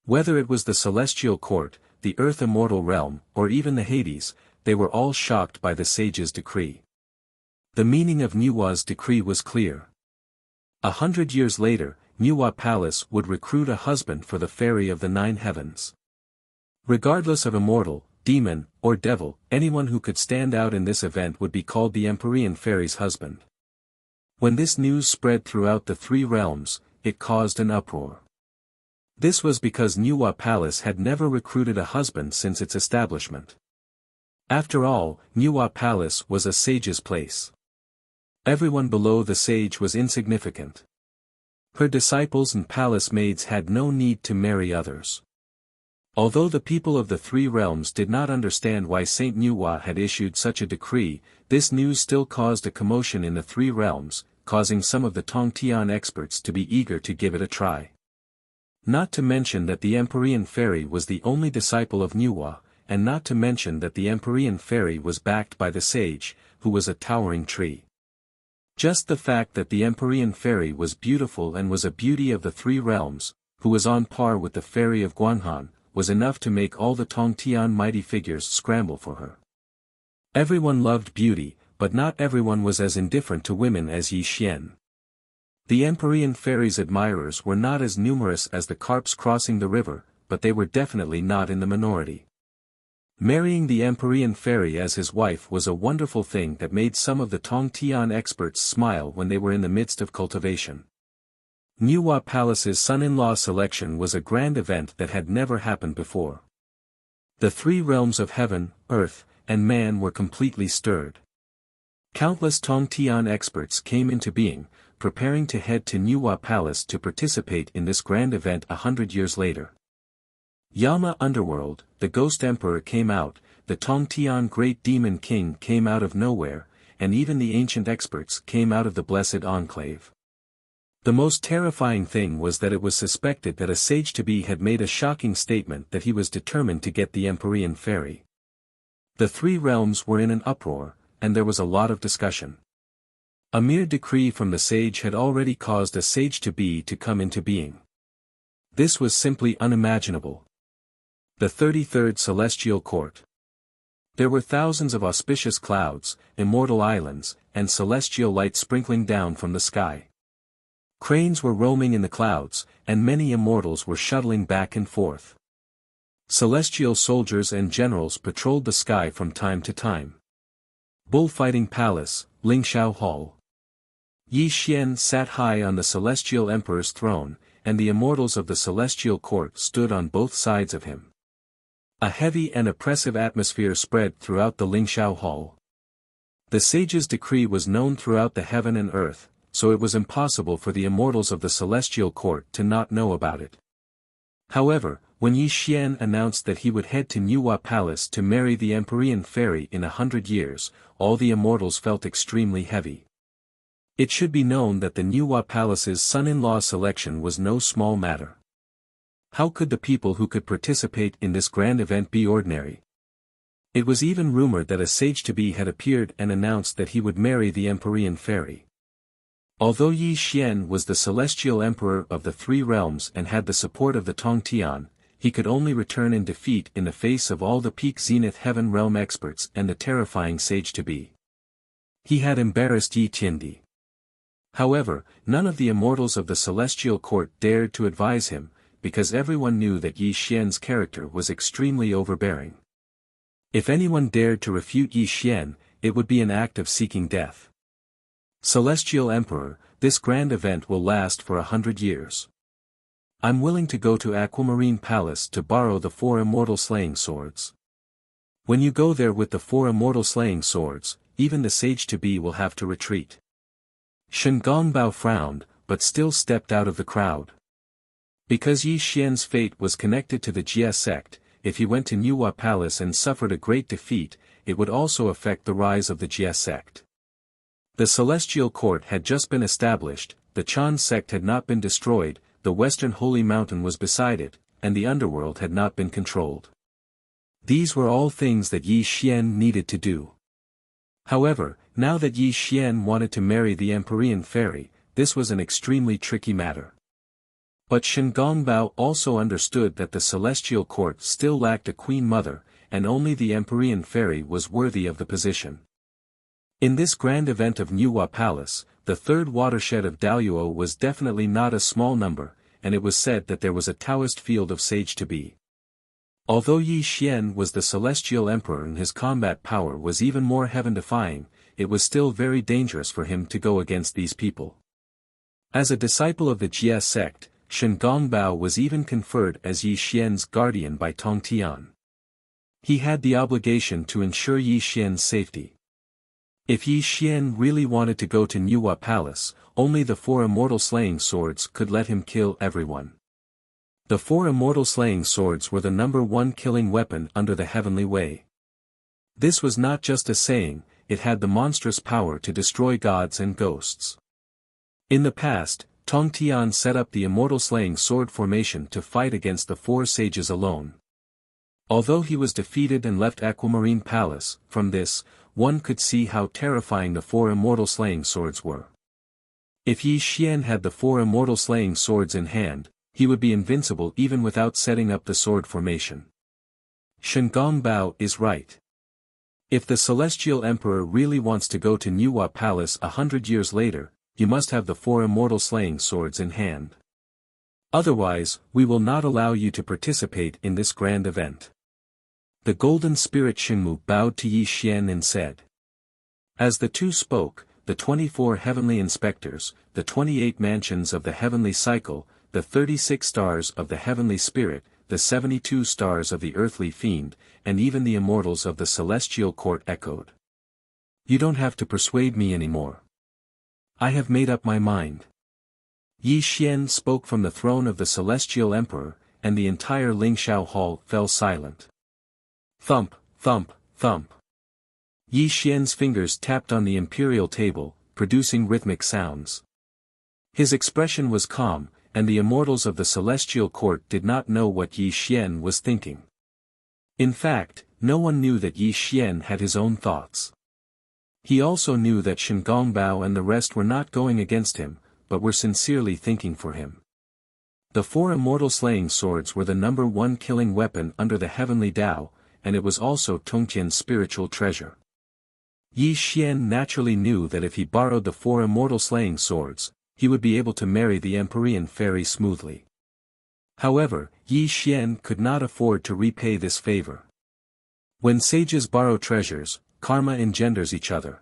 Whether it was the celestial court, the earth immortal realm, or even the Hades, they were all shocked by the sage's decree. The meaning of Nuwa's decree was clear. 100 years later, Nuwa Palace would recruit a husband for the fairy of the 9 heavens. Regardless of immortal, demon, or devil, anyone who could stand out in this event would be called the Empyrean fairy's husband. When this news spread throughout the 3 realms, it caused an uproar. This was because Nuwa Palace had never recruited a husband since its establishment. After all, Nuwa Palace was a sage's place. Everyone below the sage was insignificant. Her disciples and palace maids had no need to marry others. Although the people of the 3 realms did not understand why Saint Nuwa had issued such a decree, this news still caused a commotion in the 3 realms, causing some of the Tongtian experts to be eager to give it a try. Not to mention that the Empyrean fairy was the only disciple of Nuwa, and not to mention that the Empyrean fairy was backed by the sage, who was a towering tree. Just the fact that the Empyrean fairy was beautiful and was a beauty of the 3 realms, who was on par with the fairy of Guanghan, was enough to make all the Tongtian mighty figures scramble for her. Everyone loved beauty, but not everyone was as indifferent to women as Yi Xian. The Empyrean fairy's admirers were not as numerous as the carps crossing the river, but they were definitely not in the minority. Marrying the Empyrean fairy as his wife was a wonderful thing that made some of the Tongtian experts smile when they were in the midst of cultivation. Nuwa Palace's son-in-law selection was a grand event that had never happened before. The 3 realms of heaven, earth, and man were completely stirred. Countless Tongtian experts came into being, preparing to head to Nuwa Palace to participate in this grand event 100 years later. Yama Underworld, the Ghost Emperor came out, the Tongtian Great Demon King came out of nowhere, and even the ancient experts came out of the Blessed Enclave. The most terrifying thing was that it was suspected that a sage-to-be had made a shocking statement that he was determined to get the Empyrean fairy. The 3 realms were in an uproar, and there was a lot of discussion. A mere decree from the sage had already caused a sage-to-be to come into being. This was simply unimaginable. The 33rd Celestial Court. There were thousands of auspicious clouds, immortal islands, and celestial light sprinkling down from the sky. Cranes were roaming in the clouds, and many immortals were shuttling back and forth. Celestial soldiers and generals patrolled the sky from time to time. Bullfighting Palace, Lingxiao Hall. Yi Xian sat high on the Celestial Emperor's throne, and the immortals of the Celestial Court stood on both sides of him. A heavy and oppressive atmosphere spread throughout the Lingxiao Hall. The sage's decree was known throughout the heaven and earth, so it was impossible for the immortals of the Celestial Court to not know about it. However, when Yi Xian announced that he would head to Niwa Palace to marry the Empyrean fairy in 100 years, all the immortals felt extremely heavy. It should be known that the Niwa Palace's son-in-law selection was no small matter. How could the people who could participate in this grand event be ordinary? It was even rumored that a sage-to-be had appeared and announced that he would marry the Empyrean fairy. Although Yi Xian was the celestial emperor of the three realms and had the support of the Tongtian, he could only return in defeat in the face of all the peak Zenith Heaven realm experts and the terrifying sage-to-be. He had embarrassed Yi Tiandi. However, none of the immortals of the Celestial Court dared to advise him, because everyone knew that Yi Xian's character was extremely overbearing. If anyone dared to refute Yi Xian, it would be an act of seeking death. Celestial Emperor, this grand event will last for 100 years. I'm willing to go to Aquamarine Palace to borrow the 4 immortal slaying swords. When you go there with the 4 immortal slaying swords, even the sage-to-be will have to retreat. Shen Gongbao frowned, but still stepped out of the crowd. Because Yi Xian's fate was connected to the Jia sect, if he went to Niwa Palace and suffered a great defeat, it would also affect the rise of the Jia sect. The Celestial Court had just been established, the Chan sect had not been destroyed, the Western Holy Mountain was beside it, and the underworld had not been controlled. These were all things that Yi Xian needed to do. However, now that Yi Xian wanted to marry the Empyrean fairy, this was an extremely tricky matter. But Shen Gongbao also understood that the Celestial Court still lacked a queen mother, and only the Empyrean fairy was worthy of the position. In this grand event of Niwa Palace, the third watershed of Daluo was definitely not a small number, and it was said that there was a Taoist field of sage-to-be. Although Yi Xian was the Celestial Emperor and his combat power was even more heaven-defying, it was still very dangerous for him to go against these people. As a disciple of the Jia sect, Shen Gongbao was even conferred as Yi Xian's guardian by Tongtian. He had the obligation to ensure Yi Xian's safety. If Yi Xian really wanted to go to Niwa Palace, only the 4 immortal slaying swords could let him kill everyone. The 4 immortal slaying swords were the number 1 killing weapon under the heavenly way. This was not just a saying, it had the monstrous power to destroy gods and ghosts. In the past, Tongtian set up the immortal slaying sword formation to fight against the 4 sages alone. Although he was defeated and left Aquamarine Palace, from this, one could see how terrifying the 4 immortal slaying swords were. If Yi Xian had the 4 immortal slaying swords in hand, he would be invincible even without setting up the sword formation. Shen Gongbao is right. If the Celestial Emperor really wants to go to Niwa Palace 100 years later, you must have the 4 immortal slaying swords in hand. Otherwise, we will not allow you to participate in this grand event. The Golden Spirit Xingmu bowed to Yi Xian and said. As the two spoke, the 24 heavenly inspectors, the 28 mansions of the heavenly cycle, the 36 stars of the heavenly spirit, the 72 stars of the earthly fiend, and even the immortals of the Celestial Court echoed. You don't have to persuade me anymore. I have made up my mind. Yi Xian spoke from the throne of the Celestial Emperor, and the entire Lingxiao Hall fell silent. Thump, thump, thump. Yi Xian's fingers tapped on the imperial table, producing rhythmic sounds. His expression was calm, and the immortals of the Celestial Court did not know what Yi Xian was thinking. In fact, no one knew that Yi Xian had his own thoughts. He also knew that Shen Gongbao and the rest were not going against him, but were sincerely thinking for him. The 4 immortal slaying swords were the number 1 killing weapon under the heavenly Tao, and it was also Tongtian's spiritual treasure. Yi Xian naturally knew that if he borrowed the 4 immortal slaying swords, he would be able to marry the Empyrean fairy smoothly. However, Yi Xian could not afford to repay this favor. When sages borrow treasures, karma engenders each other.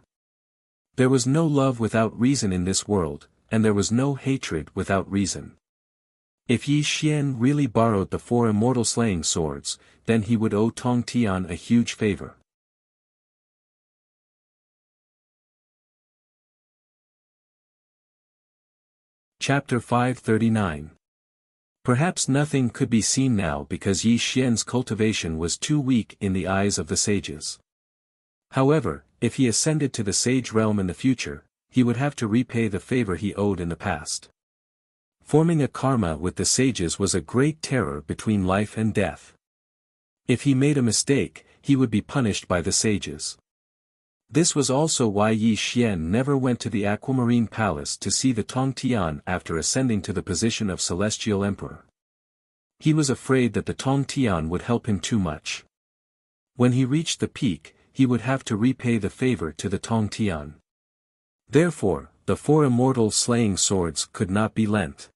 There was no love without reason in this world, and there was no hatred without reason. If Yi Xian really borrowed the 4 immortal slaying swords, then he would owe Tong Tian a huge favor. Chapter 539. Perhaps nothing could be seen now because Yi Xian's cultivation was too weak in the eyes of the sages. However, if he ascended to the sage realm in the future, he would have to repay the favor he owed in the past. Forming a karma with the sages was a great terror between life and death. If he made a mistake, he would be punished by the sages. This was also why Yi Xian never went to the Aquamarine Palace to see the Tong Tian after ascending to the position of Celestial Emperor. He was afraid that the Tong Tian would help him too much. When he reached the peak, he would have to repay the favor to the Tong Tian. Therefore, the 4 immortal slaying swords could not be lent.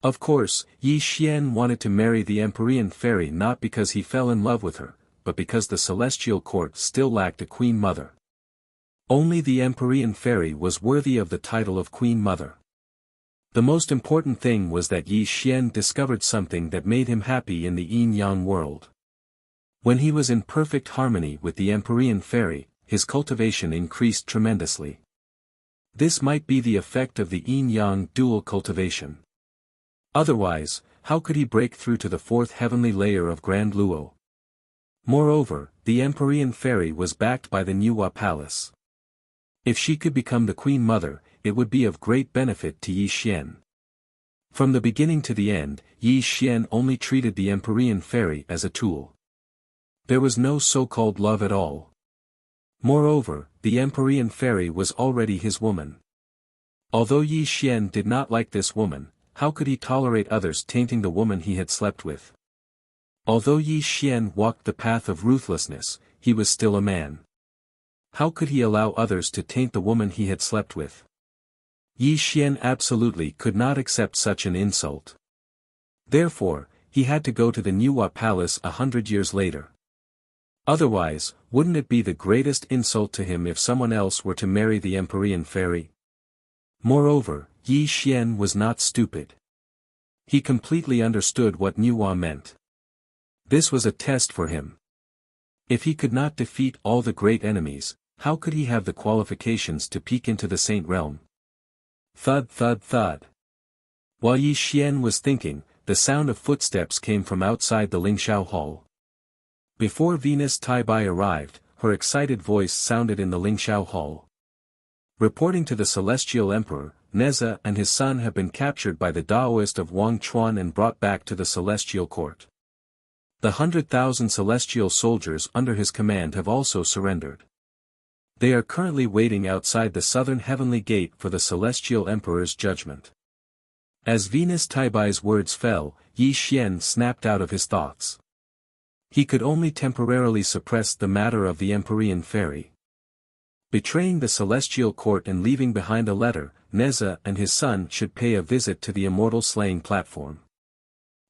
Of course, Yi Xian wanted to marry the Empyrean fairy not because he fell in love with her, but because the celestial court still lacked a queen mother. Only the Empyrean fairy was worthy of the title of queen mother. The most important thing was that Yi Xian discovered something that made him happy in the yin-yang world. When he was in perfect harmony with the Empyrean fairy, his cultivation increased tremendously. This might be the effect of the yin-yang dual cultivation. Otherwise, how could he break through to the 4th heavenly layer of Grand Luo? Moreover, the Empyrean fairy was backed by the Niwa Palace. If she could become the queen mother, it would be of great benefit to Yi Xian. From the beginning to the end, Yi Xian only treated the Empyrean fairy as a tool. There was no so-called love at all. Moreover, the Empyrean fairy was already his woman. Although Yi Xian did not like this woman, how could he tolerate others tainting the woman he had slept with? Although Yi Xian walked the path of ruthlessness, he was still a man. How could he allow others to taint the woman he had slept with? Yi Xian absolutely could not accept such an insult. Therefore, he had to go to the Niwa Palace 100 years later. Otherwise, wouldn't it be the greatest insult to him if someone else were to marry the Empyrean fairy? Moreover, Yi Xian was not stupid. He completely understood what Niwa meant. This was a test for him. If he could not defeat all the great enemies, how could he have the qualifications to peek into the Saint Realm? Thud thud thud. While Yi Xian was thinking, the sound of footsteps came from outside the Lingxiao Hall. Before Venus Taibai arrived, her excited voice sounded in the Lingxiao Hall. Reporting to the Celestial Emperor, Neza and his son have been captured by the Daoist of Wang Chuan and brought back to the Celestial Court. The 100,000 celestial soldiers under his command have also surrendered. They are currently waiting outside the southern heavenly gate for the Celestial Emperor's judgment. As Venus Taibai's words fell, Yi Xian snapped out of his thoughts. He could only temporarily suppress the matter of the Empyrean fairy. Betraying the celestial court and leaving behind a letter, Neza and his son should pay a visit to the immortal slaying platform.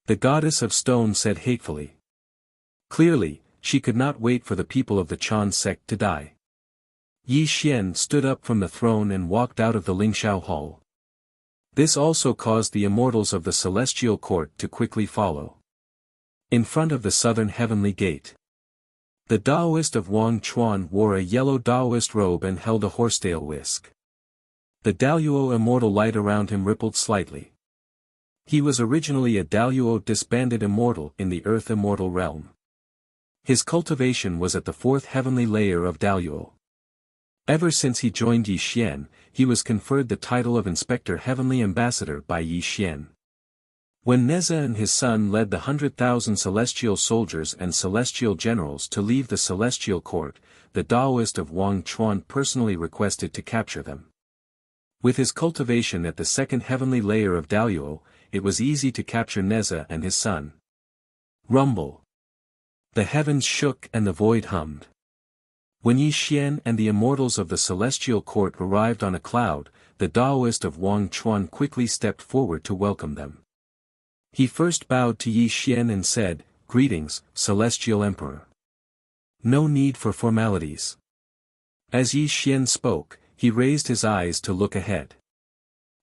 The goddess of stone said hatefully. Clearly, she could not wait for the people of the Chan sect to die. Yi Xian stood up from the throne and walked out of the Lingxiao Hall. This also caused the immortals of the celestial court to quickly follow. In front of the southern heavenly gate, the Daoist of Wang Chuan wore a yellow Daoist robe and held a horsetail whisk. The Daluo immortal light around him rippled slightly. He was originally a Daluo disbanded immortal in the Earth immortal realm. His cultivation was at the 4th heavenly layer of Daluo. Ever since he joined Yi Xian, he was conferred the title of Inspector Heavenly Ambassador by Yi Xian. When Neza and his son led the 100,000 celestial soldiers and celestial generals to leave the celestial court, the Daoist of Wang Chuan personally requested to capture them. With his cultivation at the 2nd heavenly layer of Daluo, it was easy to capture Neza and his son. Rumble. The heavens shook and the void hummed. When Yi Xian and the immortals of the celestial court arrived on a cloud, the Taoist of Wang Chuan quickly stepped forward to welcome them. He first bowed to Yi Xian and said, "Greetings, Celestial Emperor. No need for formalities." As Yi Xian spoke, he raised his eyes to look ahead.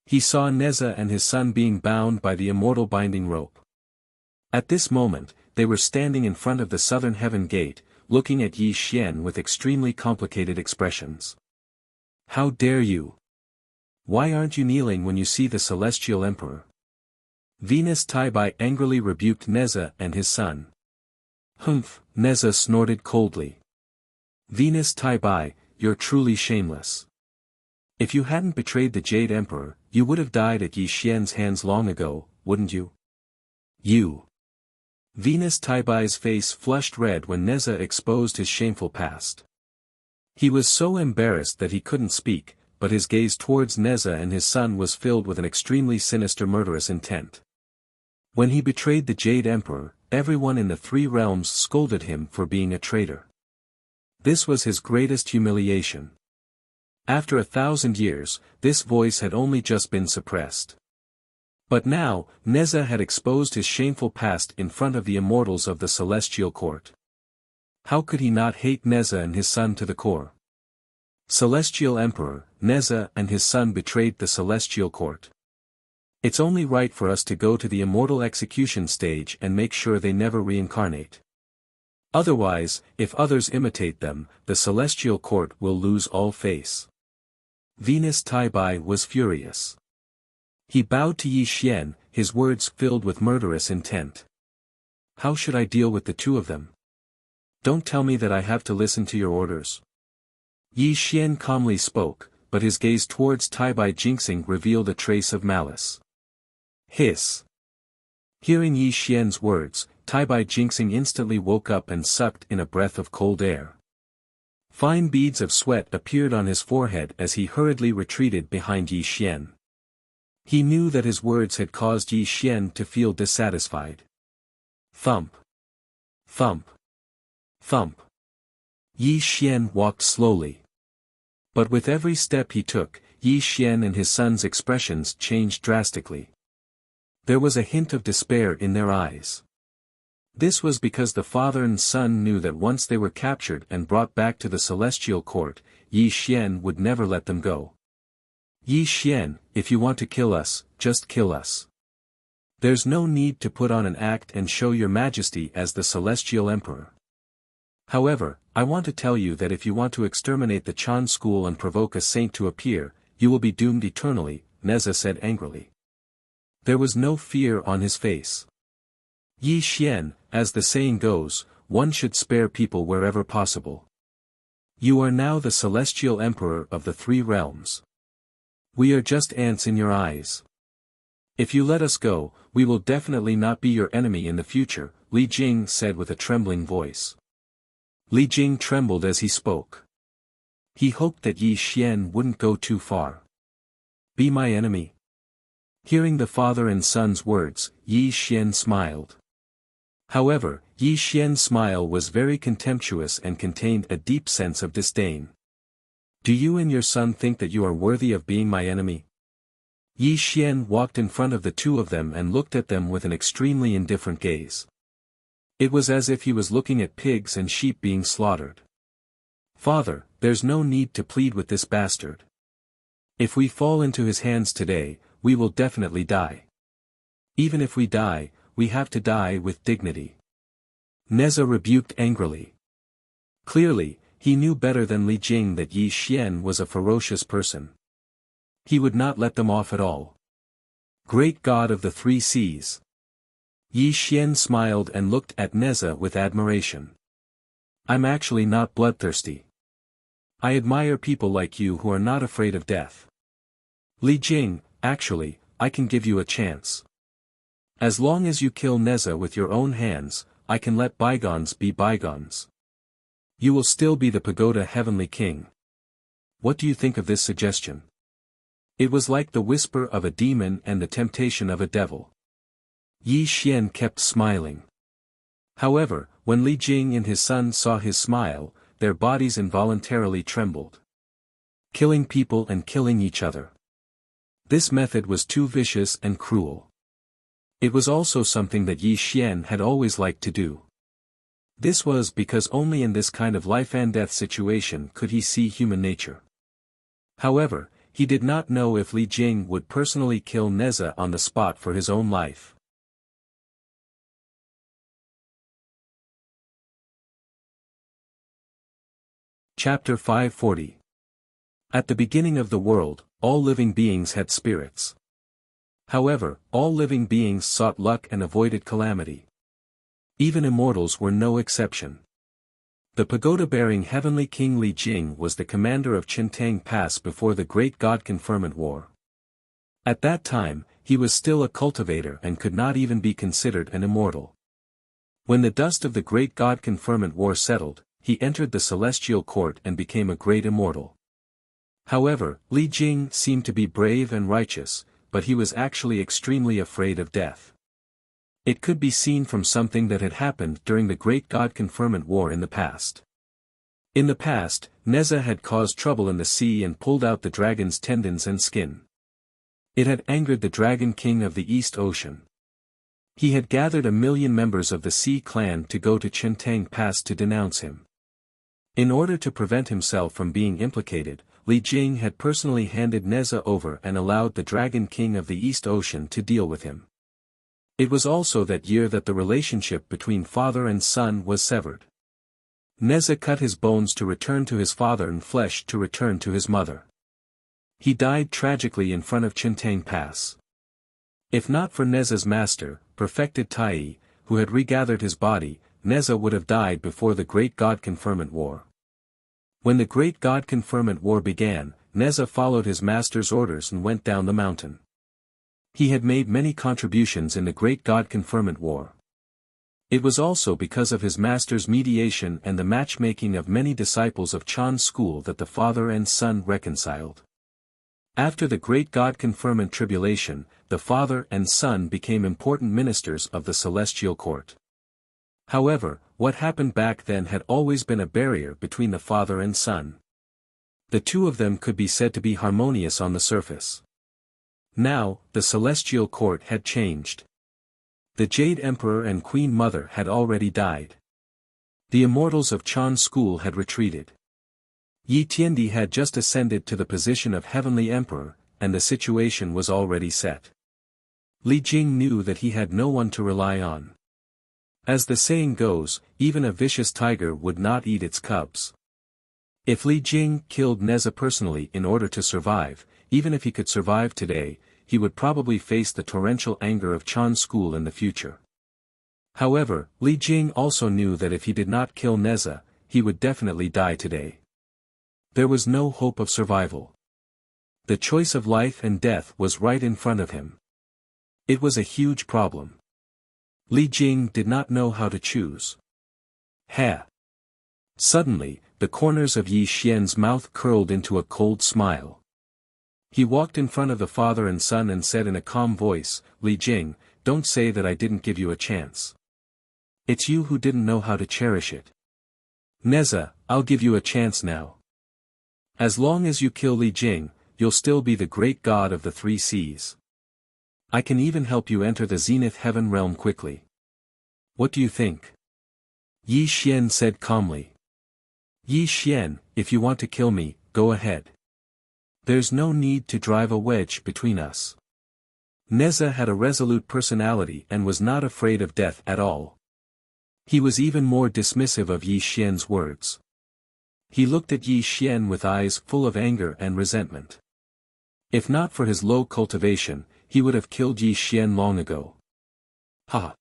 He saw Neza and his son being bound by the immortal binding rope. At this moment, they were standing in front of the southern heaven gate, looking at Yi Xian with extremely complicated expressions. "How dare you? Why aren't you kneeling when you see the Celestial Emperor?" Venus Taibai angrily rebuked Neza and his son. "Humph," Neza snorted coldly. "Venus Taibai, you're truly shameless. If you hadn't betrayed the Jade Emperor, you would have died at Yi Xian's hands long ago, wouldn't you? You." Venus Taibai's face flushed red when Neza exposed his shameful past. He was so embarrassed that he couldn't speak, but his gaze towards Neza and his son was filled with an extremely sinister murderous intent. When he betrayed the Jade Emperor, everyone in the three realms scolded him for being a traitor. This was his greatest humiliation. After 1,000 years, this voice had only just been suppressed. But now, Neza had exposed his shameful past in front of the immortals of the celestial court. How could he not hate Neza and his son to the core? Celestial Emperor, Neza and his son betrayed the celestial court. It's only right for us to go to the immortal execution stage and make sure they never reincarnate. Otherwise, if others imitate them, the celestial court will lose all face. Venus Taibai was furious. He bowed to Yi Xian, his words filled with murderous intent. "How should I deal with the two of them? Don't tell me that I have to listen to your orders." Yi Xian calmly spoke, but his gaze towards Taibai Jinxing revealed a trace of malice. Hiss. Hearing Yi Xian's words, Taibai Jinxing instantly woke up and sucked in a breath of cold air. Fine beads of sweat appeared on his forehead as he hurriedly retreated behind Yi Xian. He knew that his words had caused Yi Xian to feel dissatisfied. Thump. Thump. Thump. Yi Xian walked slowly. But with every step he took, Yi Xian and his son's expressions changed drastically. There was a hint of despair in their eyes. This was because the father and son knew that once they were captured and brought back to the celestial court, Yi Xian would never let them go. "Yi Xian, if you want to kill us, just kill us. There's no need to put on an act and show your majesty as the celestial emperor. However, I want to tell you that if you want to exterminate the Chan school and provoke a saint to appear, you will be doomed eternally," Neza said angrily. There was no fear on his face. "Yi Xian, as the saying goes, one should spare people wherever possible. You are now the celestial emperor of the three realms. We are just ants in your eyes. If you let us go, we will definitely not be your enemy in the future," Li Jing said with a trembling voice. Li Jing trembled as he spoke. He hoped that Yi Xian wouldn't go too far. "Be my enemy?" Hearing the father and son's words, Yi Xian smiled. However, Yi Xian's smile was very contemptuous and contained a deep sense of disdain. "Do you and your son think that you are worthy of being my enemy?" Yi Xian walked in front of the two of them and looked at them with an extremely indifferent gaze. It was as if he was looking at pigs and sheep being slaughtered. "Father, there's no need to plead with this bastard. If we fall into his hands today, we will definitely die. Even if we die, we have to die with dignity." Neza rebuked angrily. Clearly, he knew better than Li Jing that Yi Xian was a ferocious person. He would not let them off at all. "Great God of the three seas." Yi Xian smiled and looked at Neza with admiration. "I'm actually not bloodthirsty. I admire people like you who are not afraid of death. Li Jing, actually, I can give you a chance. As long as you kill Neza with your own hands, I can let bygones be bygones. You will still be the pagoda heavenly king. What do you think of this suggestion?" It was like the whisper of a demon and the temptation of a devil. Yi Xian kept smiling. However, when Li Jing and his son saw his smile, their bodies involuntarily trembled. Killing people and killing each other. This method was too vicious and cruel. It was also something that Yi Xian had always liked to do. This was because only in this kind of life-and-death situation could he see human nature. However, he did not know if Li Jing would personally kill Neza on the spot for his own life. Chapter 540. At the beginning of the world, all living beings had spirits. However, all living beings sought luck and avoided calamity. Even immortals were no exception. The pagoda-bearing heavenly king Li Jing was the commander of Chintang Pass before the Great God Conferment War. At that time, he was still a cultivator and could not even be considered an immortal. When the dust of the Great God Conferment War settled, he entered the celestial court and became a great immortal. However, Li Jing seemed to be brave and righteous, but he was actually extremely afraid of death. It could be seen from something that had happened during the Great God Conferment War in the past. In the past, Neza had caused trouble in the sea and pulled out the dragon's tendons and skin. It had angered the Dragon King of the East Ocean. He had gathered 1,000,000 members of the Sea Clan to go to Chintang Pass to denounce him. In order to prevent himself from being implicated, Li Jing had personally handed Neza over and allowed the Dragon King of the East Ocean to deal with him. It was also that year that the relationship between father and son was severed. Neza cut his bones to return to his father and flesh to return to his mother. He died tragically in front of Chintang Pass. If not for Neza's master, perfected Tai, who had regathered his body, Neza would have died before the Great God Conferment War. When the Great God Conferment War began, Neza followed his master's orders and went down the mountain. He had made many contributions in the Great God Conferment War. It was also because of his master's mediation and the matchmaking of many disciples of Chan's school that the father and son reconciled. After the Great God Conferment tribulation, the father and son became important ministers of the celestial court. However, what happened back then had always been a barrier between the father and son. The two of them could be said to be harmonious on the surface. Now, the celestial court had changed. The Jade Emperor and Queen Mother had already died. The immortals of Chan's school had retreated. Yi Tiandi had just ascended to the position of Heavenly Emperor, and the situation was already set. Li Jing knew that he had no one to rely on. As the saying goes, even a vicious tiger would not eat its cubs. If Li Jing killed Neza personally in order to survive, even if he could survive today, he would probably face the torrential anger of Chan's school in the future. However, Li Jing also knew that if he did not kill Neza, he would definitely die today. There was no hope of survival. The choice of life and death was right in front of him. It was a huge problem. Li Jing did not know how to choose. Suddenly, the corners of Yi Xian's mouth curled into a cold smile. He walked in front of the father and son and said in a calm voice, "Li Jing, don't say that I didn't give you a chance. It's you who didn't know how to cherish it. Neza, I'll give you a chance now. As long as you kill Li Jing, you'll still be the great god of the three seas. I can even help you enter the Zenith Heaven realm quickly. What do you think?" Yi Xian said calmly. "Yi Xian, if you want to kill me, go ahead. There's no need to drive a wedge between us." Neza had a resolute personality and was not afraid of death at all. He was even more dismissive of Yi Xian's words. He looked at Yi Xian with eyes full of anger and resentment. If not for his low cultivation, he would have killed Yi Xian long ago. Ha!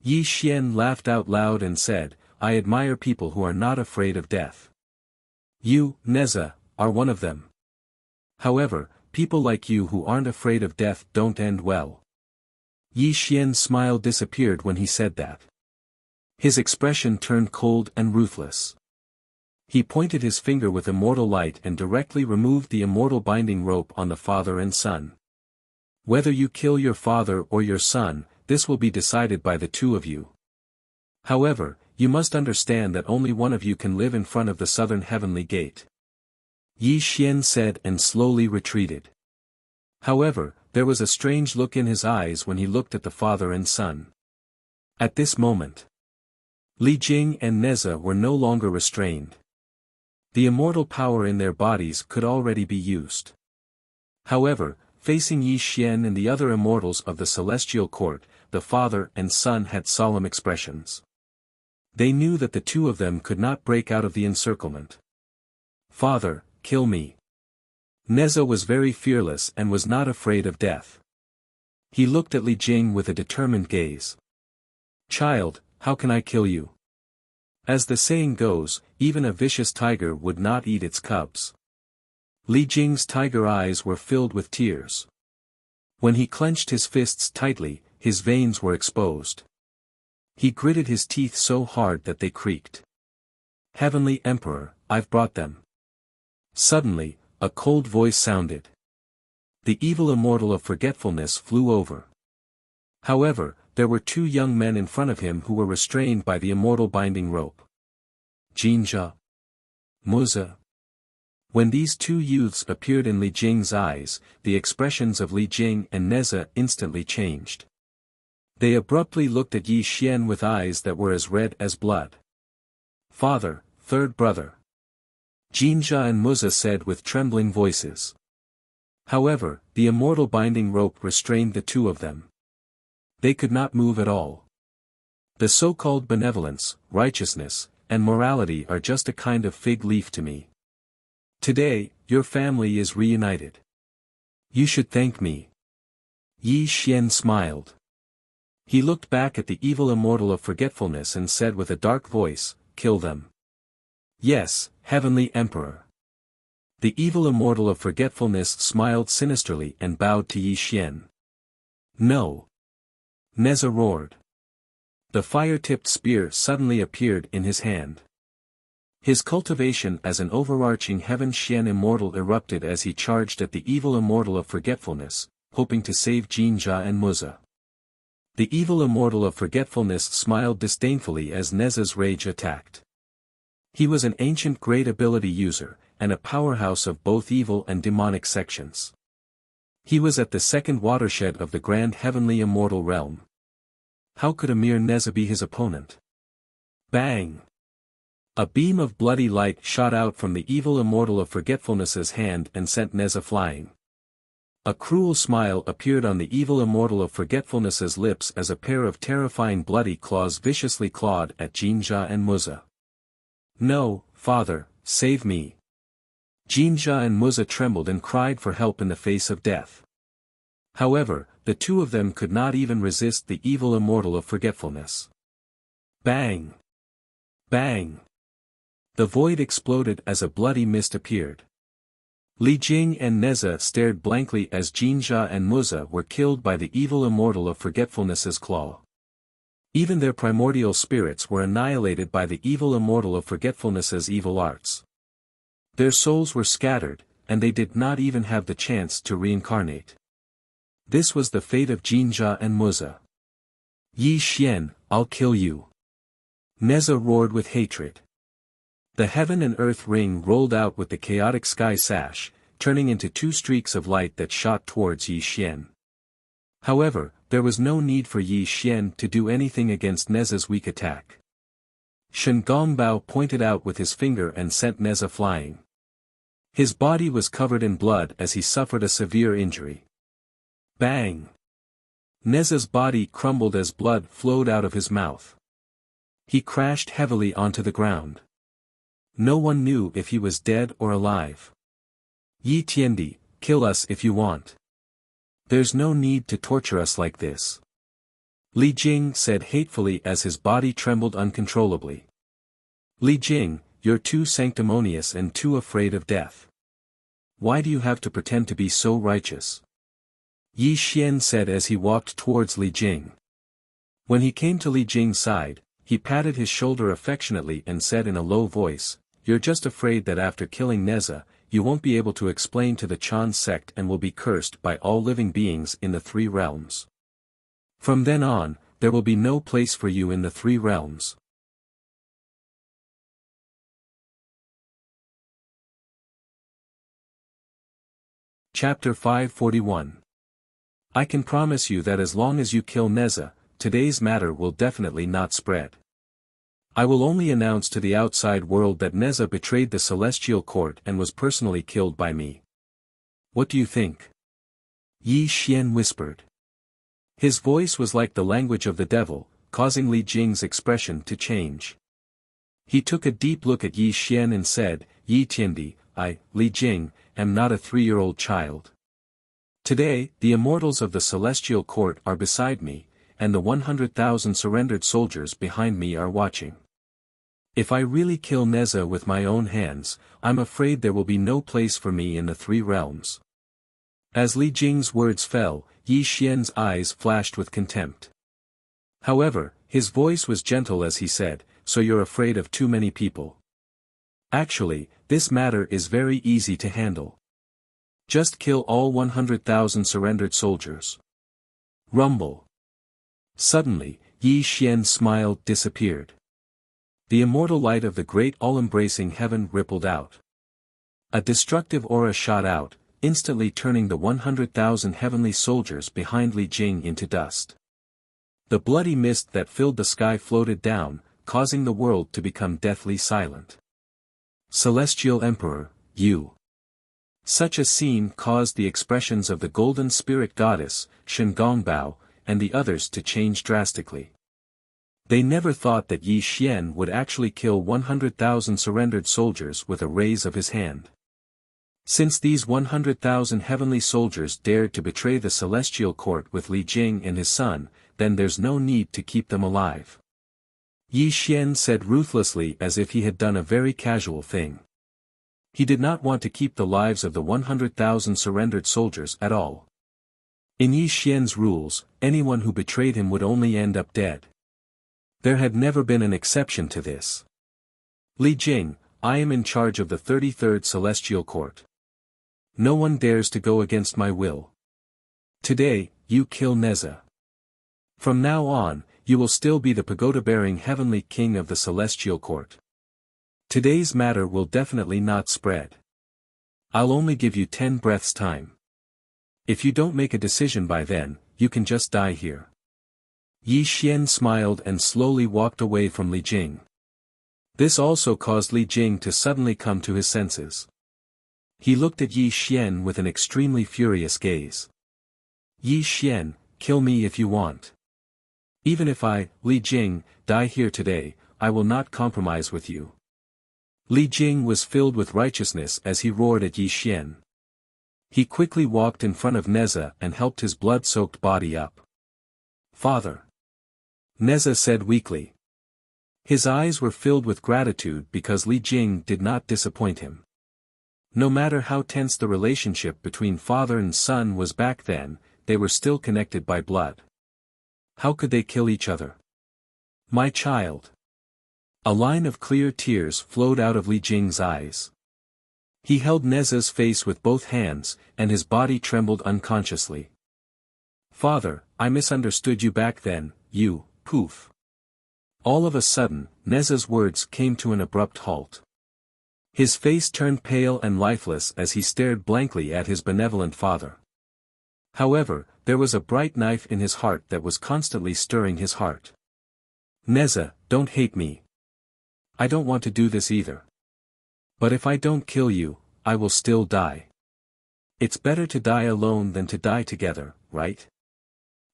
Yi Xian laughed out loud and said, "I admire people who are not afraid of death. You, Neza, are one of them. However, people like you who aren't afraid of death don't end well." Yi Xian's smile disappeared when he said that. His expression turned cold and ruthless. He pointed his finger with immortal light and directly removed the immortal binding rope on the father and son. "Whether you kill your father or your son, this will be decided by the two of you. However, You must understand that only one of you can live in front of the southern heavenly gate. Yi Xian said and slowly retreated. However, there was a strange look in his eyes when he looked at the father and son. At this moment, Li Jing and Neza were no longer restrained. The immortal power in their bodies could already be used. However, facing Yi Xian and the other immortals of the celestial court, the father and son had solemn expressions. They knew that the two of them could not break out of the encirclement. Father, kill me. Neza was very fearless and was not afraid of death. He looked at Li Jing with a determined gaze. Child, how can I kill you? As the saying goes, even a vicious tiger would not eat its cubs. Li Jing's tiger eyes were filled with tears. When he clenched his fists tightly, his veins were exposed. He gritted his teeth so hard that they creaked. Heavenly Emperor, I've brought them. Suddenly, a cold voice sounded. The evil immortal of forgetfulness flew over. However, there were two young men in front of him who were restrained by the immortal binding rope. Jinja. Muza. When these two youths appeared in Li Jing's eyes, the expressions of Li Jing and Neza instantly changed. They abruptly looked at Yi Xian with eyes that were as red as blood. Father, third brother. Jinja and Muza said with trembling voices. However, the immortal binding rope restrained the two of them. They could not move at all. The so-called benevolence, righteousness, and morality are just a kind of fig leaf to me. Today, your family is reunited. You should thank me. Yi Xian smiled. He looked back at the evil immortal of forgetfulness and said with a dark voice, kill them. Yes, Heavenly Emperor. The evil immortal of forgetfulness smiled sinisterly and bowed to Yi Xian. No. Neza roared. The fire-tipped spear suddenly appeared in his hand. His cultivation as an overarching Heaven Xian immortal erupted as he charged at the evil immortal of forgetfulness, hoping to save Jinja and Muza. The evil immortal of forgetfulness smiled disdainfully as Neza's rage attacked. He was an ancient great ability user, and a powerhouse of both evil and demonic sections. He was at the second watershed of the grand heavenly immortal realm. How could a mere Neza be his opponent? Bang! A beam of bloody light shot out from the evil immortal of forgetfulness's hand and sent Neza flying. A cruel smile appeared on the evil immortal of forgetfulness's lips as a pair of terrifying bloody claws viciously clawed at Jinja and Muza. No, father, save me. Jinja and Muza trembled and cried for help in the face of death. However, the two of them could not even resist the evil immortal of forgetfulness. Bang! Bang! The void exploded as a bloody mist appeared. Li Jing and Neza stared blankly as Jinja and Muza were killed by the evil immortal of forgetfulness's claw. Even their primordial spirits were annihilated by the evil immortal of forgetfulness's evil arts. Their souls were scattered, and they did not even have the chance to reincarnate. This was the fate of Jinja and Muza. Yi Xian, I'll kill you. Neza roared with hatred. The heaven and earth ring rolled out with the chaotic sky sash, turning into two streaks of light that shot towards Yi Xian. However, there was no need for Yi Xian to do anything against Neza's weak attack. Shen Gongbao pointed out with his finger and sent Neza flying. His body was covered in blood as he suffered a severe injury. Bang! Neza's body crumbled as blood flowed out of his mouth. He crashed heavily onto the ground. No one knew if he was dead or alive. Yi Tiandi, kill us if you want. There's no need to torture us like this. Li Jing said hatefully as his body trembled uncontrollably. Li Jing, you're too sanctimonious and too afraid of death. Why do you have to pretend to be so righteous? Yi Xian said as he walked towards Li Jing. When he came to Li Jing's side, he patted his shoulder affectionately and said in a low voice, "You're just afraid that after killing Neza, you won't be able to explain to the Chan sect and will be cursed by all living beings in the three realms. From then on, there will be no place for you in the three realms." Chapter 541. I can promise you that as long as you kill Neza, today's matter will definitely not spread. I will only announce to the outside world that Neza betrayed the celestial court and was personally killed by me. What do you think? Yi Xian whispered. His voice was like the language of the devil, causing Li Jing's expression to change. He took a deep look at Yi Xian and said, Yi Tiandi, I, Li Jing, am not a 3-year-old child. Today, the immortals of the celestial court are beside me, and the 100,000 surrendered soldiers behind me are watching. If I really kill Neza with my own hands, I'm afraid there will be no place for me in the 3 realms. As Li Jing's words fell, Yi Xian's eyes flashed with contempt. However, his voice was gentle as he said, so you're afraid of too many people. Actually, this matter is very easy to handle. Just kill all 100,000 surrendered soldiers. Rumble. Suddenly, Yi Xian's smile disappeared. The immortal light of the great all-embracing heaven rippled out. A destructive aura shot out, instantly turning the 100,000 heavenly soldiers behind Li Jing into dust. The bloody mist that filled the sky floated down, causing the world to become deathly silent. Celestial Emperor, you. Such a scene caused the expressions of the golden spirit goddess, Shen Gongbao, and the others to change drastically. They never thought that Yi Xian would actually kill 100,000 surrendered soldiers with a raise of his hand. Since these 100,000 heavenly soldiers dared to betray the celestial court with Li Jing and his son, then there's no need to keep them alive. Yi Xian said ruthlessly as if he had done a very casual thing. He did not want to keep the lives of the 100,000 surrendered soldiers at all. In Yi Xian's rules, anyone who betrayed him would only end up dead. There had never been an exception to this. Li Jing, I am in charge of the 33rd Celestial Court. No one dares to go against my will. Today, you kill Neza. From now on, you will still be the pagoda-bearing heavenly king of the celestial court. Today's matter will definitely not spread. I'll only give you 10 breaths time. If you don't make a decision by then, you can just die here. Yi Xian smiled and slowly walked away from Li Jing. This also caused Li Jing to suddenly come to his senses. He looked at Yi Xian with an extremely furious gaze. Yi Xian, kill me if you want. Even if I, Li Jing, die here today, I will not compromise with you. Li Jing was filled with righteousness as he roared at Yi Xian. He quickly walked in front of Neza and helped his blood-soaked body up. Father. Neza said weakly. His eyes were filled with gratitude because Li Jing did not disappoint him. No matter how tense the relationship between father and son was back then, they were still connected by blood. How could they kill each other? My child. A line of clear tears flowed out of Li Jing's eyes. He held Neza's face with both hands, and his body trembled unconsciously. Father, I misunderstood you back then, you, poof. All of a sudden, Neza's words came to an abrupt halt. His face turned pale and lifeless as he stared blankly at his benevolent father. However, there was a bright knife in his heart that was constantly stirring his heart. Neza, don't hate me. I don't want to do this either. But if I don't kill you, I will still die. It's better to die alone than to die together, right?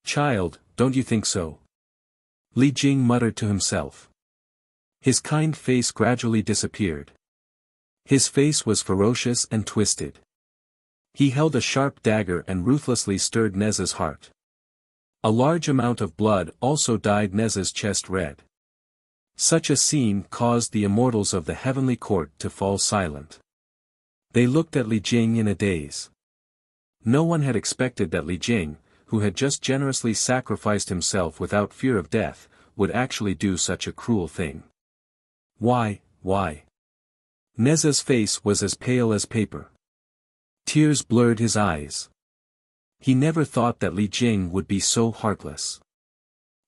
Child, don't you think so? Li Jing muttered to himself. His kind face gradually disappeared. His face was ferocious and twisted. He held a sharp dagger and ruthlessly stirred Neza's heart. A large amount of blood also dyed Neza's chest red. Such a scene caused the immortals of the heavenly court to fall silent. They looked at Li Jing in a daze. No one had expected that Li Jing, who had just generously sacrificed himself without fear of death, would actually do such a cruel thing. Why? Neza's face was as pale as paper. Tears blurred his eyes. He never thought that Li Jing would be so heartless.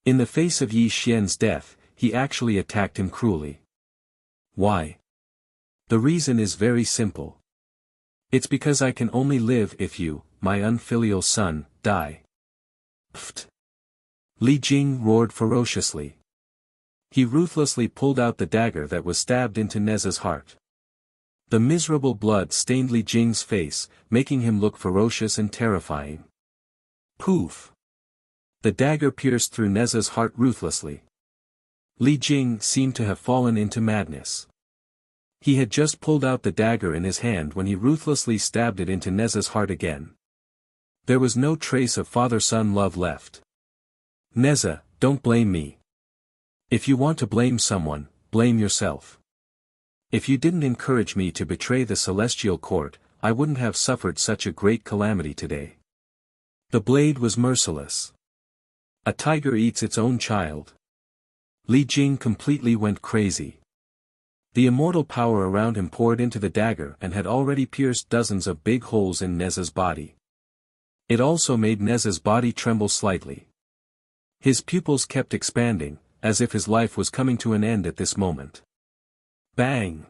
In the face of Yi Xian's death, he actually attacked him cruelly. Why? The reason is very simple. It's because I can only live if you, my unfilial son, die. Pfft! Li Jing roared ferociously. He ruthlessly pulled out the dagger that was stabbed into Neza's heart. The miserable blood stained Li Jing's face, making him look ferocious and terrifying. Poof! The dagger pierced through Neza's heart ruthlessly. Li Jing seemed to have fallen into madness. He had just pulled out the dagger in his hand when he ruthlessly stabbed it into Neza's heart again. There was no trace of father-son love left. Neza, don't blame me. If you want to blame someone, blame yourself. If you didn't encourage me to betray the celestial court, I wouldn't have suffered such a great calamity today. The blade was merciless. A tiger eats its own child. Li Jing completely went crazy. The immortal power around him poured into the dagger and had already pierced dozens of big holes in Neza's body. It also made Neza's body tremble slightly. His pupils kept expanding, as if his life was coming to an end at this moment. Bang!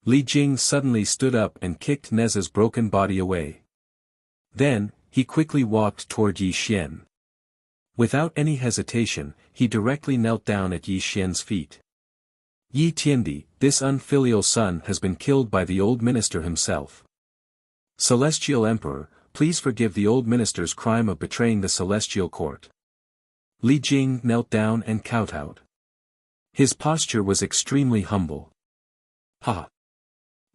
Li Jing suddenly stood up and kicked Neza's broken body away. Then, he quickly walked toward Yi Xian. Without any hesitation, he directly knelt down at Yi Xian's feet. Yi Tiandi, this unfilial son has been killed by the old minister himself. Celestial Emperor, please forgive the old minister's crime of betraying the celestial court. Li Jing knelt down and kowtowed. His posture was extremely humble. Ha!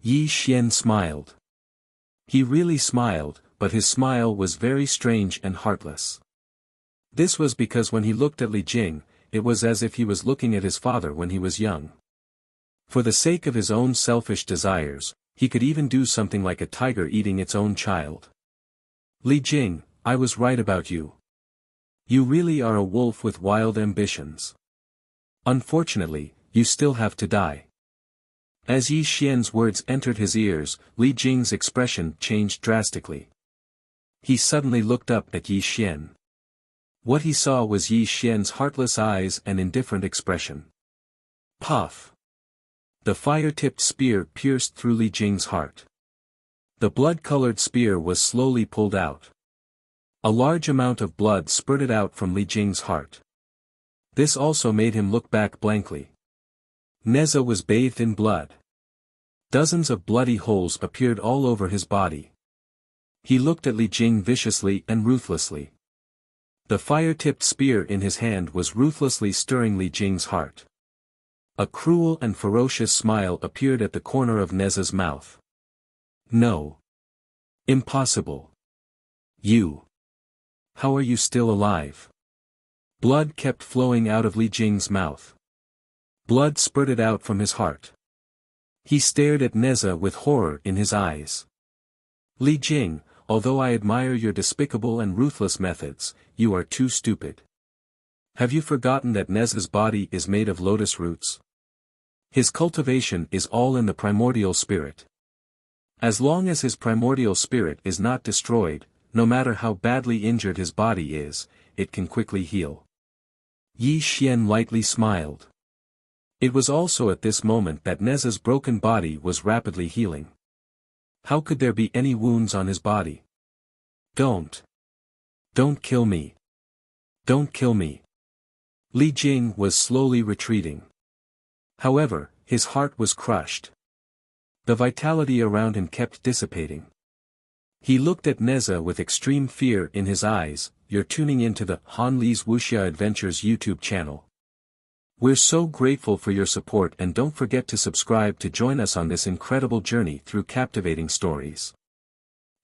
Yi Xian smiled. He really smiled, but his smile was very strange and heartless. This was because when he looked at Li Jing, it was as if he was looking at his father when he was young. For the sake of his own selfish desires, he could even do something like a tiger eating its own child. Li Jing, I was right about you. You really are a wolf with wild ambitions. Unfortunately, you still have to die. As Yi Xian's words entered his ears, Li Jing's expression changed drastically. He suddenly looked up at Yi Xian. What he saw was Yi Xian's heartless eyes and indifferent expression. Puff! The fire-tipped spear pierced through Li Jing's heart. The blood-colored spear was slowly pulled out. A large amount of blood spurted out from Li Jing's heart. This also made him look back blankly. Neza was bathed in blood. Dozens of bloody holes appeared all over his body. He looked at Li Jing viciously and ruthlessly. The fire-tipped spear in his hand was ruthlessly stirring Li Jing's heart. A cruel and ferocious smile appeared at the corner of Neza's mouth. No. Impossible. You. How are you still alive? Blood kept flowing out of Li Jing's mouth. Blood spurted out from his heart. He stared at Neza with horror in his eyes. Li Jing, although I admire your despicable and ruthless methods, you are too stupid. Have you forgotten that Neza's body is made of lotus roots? His cultivation is all in the primordial spirit. As long as his primordial spirit is not destroyed, no matter how badly injured his body is, it can quickly heal. Yi Xian lightly smiled. It was also at this moment that Neza's broken body was rapidly healing. How could there be any wounds on his body? Don't. Don't kill me. Don't kill me. Li Jing was slowly retreating. However, his heart was crushed. The vitality around him kept dissipating. He looked at Neza with extreme fear in his eyes. You're tuning into the Han Li's Wuxia Adventures YouTube channel. We're so grateful for your support, and don't forget to subscribe to join us on this incredible journey through captivating stories.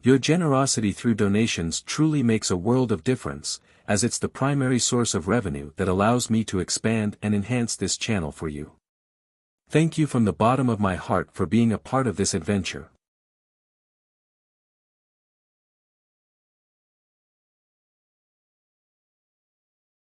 Your generosity through donations truly makes a world of difference, as it's the primary source of revenue that allows me to expand and enhance this channel for you. Thank you from the bottom of my heart for being a part of this adventure.